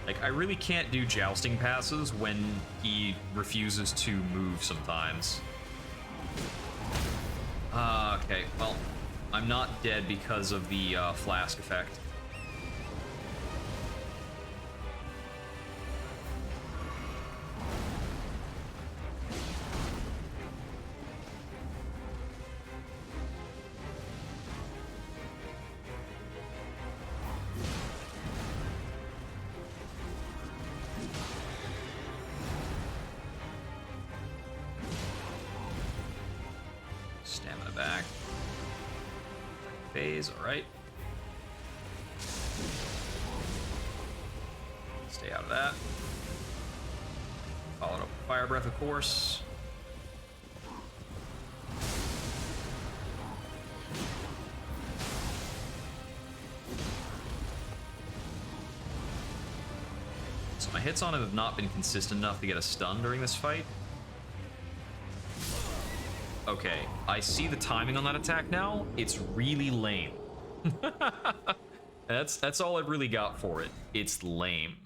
Like, I really can't do jousting passes when he refuses to move sometimes. Okay, well, I'm not dead because of the flask effect. Stamina back. Phase, alright. Stay out of that. Followed up with Fire Breath, of course. So my hits on him have not been consistent enough to get a stun during this fight. Okay, I see the timing on that attack now. It's really lame. That's all I've really got for it. It's lame.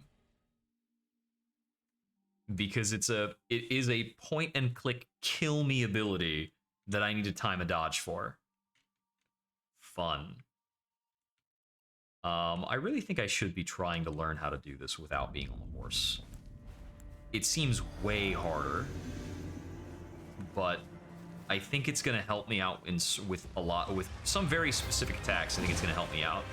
Because it is a point and click kill me ability that I need to time a dodge for. Fun. I really think I should be trying to learn how to do this without being on the horse. It seems way harder, but I think it's going to help me out with some very specific attacks. I think it's going to help me out.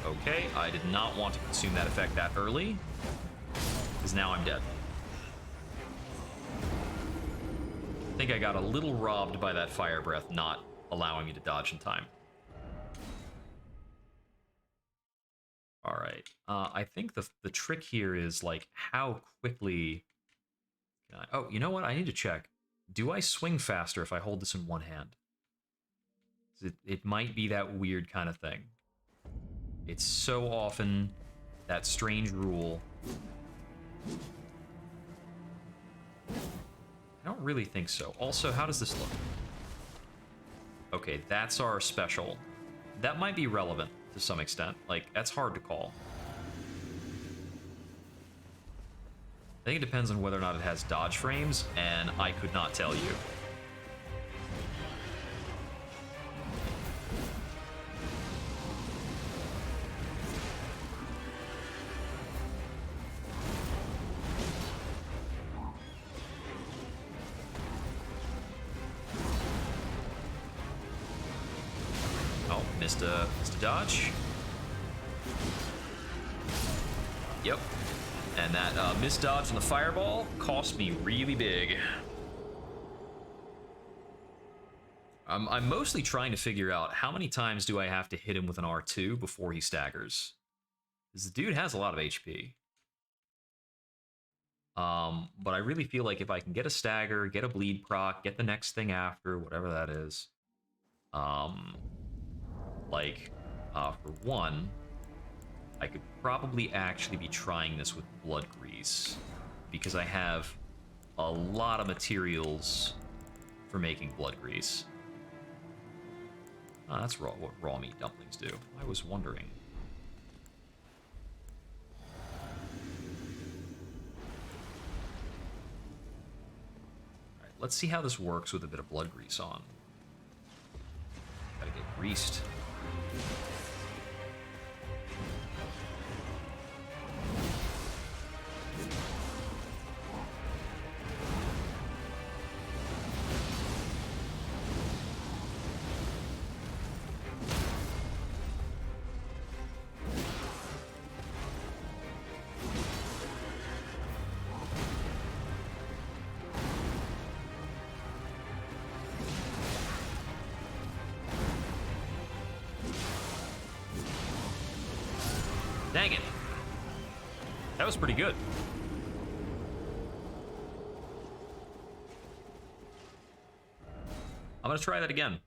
Okay, I did not want to consume that effect that early, because now I'm dead. I think I got a little robbed by that fire breath not allowing me to dodge in time. All right. I think the trick here is, like, how quickly can I... Oh, you know what? I need to check. Do I swing faster if I hold this in one hand? It might be that weird kind of thing. It's so often that strange rule. I don't really think so. Also, how does this look? Okay, that's our special. That might be relevant to some extent. Like, that's hard to call. I think it depends on whether or not it has dodge frames, and I could not tell you. Oh, missed a dodge. Yep. And that missed dodge on the fireball cost me really big. I'm mostly trying to figure out how many times do I have to hit him with an R2 before he staggers. Because the dude has a lot of HP. But I really feel like if I can get a stagger, get a bleed proc, get the next thing after, whatever that is. For one, I could probably actually be trying this with blood grease, because I have a lot of materials for making blood grease. Oh, that's what raw meat dumplings do. I was wondering. Alright, let's see how this works with a bit of blood grease on. Gotta get greased. Dang it. That was pretty good. I'm gonna try that again.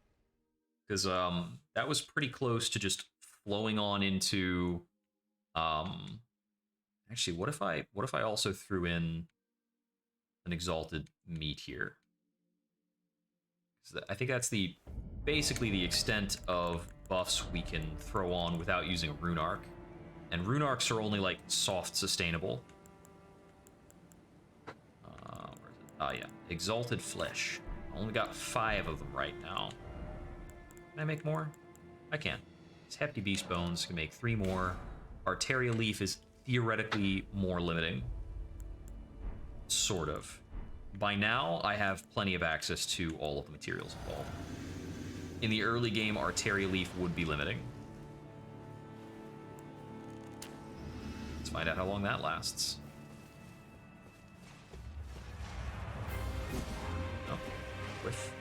Because that was pretty close to just flowing on into actually what if I also threw in an exalted meat here? I think that's basically the extent of buffs we can throw on without using Rune Arc. And Rune Arcs are only, like, soft sustainable. Where is it? Oh, yeah. Exalted Flesh. I only got 5 of them right now. Can I make more? I can. It's Hefty Beast Bones. Can make 3 more. Arteria Leaf is theoretically more limiting. Sort of. By now, I have plenty of access to all of the materials involved. In the early game, Arteria Leaf would be limiting. Let's find out how long that lasts. Oh, whiff.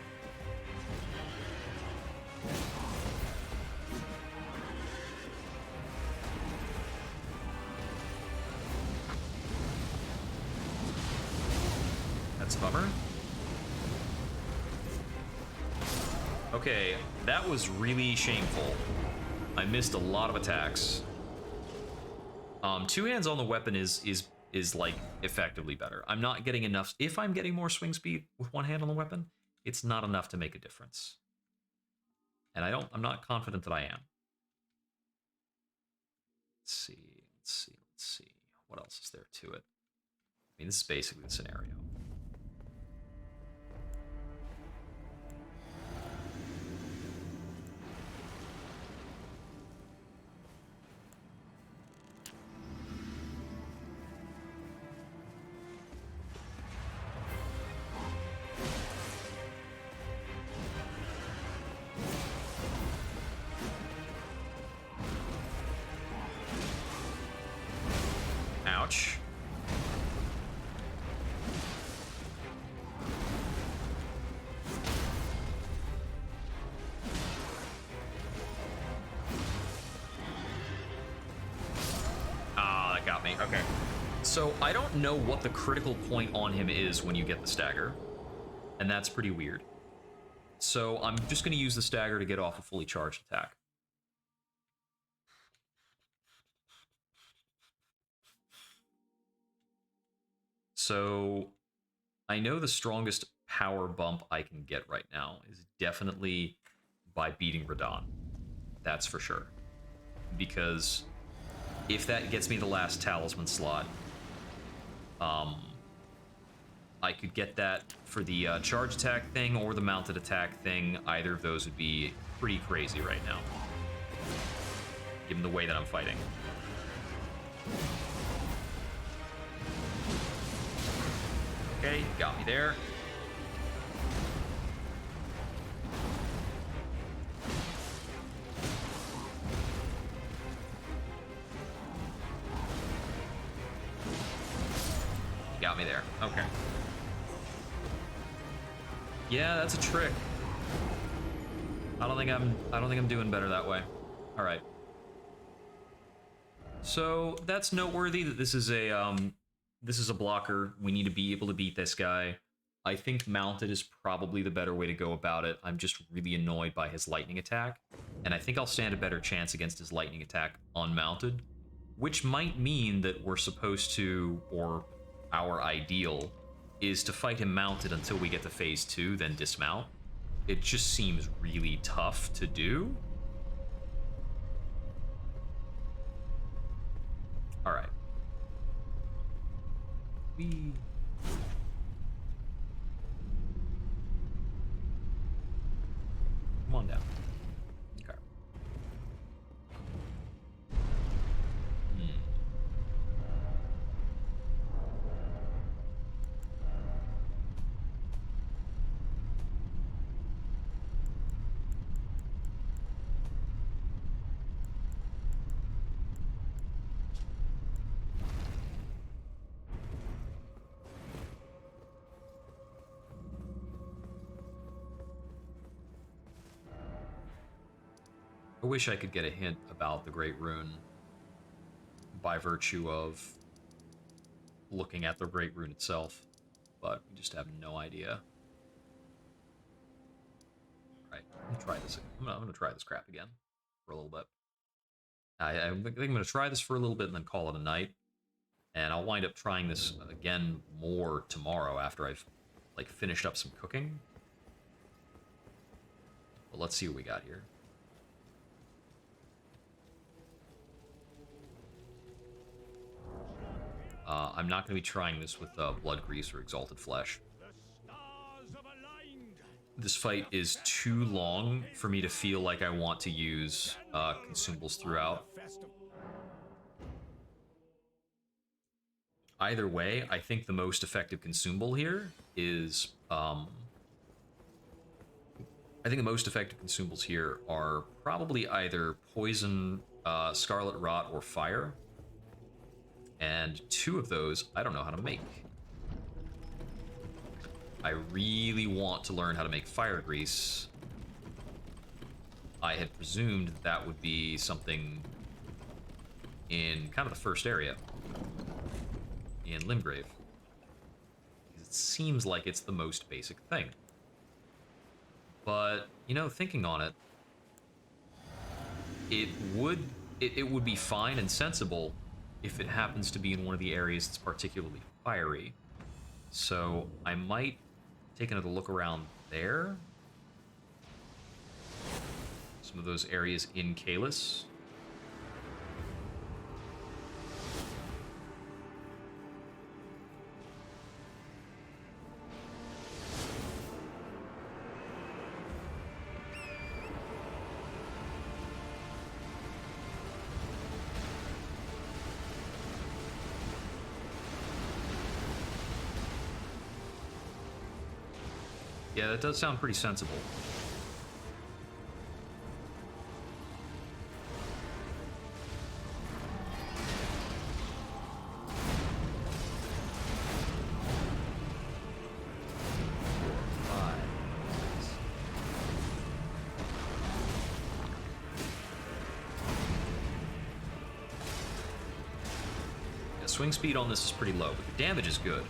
That's a bummer. Okay, that was really shameful. I missed a lot of attacks. 2 hands on the weapon is like effectively better. I'm not getting enough. If I'm getting more swing speed with 1 hand on the weapon, it's not enough to make a difference. And I'm not confident that I am. Let's see. What else is there to it? I mean, this is basically the scenario. Ouch. Ah, that got me. Okay. So I don't know what the critical point on him is when you get the stagger. And that's pretty weird. So I'm just going to use the stagger to get off a fully charged attack. So I know the strongest power bump I can get right now is definitely by beating Radon. That's for sure. Because if that gets me the last Talisman slot, I could get that for the charge attack thing or the mounted attack thing. Either of those would be pretty crazy right now, given the way that I'm fighting. Okay, got me there. Got me there. Okay. Yeah, that's a trick. I don't think I'm doing better that way. All right. So that's noteworthy that this is a blocker. We need to be able to beat this guy. I think mounted is probably the better way to go about it. I'm just really annoyed by his lightning attack, and I think I'll stand a better chance against his lightning attack unmounted, which might mean that we're supposed to, or our ideal, is to fight him mounted until we get to phase 2, then dismount. It just seems really tough to do. Alright. Come on down. Okay. I wish I could get a hint about the Great Rune by virtue of looking at the Great Rune itself, but we just have no idea. Right, I'm gonna try this. I'm gonna try this crap again for a little bit. I think I'm gonna try this for a little bit and then call it a night. And I'll wind up trying this again more tomorrow after I've like finished up some cooking. But let's see what we got here. I'm not going to be trying this with Blood Grease or Exalted Flesh. This fight is too long for me to feel like I want to use consumables throughout. Either way, I think the most effective consumable here is... I think the most effective consumables here are probably either Poison, Scarlet Rot, or Fire. And 2 of those, I don't know how to make. I really want to learn how to make Fire Grease. I had presumed that would be something in kind of the first area. In Limgrave. It seems like it's the most basic thing. But, you know, thinking on it, it would be fine and sensible if it happens to be in one of the areas that's particularly fiery. So I might take another look around there. Some of those areas in Kalis. Yeah, that does sound pretty sensible. Yeah, swing speed on this is pretty low, but the damage is good.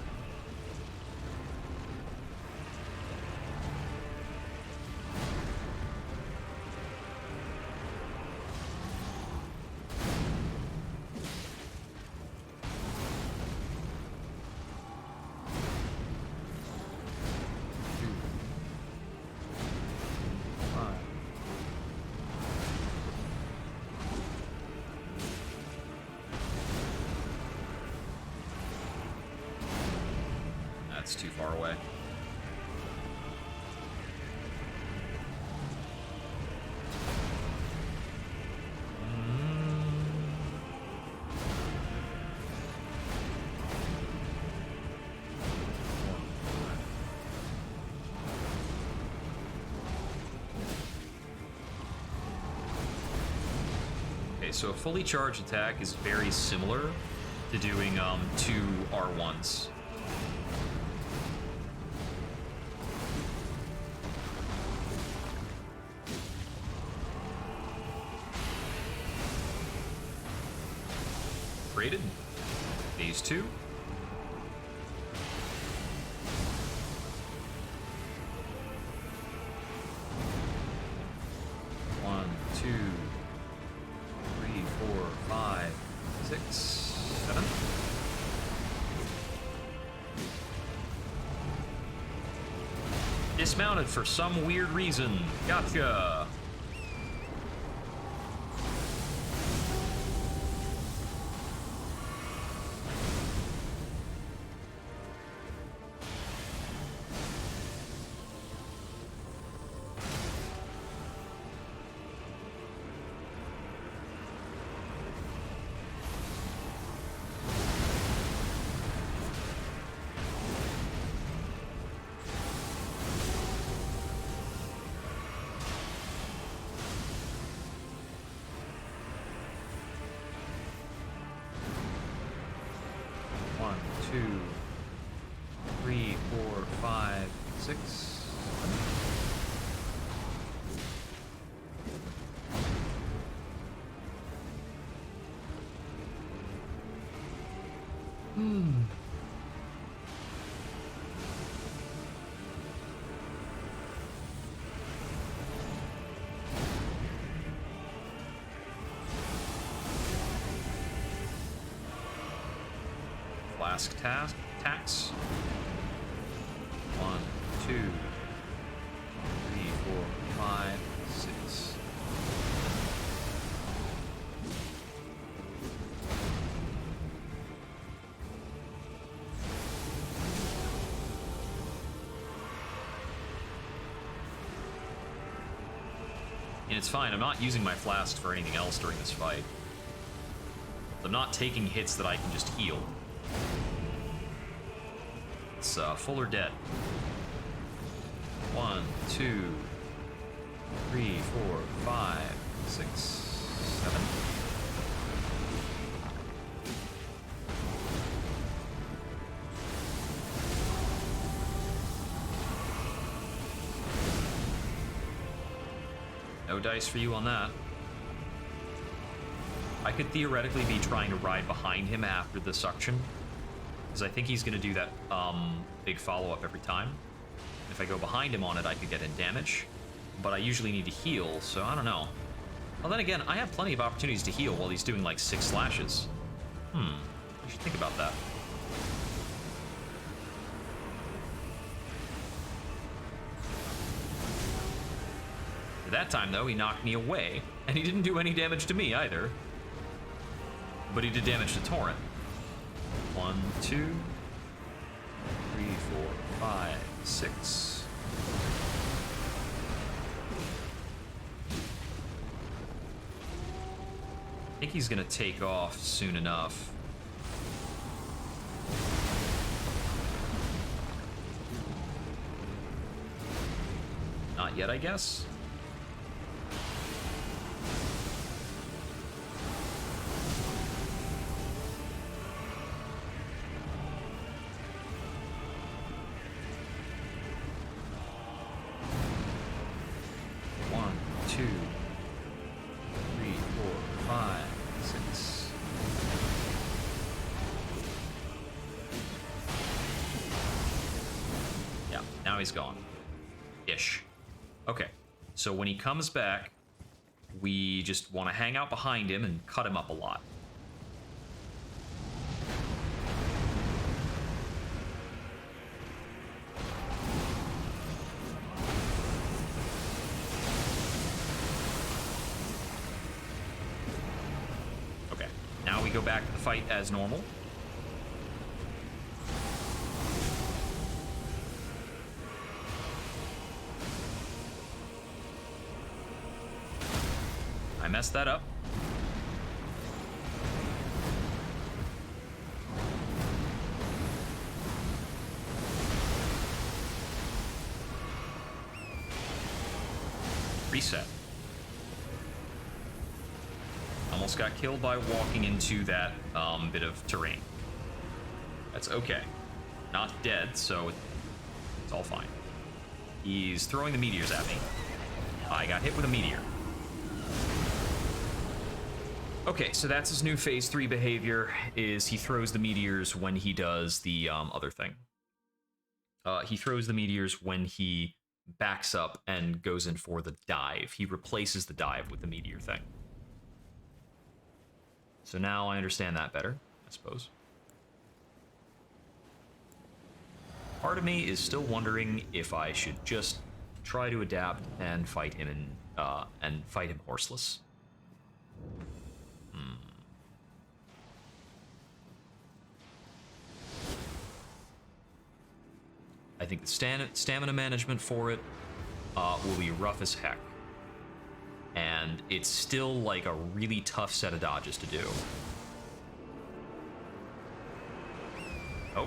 That's too far away. Okay, so a fully charged attack is very similar to doing 2 R1s. Rated. Phase 2. One, 2, 3, 4, 5, 6, 7. Dismounted for some weird reason. Gotcha. Two, three, four, five, six. Flask tax. 1, 2, 3, 4, 5, 6. And it's fine, I'm not using my flask for anything else during this fight. I'm not taking hits that I can just heal. It's full or dead. 1, 2, 3, 4, 5, 6, 7. No dice for you on that. I could theoretically be trying to ride behind him after the suction, because I think he's going to do that big follow-up every time. If I go behind him on it, I could get in damage, but I usually need to heal, so I don't know. Well, then again, I have plenty of opportunities to heal while he's doing like 6 slashes. I should think about that. At that time, though, he knocked me away, and he didn't do any damage to me either. But he did damage to Torrent. 1, 2, 3, 4, 5, 6. I think he's gonna take off soon enough. Not yet, I guess. He's gone. Ish. Okay, so when he comes back, we just want to hang out behind him and cut him up a lot. Okay, now we go back to the fight as normal. I messed that up. Reset. Almost got killed by walking into that bit of terrain. That's okay. Not dead, so it's all fine. He's throwing the meteors at me. I got hit with a meteor. Okay, so that's his new phase 3 behavior, is he throws the meteors when he does the other thing. He throws the meteors when he backs up and goes in for the dive. He replaces the dive with the meteor thing. So now I understand that better, I suppose. part of me is still wondering if I should just try to adapt and fight him and fight him horseless. I think the stamina management for it will be rough as heck. And it's still like a really tough set of dodges to do. Oh.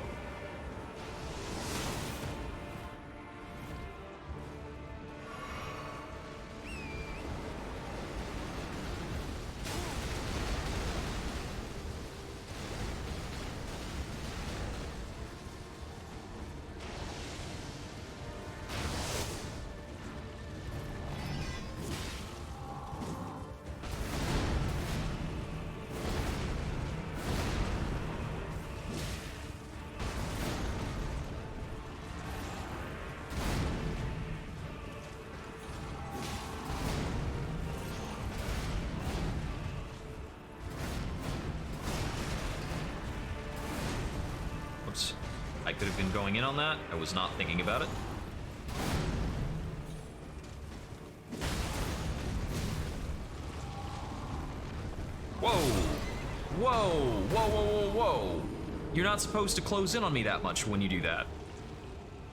Oops. I could have been going in on that. I was not thinking about it. Whoa! Whoa! Whoa, whoa, whoa, whoa! You're not supposed to close in on me that much when you do that.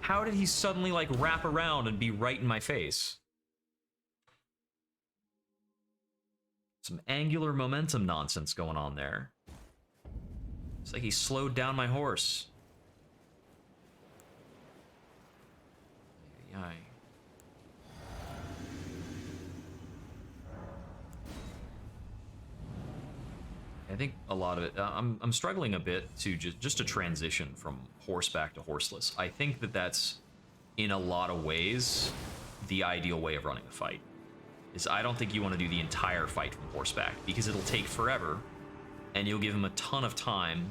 How did he suddenly, like, wrap around and be right in my face? Some angular momentum nonsense going on there. It's like he slowed down my horse. Ay. I think a lot of it. I'm struggling a bit to just to transition from horseback to horseless. I think that that's in a lot of ways the ideal way of running a fight. Is I don't think you want to do the entire fight from horseback because it'll take forever. And you'll give him a ton of time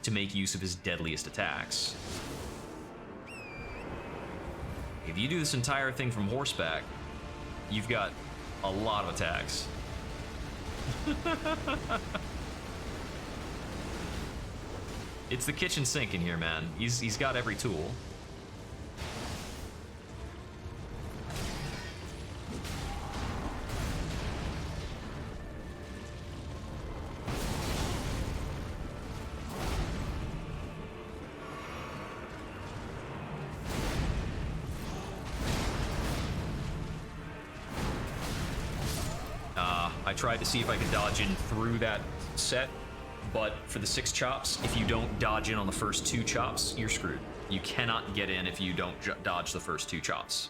to make use of his deadliest attacks. If you do this entire thing from horseback, you've got a lot of attacks. It's the kitchen sink in here, man. He's got every tool. I tried to see if I could dodge in through that set, but for the 6 chops, if you don't dodge in on the first 2 chops, you're screwed. You cannot get in if you don't dodge the first 2 chops.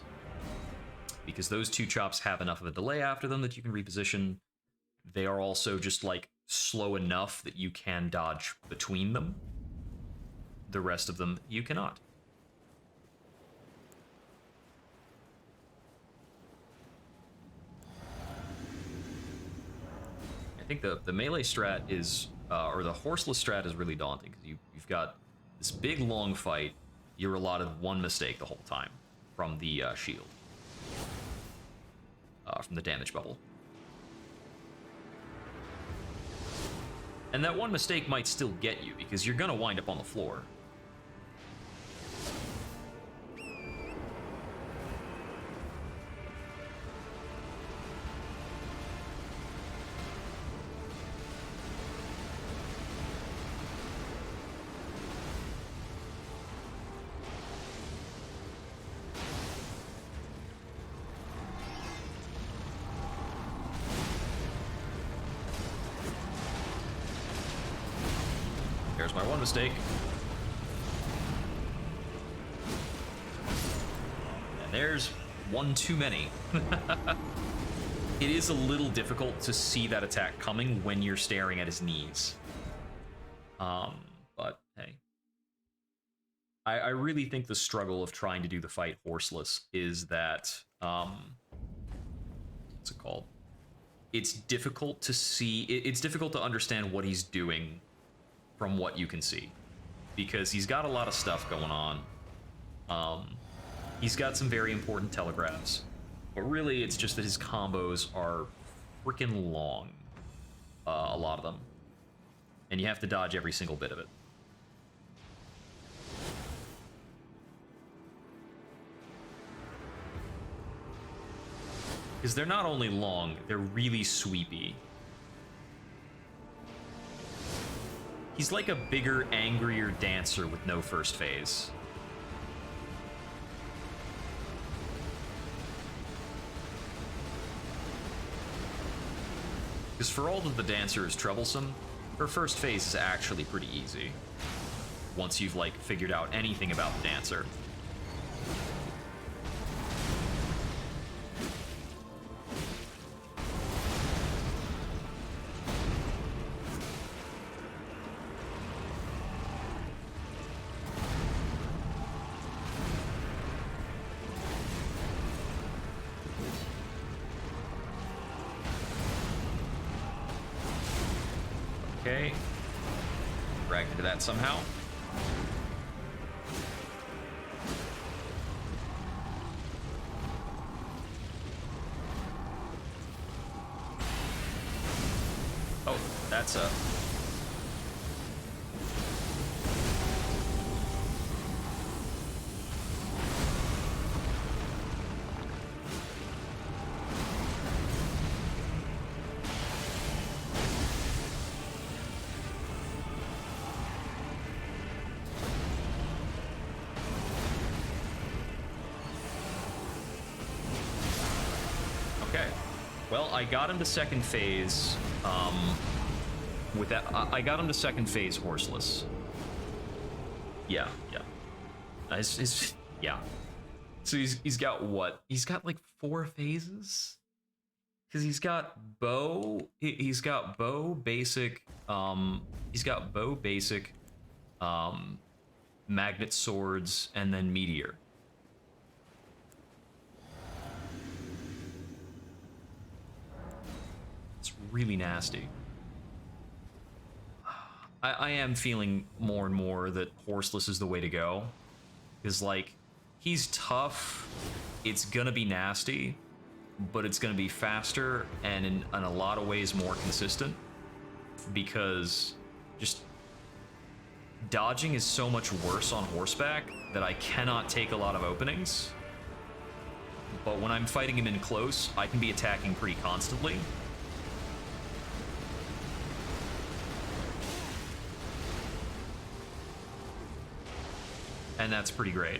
Because those 2 chops have enough of a delay after them that you can reposition. They are also just like slow enough that you can dodge between them. The rest of them, you cannot. I think the melee strat is, or the horseless strat is really daunting, because you've got this big long fight, you're allotted 1 mistake the whole time from the shield, from the damage bubble. And that 1 mistake might still get you, because you're gonna wind up on the floor. There's my 1 mistake. And there's 1 too many. It is a little difficult to see that attack coming when you're staring at his knees. But hey. I really think the struggle of trying to do the fight horseless is that, what's it called? It's difficult to see, it's difficult to understand what he's doing from what you can see, because he's got a lot of stuff going on. He's got some very important telegraphs, but really it's just that his combos are freaking long, a lot of them, and you have to dodge every single bit of it. Because they're not only long, they're really sweepy. He's like a bigger, angrier dancer with no first phase. Because for all that the dancer is troublesome, her first phase is actually pretty easy. Once you've, like, figured out anything about the dancer. Okay. Dragged into that somehow. Oh, that's a... Well, I got him to second phase, with that, I got him to second phase horseless. Yeah. Yeah. So he's got what? He's got like 4 phases? Because he's got bow, he's got bow, basic, magnet swords, and then meteor. It's really nasty. I am feeling more and more that horseless is the way to go. Because, like, he's tough, it's gonna be nasty, but it's gonna be faster and in a lot of ways more consistent. Because just dodging is so much worse on horseback that I cannot take a lot of openings. But when I'm fighting him in close, I can be attacking pretty constantly. And that's pretty great.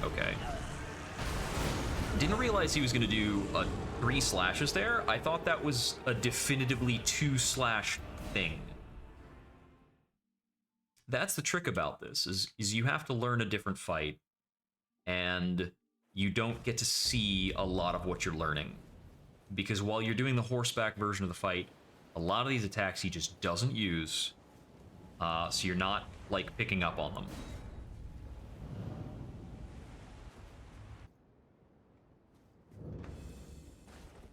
Okay. Didn't realize he was going to do 3 slashes there. I thought that was a definitively 2 slash thing. That's the trick about this, is you have to learn a different fight, and you don't get to see a lot of what you're learning. Because while you're doing the horseback version of the fight, a lot of these attacks he just doesn't use, so you're not, like, picking up on them.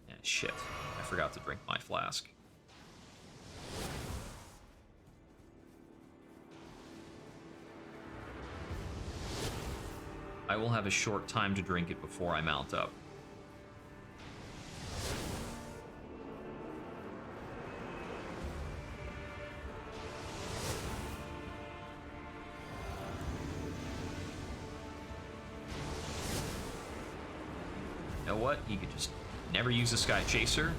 Yeah, shit. I forgot to drink my flask. I will have a short time to drink it before I mount up. You know what? He could just never use a Sky Chaser.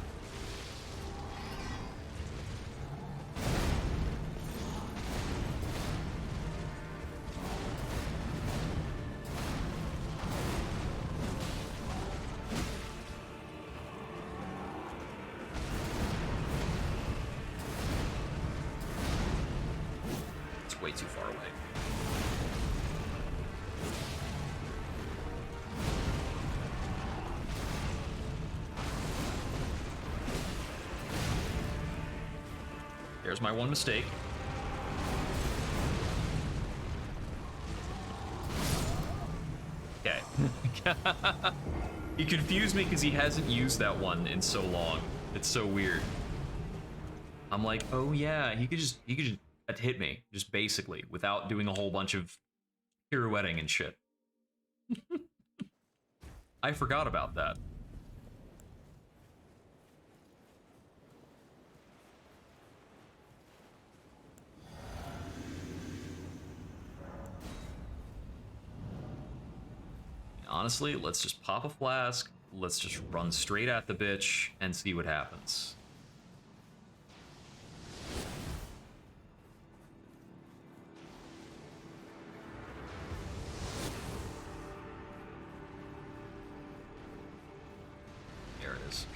Way too far away. There's my one mistake. Okay. He confused me because he hasn't used that one in so long. It's so weird. I'm like, oh yeah, he could just hit me, just basically, without doing a whole bunch of pirouetting and shit. I forgot about that. Honestly, let's just pop a flask. Let's just run straight at the bitch and see what happens. There it is.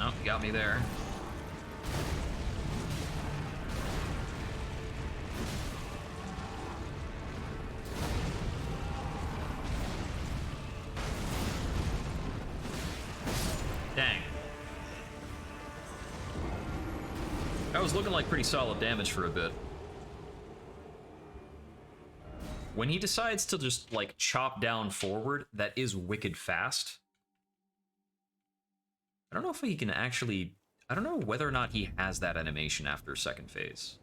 Oh, you got me there. Dang. That was looking like pretty solid damage for a bit. When he decides to just, like, chop down forward, that is wicked fast. I don't know if he can actually... I don't know whether or not he has that animation after second phase.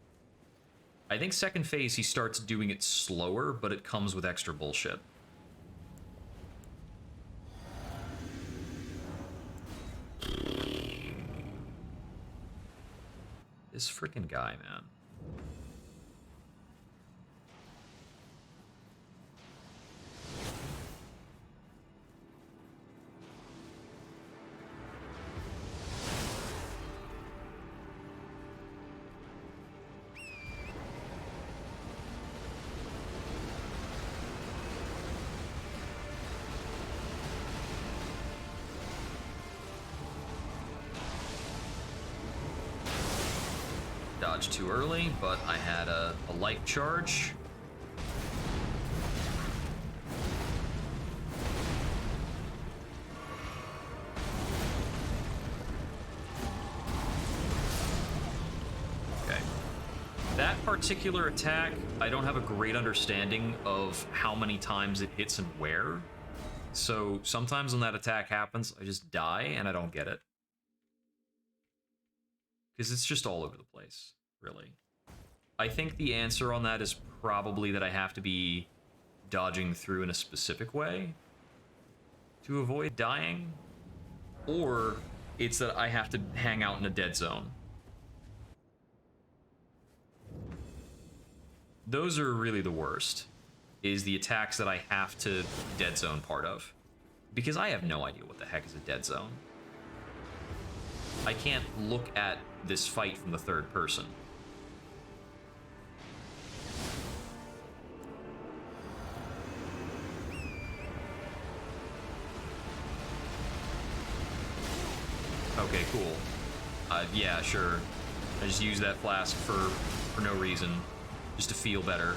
I think second phase he starts doing it slower, but it comes with extra bullshit. This freaking guy, man. Dodged too early, but I had a light charge. Okay. That particular attack, I don't have a great understanding of how many times it hits and where. So sometimes when that attack happens, I just die and I don't get it. Because it's just all over the place, really. I think the answer on that is probably that I have to be dodging through in a specific way to avoid dying, or it's that I have to hang out in a dead zone. Those are really the worst, is the attacks that I have to dead zone part of. Because I have no idea what the heck is a dead zone. I can't look at this fight from the third person. Okay, cool. Yeah, sure. I just use that flask for no reason. Just to feel better.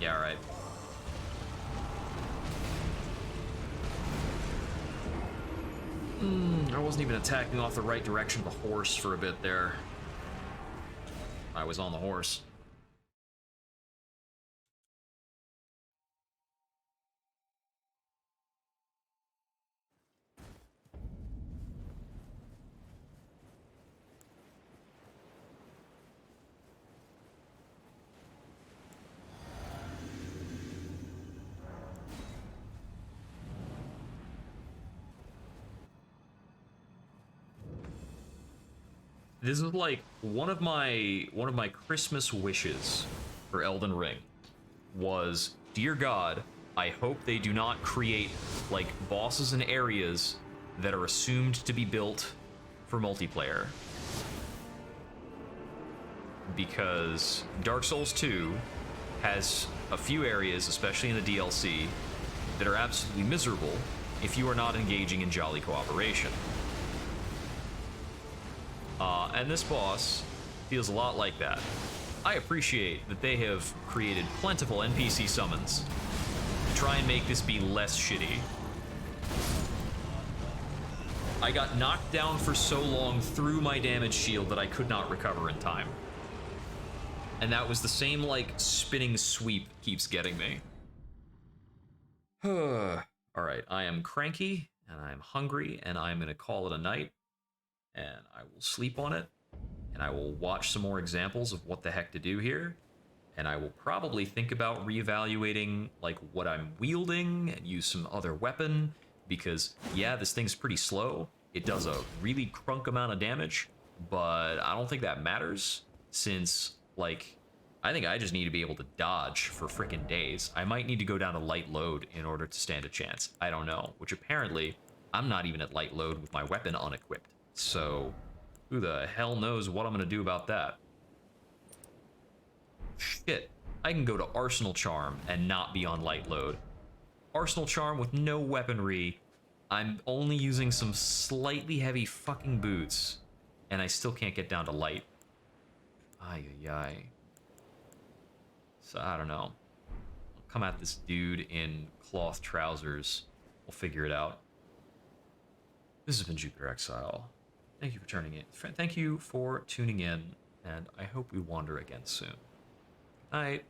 Yeah, alright. I wasn't even attacking off the right direction of the horse for a bit there. I was on the horse. This is like one of my Christmas wishes for Elden Ring was, dear God, I hope they do not create like bosses and areas that are assumed to be built for multiplayer. Because Dark Souls 2 has a few areas, especially in the DLC, that are absolutely miserable if you are not engaging in jolly cooperation. And this boss feels a lot like that. I appreciate that they have created plentiful NPC summons to try and make this be less shitty. I got knocked down for so long through my damage shield that I could not recover in time. And that was the same, like, spinning sweep that keeps getting me. Alright, I am cranky, and I'm hungry, and I'm gonna call it a night. And I will sleep on it, and I will watch some more examples of what the heck to do here. And I will probably think about reevaluating, like, what I'm wielding and use some other weapon. Because, yeah, this thing's pretty slow. It does a really crunk amount of damage, but I don't think that matters, since, like, I think I just need to be able to dodge for frickin' days. I might need to go down to light load in order to stand a chance. I don't know, which apparently, I'm not even at light load with my weapon unequipped. So, who the hell knows what I'm gonna do about that? Shit, I can go to Arsenal Charm and not be on light load. Arsenal Charm with no weaponry. I'm only using some slightly heavy fucking boots, and I still can't get down to light. Ay, ay, ay. So, I don't know. I'll come at this dude in cloth trousers. We'll figure it out. This has been Jupiter Exile. Thank you for tuning in. Thank you for tuning in, and I hope we wander again soon. Good night.